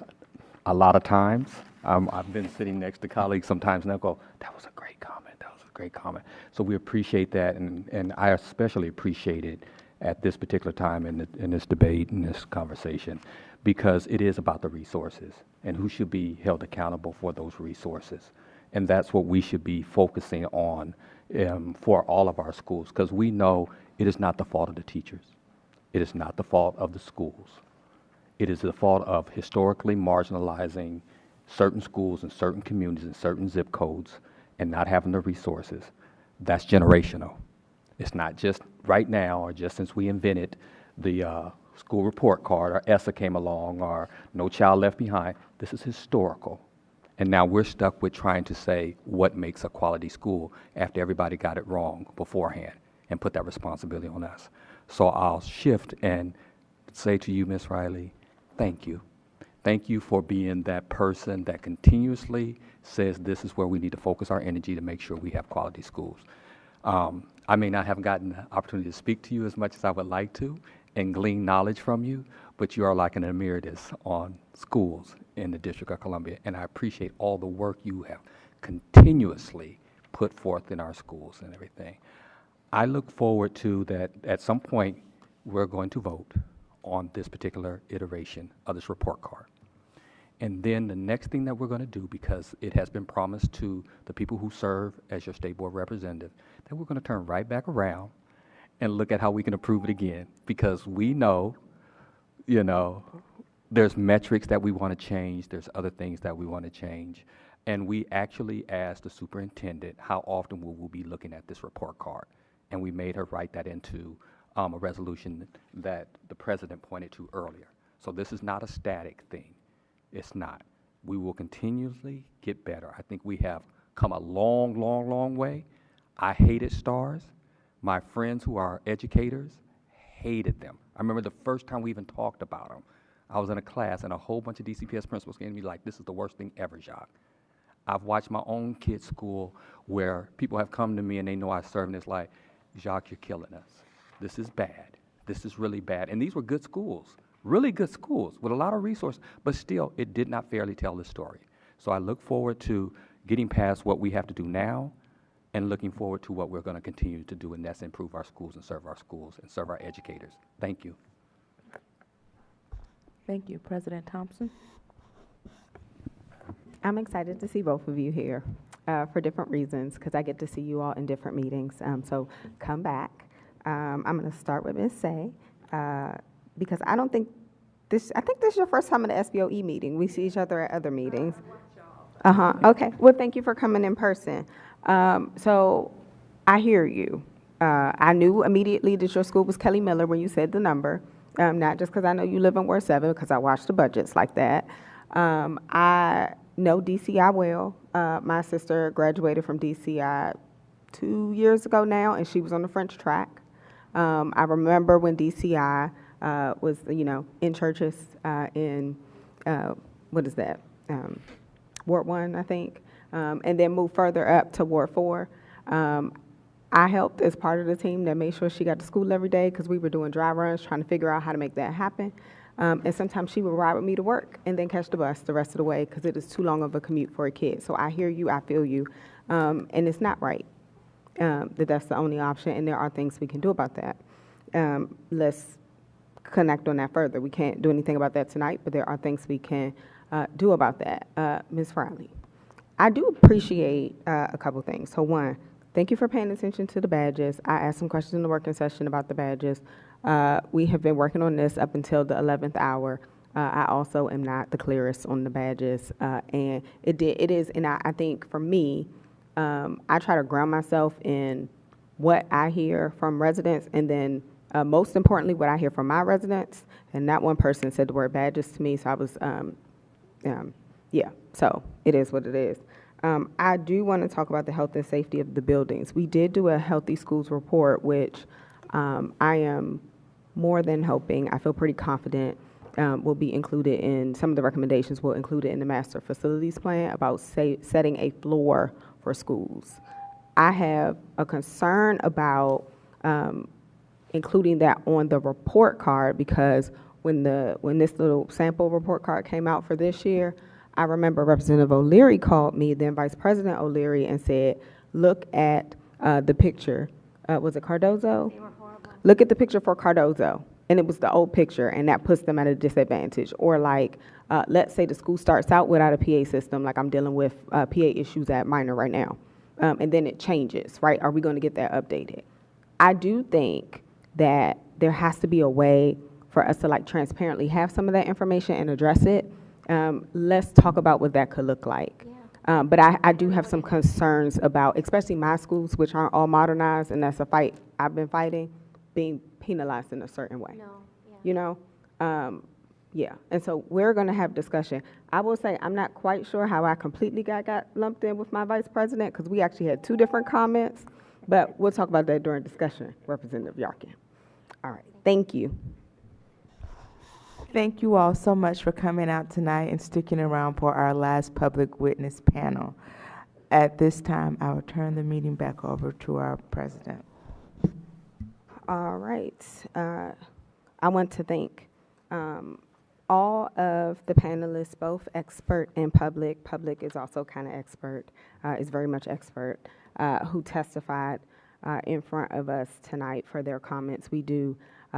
A lot of times, I've been sitting next to colleagues sometimes and they'll go, that was a great comment, that was a great comment. So we appreciate that, and I especially appreciate it at this particular time in this debate, in this conversation, because it is about the resources and who should be held accountable for those resources. And that's what we should be focusing on for all of our schools, because we know it is not the fault of the teachers. It is not the fault of the schools. It is the fault of historically marginalizing certain schools in certain communities and certain zip codes and not having the resources. That's generational. It's not just right now or just since we invented the school report card or ESSA came along or No Child Left Behind. This is historical. And now we're stuck with trying to say what makes a quality school after everybody got it wrong beforehand and put that responsibility on us. So I'll shift and say to you, Ms. Riley, thank you. Thank you for being that person that continuously says this is where we need to focus our energy to make sure we have quality schools. I may not have gotten the opportunity to speak to you as much as I would like to and glean knowledge from you, but you are like an emeritus on schools in the District of Columbia, and I appreciate all the work you have continuously put forth in our schools and everything. I look forward to that at some point we're going to vote on this particular iteration of this report card. And then the next thing that we're going to do, because it has been promised to the people who serve as your state board representative, that we're going to turn right back around and look at how we can improve it again, because we know, you know, there's metrics that we want to change, there's other things that we want to change. And we actually asked the superintendent how often we will be looking at this report card. And we made her write that into a resolution that the president pointed to earlier. So this is not a static thing. It's not. We will continuously get better. I think we have come a long, long, long way. I hated stars. My friends who are educators hated them. I remember the first time we even talked about them. I was in a class and a whole bunch of DCPS principals came to me like, this is the worst thing ever, Jacques. I've watched my own kids' school where people have come to me and they know I serve, and it's like, Jacques, you're killing us. This is bad. This is really bad. And these were good schools, really good schools with a lot of resources, but still, it did not fairly tell the story. So I look forward to getting past what we have to do now and looking forward to what we're going to continue to do, and that's improve our schools and serve our educators. Thank you. Thank you. President Thompson? I'm excited to see both of you here for different reasons, because I get to see you all in different meetings. So come back. I'm going to start with Ms. Say, because I think this is your first time at the SBOE meeting. We see each other at other meetings. Okay. Well, thank you for coming in person. So I hear you. I knew immediately that your school was Kelly Miller when you said the number, not just because I know you live in Ward 7, because I watch the budgets like that. I know DCI well. My sister graduated from DCI 2 years ago now, and she was on the French track. I remember when DCI was, in churches in, what is that? Ward 1, I think, and then moved further up to Ward 4. I helped as part of the team that made sure she got to school every day, because we were doing dry runs trying to figure out how to make that happen. And sometimes she would ride with me to work and then catch the bus the rest of the way, because it is too long of a commute for a kid. So I hear you, I feel you, and it's not right that's the only option, and there are things we can do about that. Let's connect on that further. We can't do anything about that tonight, but there are things we can do about that. Ms. Riley, I do appreciate a couple things. So one, thank you for paying attention to the badges. I asked some questions in the working session about the badges. We have been working on this up until the 11th hour. I also am not the clearest on the badges, and it is, and I think for me, I try to ground myself in what I hear from residents, and then most importantly, what I hear from my residents. And not one person said the word badges to me, so I was, yeah, so it is what it is. I do want to talk about the health and safety of the buildings. We did do a Healthy Schools report, which I am more than hoping, I feel pretty confident, will be included in, some of the recommendations will include it in the master facilities plan about setting a floor for schools. I have a concern about including that on the report card, because when this little sample report card came out for this year, I remember Representative O'Leary called me, then Vice President O'Leary, and said, look at the picture. Was it Cardozo? They were horrible. Look at the picture for Cardozo. And it was the old picture, and that puts them at a disadvantage. Or like, let's say the school starts out without a PA system, like I'm dealing with PA issues at Minor right now, and then it changes, right? Are we going to get that updated? I do think that there has to be a way for us to like transparently have some of that information and address it. Let's talk about what that could look like. Yeah. But I do have some concerns about, especially my schools, which aren't all modernized, and that's a fight I've been fighting, being penalized in a certain way. No, yeah. You know? Yeah. And so we're going to have discussion. I will say I'm not quite sure how I completely got lumped in with my vice president, because we actually had two different comments, but we'll talk about that during discussion, Representative Yarkin. All right. Thank you. Thank you all so much for coming out tonight and sticking around for our last public witness panel. At this time, I will turn the meeting back over to our president. All right. I want to thank all of the panelists, both expert and public. Public is also kind of expert, is very much expert, who testified in front of us tonight for their comments. We do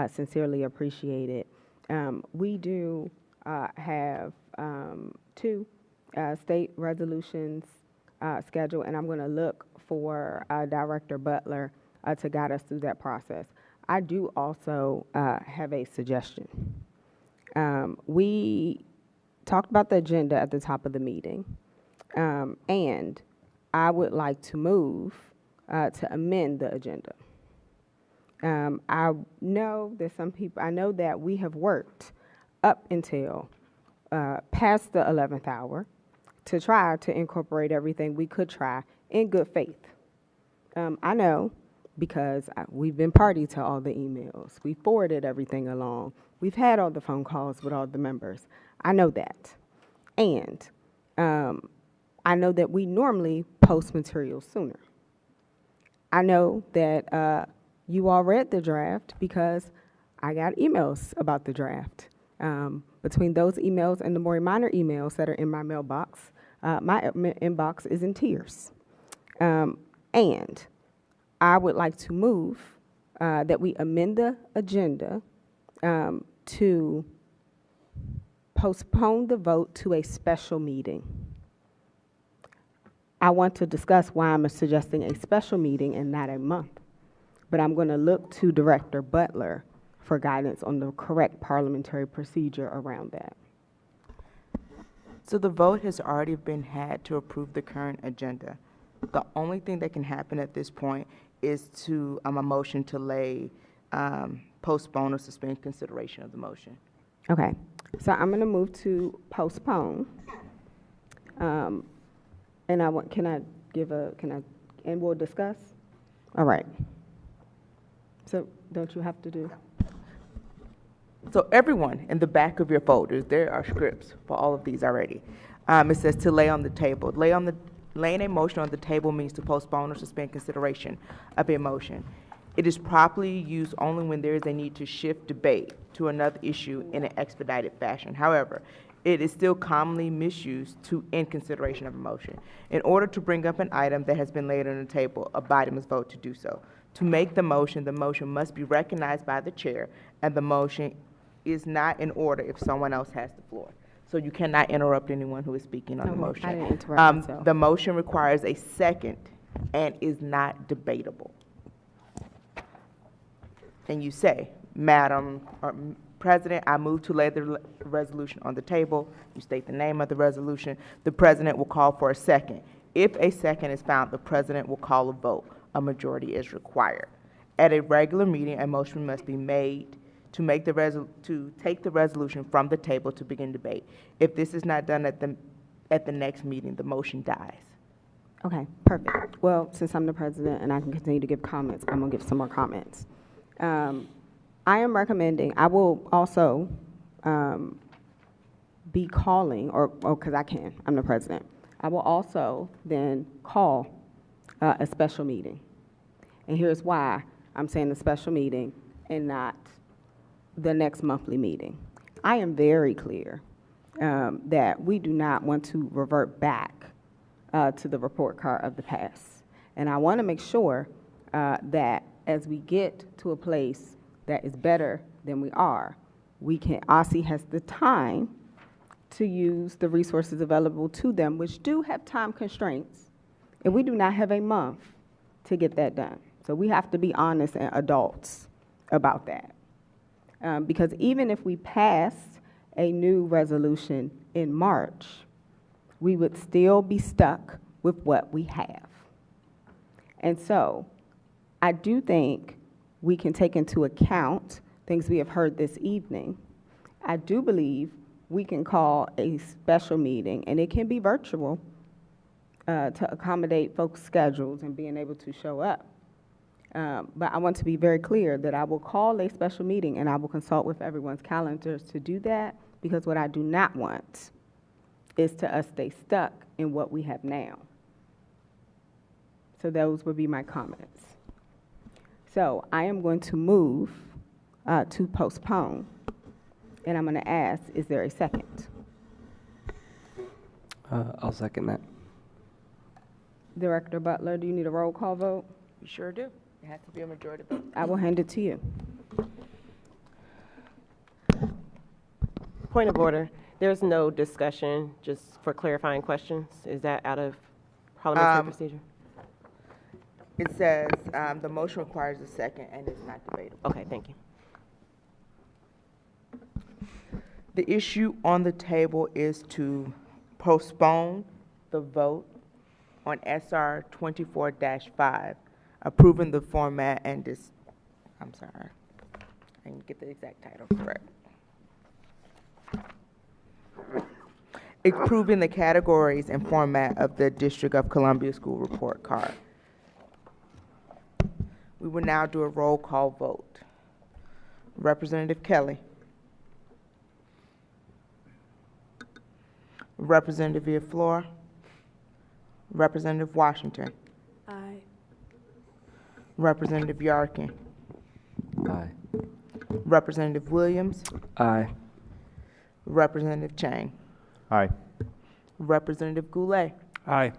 sincerely appreciate it. We do have two state resolutions scheduled, and I'm going to look for Director Butler to guide us through that process. I do also have a suggestion. We talked about the agenda at the top of the meeting, and I would like to move to amend the agenda. I know that I know that we have worked up until past the 11th hour to try to incorporate everything we could try in good faith. I know because we've been party to all the emails. We forwarded everything along. We've had all the phone calls with all the members. I know that. And I know that we normally post material sooner. I know that you all read the draft because I got emails about the draft. Between those emails and the more minor emails that are in my mailbox, my inbox is in tears. And I would like to move that we amend the agenda to postpone the vote to a special meeting. I want to discuss why I'm suggesting a special meeting and not a month, but I'm going to look to Director Butler for guidance on the correct parliamentary procedure around that. So the vote has already been had to approve the current agenda. The only thing that can happen at this point is to a motion to postpone or suspend consideration of the motion. Okay, so I'm going to move to postpone. And and we'll discuss? All right. So don't you have to do? So everyone in the back of your folders, there are scripts for all of these already. It says to lay on the table. Laying a motion on the table means to postpone or suspend consideration of a motion. It is properly used only when there is a need to shift debate to another issue in an expedited fashion. However, it is still commonly misused in consideration of a motion. In order to bring up an item that has been laid on the table, a body must vote to do so. To make the motion must be recognized by the chair, and the motion is not in order if someone else has the floor. So you cannot interrupt anyone who is speaking on the motion. I didn't interrupt myself. The motion requires a second and is not debatable. And you say, Madam President, I move to lay the resolution on the table. You state the name of the resolution. The president will call for a second. If a second is found, the president will call a vote. A majority is required. At a regular meeting, a motion must be made to take the resolution from the table to begin debate. If this is not done at the next meeting, the motion dies. Okay, perfect. Well, since I'm the president and I can continue to give comments, I'm going to give some more comments. I am recommending, I will also be calling, or because I'm the president, I will also then call a special meeting. And here's why I'm saying a special meeting and not the next monthly meeting. I am very clear that we do not want to revert back to the report card of the past. And I want to make sure that as we get to a place that is better than we are, OSSE has the time to use the resources available to them, which do have time constraints, and we do not have a month to get that done. So we have to be honest and adults about that. Because even if we passed a new resolution in March, we would still be stuck with what we have. And so I do think we can take into account things we have heard this evening. I do believe we can call a special meeting, and it can be virtual to accommodate folks' schedules and being able to show up. But I want to be very clear that I will call a special meeting and I will consult with everyone's calendars to do that, because what I do not want is to us stay stuck in what we have now. So those would be my comments. So I am going to move to postpone, and I'm going to ask, is there a second? I'll second that. Director Butler, do you need a roll call vote? We sure do. It has to be a majority vote. I will hand it to you. Point of order. There's no discussion, just for clarifying questions. Is that out of parliamentary procedure? It says, the motion requires a second and is not debatable. Okay, thank you. The issue on the table is to postpone the vote on SR 24-5, approving the format and I'm sorry, I didn't get the exact title correct. Approving the categories and format of the District of Columbia School Report Card. We will now do a roll call vote. Representative Kelly. Representative Villaflor. Representative Washington. Aye. Representative Yarkin. Aye. Representative Williams. Aye. Representative Chang. Aye. Representative Goulet. Aye.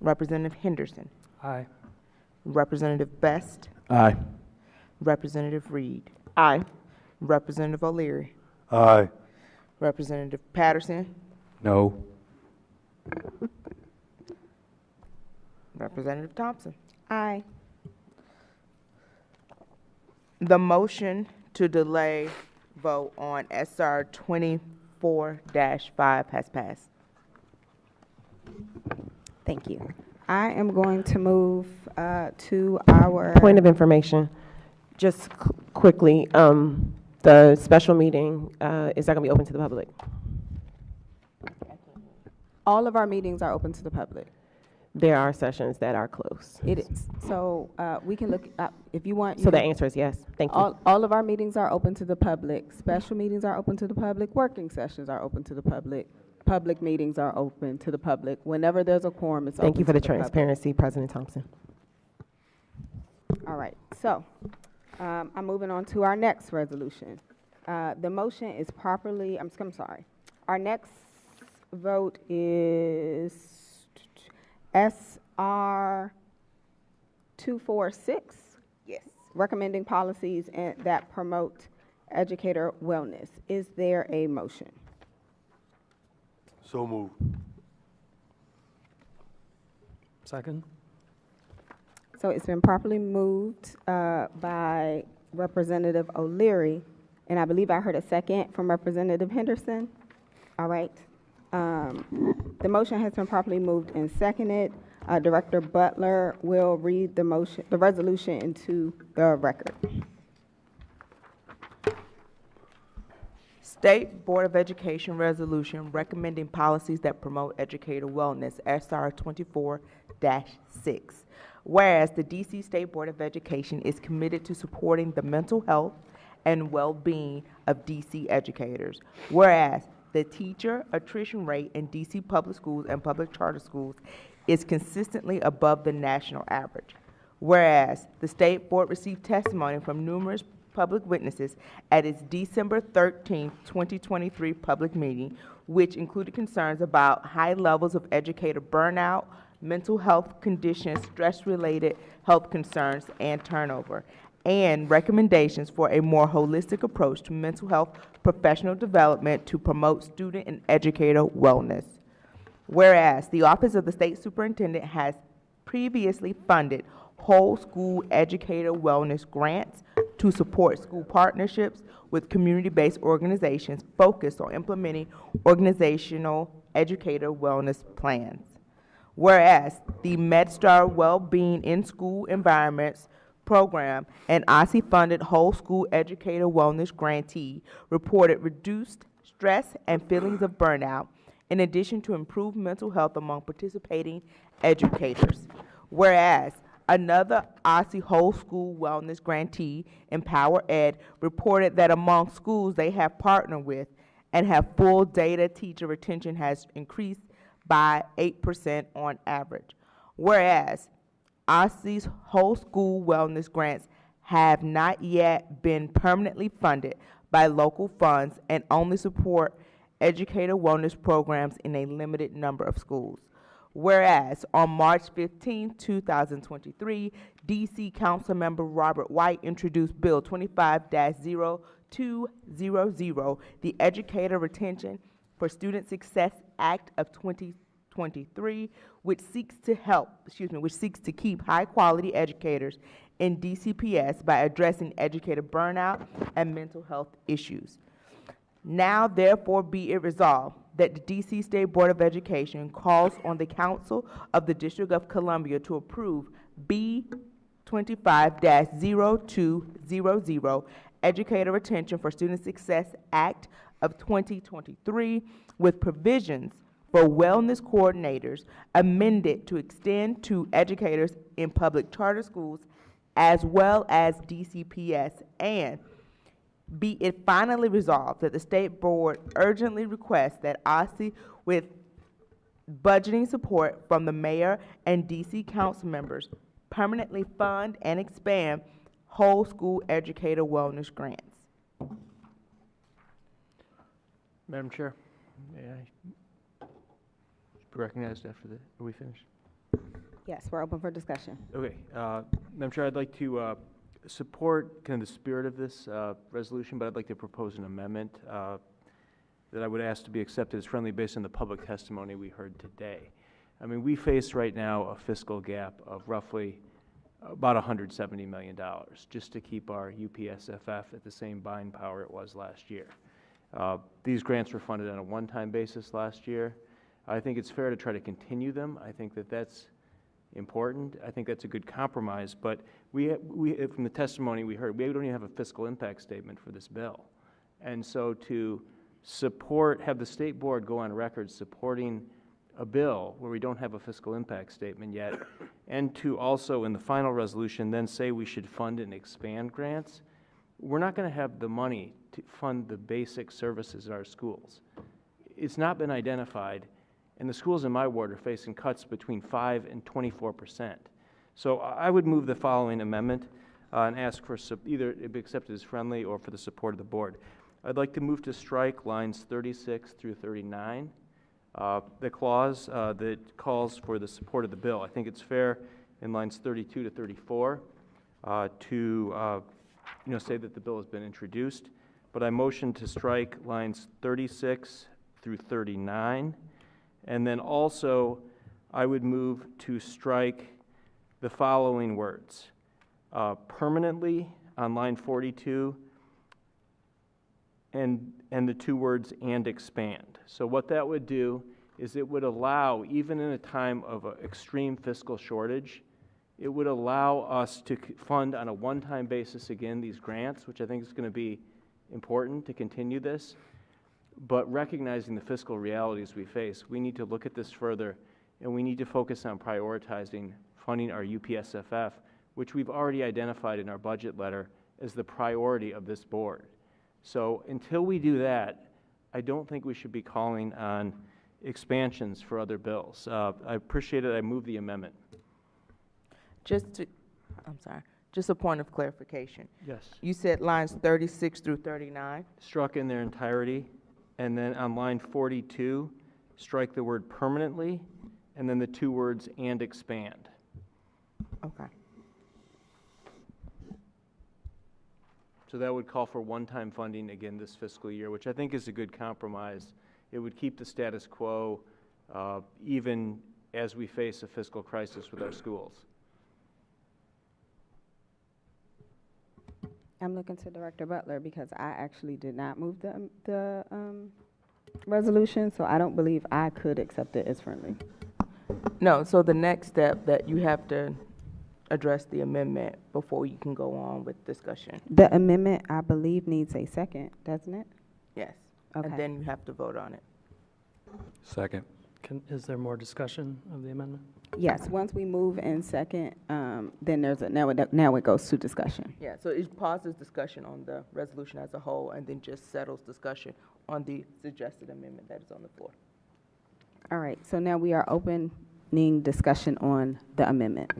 Representative Henderson. Aye. Representative Best. Aye. Representative Reed. Aye. Representative O'Leary. Aye. Representative Patterson. No. Representative Thompson. Aye. The motion to delay vote on SR 24-5 has passed. Thank you. I am going to move to our Point of information, just quickly, the special meeting, is that going to be open to the public? All of our meetings are open to the public. There are sessions that are closed. It is. So we can look, if you want. So the answer is yes. Thank you. All of our meetings are open to the public. Special meetings are open to the public. Working sessions are open to the public. Public meetings are open to the public. Whenever there's a quorum, it's open Thank you for to the public. transparency, President Thompson. All right, so I'm moving on to our next resolution. The motion is properly, I'm sorry. Our next vote is SR 246. Yes. Recommending policies that promote educator wellness. Is there a motion? So moved. Second? So it's been properly moved by Representative O'Leary, and I believe I heard a second from Representative Henderson. All right. The motion has been properly moved and seconded. Director Butler will read the resolution into the record. State Board of Education resolution recommending policies that promote educator wellness, SR 24-6. Whereas the DC State Board of Education is committed to supporting the mental health and well-being of DC educators. Whereas the teacher attrition rate in DC public schools and public charter schools is consistently above the national average. Whereas the State Board received testimony from numerous public witnesses at its December 13, 2023 public meeting, which included concerns about high levels of educator burnout, mental health conditions, stress-related health concerns, and turnover, and recommendations for a more holistic approach to mental health professional development to promote student and educator wellness. Whereas the Office of the State Superintendent has previously funded whole school educator wellness grants to support school partnerships with community-based organizations focused on implementing organizational educator wellness plans. Whereas the MedStar Wellbeing in School Environments program, an OSSI-funded whole school educator wellness grantee, reported reduced stress and feelings of burnout, in addition to improved mental health among participating educators. Whereas another OSSI whole school wellness grantee, Empower Ed, reported that among schools they have partnered with and have full data, teacher retention has increased by 8% on average. Whereas OSSI's whole school wellness grants have not yet been permanently funded by local funds and only support educator wellness programs in a limited number of schools. Whereas on March 15, 2023, DC Councilmember Robert White introduced Bill 25-0200, the Educator Retention for Student Success Act of 2020, 2023, which seeks to keep high-quality educators in DCPS by addressing educator burnout and mental health issues. Now, therefore, be it resolved that the DC State Board of Education calls on the Council of the District of Columbia to approve B 25-0200 Educator Retention for Student Success Act of 2023 with provisions for wellness coordinators amended to extend to educators in public charter schools as well as DCPS, and be it finally resolved that the State Board urgently requests that OSSI, with budgeting support from the mayor and DC council members, permanently fund and expand whole school educator wellness grants. Madam Chair, may I be recognized after the, are we finished? Yes, we're open for discussion. Okay, Madam Chair, I'd like to support kind of the spirit of this resolution, but I'd like to propose an amendment that I would ask to be accepted as friendly based on the public testimony we heard today. I mean, we face right now a fiscal gap of roughly about $170 million just to keep our UPSFF at the same buying power it was last year. These grants were funded on a one-time basis last year. I think it's fair to try to continue them. I think that that's important. I think that's a good compromise, but from the testimony we heard, we don't even have a fiscal impact statement for this bill. And so to have the State Board go on record supporting a bill where we don't have a fiscal impact statement yet, and to also in the final resolution then say we should fund and expand grants, we're not going to have the money to fund the basic services in our schools. It's not been identified, and the schools in my ward are facing cuts between 5 and 24%. So I would move the following amendment and ask for either it be accepted as friendly or for the support of the board. I'd like to move to strike lines 36 through 39, the clause that calls for the support of the bill. I think it's fair in lines 32 to 34 to say that the bill has been introduced, but I motion to strike lines 36 through 39. And then also, I would move to strike the following words. Permanently on line 42, and the two words, and expand. So what that would do is it would allow, even in a time of extreme fiscal shortage, it would allow us to fund on a one-time basis again these grants, which I think is going to be important to continue this. But recognizing the fiscal realities we face, we need to look at this further, and we need to focus on prioritizing funding our UPSFF, which we've already identified in our budget letter as the priority of this board. So until we do that, I don't think we should be calling on expansions for other bills. I appreciate it. I move the amendment. Just a point of clarification. Yes. You said lines 36 through 39? Struck in their entirety. And then on line 42, strike the word permanently, and then the two words, and expand. Okay. So that would call for one-time funding again this fiscal year, which I think is a good compromise. It would keep the status quo even as we face a fiscal crisis with our schools. I'm looking to Director Butler because I actually did not move the resolution, so I don't believe I could accept it as friendly. No, so the next step that you have to address the amendment before you can go on with discussion. The amendment, I believe, needs a second, doesn't it? Yes. Okay. And then you have to vote on it. Second. Is there more discussion of the amendment? Yes, once we move in second, then there's now it goes to discussion. Yeah, so it pauses discussion on the resolution as a whole and then just settles discussion on the suggested amendment that is on the floor. All right, so now we are opening discussion on the amendment.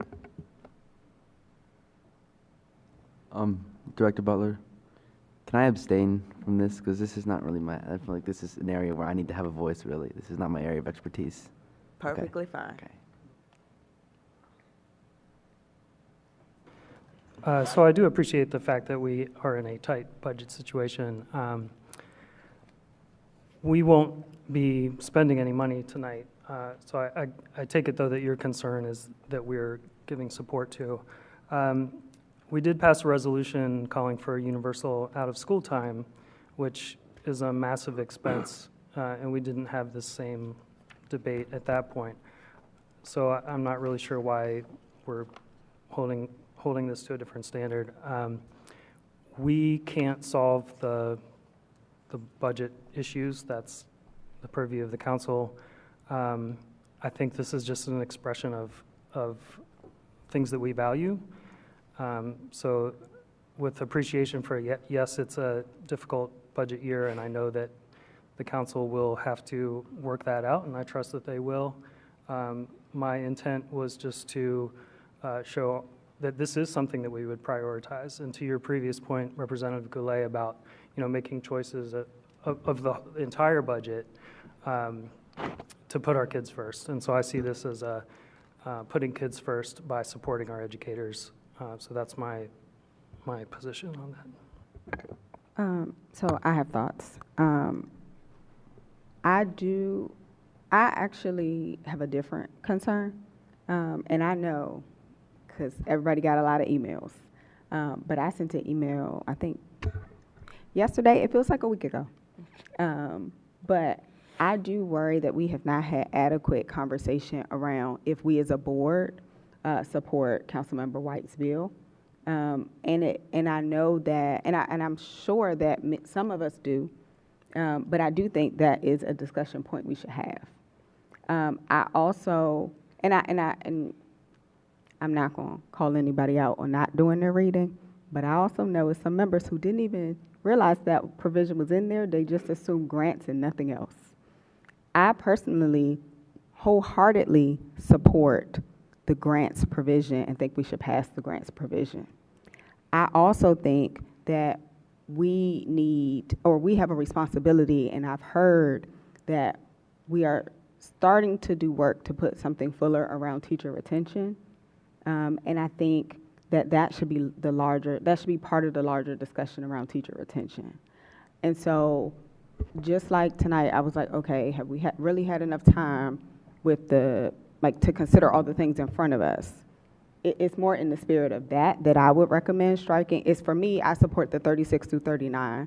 Director Butler, can I abstain from this? Because this is not really I feel like this is an area where I need to have a voice, really. This is not my area of expertise. Perfectly fine. Okay. So I do appreciate the fact that we are in a tight budget situation. We won't be spending any money tonight So I take it, though, that your concern is that we're giving support to. We did pass a resolution calling for universal out-of-school time, which is a massive expense, and we didn't have the same debate at that point. So I'm not really sure why we're holding this to a different standard. We can't solve the budget issues. That's the purview of the council. I think this is just an expression of things that we value. So with appreciation for, yes, it's a difficult budget year, and I know that the council will have to work that out, and I trust that they will. My intent was just to show that this is something that we would prioritize. And to your previous point, Representative Goulet, about making choices of the entire budget to put our kids first. And so I see this as putting kids first by supporting our educators. So that's my position on that. So I have thoughts. I actually have a different concern, and I know because everybody got a lot of emails. But I sent an email, I think, yesterday. It feels like a week ago. But I do worry that we have not had adequate conversation around if we as a board support Councilmember White's bill. And I know that, and I'm sure that some of us do, but I do think that is a discussion point we should have. I also, and I'm not going to call anybody out on not doing their reading, but I also know it's some members who didn't even realize that provision was in there. They just assumed grants and nothing else. I personally wholeheartedly support the grants provision and think we should pass the grants provision. I also think that we need, or we have a responsibility, and I've heard that we are starting to do work to put something fuller around teacher retention. And I think that should be that should be part of the larger discussion around teacher retention. And so just like tonight, I was like, okay, have we really had enough time with to consider all the things in front of us? It's more in the spirit of that I would recommend striking. It's, for me, I support the 36 through 39.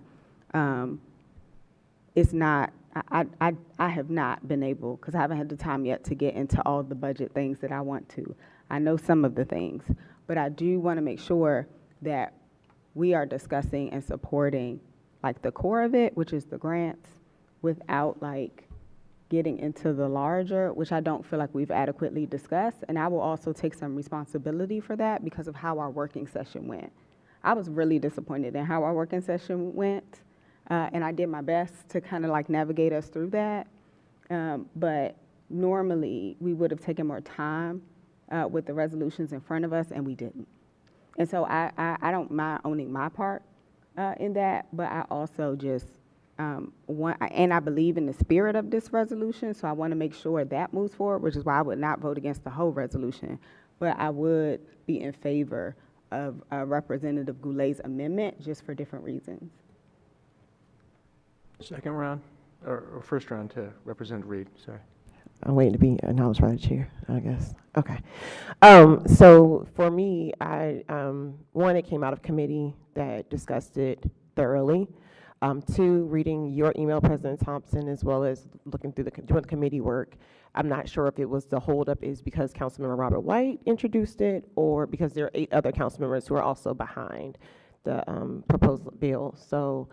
It's not, I have not been able, because I haven't had the time yet to get into all the budget things that I want to. I know some of the things, but I do want to make sure that we are discussing and supporting the core of it, which is the grants, without getting into the larger, which I don't feel like we've adequately discussed. And I will also take some responsibility for that because of how our working session went. I was really disappointed in how our working session went, and I did my best to kind of navigate us through that. But normally we would have taken more time with the resolutions in front of us, and we didn't. And so I don't mind owning my part in that, but I also just and I believe in the spirit of this resolution, so I want to make sure that moves forward, which is why I would not vote against the whole resolution. But I would be in favor of Representative Goulet's amendment, just for different reasons. Second round, or first round to Representative Reed, sorry. I'm waiting to be acknowledged by the chair, I guess. Okay. So for me, one, it came out of committee that discussed it thoroughly. Two, reading your email, President Thompson, as well as looking through doing the committee work, I'm not sure if it was the holdup is because Councilmember Robert White introduced it, or because there are 8 other council members who are also behind the proposed bill. So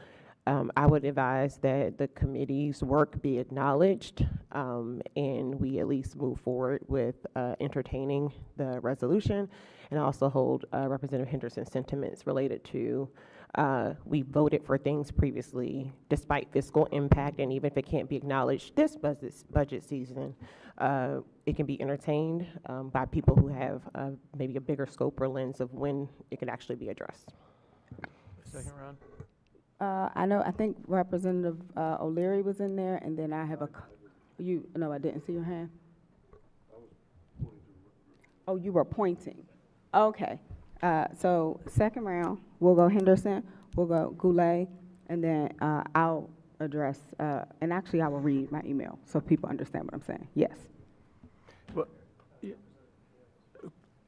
I would advise that the committee's work be acknowledged, and we at least move forward with entertaining the resolution, and also hold Representative Henderson's sentiments related to we voted for things previously despite fiscal impact, and even if it can't be acknowledged this budget season, it can be entertained by people who have maybe a bigger scope or lens of when it could actually be addressed. Second round. I think Representative O'Leary was in there, and then I have no, I didn't see your hand. Oh, you were pointing. Okay. So second round, we'll go Henderson, we'll go Goulet, and then I'll address, and actually I will read my email so people understand what I'm saying. Yes. Well,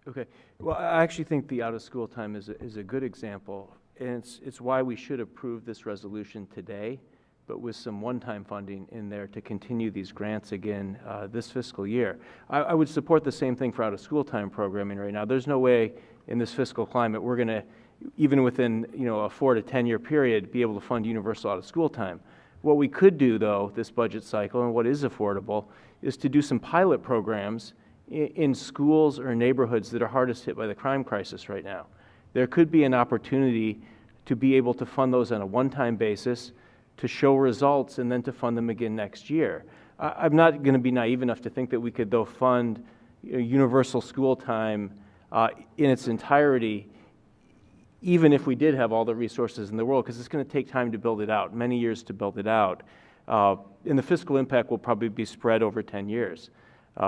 okay. Well, I actually think the out-of-school time is a good example, and it's why we should approve this resolution today, but with some one-time funding in there to continue these grants again this fiscal year. I would support the same thing for out-of-school time programming right now. There's no way in this fiscal climate we're going to, even within a 4 to 10 year period, be able to fund universal out-of-school time. What we could do, though, this budget cycle, and what is affordable, is to do some pilot programs in schools or neighborhoods that are hardest hit by the crime crisis right now. There could be an opportunity to be able to fund those on a one-time basis, to show results, and then to fund them again next year. I'm not going to be naive enough to think that we could, though, fund universal school time in its entirety, even if we did have all the resources in the world, because it's going to take time to build it out, many years to build it out. And the fiscal impact will probably be spread over 10 years,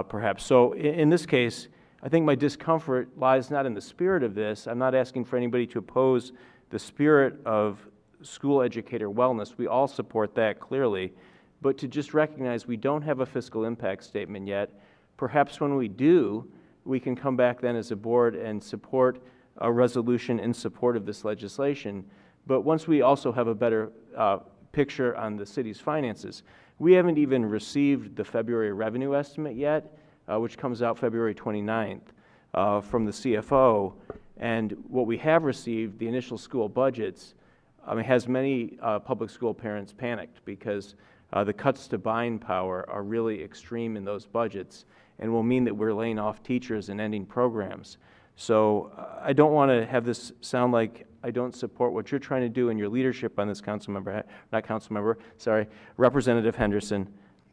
perhaps. So in this case, I think my discomfort lies not in the spirit of this. I'm not asking for anybody to oppose the spirit of school educator wellness. We all support that clearly. But to just recognize we don't have a fiscal impact statement yet. Perhaps when we do, we can come back then as a board and support a resolution in support of this legislation. But once we also have a better picture on the city's finances, we haven't even received the February revenue estimate yet, which comes out February 29th from the CFO. And what we have received, the initial school budgets, has many public school parents panicked because the cuts to buying power are really extreme in those budgets and will mean that we're laying off teachers and ending programs. So I don't want to have this sound like I don't support what you're trying to do in your leadership on this Representative Henderson.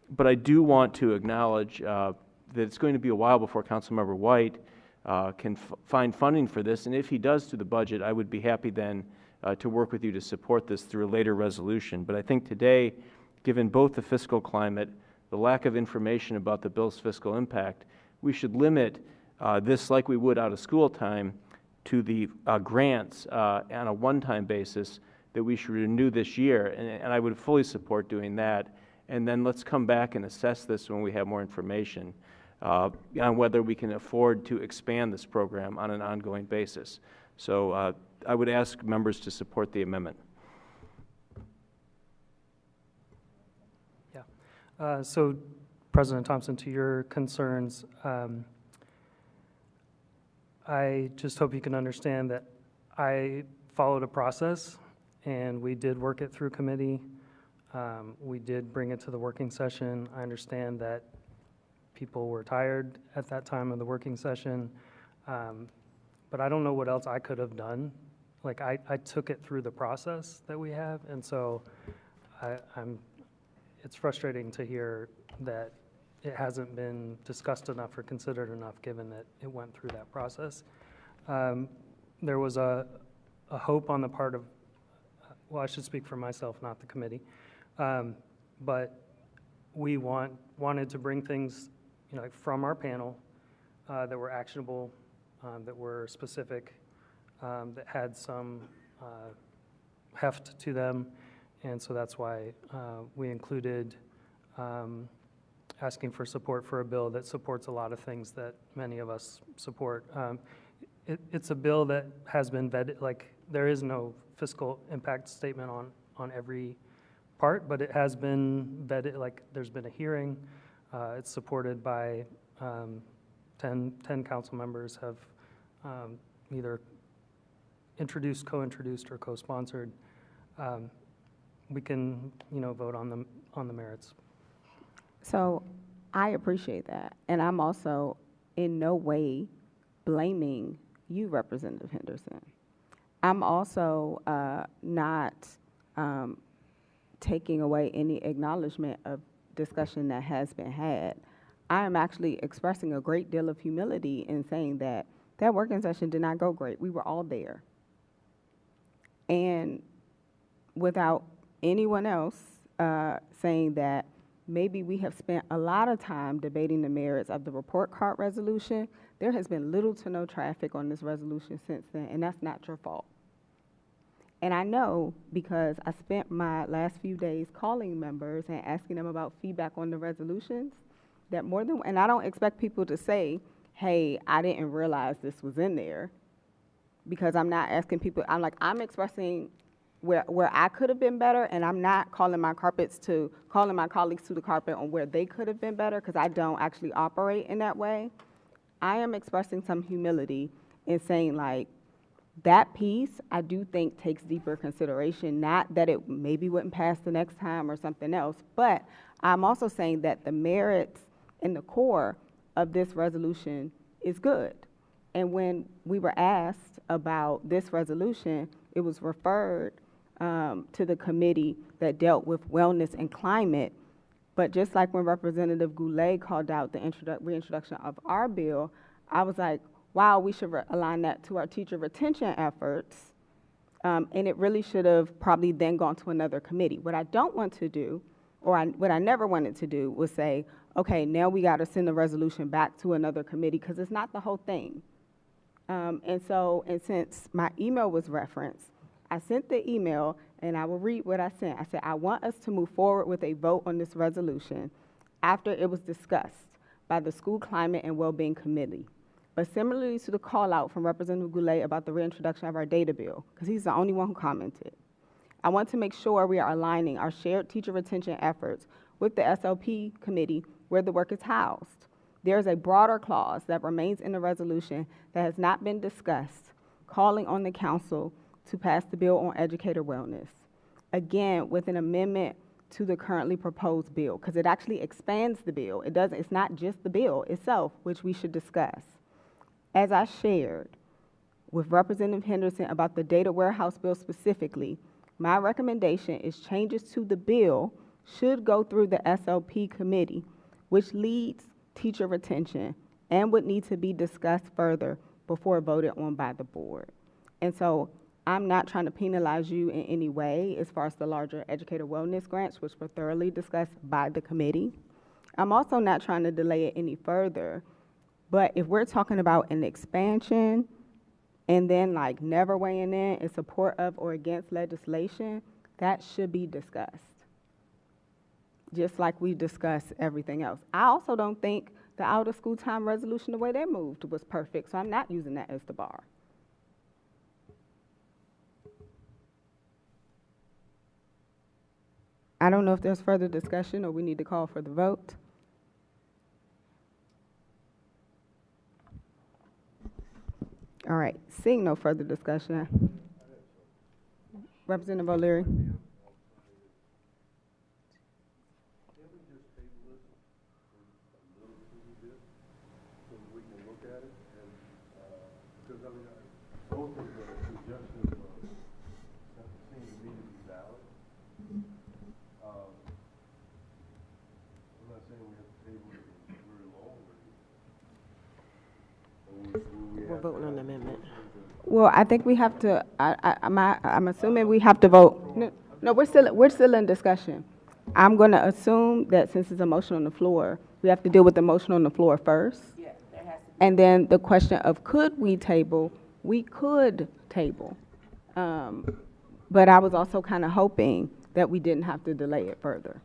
But I do want to acknowledge that it's going to be a while before Councilmember White can find funding for this. And if he does through the budget, I would be happy then to work with you to support this through a later resolution. But I think today, given both the fiscal climate, the lack of information about the bill's fiscal impact, we should limit this, like we would out of school time, to the grants on a one-time basis that we should renew this year. And I would fully support doing that. And then let's come back and assess this when we have more information on whether we can afford to expand this program on an ongoing basis. So I would ask members to support the amendment. Yeah. So, President Thompson, to your concerns, I just hope you can understand that I followed a process, and we did work it through committee. We did bring it to the working session. I understand that people were tired at that time of the working session, but I don't know what else I could have done. Like, I took it through the process that we have, and so it's frustrating to hear that it hasn't been discussed enough or considered enough, given that it went through that process. There was a hope on the part of, well, I should speak for myself, not the committee, but we wanted to bring things, from our panel that were actionable, that were specific, that had some heft to them, and so that's why we included asking for support for a bill that supports a lot of things that many of us support. It's a bill that has been vetted. Like, there is no fiscal impact statement on every part, but it has been vetted. Like, there's been a hearing. It's supported by 10 council members have either introduced, co-introduced, or co-sponsored. We can, vote on the merits. So I appreciate that. And I'm also in no way blaming you, Representative Henderson. I'm also not taking away any acknowledgement of discussion that has been had. I am actually expressing a great deal of humility in saying that that working session did not go great. We were all there. And without anyone else saying that maybe we have spent a lot of time debating the merits of the report card resolution, there has been little to no traffic on this resolution since then, and that's not your fault. And I know because I spent my last few days calling members and asking them about feedback on the resolutions, that more than, and I don't expect people to say, hey, I didn't realize this was in there, because I'm not asking people, I'm expressing where I could have been better, and I'm not calling my colleagues to the carpet on where they could have been better, because I don't actually operate in that way. I am expressing some humility in saying, like, that piece I do think takes deeper consideration, not that it maybe wouldn't pass the next time or something else, but I'm also saying that the merits and the core of this resolution is good. And when we were asked about this resolution, it was referred to the committee that dealt with wellness and climate. But just like when Representative Goulet called out the reintroduction of our bill, I was like, wow, we should align that to our teacher retention efforts. And it really should have probably then gone to another committee. What I don't want to do, what I never wanted to do, was say, okay, now we got to send the resolution back to another committee, because it's not the whole thing. And since my email was referenced, I sent the email, and I will read what I sent. I said, I want us to move forward with a vote on this resolution after it was discussed by the School Climate and Wellbeing Committee. But similarly to the call out from Representative Goulet about the reintroduction of our data bill, because he's the only one who commented, I want to make sure we are aligning our shared teacher retention efforts with the SLP committee where the work is housed. There is a broader clause that remains in the resolution that has not been discussed, calling on the council to pass the bill on educator wellness. Again, with an amendment to the currently proposed bill, because it actually expands the bill. It's not just the bill itself, which we should discuss. As I shared with Representative Henderson about the data warehouse bill specifically, my recommendation is changes to the bill should go through the SLP committee, which leads teacher retention, and would need to be discussed further before voted on by the board. And so I'm not trying to penalize you in any way as far as the larger educator wellness grants, which were thoroughly discussed by the committee. I'm also not trying to delay it any further, but if we're talking about an expansion and then like never weighing in support of or against legislation, that should be discussed, just like we discuss everything else. I also don't think the out of school time resolution, the way they moved, was perfect, so I'm not using that as the bar. I don't know if there's further discussion or we need to call for the vote. All right, seeing no further discussion. Representative O'Leary. We're voting on the amendment. Well, I think we have to, I'm assuming we have to vote. No, we're still in discussion. I'm going to assume that since it's a motion on the floor, we have to deal with the motion on the floor first. Yeah, there has to be. And then the question of could we table, we could table. But I was also kind of hoping that we didn't have to delay it further.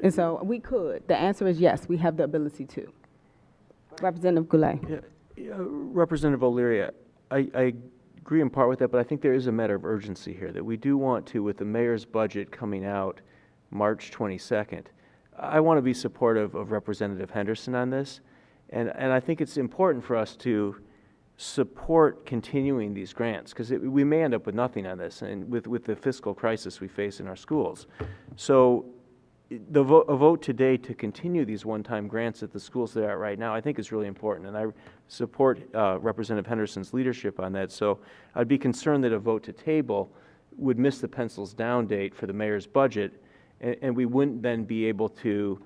And so we could. The answer is yes, we have the ability to. Representative Goulet. Representative O'Leary, I agree in part with that, but I think there is a matter of urgency here, that we do want to, with the mayor's budget coming out March 22nd, I want to be supportive of Representative Henderson on this, and I think it's important for us to support continuing these grants, because we may end up with nothing on this, and with the fiscal crisis we face in our schools. So a vote today to continue these one-time grants at the schools they're at right now, I think is really important, and I support Representative Henderson's leadership on that. So I'd be concerned that a vote to table would miss the pencils down date for the mayor's budget, and we wouldn't then be able to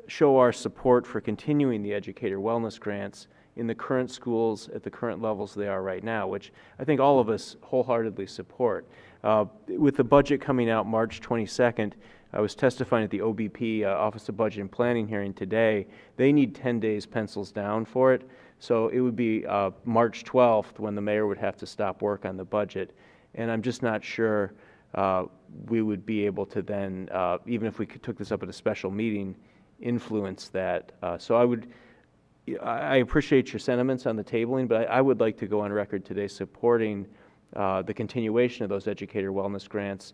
show our support for continuing the educator wellness grants in the current schools at the current levels they are right now, which I think all of us wholeheartedly support. With the budget coming out March 22nd, I was testifying at the OBP, Office of Budget and Planning hearing today. They need 10 days pencils down for it. So it would be March 12th when the mayor would have to stop work on the budget. And I'm just not sure we would be able to then, even if we took this up at a special meeting, influence that. So I appreciate your sentiments on the tabling, but I would like to go on record today supporting the continuation of those educator wellness grants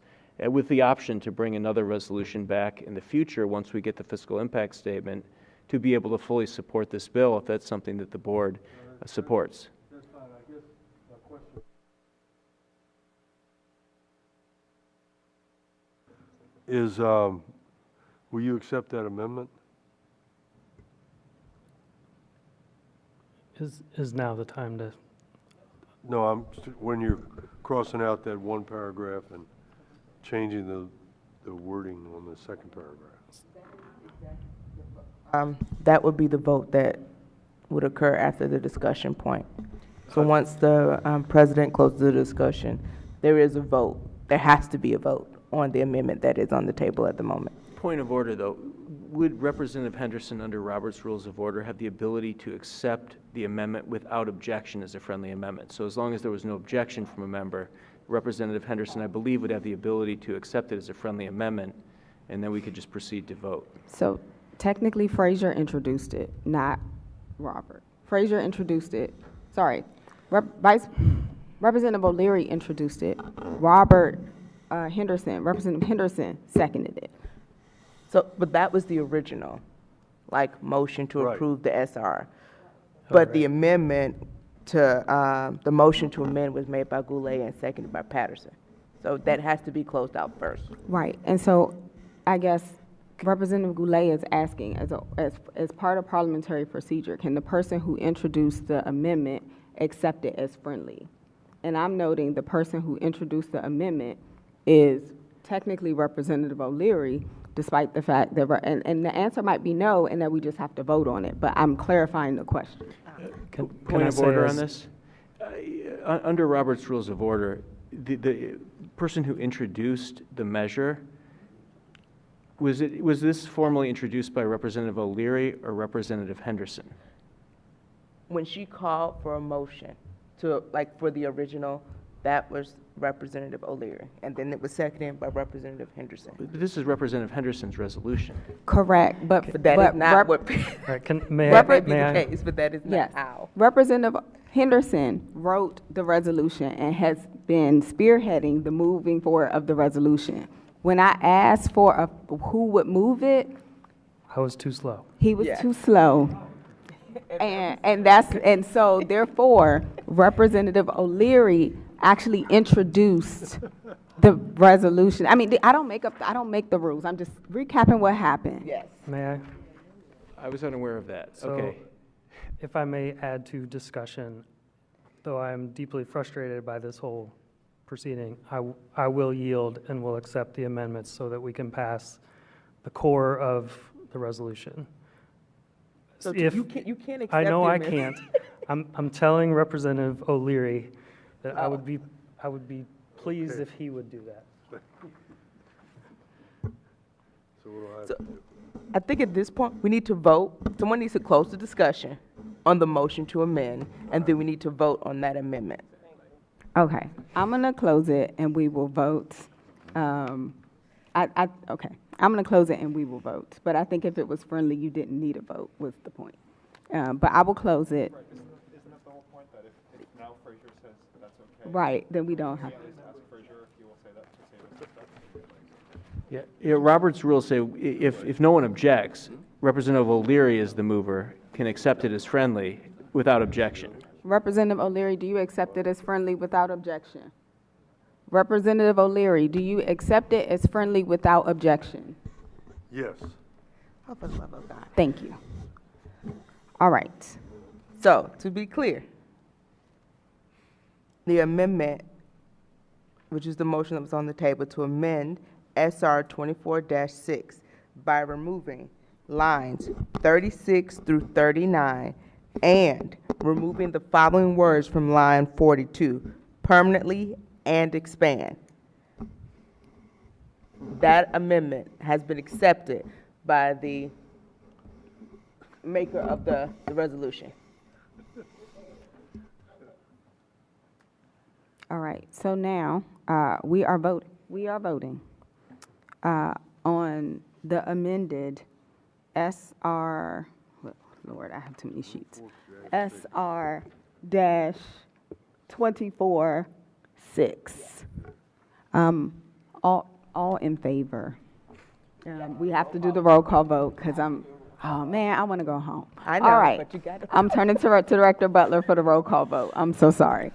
with the option to bring another resolution back in the future once we get the fiscal impact statement to be able to fully support this bill if that's something that the board supports. That's fine. I guess my question is, will you accept that amendment? Is now the time to, No, when you're crossing out that one paragraph and changing the wording on the second paragraph. That would be the vote that would occur after the discussion point. So once the president closes the discussion, there is a vote. There has to be a vote on the amendment that is on the table at the moment. Point of order, though. Would Representative Henderson, under Robert's Rules of Order, have the ability to accept the amendment without objection as a friendly amendment? So as long as there was no objection from a member, Representative Henderson, I believe, would have the ability to accept it as a friendly amendment, and then we could just proceed to vote. So technically, Frazier introduced it, not Robert. Frazier introduced it. Sorry. Representative O'Leary introduced it. Representative Henderson seconded it. So, but that was the original, like, motion to Right. approve the SR. But the amendment to, the motion to amend was made by Goulet and seconded by Patterson. So that has to be closed out first. Right, and so I guess Representative Goulet is asking, as part of parliamentary procedure, can the person who introduced the amendment accept it as friendly? And I'm noting the person who introduced the amendment is technically Representative O'Leary, despite the fact that, and the answer might be no, and that we just have to vote on it, but I'm clarifying the question. Point of order on this? Under Robert's Rules of Order, the person who introduced the measure, was this formally introduced by Representative O'Leary or Representative Henderson? When she called for a motion to, like, for the original, that was Representative O'Leary, and then it was seconded by Representative Henderson. But this is Representative Henderson's resolution. Correct, but that is not what. may That I, might be may the I? case, but that is not Yes. how. Representative Henderson wrote the resolution and has been spearheading the moving forward of the resolution. When I asked for who would move it, I was too slow. he was too slow. And so therefore, Representative O'Leary actually introduced the resolution. I mean, I don't make the rules. I'm just recapping what happened. Yes. May I? I was unaware of that. So, Okay. if I may add to discussion, though I am deeply frustrated by this whole proceeding, I will yield and will accept the amendments so that we can pass the core of the resolution. So If- you can't accept I know the I amendment. can't. I'm telling Representative O'Leary that I would be pleased if he would do that. So what do I have So- to do? I think at this point, we need to vote. Someone needs to close the discussion on the motion to amend, and then we need to vote on that amendment. Okay, I'm gonna close it and we will vote. Okay, I'm gonna close it and we will vote. But I think if it was friendly, you didn't need a vote, was the point. But I will close it. Right, isn't that the whole point, that if now Frazier says that that's okay? Right, then we don't have At least ask Frazier if he will say that, to say that. Yeah, Robert's rules say if no one objects, Representative O'Leary is the mover, can accept it as friendly without objection. Representative O'Leary, do you accept it as friendly without objection? Representative O'Leary, do you accept it as friendly without objection? Yes. Oh, for the love of God. Thank you. All right. So, to be clear, the amendment, which is the motion that was on the table to amend SR 24-6 by removing lines 36 through 39 and removing the following words from line 42, permanently and expand. That amendment has been accepted by the maker of the resolution. All right, so now, we are voting on the amended SR, Lord, I have too many sheets. SR-24-6. All in favor. We have to do the roll call vote, because oh man, I want to go home. I know, All right, but you got to. I'm turning to Director Butler for the roll call vote. I'm so sorry.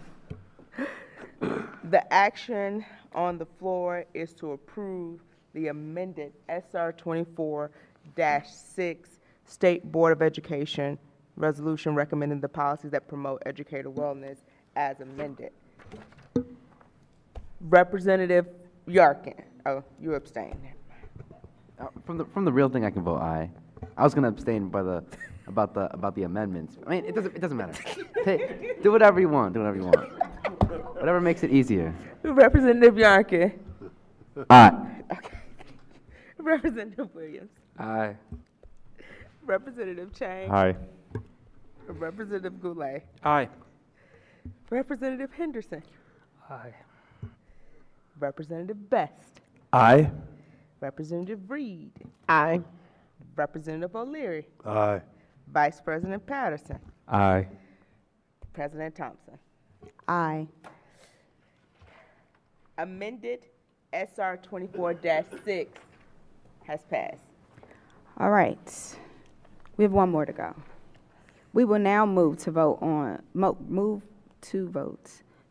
The action on the floor is to approve the amended SR 24-6 State Board of Education resolution recommending the policies that promote educator wellness as amended. Representative Yarkin, oh, you abstained. From the real thing, I can vote aye. I was gonna abstain by about the amendments. I mean, it doesn't matter. Do whatever you want. Do whatever you want. Whatever makes it easier. Representative Yarkin. Aye. Okay. Representative Williams. Aye. Representative Chang. Aye. Representative Goulet. Aye. Representative Henderson. Aye. Representative Best. Aye. Representative Reed. Aye. Representative O'Leary. Aye. Vice President Patterson. Aye. President Thompson. Aye. Amended SR 24-6 has passed. All right. We have one more to go. We will now move to vote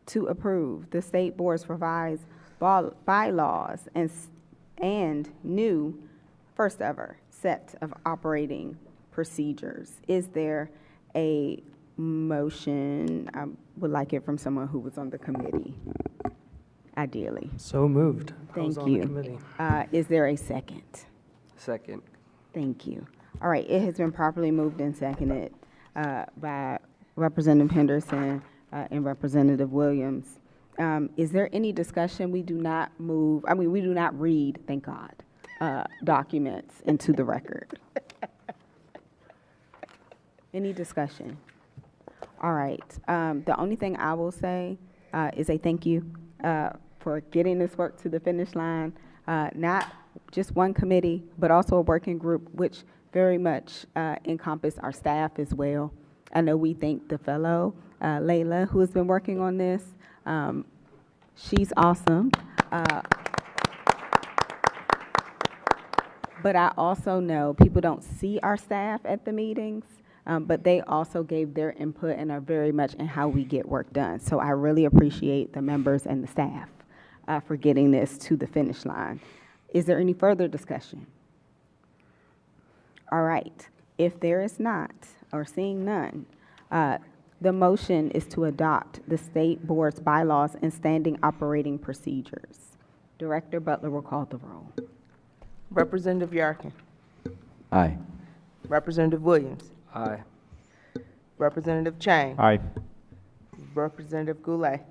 to approve the state board's revised bylaws and new first ever set of operating procedures. Is there a motion? I would like it from someone who was on the committee, ideally. So moved. I was Thank on the you. committee. Is there a second? Second. Thank you. All right, it has been properly moved and seconded by Representative Henderson and Representative Williams. Is there any discussion? We do not read, thank God, documents into the record. Any discussion? All right, the only thing I will say is a thank you for getting this work to the finish line. Not just one committee, but also a working group, which very much encompass our staff as well. I know we thank the fellow, Layla, who has been working on this. She's awesome. But I also know people don't see our staff at the meetings, but they also gave their input and are very much in how we get work done. So I really appreciate the members and the staff for getting this to the finish line. Is there any further discussion? All right. If there is not, or seeing none, the motion is to adopt the state board's bylaws and standing operating procedures. Director Butler will call the roll. Representative Yarkin. Aye. Representative Williams. Aye. Representative Chang. Aye. Representative Goulet.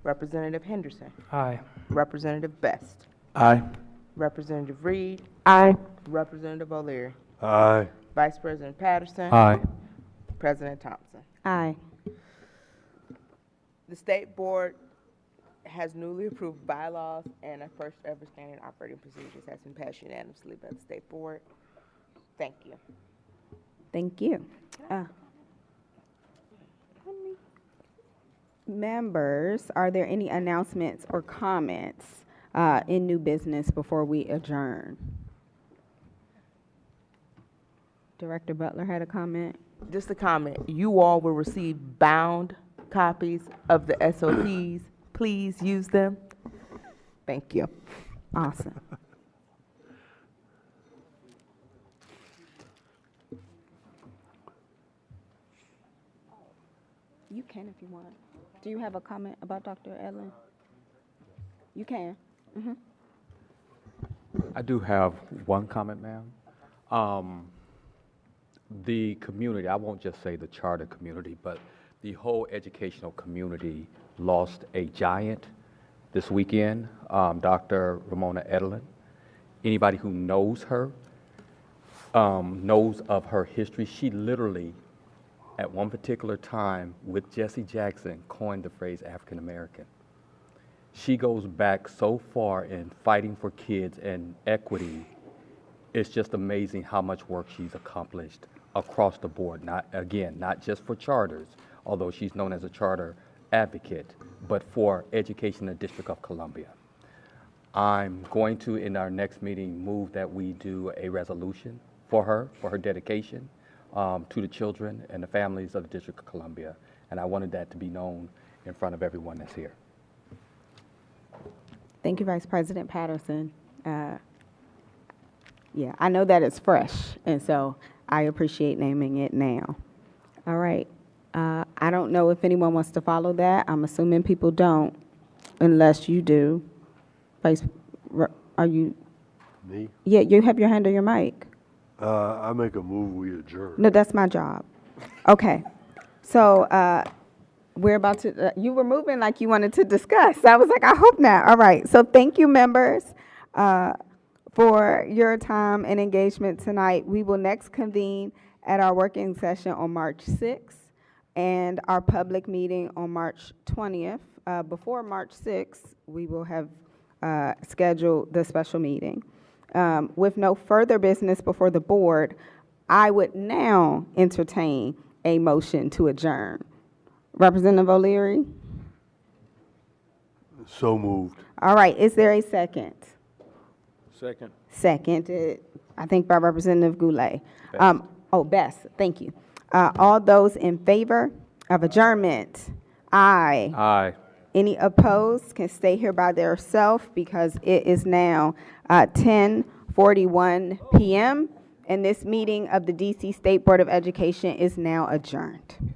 Representative Henderson. Aye. Representative Best. Aye. Representative Reed. Aye. Representative O'Leary. Aye. Vice President Patterson. Aye. President Thompson. Aye. The state board has newly approved bylaws and a first ever standard operating procedures has been passed unanimously by the state board. Thank you. Thank you. Members, are there any announcements or comments in new business before we adjourn? Director Butler had a comment. Just a comment. You all will receive bound copies of the SOPs. Please use them. Thank you. Awesome. You can if you want. Do you have a comment about Dr. Edlin? You can. Mm-hmm. I do have one comment, ma'am. The community, I won't just say the charter community, but the whole educational community lost a giant this weekend, Dr. Ramona Edelin. Anybody who knows her knows of her history. She literally, at one particular time with Jesse Jackson, coined the phrase African American. She goes back so far in fighting for kids and equity. It's just amazing how much work she's accomplished across the board. Not just for charters, although she's known as a charter advocate, but for education in the District of Columbia. I'm going to, in our next meeting, move that we do a resolution for her dedication to the children and the families of the District of Columbia. And I wanted that to be known in front of everyone that's here. Thank you, Vice President Patterson. Yeah, I know that it's fresh, and so I appreciate naming it now. All right. I don't know if anyone wants to follow that. I'm assuming people don't, unless you do. Are you? Me? Yeah, you have your hand on your mic. I make a move, we adjourn. No, that's my job. Okay. So we're about to, you were moving like you wanted to discuss. I was like, I hope not. All right. So thank you, members, for your time and engagement tonight. We will next convene at our working session on March 6th and our public meeting on March 20th. Before March 6th, we will have scheduled the special meeting. With no further business before the board, I would now entertain a motion to adjourn. Representative O'Leary? So moved. All right, is there a second? Second. Seconded, I think by Representative Goulet. Best, thank you. All those in favor of adjournment? Aye. Aye. Any opposed can stay here by themselves because it is now 10:41 p.m. and this meeting of the DC State Board of Education is now adjourned.